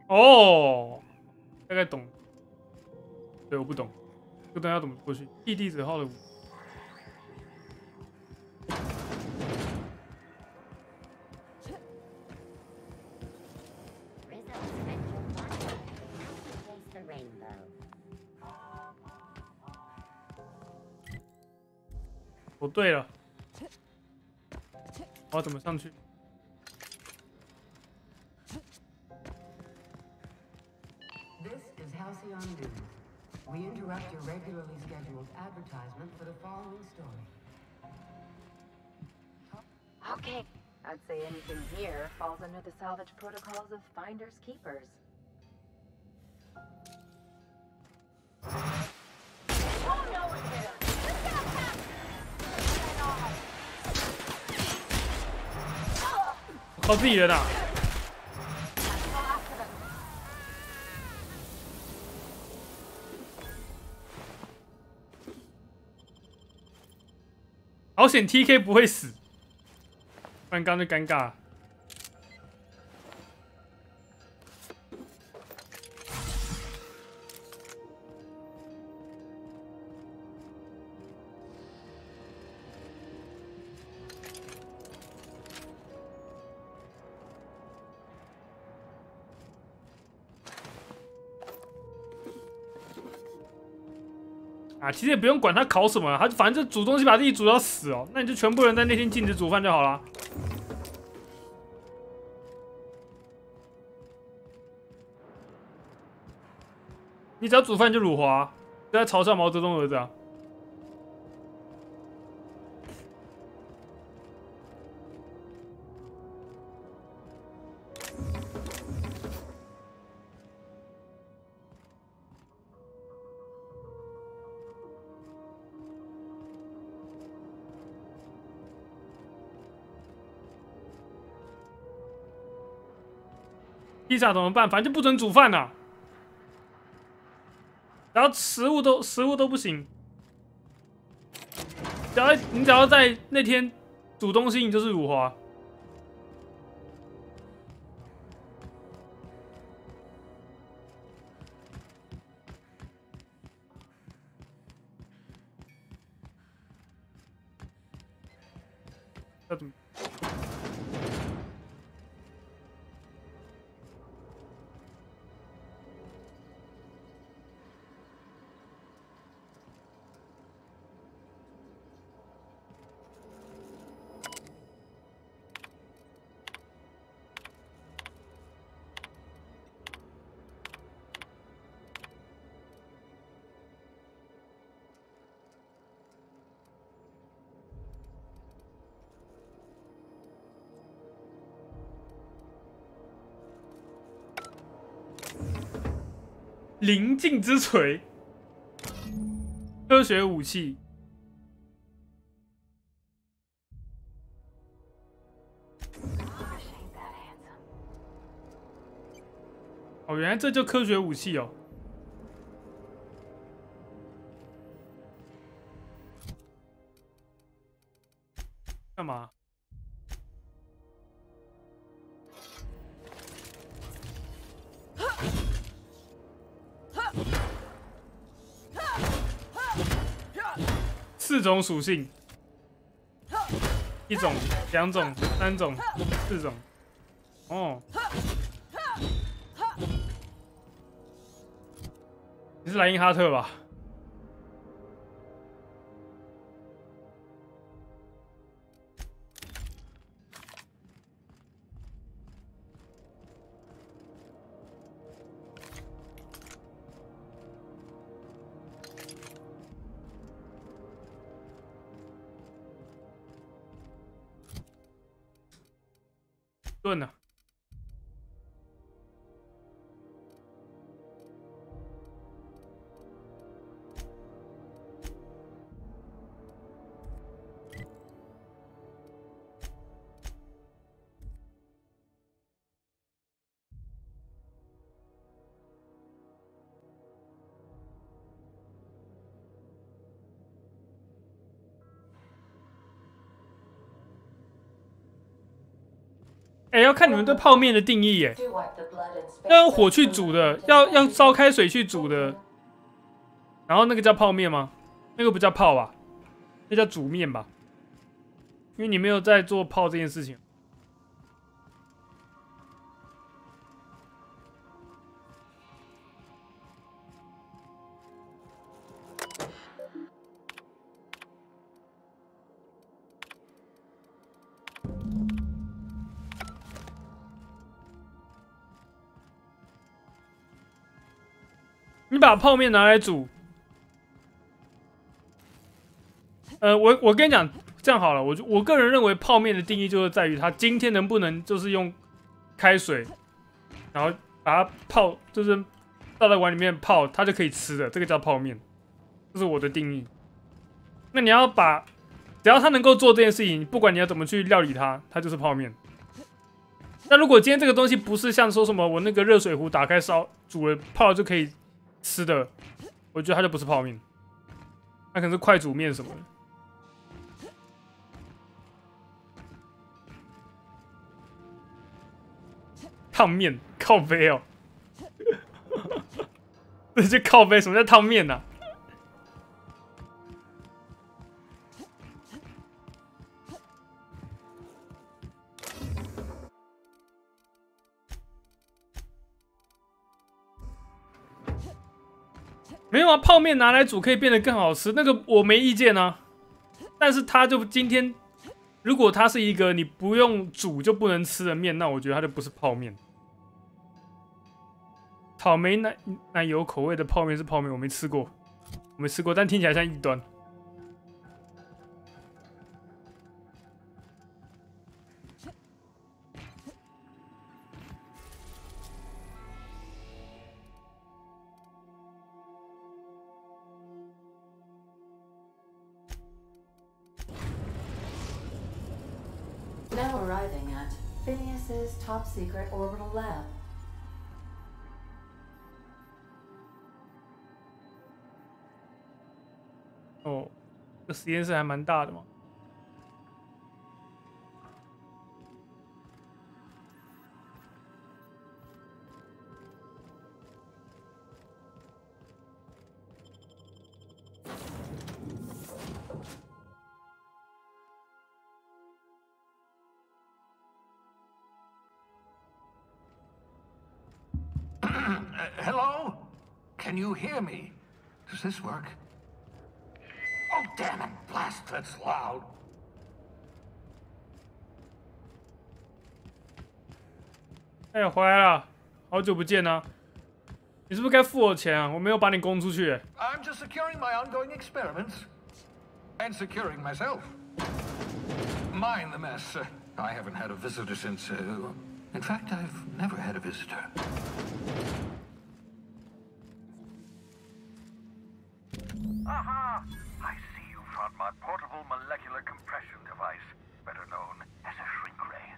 哦，大概懂。对，我不懂，这个东西要怎么过去？异地子号的。哦，对了，我要怎么上去？ We interrupt your regularly scheduled advertisement for the following story. Okay, I'd say anything here falls under the salvage protocols of finders keepers. Oh no, one hit him! This guy's half. 靠自己人啊！ 好险 TK 不会死，不然刚就尴尬了。啊，其实也不用管他烤什么，他反正就煮东西把自己煮到死哦。那你就全部人在那天禁止煮饭就好了。你只要煮饭就辱华，就在嘲笑毛泽东儿子啊。披萨怎么办？反正就不准煮饭呐、然后食物都不行。你只要在那天煮东西，你就是辱华。要怎么？ 临近之锤，科学武器。哦，原来这就科学武器哦。干嘛？ 4种属性，1种、2种、3种、4种。哦，你是莱因哈特吧？顿了。哎，要看你们对泡面的定义耶。要用火去煮的，要烧开水去煮的，然后那个叫泡面吗？那个不叫泡吧？那叫煮面吧？因为你没有在做泡这件事情。你把泡面拿来煮，我跟你讲，这样好了，我个人认为泡面的定义就是在于它今天能不能就是用开水，然后把它泡，就是倒在碗里面泡，它就可以吃的，这个叫泡面，这是我的定义。那你要把，只要它能够做这件事情，不管你要怎么去料理它，它就是泡面。那如果今天这个东西不是像说什么我那个热水壶打开烧煮了泡了就可以吃的，我觉得它就不是泡面，它可能是快煮面什么的。烫面靠背哦，这就靠背，什么叫烫面呢？没有啊，泡面拿来煮可以变得更好吃，那个我没意见啊。但是它就今天，如果它是一个你不用煮就不能吃的面，那我觉得它就不是泡面。草莓奶油口味的泡面是泡面，我没吃过，但听起来像异端。Now arriving at Phineas's top secret orbital lab. 哦，这实验室还蛮大的嘛。Hello? Can you hear me? Does this work? Oh, damn it! Blast, that's loud. 哎，回来了，好久不见啊！你是不是该付我钱啊？我没有把你供出去。I'm just securing my ongoing experiments. And securing myself. Mind the mess. I haven't had a visitor since, in fact, I've never had a visitor. Aha! I see you found my portable molecular compression device, better known as a shrink ray.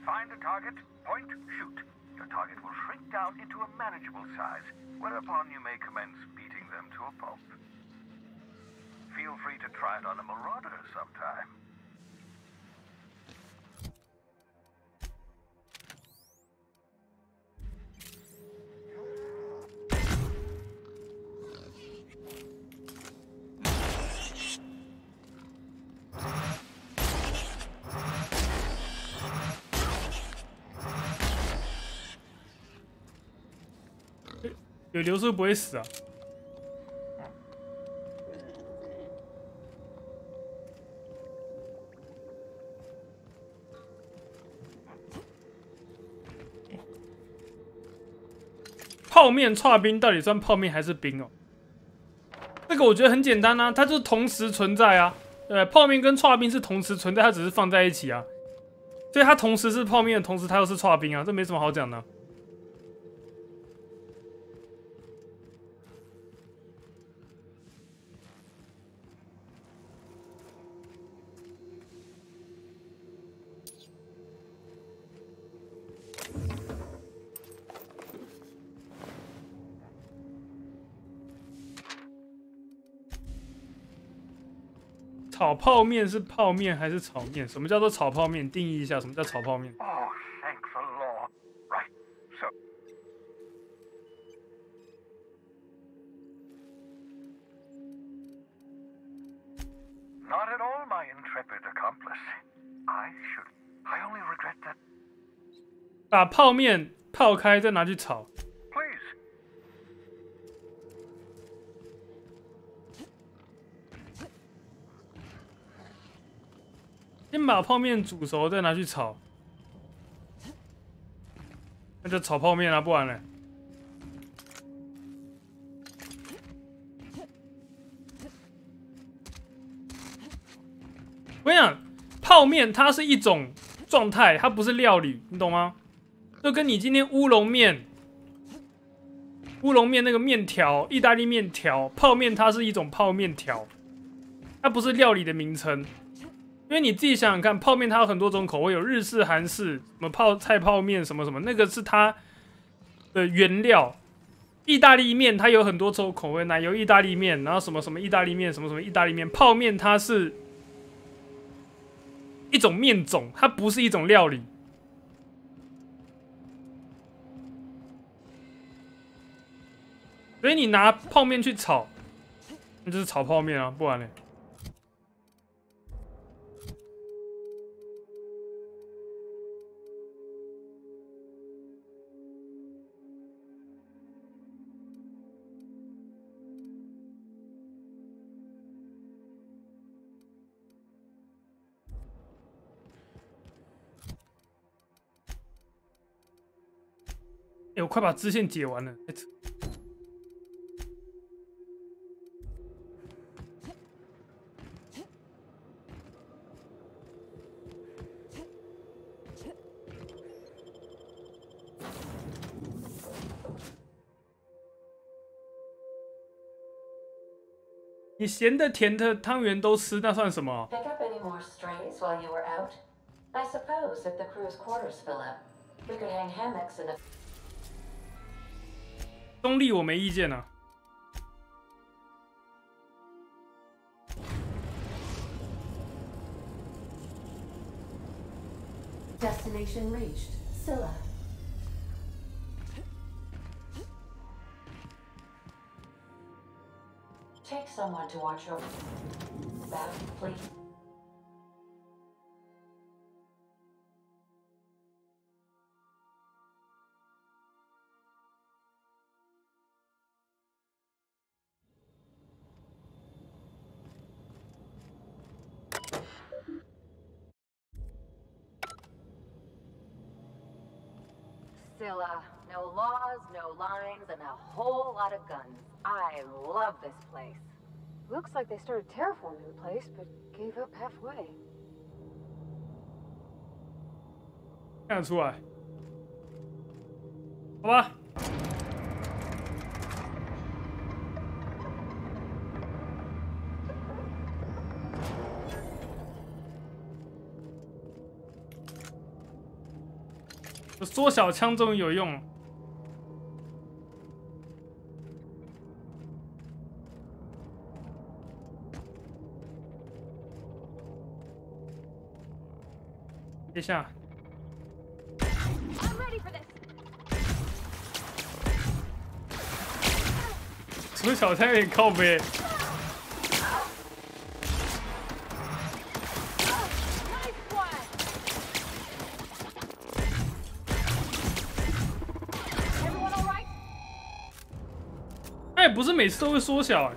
Find a target, point, shoot. Your target will shrink down into a manageable size, whereupon you may commence beating them to a pulp. Feel free to try it on a marauder sometime. .有流是不会死啊。泡面剉冰到底算泡面还是冰哦？这个我觉得很简单啊，它就是同时存在啊。对，泡面跟剉冰是同时存在，它只是放在一起啊。所以它同时是泡面的同时，它又是剉冰啊，这没什么好讲的。炒泡面是泡面还是炒面？什么叫做炒泡面？定义一下，什么叫炒泡面？ Oh, thank the Lord. Right, so. Not at all, my intrepid accomplice. I only regret that. 把泡面泡开，再拿去炒。 Please. 先把泡面煮熟，再拿去炒，那就炒泡面啊，不然呢？我跟你讲，泡面它是一种状态，它不是料理，你懂吗？就跟你今天乌龙面那个面条，意大利面条，泡面它是一种泡面条，它不是料理的名称。 因为你自己想想看，泡面它有很多种口味，有日式、韩式，什么菜泡面什么什么，那个是它的原料。意大利面它有很多种口味，奶油意大利面，然后什么什么意大利面，什么什么意大利面。泡面它是一种面种，它不是一种料理。所以你拿泡面去炒，那就是炒泡面啊，不然呢？ 我快把支线解完了。你咸的、甜的汤圆都吃，那算什么？ Pick up any more strays while you were out? I suppose if the crew's quarters fill up, we could hang hammocks in the. 中立我没意见啊。Destination reached. Scylla. Take someone to watch your back, please. ，Scylla. No laws, no lines, and a whole lot of guns. I love this place. Looks like they started terraforming the place, but gave up halfway. 看得出来，好吧。缩小枪终于有用了。接下。缩小枪有点靠背。 不是每次都会缩小哎。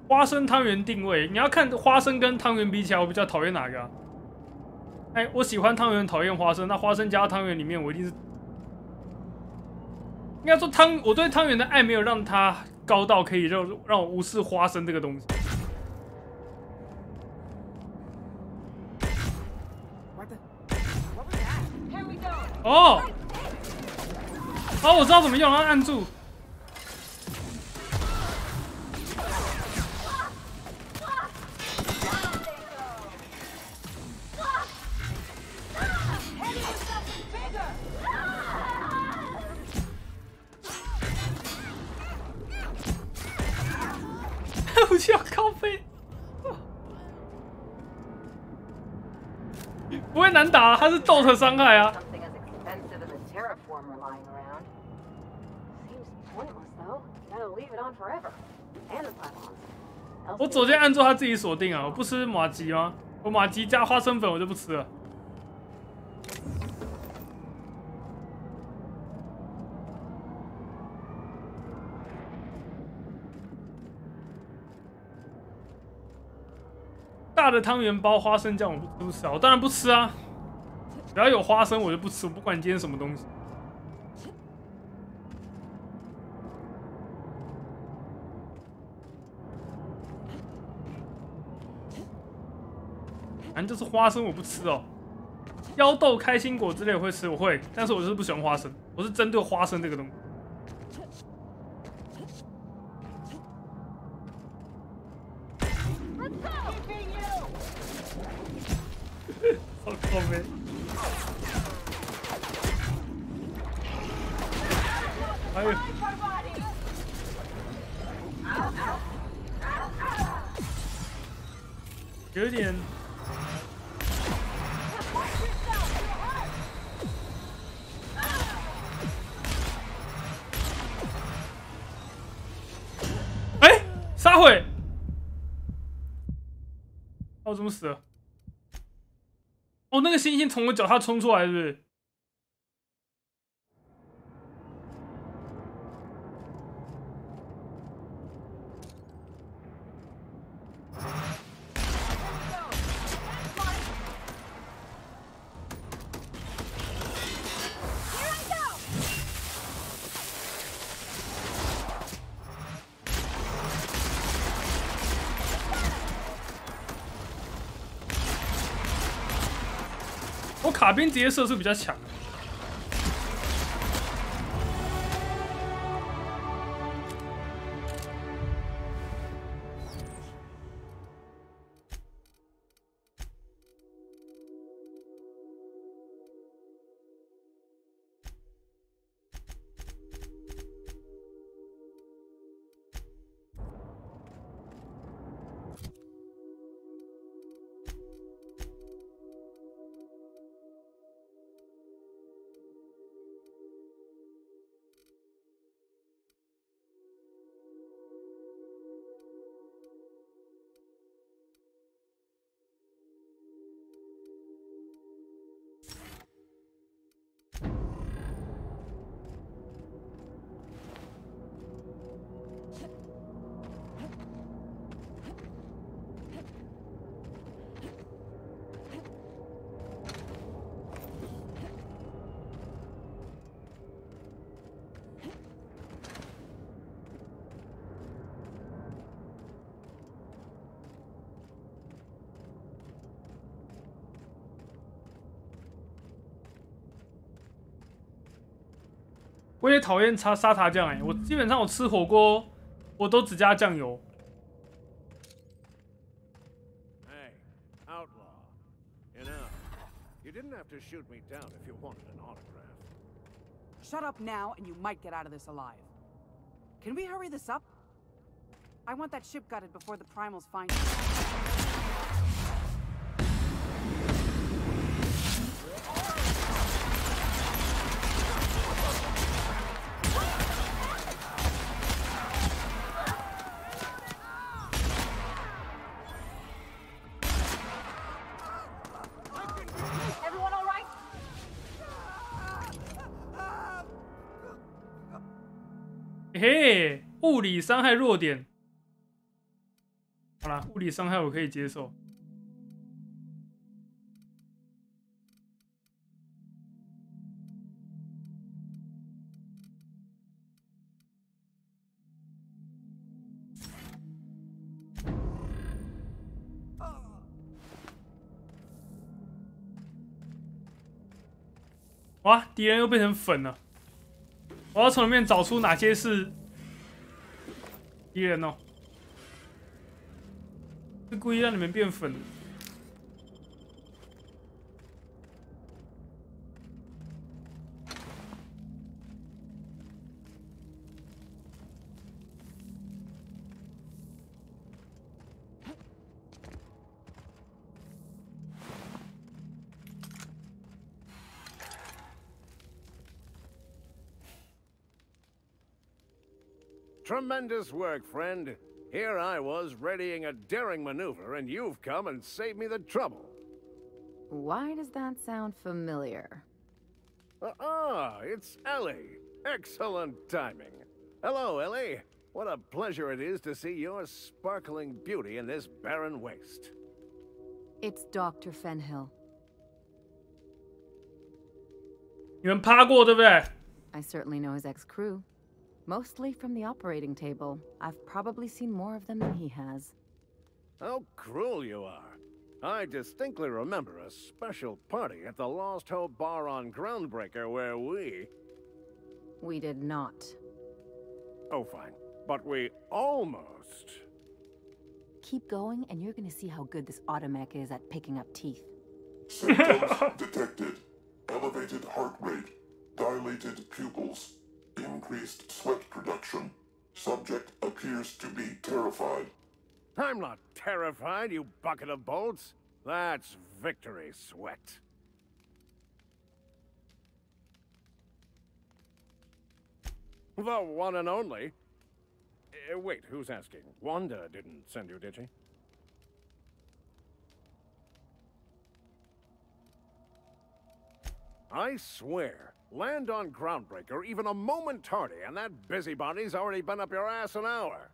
花生汤圆定位，你要看花生跟汤圆比起来，我比较讨厌哪个啊？哎，我喜欢汤圆，讨厌花生。那花生加汤圆里面，我一定是应该说我对汤圆的爱没有让它高到可以让我无视花生这个东西。哦，我知道怎么用，然后按住。武器要靠背，不会难打，它是豆的伤害啊。我左键按住它自己锁定啊，我不吃麻吉吗？我麻吉加花生粉我就不吃了。大的汤圆包花生酱我不吃啊，我当然不吃啊，只要有花生我就不吃，我不管今天什么东西。反正就是花生我不吃哦，腰豆、开心果之类我会吃，我会，但是我就是不喜欢花生，我是针对花生这个东西。好靠背。还有。有点。哎，撒毁！我怎么死了？哦，那个星星从我脚下冲出来，是不是？我卡宾直接射速比较强。我也讨厌沙茶酱我基本上我吃火锅我都只加酱油。Hey, outlaw, enough. You didn't have to shoot me down if you wanted an autograph. Shut up now, and you might get out of this alive. Can we hurry this up? I want that ship gutted before the primals find it. Everyone all right? 嘿嘿，物理伤害弱点。好啦，物理伤害我可以接受。哇，敌人又变成粉了！我要从里面找出哪些是敌人哦。是故意让你们变粉的。Tremendous work, friend. Here I was readying a daring maneuver, and you've come and saved me the trouble. Why does that sound familiar? It's Ellie. Excellent timing. Hello, Ellie. What a pleasure it is to see your sparkling beauty in this barren waste. It's Dr. Fenhill. 你们趴过对不对？ I certainly know his ex-crew. Mostly from the operating table. I've probably seen more of them than he has. How cruel you are. I distinctly remember a special party at the Lost Hope Bar on Groundbreaker where We did not. Oh, fine. But we almost... Keep going, and you're gonna see how good this automech is at picking up teeth. Symptoms detected. Elevated heart rate. Dilated pupils. Increased sweat production. Subject appears to be terrified. I'm not terrified, you bucket of bolts. That's victory sweat. The one and only. Wait, who's asking? Wanda didn't send you, did she? I swear, land on Groundbreaker even a moment tardy, and that busybody's already been up your ass an hour.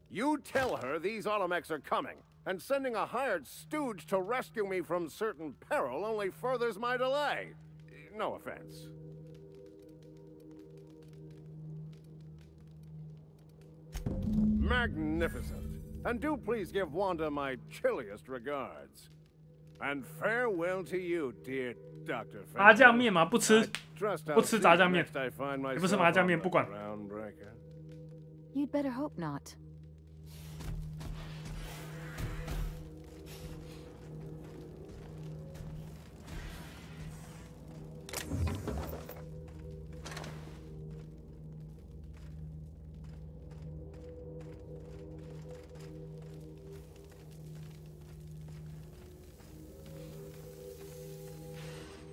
You tell her these automechs are coming, and sending a hired stooge to rescue me from certain peril only furthers my delay. No offense. Magnificent. And do please give Wanda my chilliest regards. And farewell to you, dear Dr. 麻酱面嘛，不吃，不吃炸酱面，也不是麻酱面，不管。 You'd better hope not.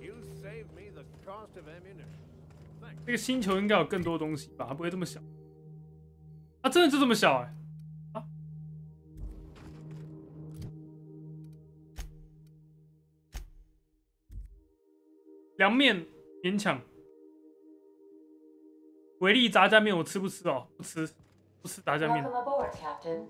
You saved me the cost of ammunition. 这个星球应该有更多东西吧？它不会这么小。它真的就这么小哎、啊！凉面勉强。维力炸酱面我吃不吃哦？不吃，不吃炸酱面。 Welcome aboard, Captain.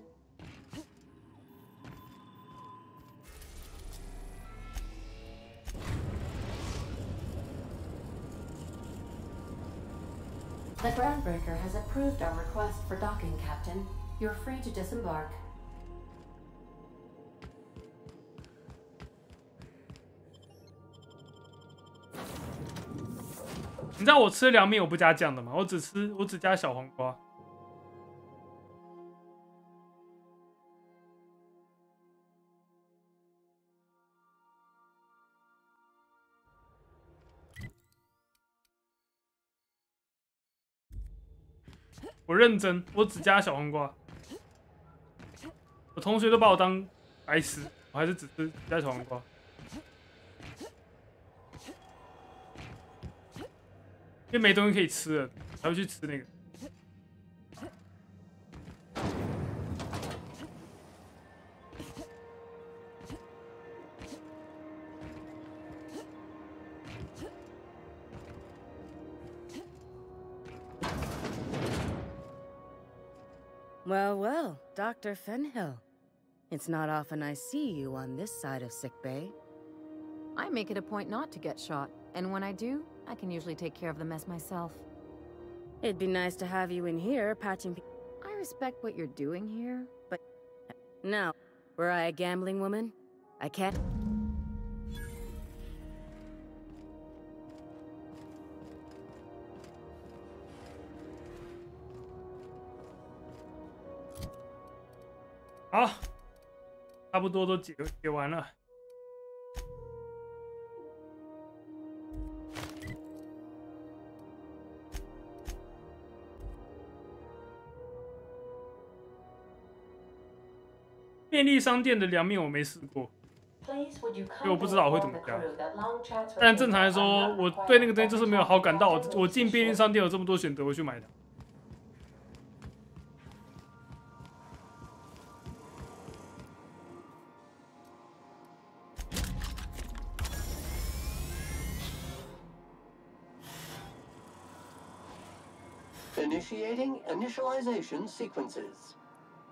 The Groundbreaker has approved our request for docking, Captain. You're free to disembark. 你知道我吃凉面我不加酱的吗？我只加小黄瓜。我认真，我只加小黄瓜。我同学都把我当白痴，我还是只加小黄瓜。因为没东西可以吃了，才会去吃那个。Well, well, Dr. Fenhill. It's not often I see you on this side of sickbay. I make it a point not to get shot, and when I do, I can usually take care of the mess myself. It'd be nice to have you in here patching. I respect what you're doing here, but no. Were I a gambling woman, I can't.好，差不多都解完了。便利商店的凉面我没试过，所以我不知道会怎么样。但正常来说，我对那个东西就是没有好感到我进便利商店有这么多选择，我去买它。Initiating initialization sequences.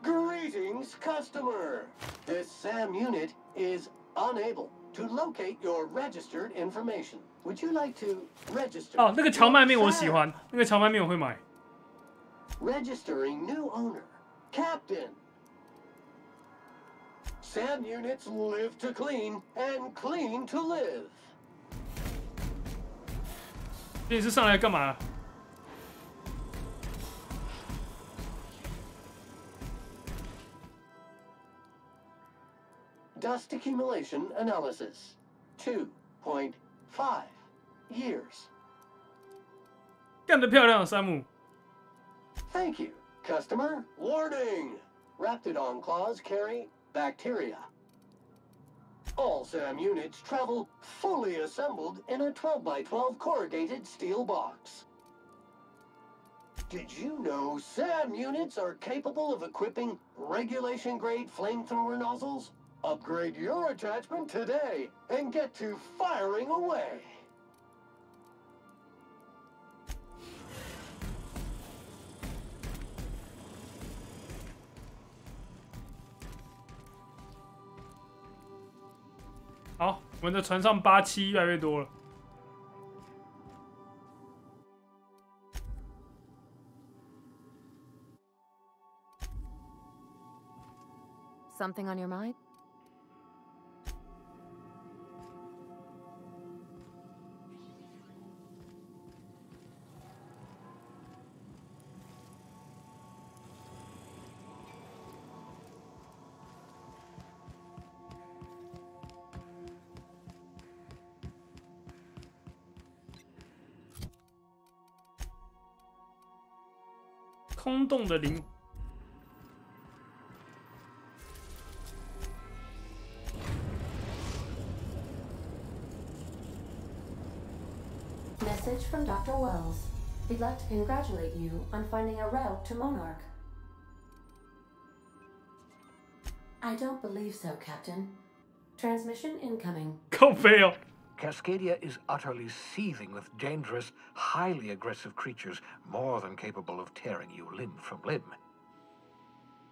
Greetings, customer! This SAM unit is unable to locate your registered information. Would you like to register? 哦，那个荞麦面我喜欢，那个荞麦面我会买。Registering new owner, Captain. SAM units live to clean and clean to live. 你是上来干嘛？ Dust accumulation analysis. 2.5 years. 干得漂亮，山姆。Thank you, customer. Warning! Raptidon claws carry bacteria. All SAM units travel fully assembled in a 12x12 corrugated steel box. Did you know SAM units are capable of equipping regulation-grade flamethrower nozzles? Upgrade your attachment today and get to firing away. "好，我们的船上87越来越多了。Something on your mind?空洞的灵。Message from Dr. Wells. He'd like to congratulate you on finding a route to Monarch. I don't believe so, Captain. Transmission incoming. 靠背哦。 Cascadia is utterly seething with dangerous, highly aggressive creatures, more than capable of tearing you limb from limb.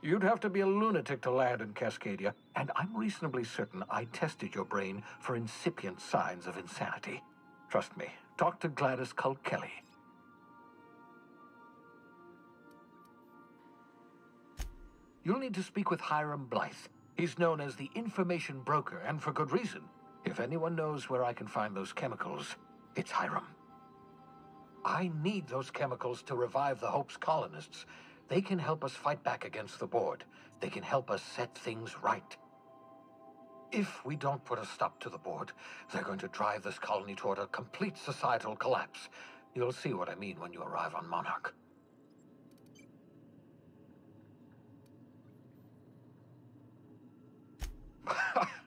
You'd have to be a lunatic to land in Cascadia, and I'm reasonably certain I tested your brain for incipient signs of insanity. Trust me, talk to Gladys Culkelly. You'll need to speak with Hiram Blythe. He's known as the information broker, and for good reason. If anyone knows where I can find those chemicals, it's Hiram. I need those chemicals to revive the Hope's colonists. They can help us fight back against the board. They can help us set things right. If we don't put a stop to the board, they're going to drive this colony toward a complete societal collapse. You'll see what I mean when you arrive on Monarch.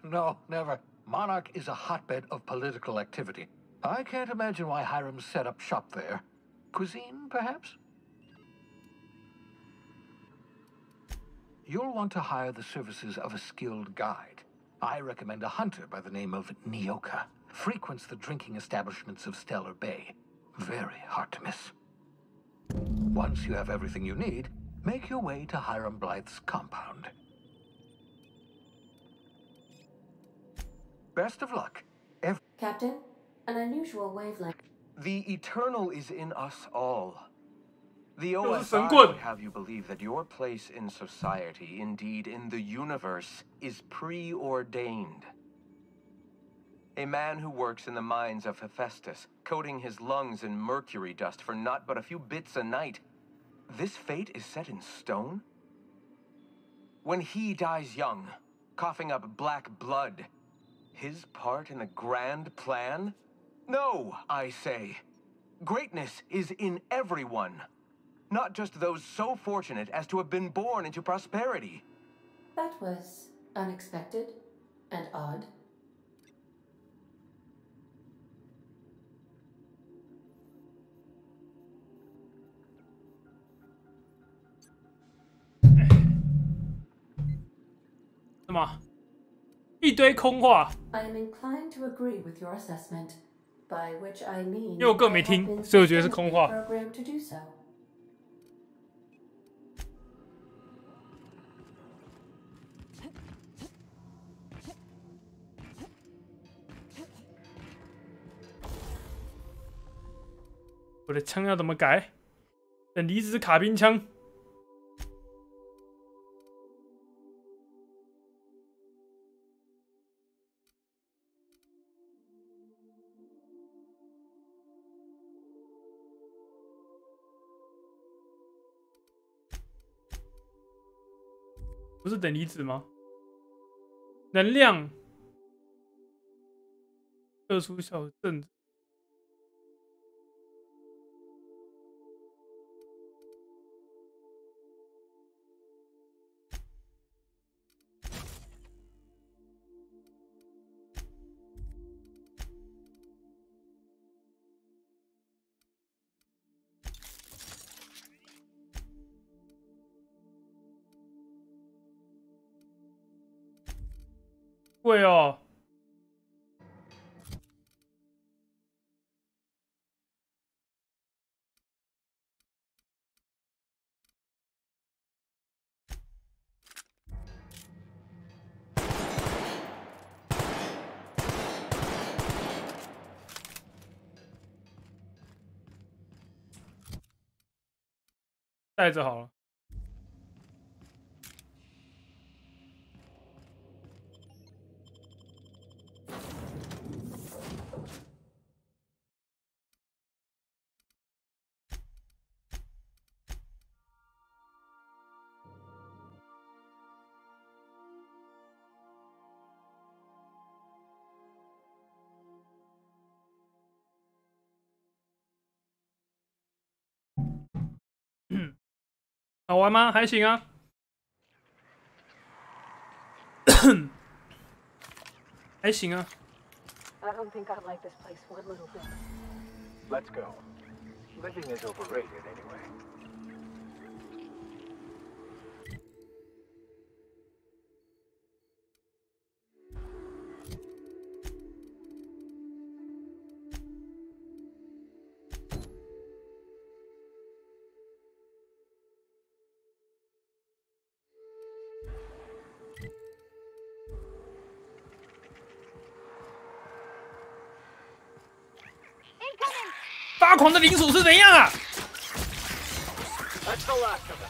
No, never. Monarch is a hotbed of political activity. I can't imagine why Hiram set up shop there. Cuisine, perhaps? You'll want to hire the services of a skilled guide. I recommend a hunter by the name of Nyoka. Frequents the drinking establishments of Stellar Bay. Very hard to miss. Once you have everything you need, make your way to Hiram Blythe's compound. Best of luck. Captain, an unusual wavelength. The eternal is in us all. The 就是 OSI 神棍。 would have you believe that your place in society, indeed in the universe, is preordained. A man who works in the mines of Hephaestus, coating his lungs in mercury dust for not but a few bits a night. This fate is set in stone? When he dies young, coughing up black blood, his part in the grand plan? No, I say. Greatness is in everyone. Not just those so fortunate as to have been born into prosperity. That was unexpected and odd. I am inclined to agree with your assessment, by which I mean 因为我根本没听，所以我觉得是空话。 programmed to do so. 我的枪要怎么改？等离子卡宾枪。不是等离子吗？能量，特殊效正。 贵哦。带着好了。 好玩吗？还行啊。还行啊。I don't think I like this place one little bit. Let's go. Living is overrated anyway. Incoming! 发狂的领主是怎样啊？ That's the last of them.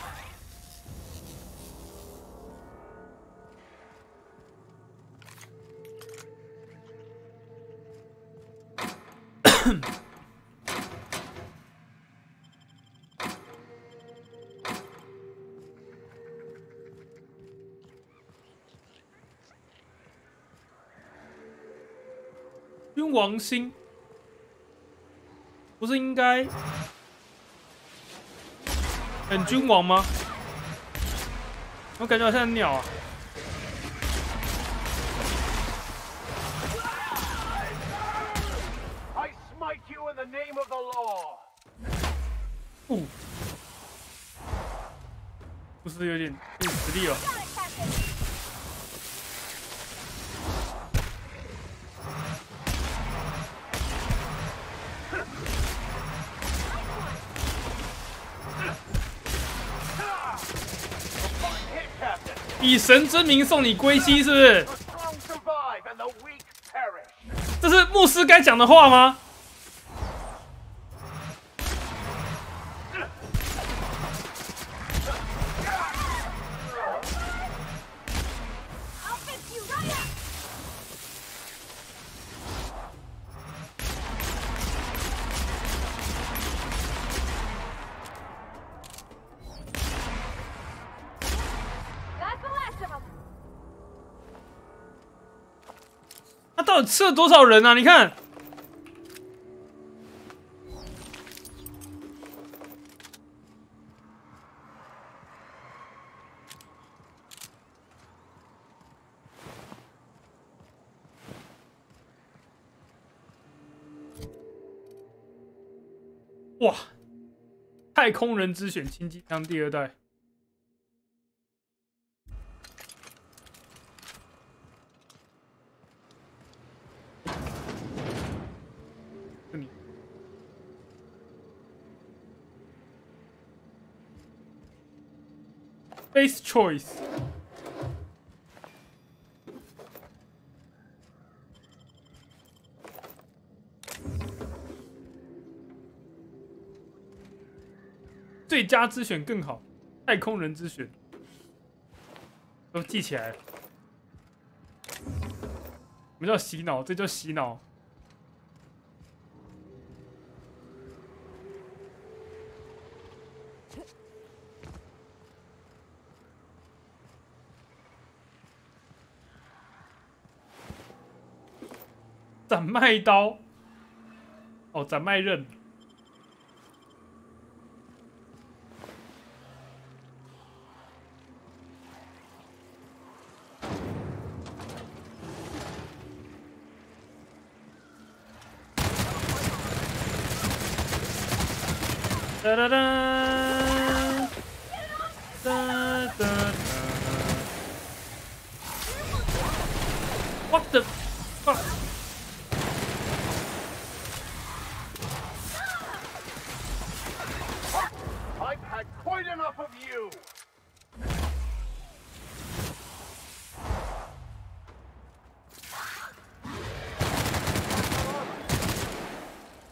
君王星，不是应该很君王吗？我感觉好像很鸟啊。 I smite you in the name of the law. 不是有点实力了。以神之名送你归西，是不是？这是牧师该讲的话吗？他到底吃了多少人啊？你看，哇！太空人之选轻机枪第2代。Base choice。最佳之选更好，太空人之选都记起来了。什么叫洗脑？这叫洗脑。斩麦刀，哦，斩麦刃。哒哒哒，哒哒哒。What the fuck？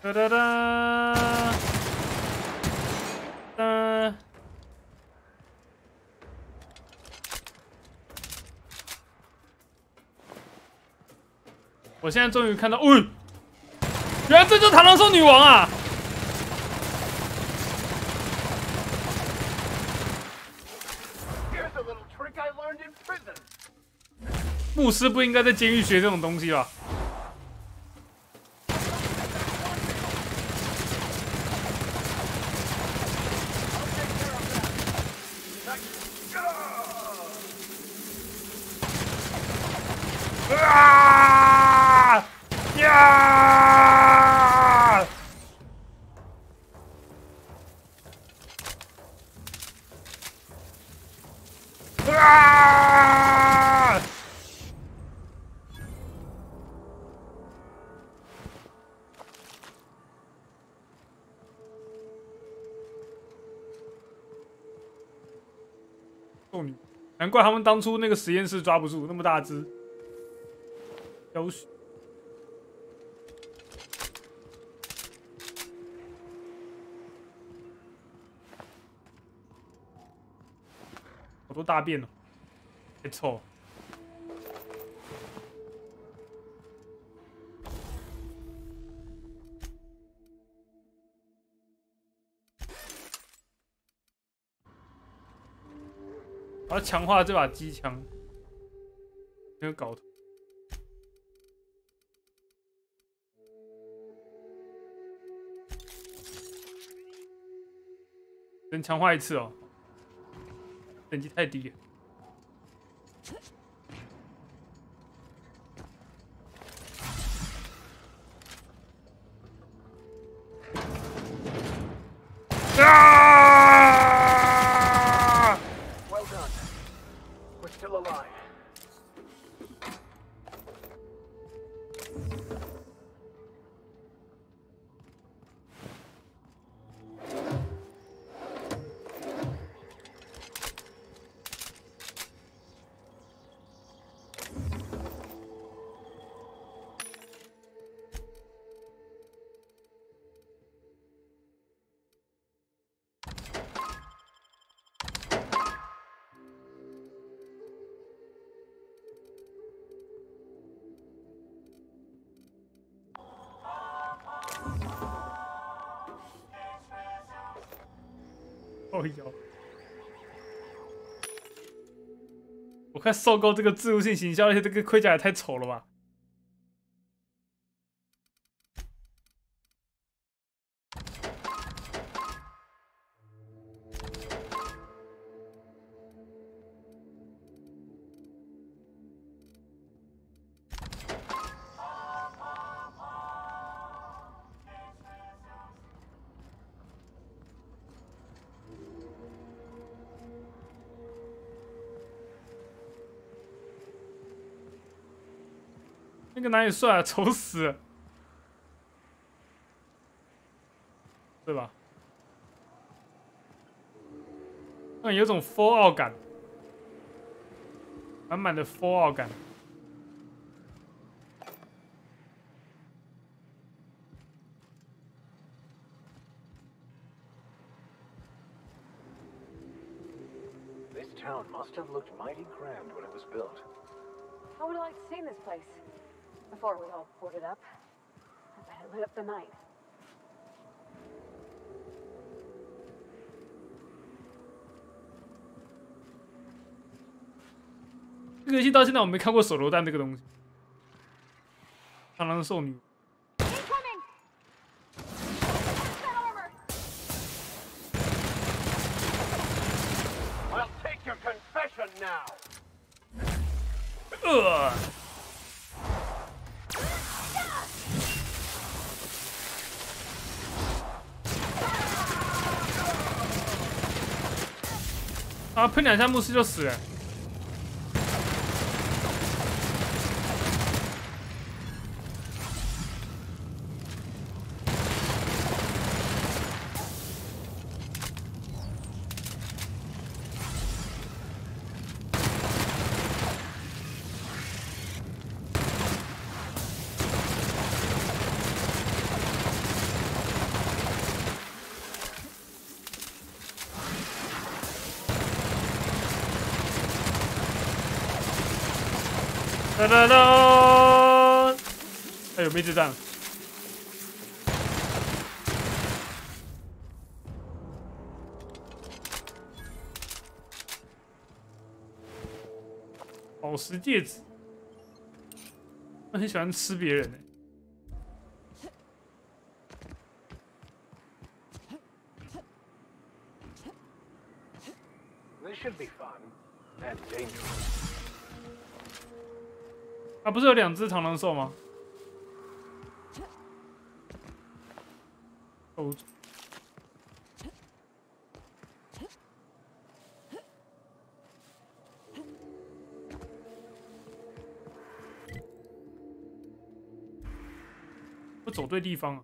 哒哒哒，哒。我现在终于看到，原来这就是螳螂兽女王啊！牧师不应该在监狱学这种东西吧？啊！呀！啊！哦，难怪他们当初那个实验室抓不住那么大只。消息。好多大便哦，太臭了。我要强化这把机枪，没有搞头。能强化1次哦，等级太低了。啊 Well done. We're still alive. 靠腰。我快受够这个置入性行销，而且这个盔甲也太丑了吧！那个哪里帅啊，丑死了，对吧？有种 Fallout 感，满满的 Fallout 感。This town must have looked mighty grand when it was built. I would have liked to see this place before we all boarded up. I bet it lit up the night. 这个游戏到现在我没看过手榴弹这个东西。螳螂兽女。I'll take your confession now. 啊！喷两下牧师就死了。哒哒哒！哎呦，没子弹。宝石戒指，我很喜欢吃别人欸。This should be fun and dangerous. 啊，不是有2只螳螂兽吗？哦，我走对地方了。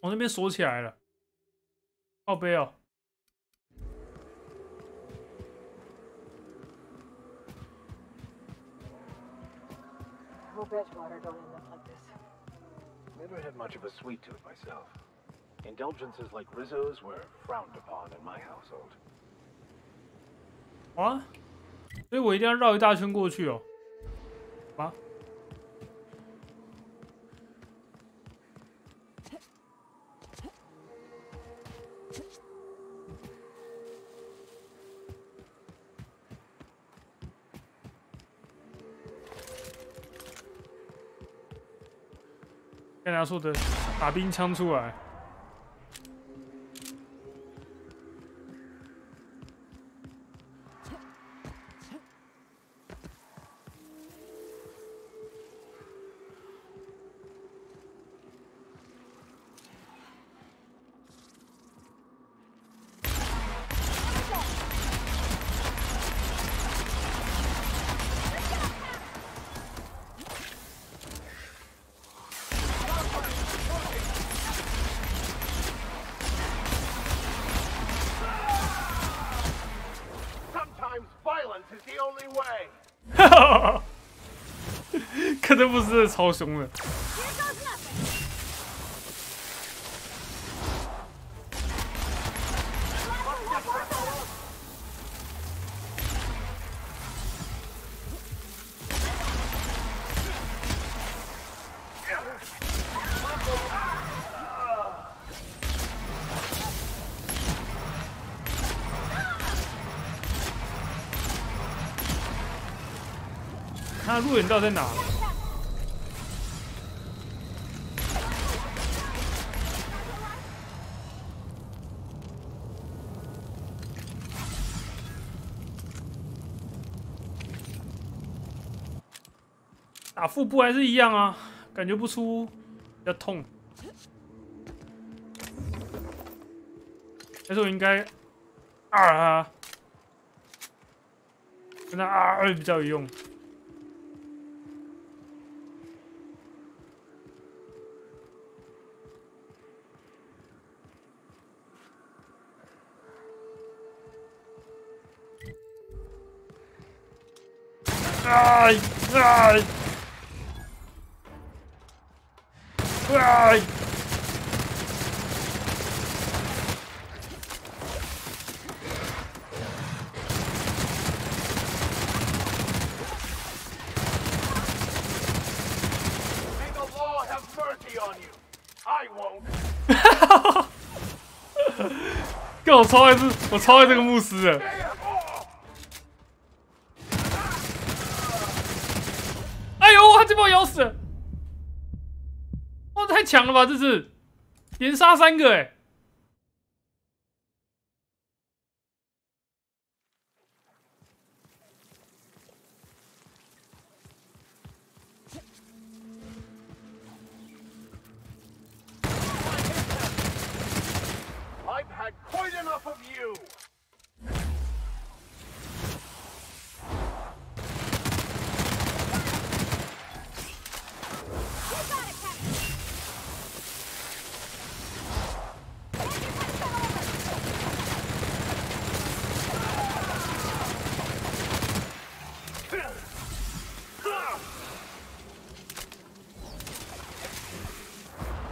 我那边锁起来了，靠背哦。I hope Edgewater don't end up like this. Never had much of a sweet tooth myself. Indulgences like Rizzo's were frowned upon in my household. 啊，所以我一定要绕一大圈过去哦。啊？刚才说的打冰枪出来。可能不是超凶的。他路人到底在哪？打腹部还是一样啊，感觉不出比较痛。但是我应该2啊，跟他2比较有用。干我超爱这个牧师的。哎呦，他就把我咬死了！哇，太强了吧！这次连杀3个哎。I've had quite enough of you.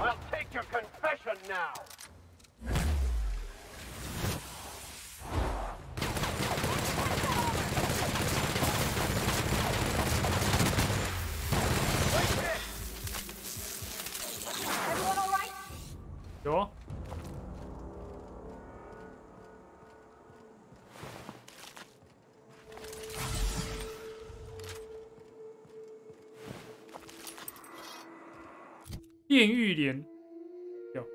I'll take your confession now. Everyone all right? 有啊。炼狱连，有。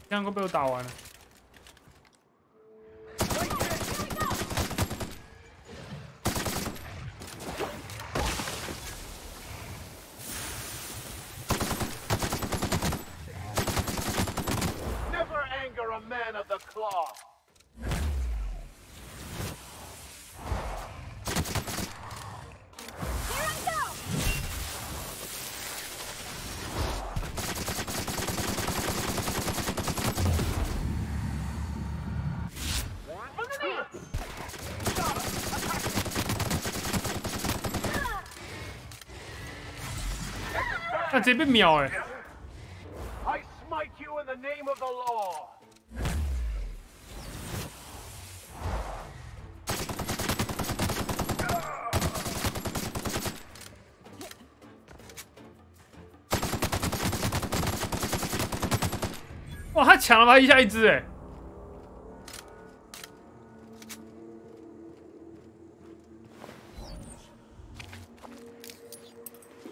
这样快被我打完了。Never anger a man of the claw. 他直接被秒哎！ I smite you in the name of the law. 哇，他抢了他一下一只哎！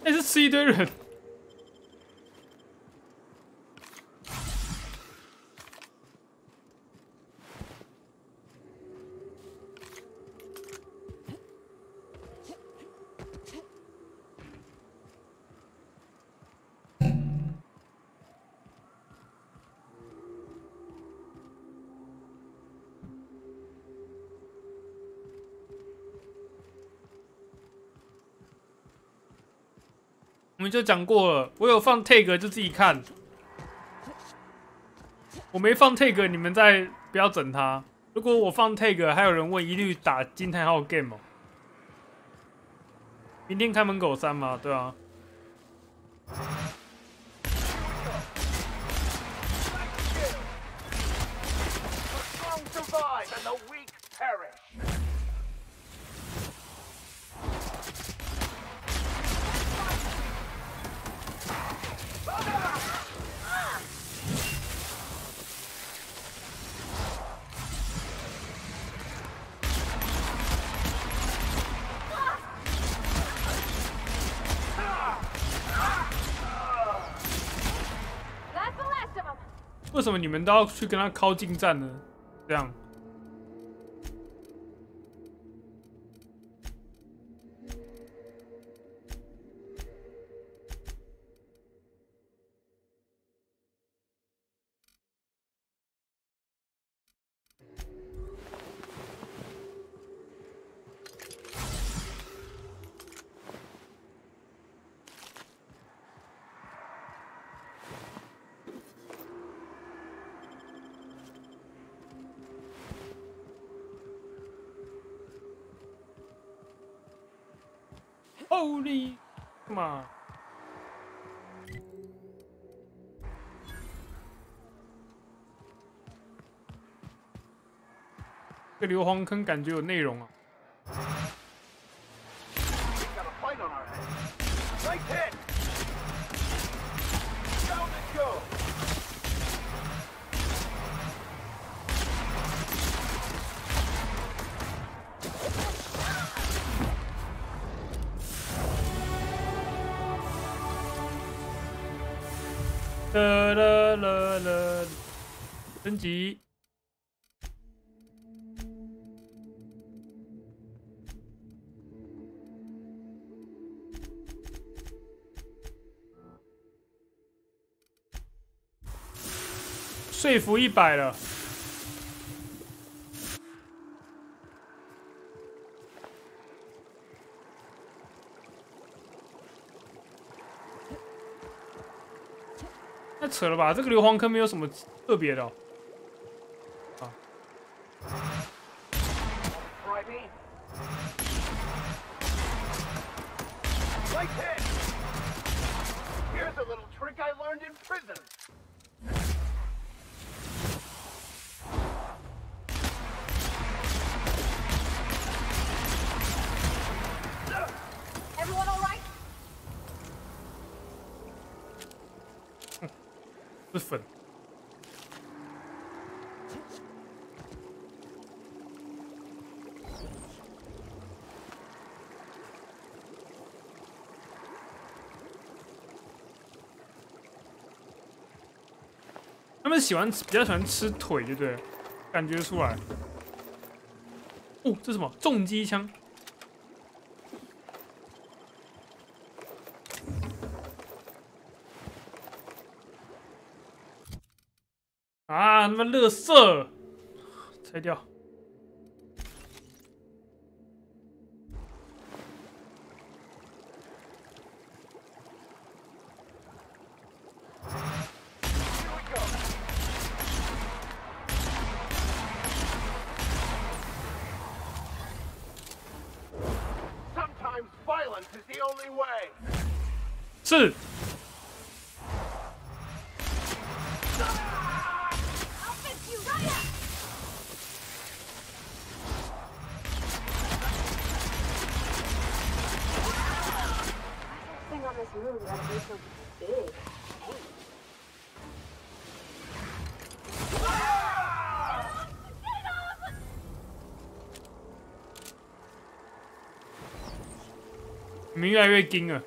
那是吃一堆人。我们就讲过了，我有放 tag 就自己看，我没放 tag， 你们再不要整他。如果我放 tag， 还有人问，一律打惊叹号 game 哦。明天开门狗3嘛，对啊。为什么你们都要去跟他靠近战呢？这样。Holy， 干嘛？这硫磺坑感觉有内容啊。升级。说服100了。太扯了吧！这个硫磺坑没有什么特别的哦。啊。Everyone all right? 是粉。他们比较喜欢吃腿，对不对？感觉出来。哦，这是什么？重机枪。啊！他妈垃圾，拆掉。是。Thing on this moon gotta be so big. 你们越来越惊了。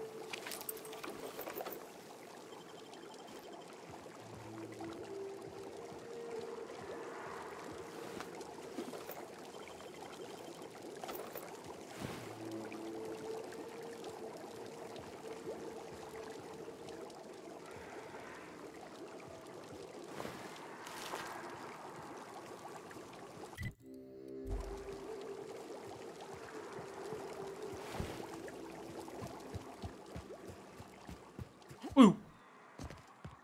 哎呦，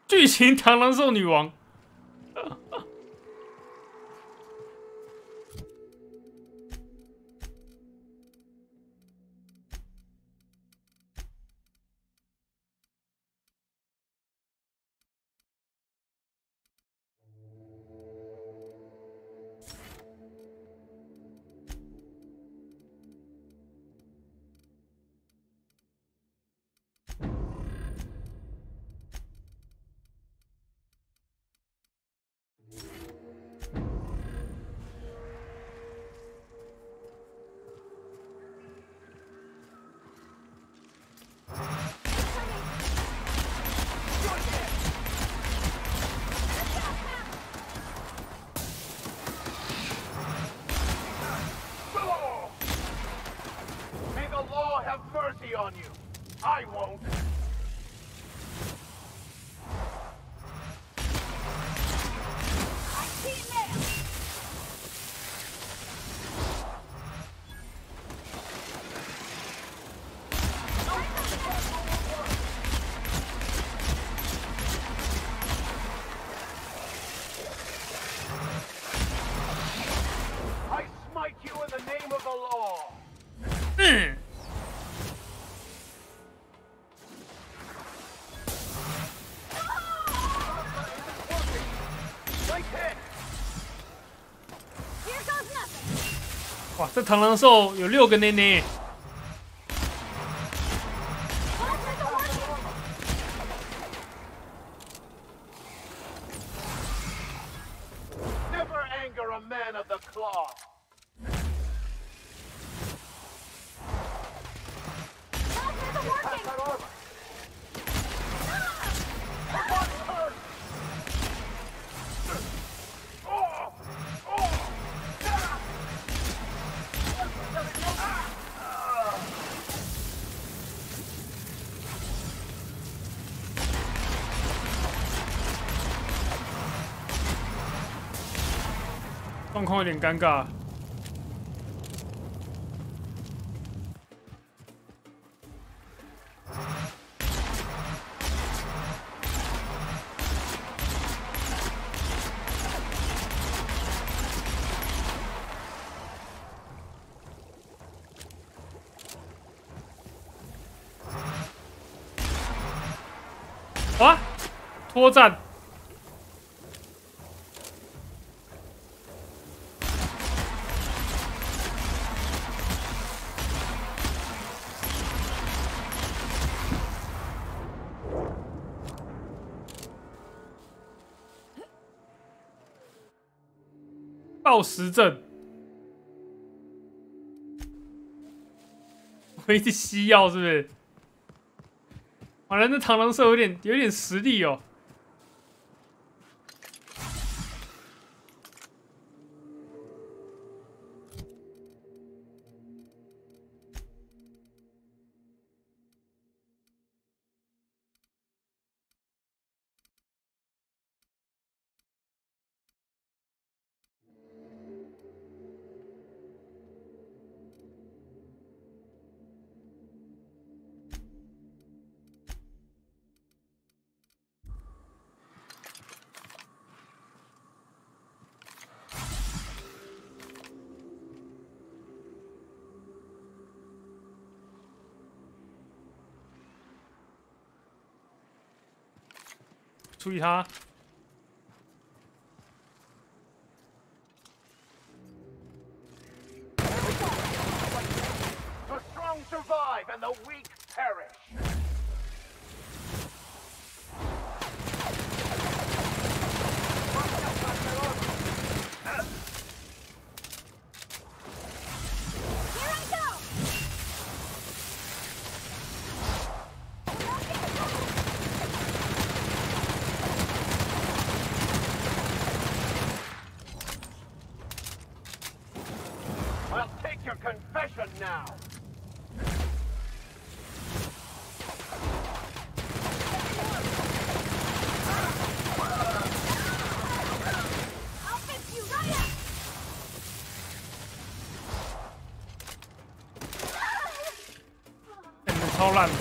巨型螳螂兽女王， mercy on you. I won't. I smite you in the name of the law. Nice hit. 哇，这螳螂兽有6个内内。 Never anger a man of the claw. Oh! 状况有点尴尬。啊！脱战。 暴食症，我一直吸药是不是？完了，那螳螂兽有点实力哦。注意他。 The strong survive and the weak perish. I'll take your confession now. I'll fix you right up. 你们超烂。 I'll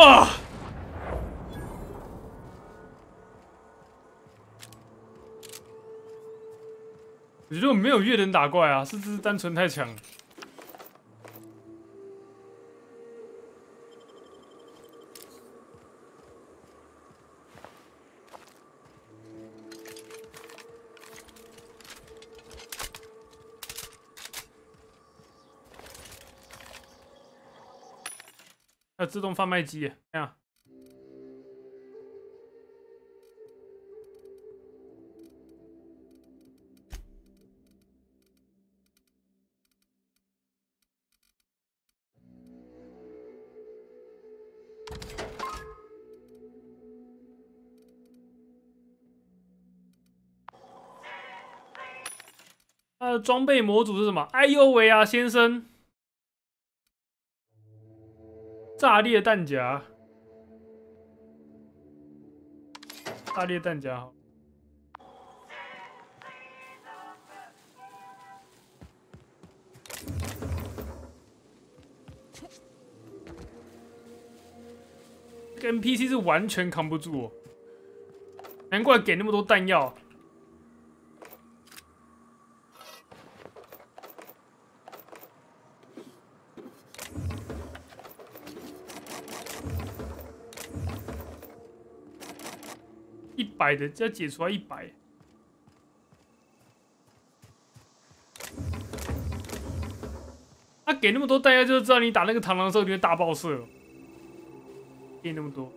啊！我觉得我没有越人打怪啊，是只是单纯太强。还有自动贩卖机，看啊。它的装备模组是什么？哎呦喂啊，先生！炸裂弹夹，炸裂弹夹好。这个 NPC 是完全扛不住哦，难怪给那么多弹药。100的，要解出来100。他给那么多弹药，就是知道你打那个螳螂兽你会大爆射。给那么多。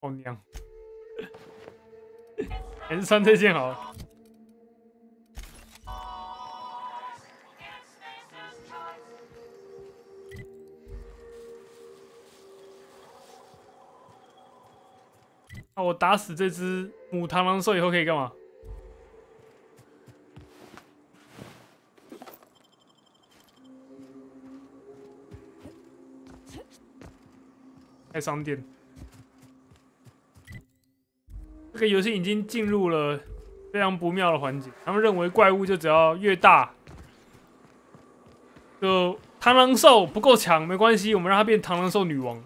好娘，还是穿这件好了。那我打死这只母螳螂兽以后可以干嘛？开商店。这个游戏已经进入了非常不妙的环节。他们认为怪物就只要越大，就螳螂兽不够强没关系，我们让它变螳螂兽女王。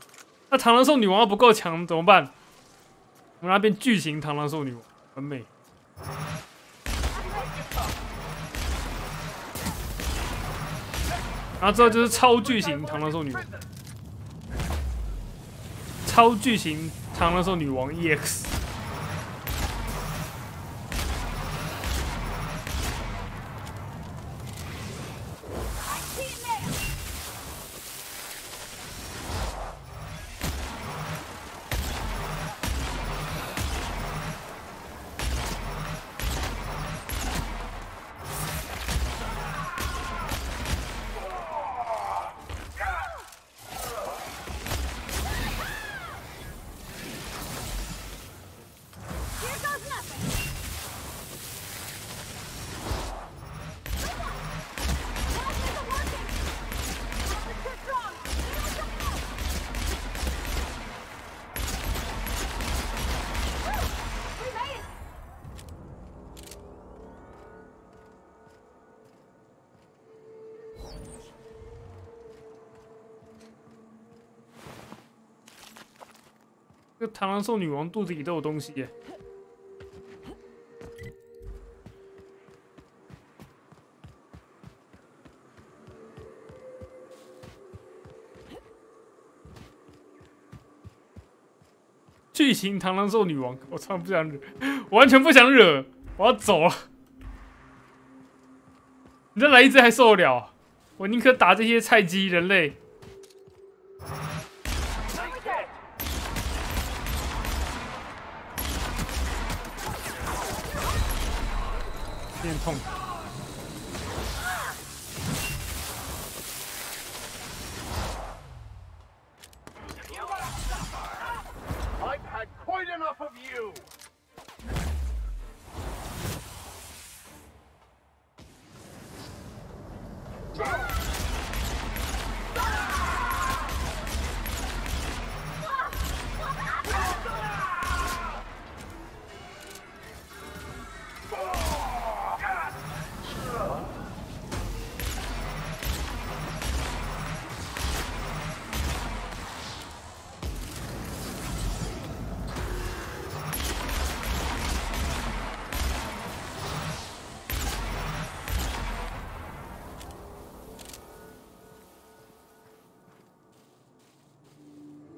那螳螂兽女王要不够强怎么办？我们让它变巨型螳螂兽女王，完美。然后之后就是超巨型螳螂兽女王，超巨型螳螂兽女王 EX。这螳螂兽女王肚子里都有东西耶。巨型螳螂兽女王，我操，不想惹，我完全不想惹，我要走了。你再来一只还受得了？我宁可打这些菜鸡人类。有点痛。I've had quite enough of you.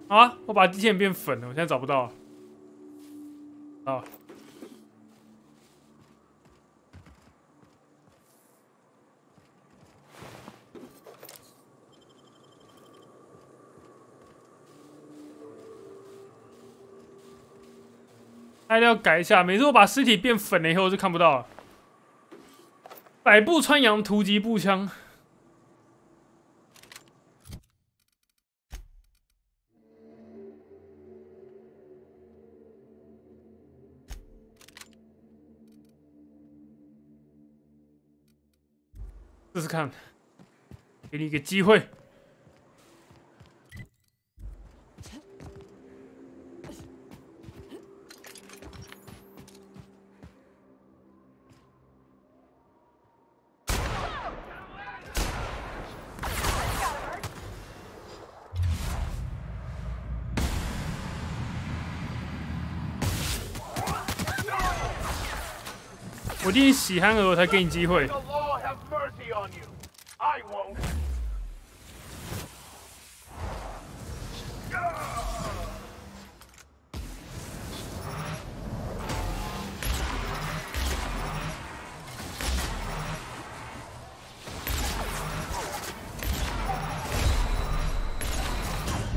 啊！我把机器人变粉了，我现在找不到了。啊！还要改一下，每次我把尸体变粉了以后，我就看不到了。百步穿杨，突击步枪。试试看，给你一个机会。我一定喜憨儿，我才给你机会。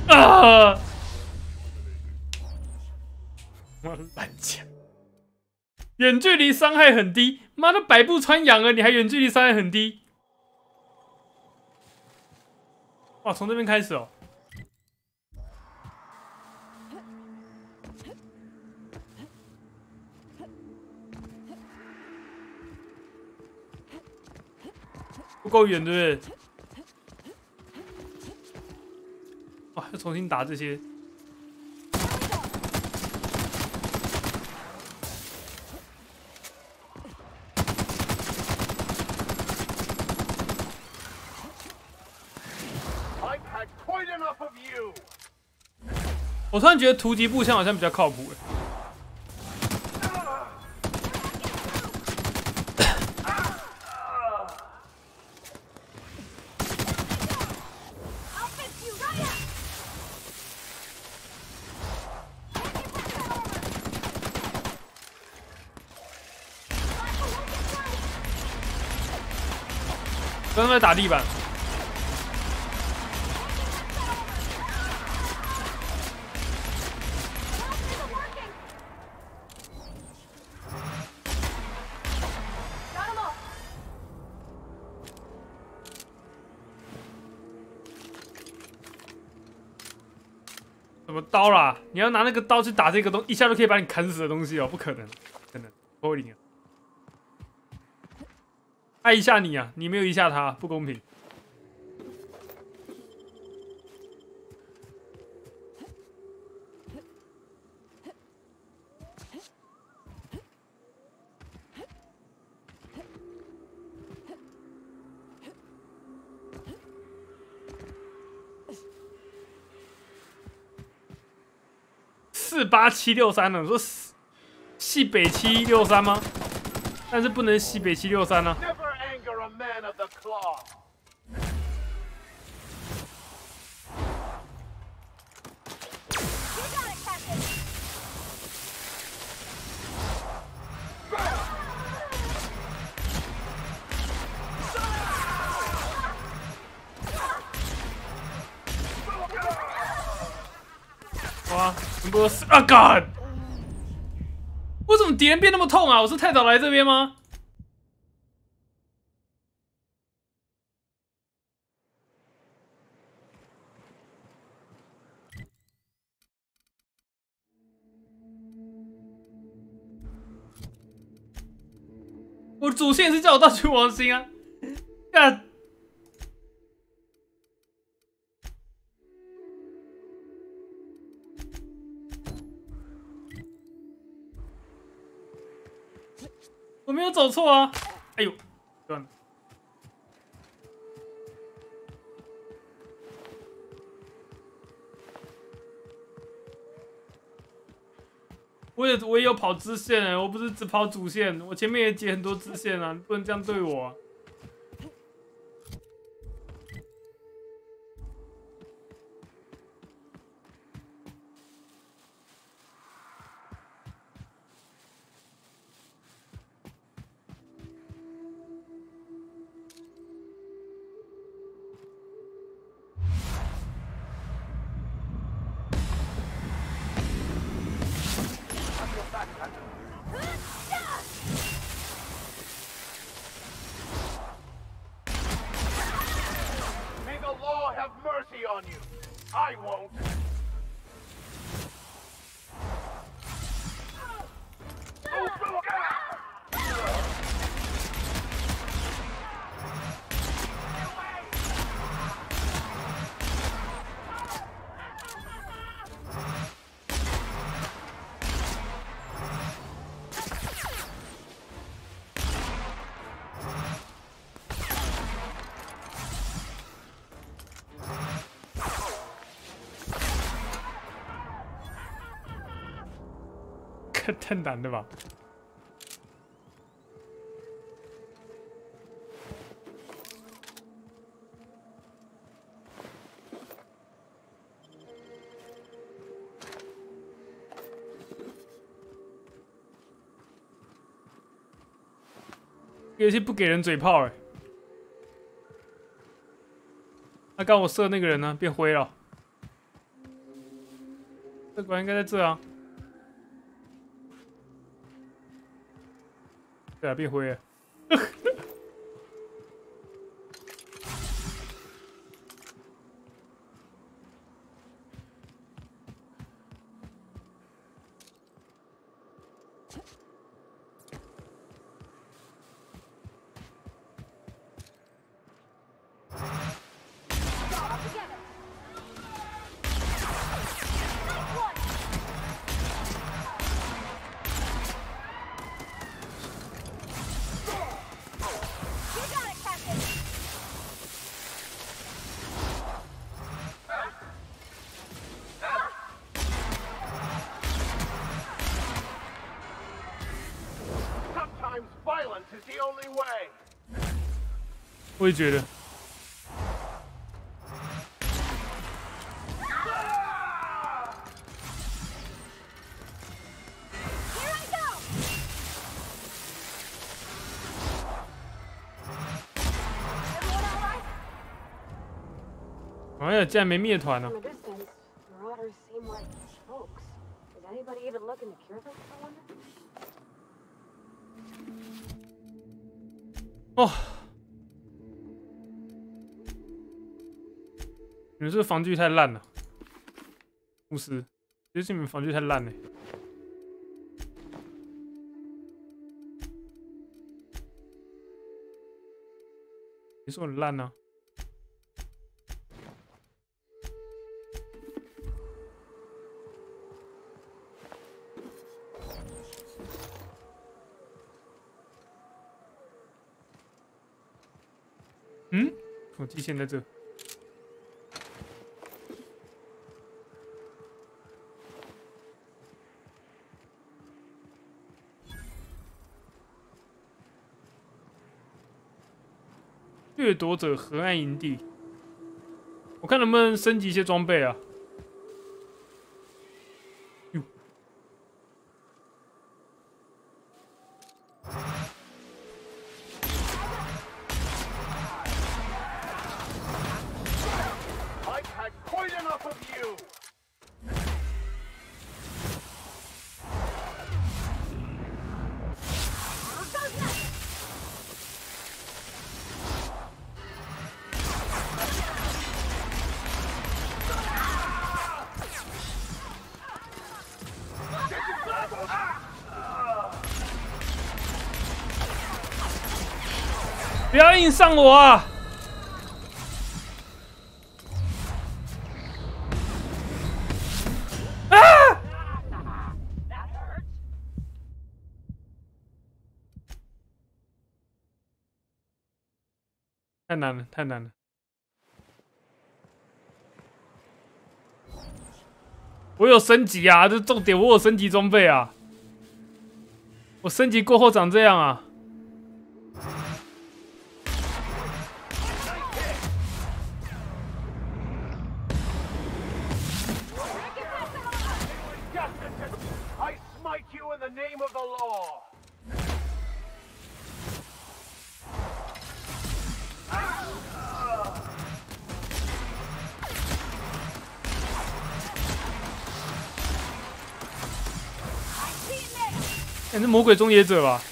啊！我乱讲。远距离伤害很低，妈的百步穿杨了，你还远距离伤害很低？哇，从这边开始哦。不够远，对不对？哇，要重新打这些。我突然觉得突击步枪好像比较靠谱哎。刚刚在打地板。什么刀啦？你要拿那个刀去打这个东，一下就可以把你砍死的东西哦？不可能，不可能，不会赢。爱一下你啊，你没有一下他，不公平。48763呢？说西北763吗？但是不能西北763啊。哇，全部都死啊 ！God， 为什么敌人变那么痛啊？我是太早来这边吗？我主线是叫我到君王星啊！干。我没有走错啊！哎呦，算了。我也有跑支线哎，我不是只跑主线，我前面也解很多支线啊，你不能这样对我啊。have mercy on you. I won't.太难了吧！游戏不给人嘴炮哎。那刚我射那个人呢，变灰了。这关应该在这啊。 对啊，变灰了。我也觉得。哎呀，竟然没灭团呢！哦。 你们这个防具太烂了，巫师，觉得你们防具太烂了。你说我烂呢？嗯，我机线在这。 掠夺者河岸营地，我看能不能升级一些装备啊？哟，不要硬上我啊！啊！太难了，太难了！我有升级啊，这重点，我有升级装备啊！我升级过后长这样啊！ 你是魔鬼终结者吧？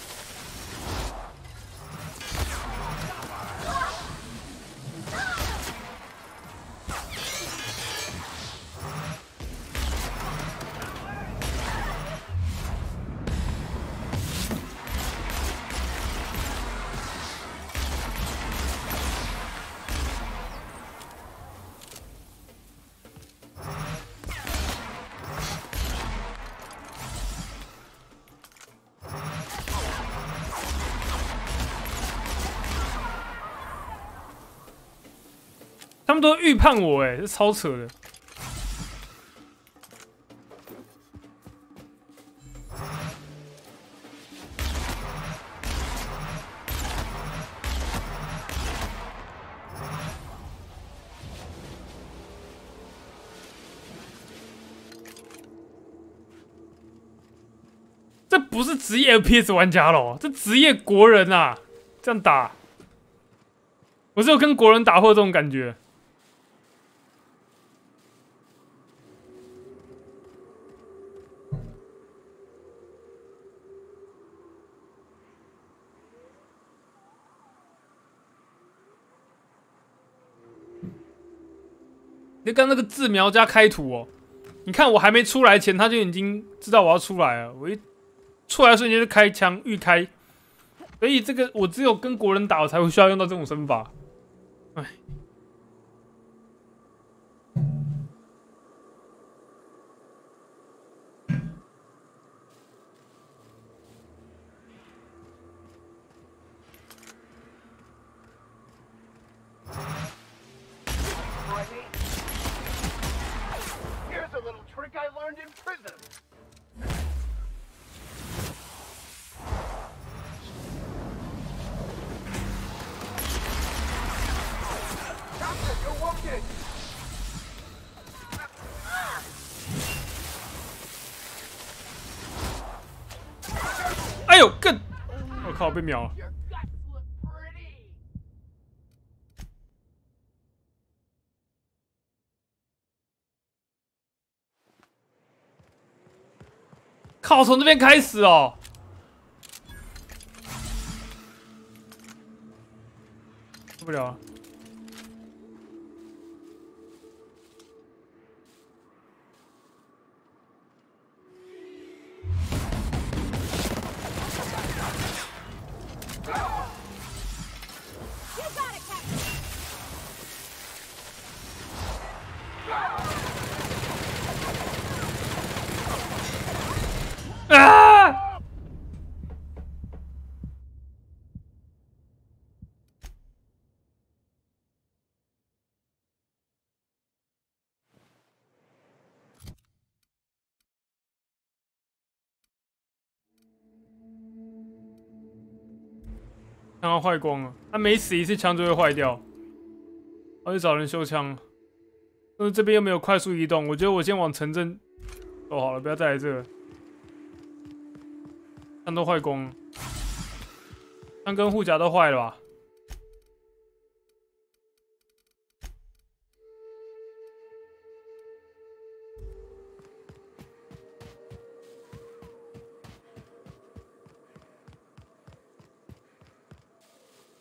们都预判我哎，这超扯的。这不是职业 FPS 玩家咯，这职业国人啊，这样打，我只有跟国人打过这种感觉。就刚那个自瞄加开图哦，你看我还没出来前，他就已经知道我要出来了，我一出来的瞬间就开枪预开，所以这个我只有跟国人打，我才会需要用到这种身法。哎，Here's a little trick I learned in prison. Doctor, you're wounded. 哎呦，更，我靠，被秒了。靠，从这边开始哦。受不了了。啊！枪要坏光了，他每死一次枪就会坏掉，我去找人修枪。但是这边又没有快速移动，我觉得我先往城镇走好了，不要再来这个。枪都坏光了，枪跟护甲都坏了吧？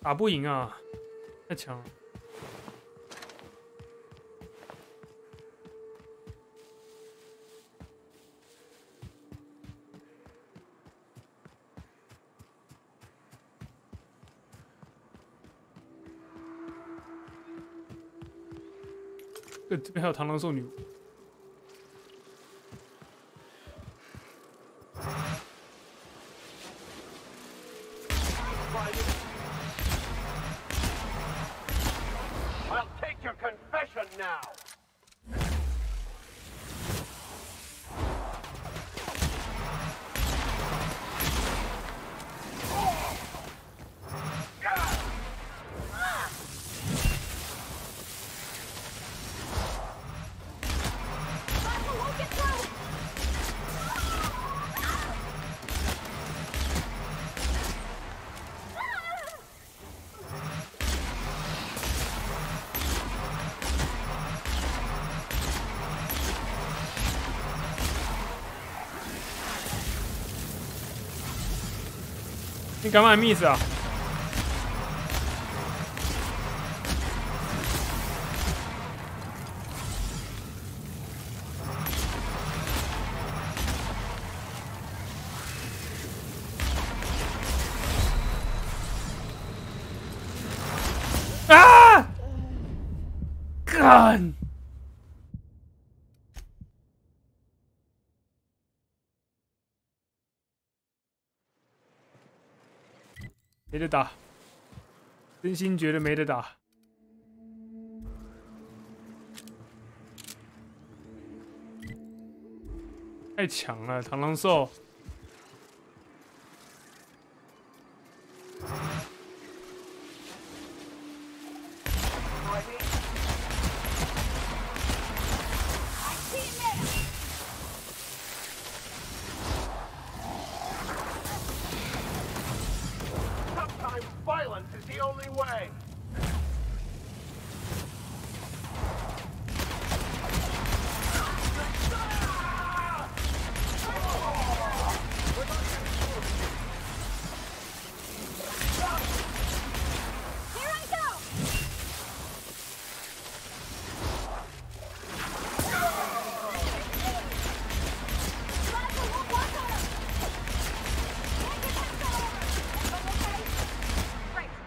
打不赢啊，太强了。这边还有螳螂兽女。I'll take your confession now.你干嘛 miss 啊？啊！干！没得打，真心觉得没得打。太强了，螳螂兽。Sometimes violence is the only way.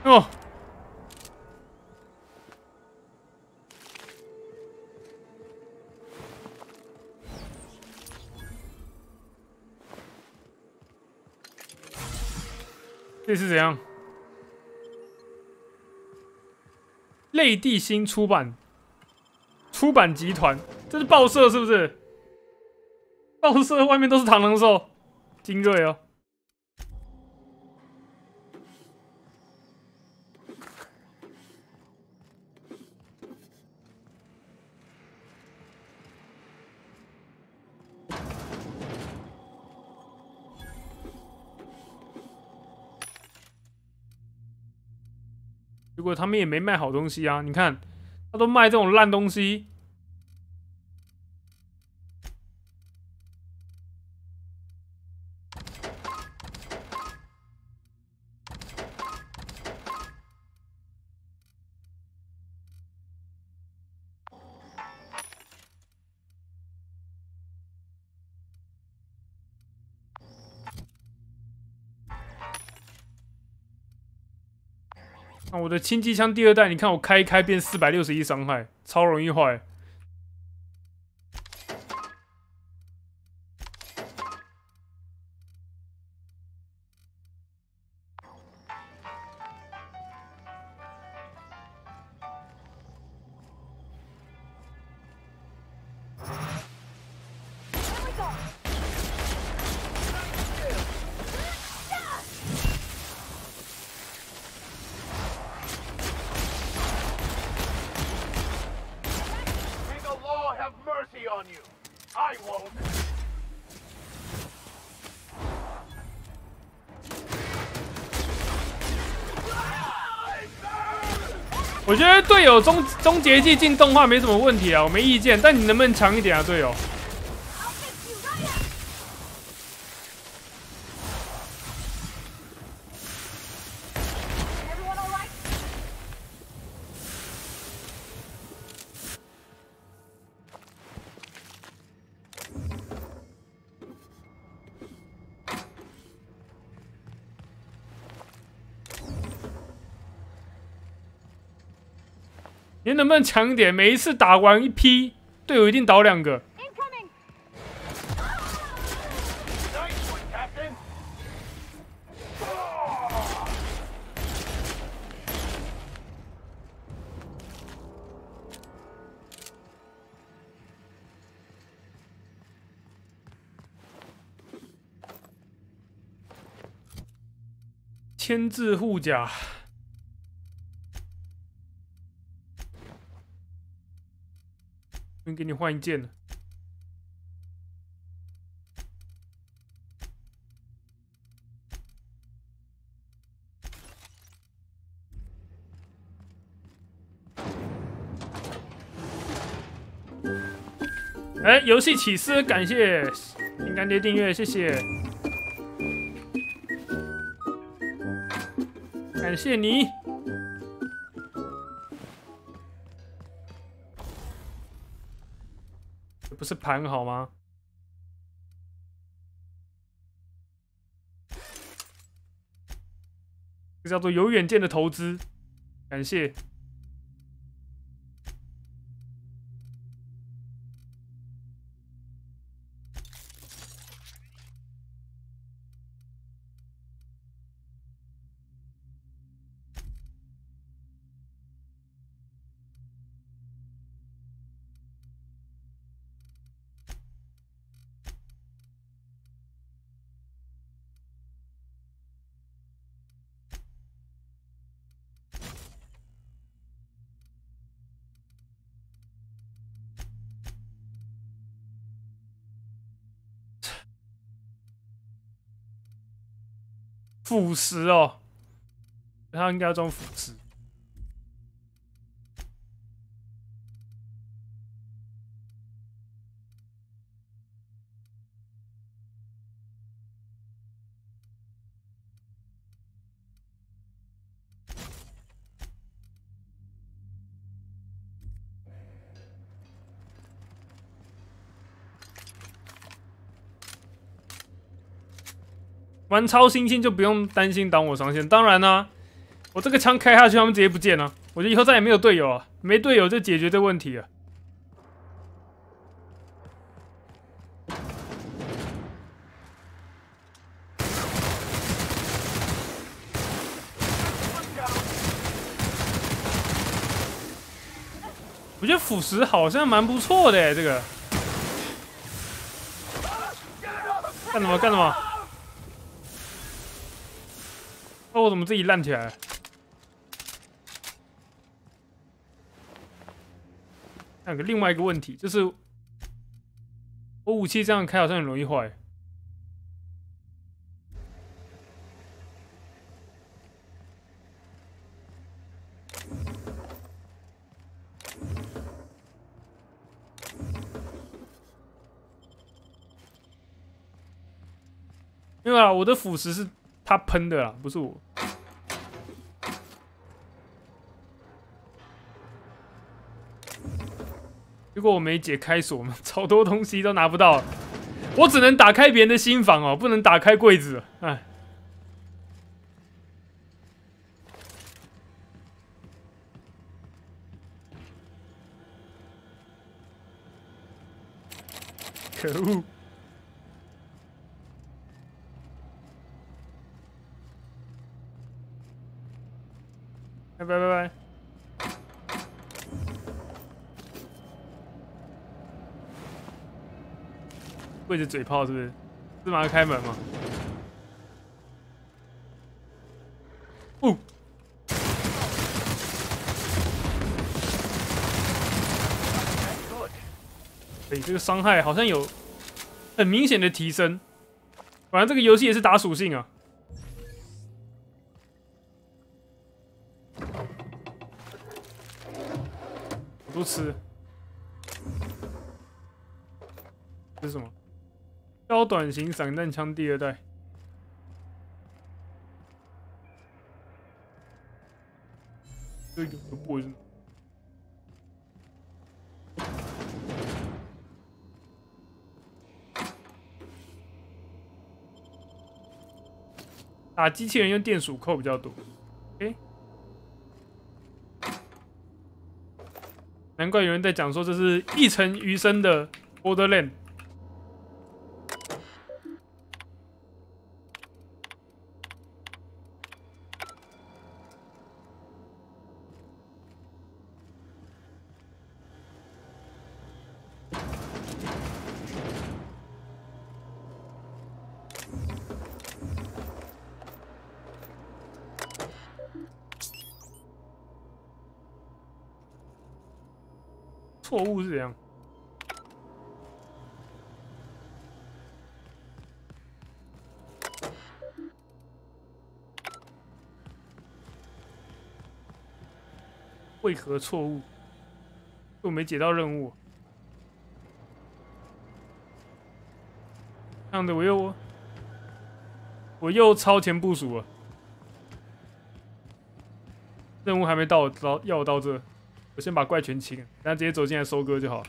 Oh. 这是怎样？类地新出版集团，这是报社是不是？报社外面都是螳螂兽，精锐哦。结果他们也没卖好东西啊！你看，他都卖这种烂东西。啊，我的轻机枪第2代，你看我开一开变461伤害，超容易坏。我觉得队友终结技进动画没什么问题啊，我没意见。但你能不能强一点啊，队友？你能不能强一点？每一次打完一批，队友一定倒2个。铅制护甲。给你换一件了。哎，游戏起司，感谢心干爹订阅，谢谢，感谢你。不是盘好吗？这叫做有远见的投资，感谢。腐蚀哦，他应该要装腐蚀。玩超新星就不用担心挡我上线，当然啦、啊，我这个枪开下去，他们直接不见了。我觉得以后再也没有队友啊，没队友就解决这个问题了。我觉得腐蚀好像蛮不错的，这个。干什么？干什么？哦，我怎么自己烂起来了？还有个另外一个问题，就是我武器这样开好像很容易坏。没有啦，我的腐蚀是他喷的啦，不是我。如果我没解开锁嘛，超多东西都拿不到，我只能打开别人的心房哦，不能打开柜子。哎，可恶！拜拜拜拜。对着嘴炮是不是？是马上开门吗？哦，对，这个伤害好像有很明显的提升。反正这个游戏也是打属性啊。我都吃。这是什么？超短型散弹枪第2代。这有个不是？打机器人用电鼠扣比较多。欸，难怪有人在讲说这是一城余生的 Borderland。错误是怎样？为何错误？我没解到任务。这样的我又超前部署了。任务还没到，要我到这，我先把怪全清了，然后直接走进来收割就好了。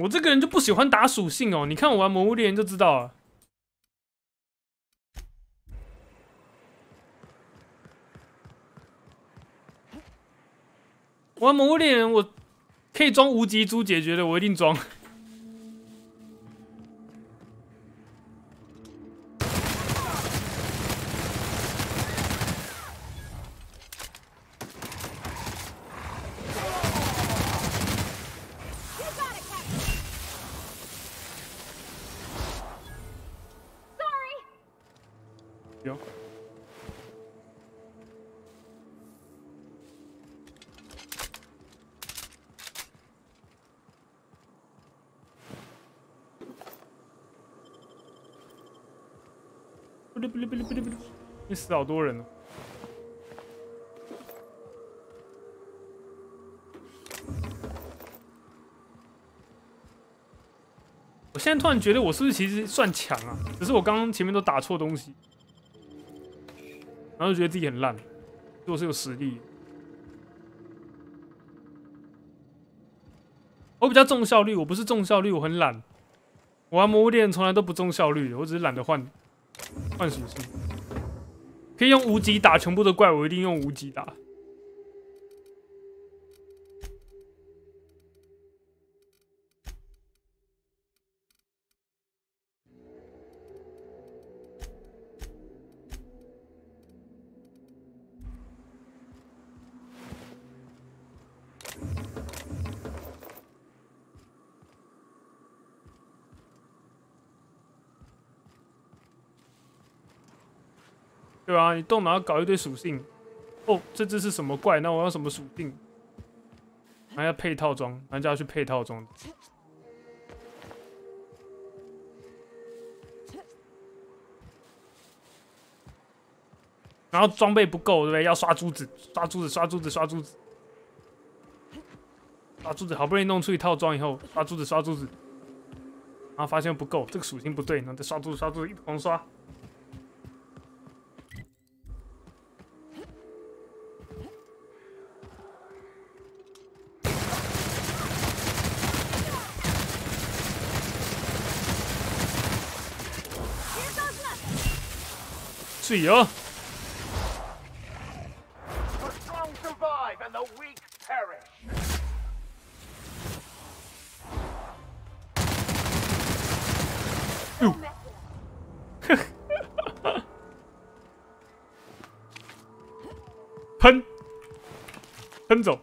我这个人就不喜欢打属性哦，你看我玩《魔物猎人》就知道了。我玩《魔物猎人》，我可以装无极珠解决的，我一定装。有。不对，你死好多人哦。我现在突然觉得我是不是其实算强啊？只是我刚刚前面都打错东西，然后就觉得自己很烂，我是有实力。我比较重效率，我不是重效率，我很懒。我玩魔物猎人从来都不重效率的，我只是懒得换属性。可以用无极打全部的怪，我一定用无极打。对啊，你动脑要搞一堆属性。哦，这只是什么怪？那我要什么属性？然后要配套装，然后就要去配套装。然后装备不够，对不对？要刷珠子，刷珠子，刷珠子，刷珠子，刷珠子。好不容易弄出一套装以后，刷珠子，刷珠子。然后发现不够，这个属性不对，然后再刷珠子，刷珠子，一直狂刷。水哦！ The strong survive and the weak perish. 喷走！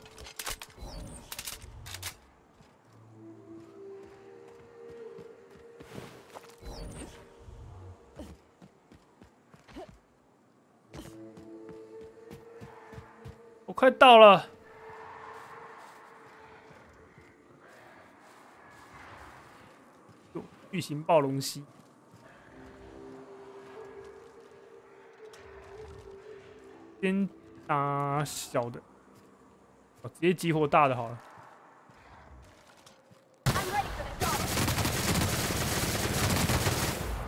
我快到了。巨型暴龙蜥。 先打小的，直接激活大的好了。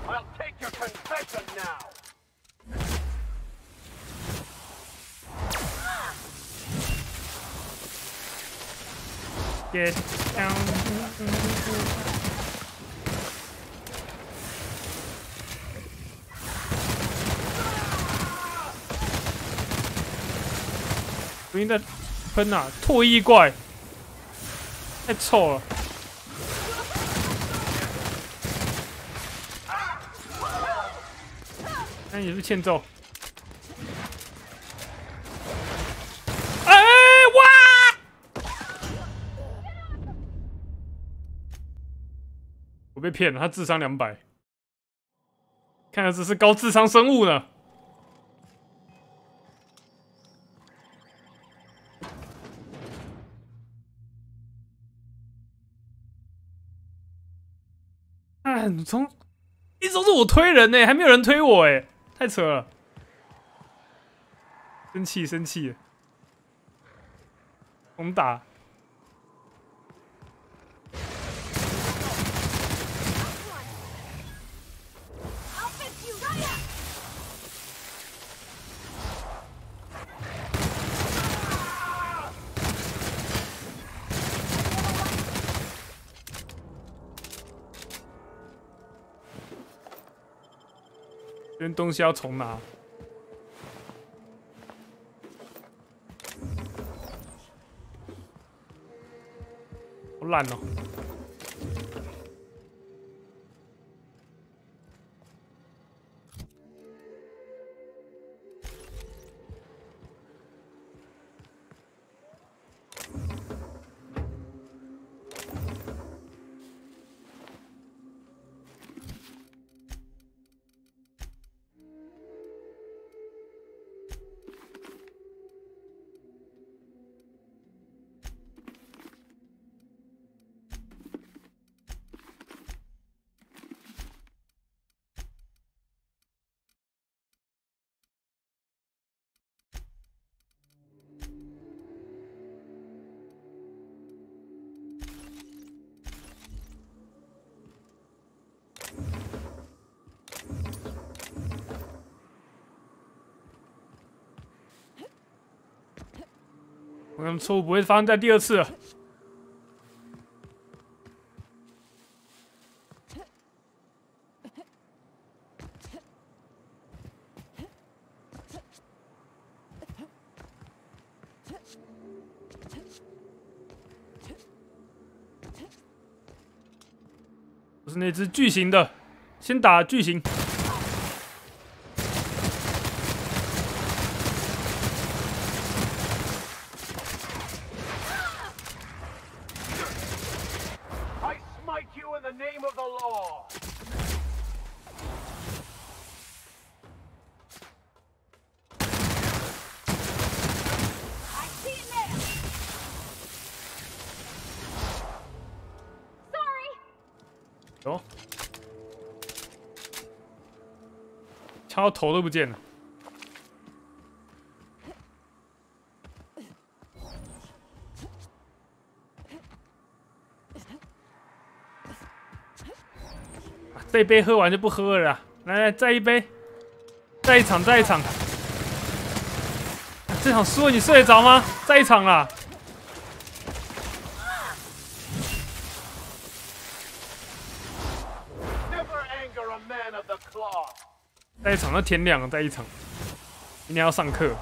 I'll take your confession now. Get down. 不应该喷啊！唾液怪，太臭了。那也是欠揍。哎哇！我被骗了，他智商200，看来这是高智商生物呢。 一直都是我推人呢，还没有人推我哎，太扯了！生气生气，重打。这边东西要重拿，好烂哦！我们错误不会发生在第二次了。不是那只巨型的，先打巨型。 哦，敲到头都不见了。这一杯喝完就不喝了啦，来，再一杯，再一场，再一场。这场输了你睡得着吗？再一场啦！ 再一场，那天亮了，再一场。今天要上课。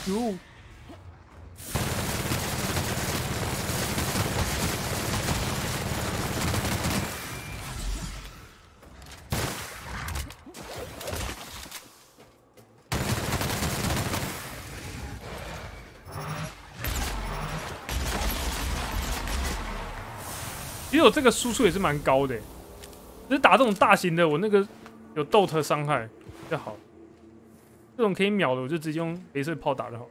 哟。其实我这个输出也是蛮高的，只是打这种大型的，我那个有豆特伤害比较好。这种可以秒的，我就直接用镭射炮打就好。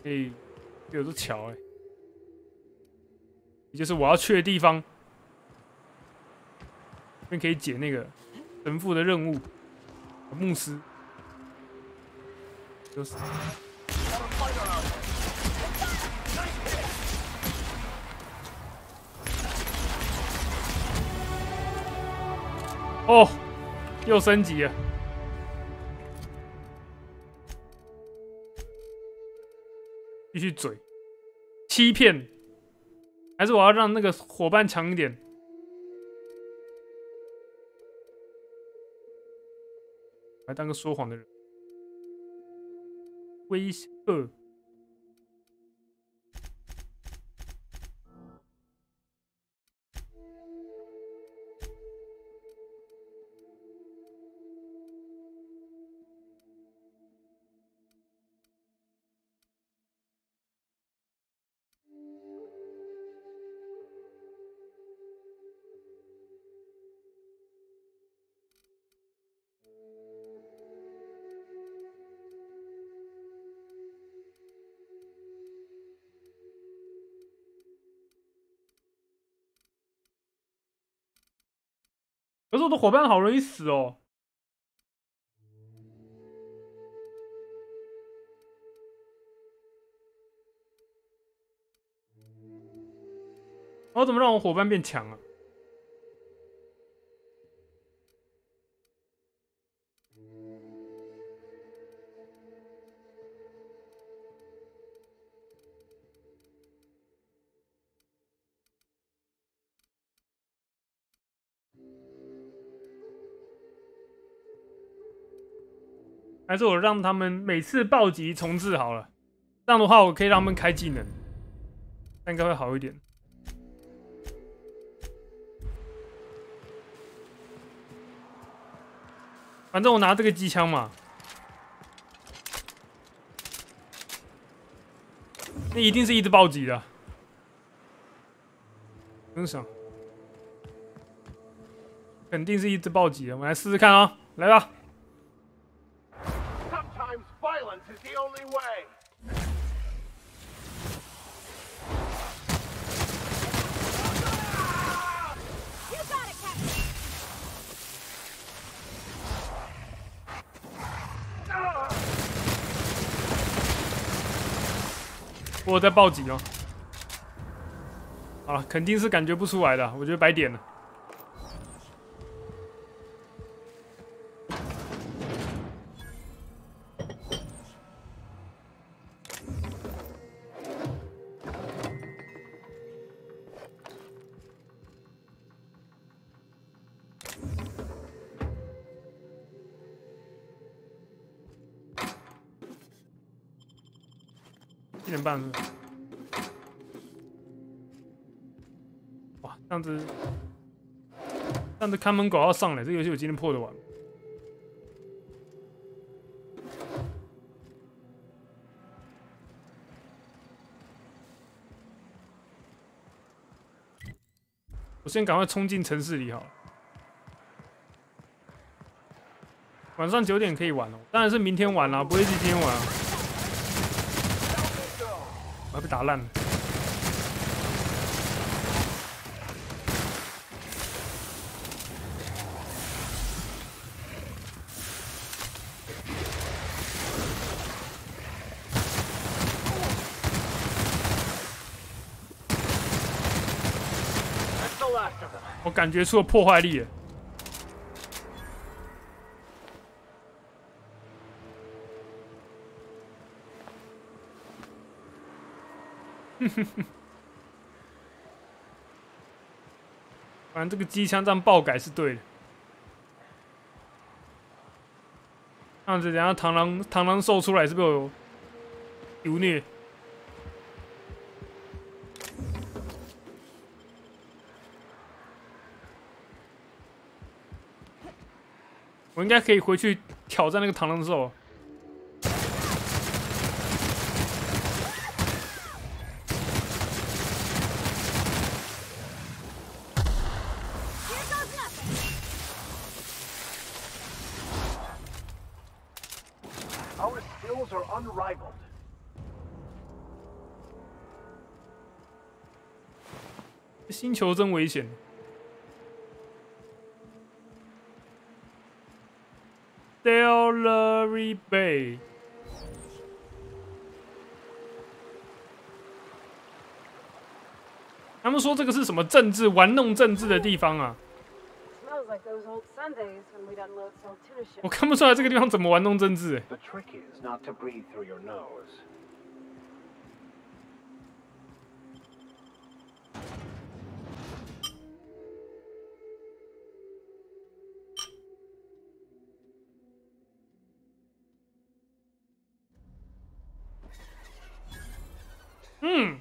哎，有座桥哎，也就是我要去的地方，这边可以解那个。 神父的任务，牧师，就是。哦，又升级了，继续嘴，欺骗，还是我要让那个伙伴强一点？ 来当个说谎的人，威胁。可是我的伙伴好容易死哦。我怎么让我伙伴变强啊？还是我让他们每次暴击重置好了，这样的话我可以让他们开技能，那应该会好一点。反正我拿这个机枪嘛，那一定是一直暴击的，真爽，肯定是一直暴击的。我们来试试看啊，来吧。 Violence is the only way. You got it, Captain. 我在报警哦。好了，肯定是感觉不出来的，我觉得白点了。1点半是不是？哇，这样子看门狗要上来，这个游戏我今天破得完。我先赶快冲进城市里好了。晚上9点可以玩哦，当然是明天玩啦，不会是今天玩啊。我还被打烂了。我感觉出了破坏力了。反正这个机枪这样爆改是对的。这样子，等下螳螂兽出来是不是有毒虐？我应该可以回去挑战那个螳螂兽。Our skills are unrivaled. 星球真危险。Delary Bay。他们说这个是什么政治玩弄政治的地方啊？我看不出来这个地方怎么玩弄政治。The trick is not to breathe through your nose. 嗯，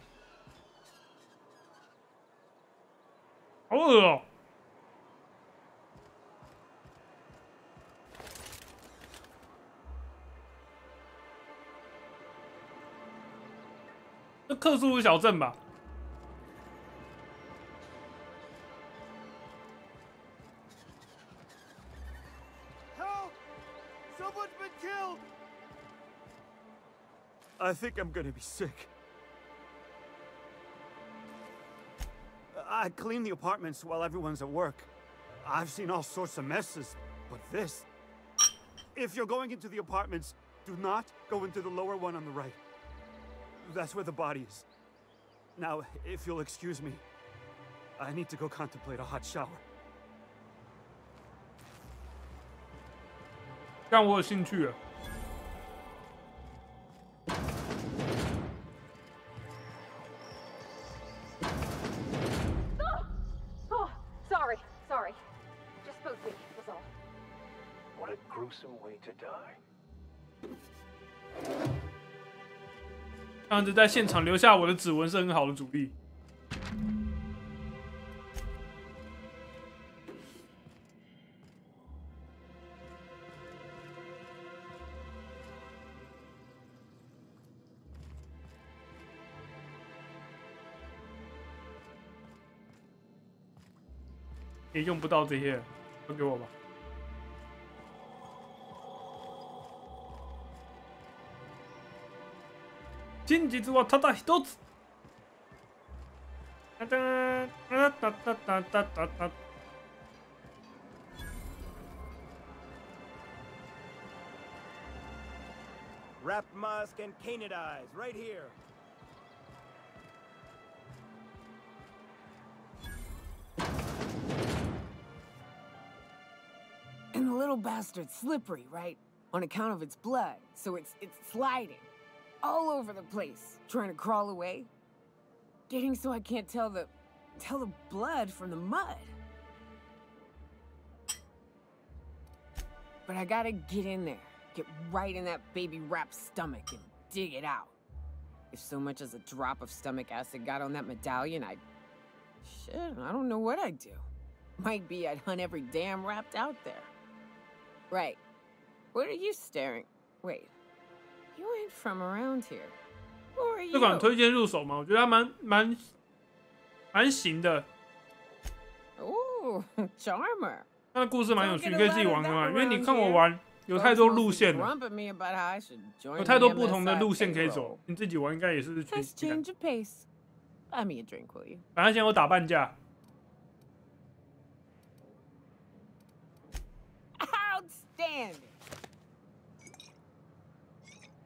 好恶哦。这克苏鲁小镇吧？ Help! Someone's been killed! I think I'm gonna be sick. I clean the apartments while everyone's at work. I've seen all sorts of messes, but this... If you're going into the apartments, do not go into the lower one on the right. That's where the body is. Now, if you'll excuse me, I need to go contemplate a hot shower. 让我有兴趣了。Oh, sorry. Just spooked me, was all. What a gruesome way to die. 这样子在现场留下我的指纹是很好的主意。也用不到这些，都给我吧。真実はただ一つ。哒哒哒哒哒哒哒哒。Wrapped musk and canid eyes, right here. And the little bastard's slippery, right? On account of its blood, so it's sliding all over the place, trying to crawl away. Getting so I can't tell the blood from the mud. But I gotta get in there, get right in that baby rap's stomach and dig it out. If so much as a drop of stomach acid got on that medallion, I don't know what I'd do. Might be I'd hunt every damn rapt out there. Right. What are you staring? Wait. You ain't from around here. Who are you? 这款推荐入手吗？我觉得它蛮行的。Oh, charmer. 它的故事蛮有趣，你可以自己玩玩。因为你看我玩，有太多路线了，有太多不同的路线可以走。你自己玩应该也是去。Change of pace. Buy me a drink, will you? 反正现在我打半价。Outstanding.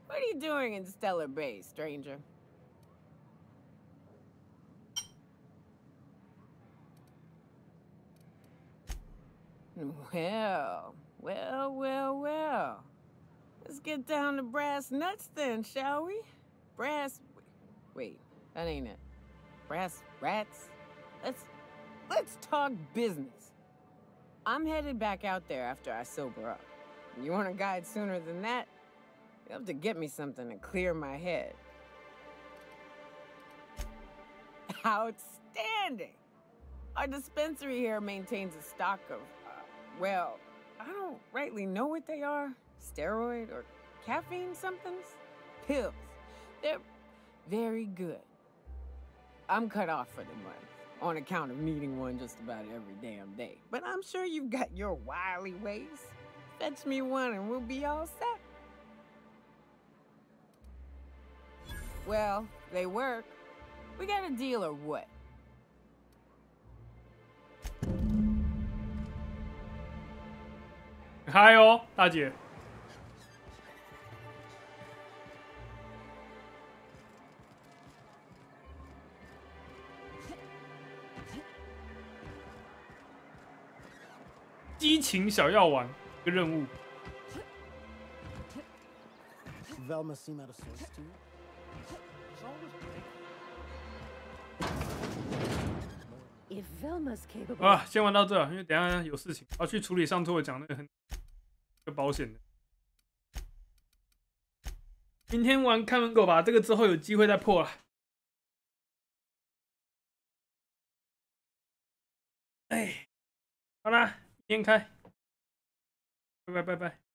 What are you doing in Stellar Bay, stranger? Well. Let's get down to brass nuts then, shall we? Wait, that ain't it. Brass rats? Let's talk business. I'm headed back out there after I sober up. You want a guide sooner than that? You have to get me something to clear my head. Outstanding! Our dispensary here maintains a stock of, well, I don't rightly know what they are. Steroid or caffeine somethings? Pills. They're very good. I'm cut off for the month on account of needing one just about every damn day. But I'm sure you've got your wily ways. Fetch me one and we'll be all set. Well, they work. We got a deal or what? Hi 哦，大姐。激情小药丸一个任务。Velma seem out of sorts to you? If Velma's capable. 啊，先玩到这，因为等一下有事情，要去处理上次我讲那个保险的。明天玩看门狗吧，这个之后有机会再破了。哎，好啦，明天开，拜拜。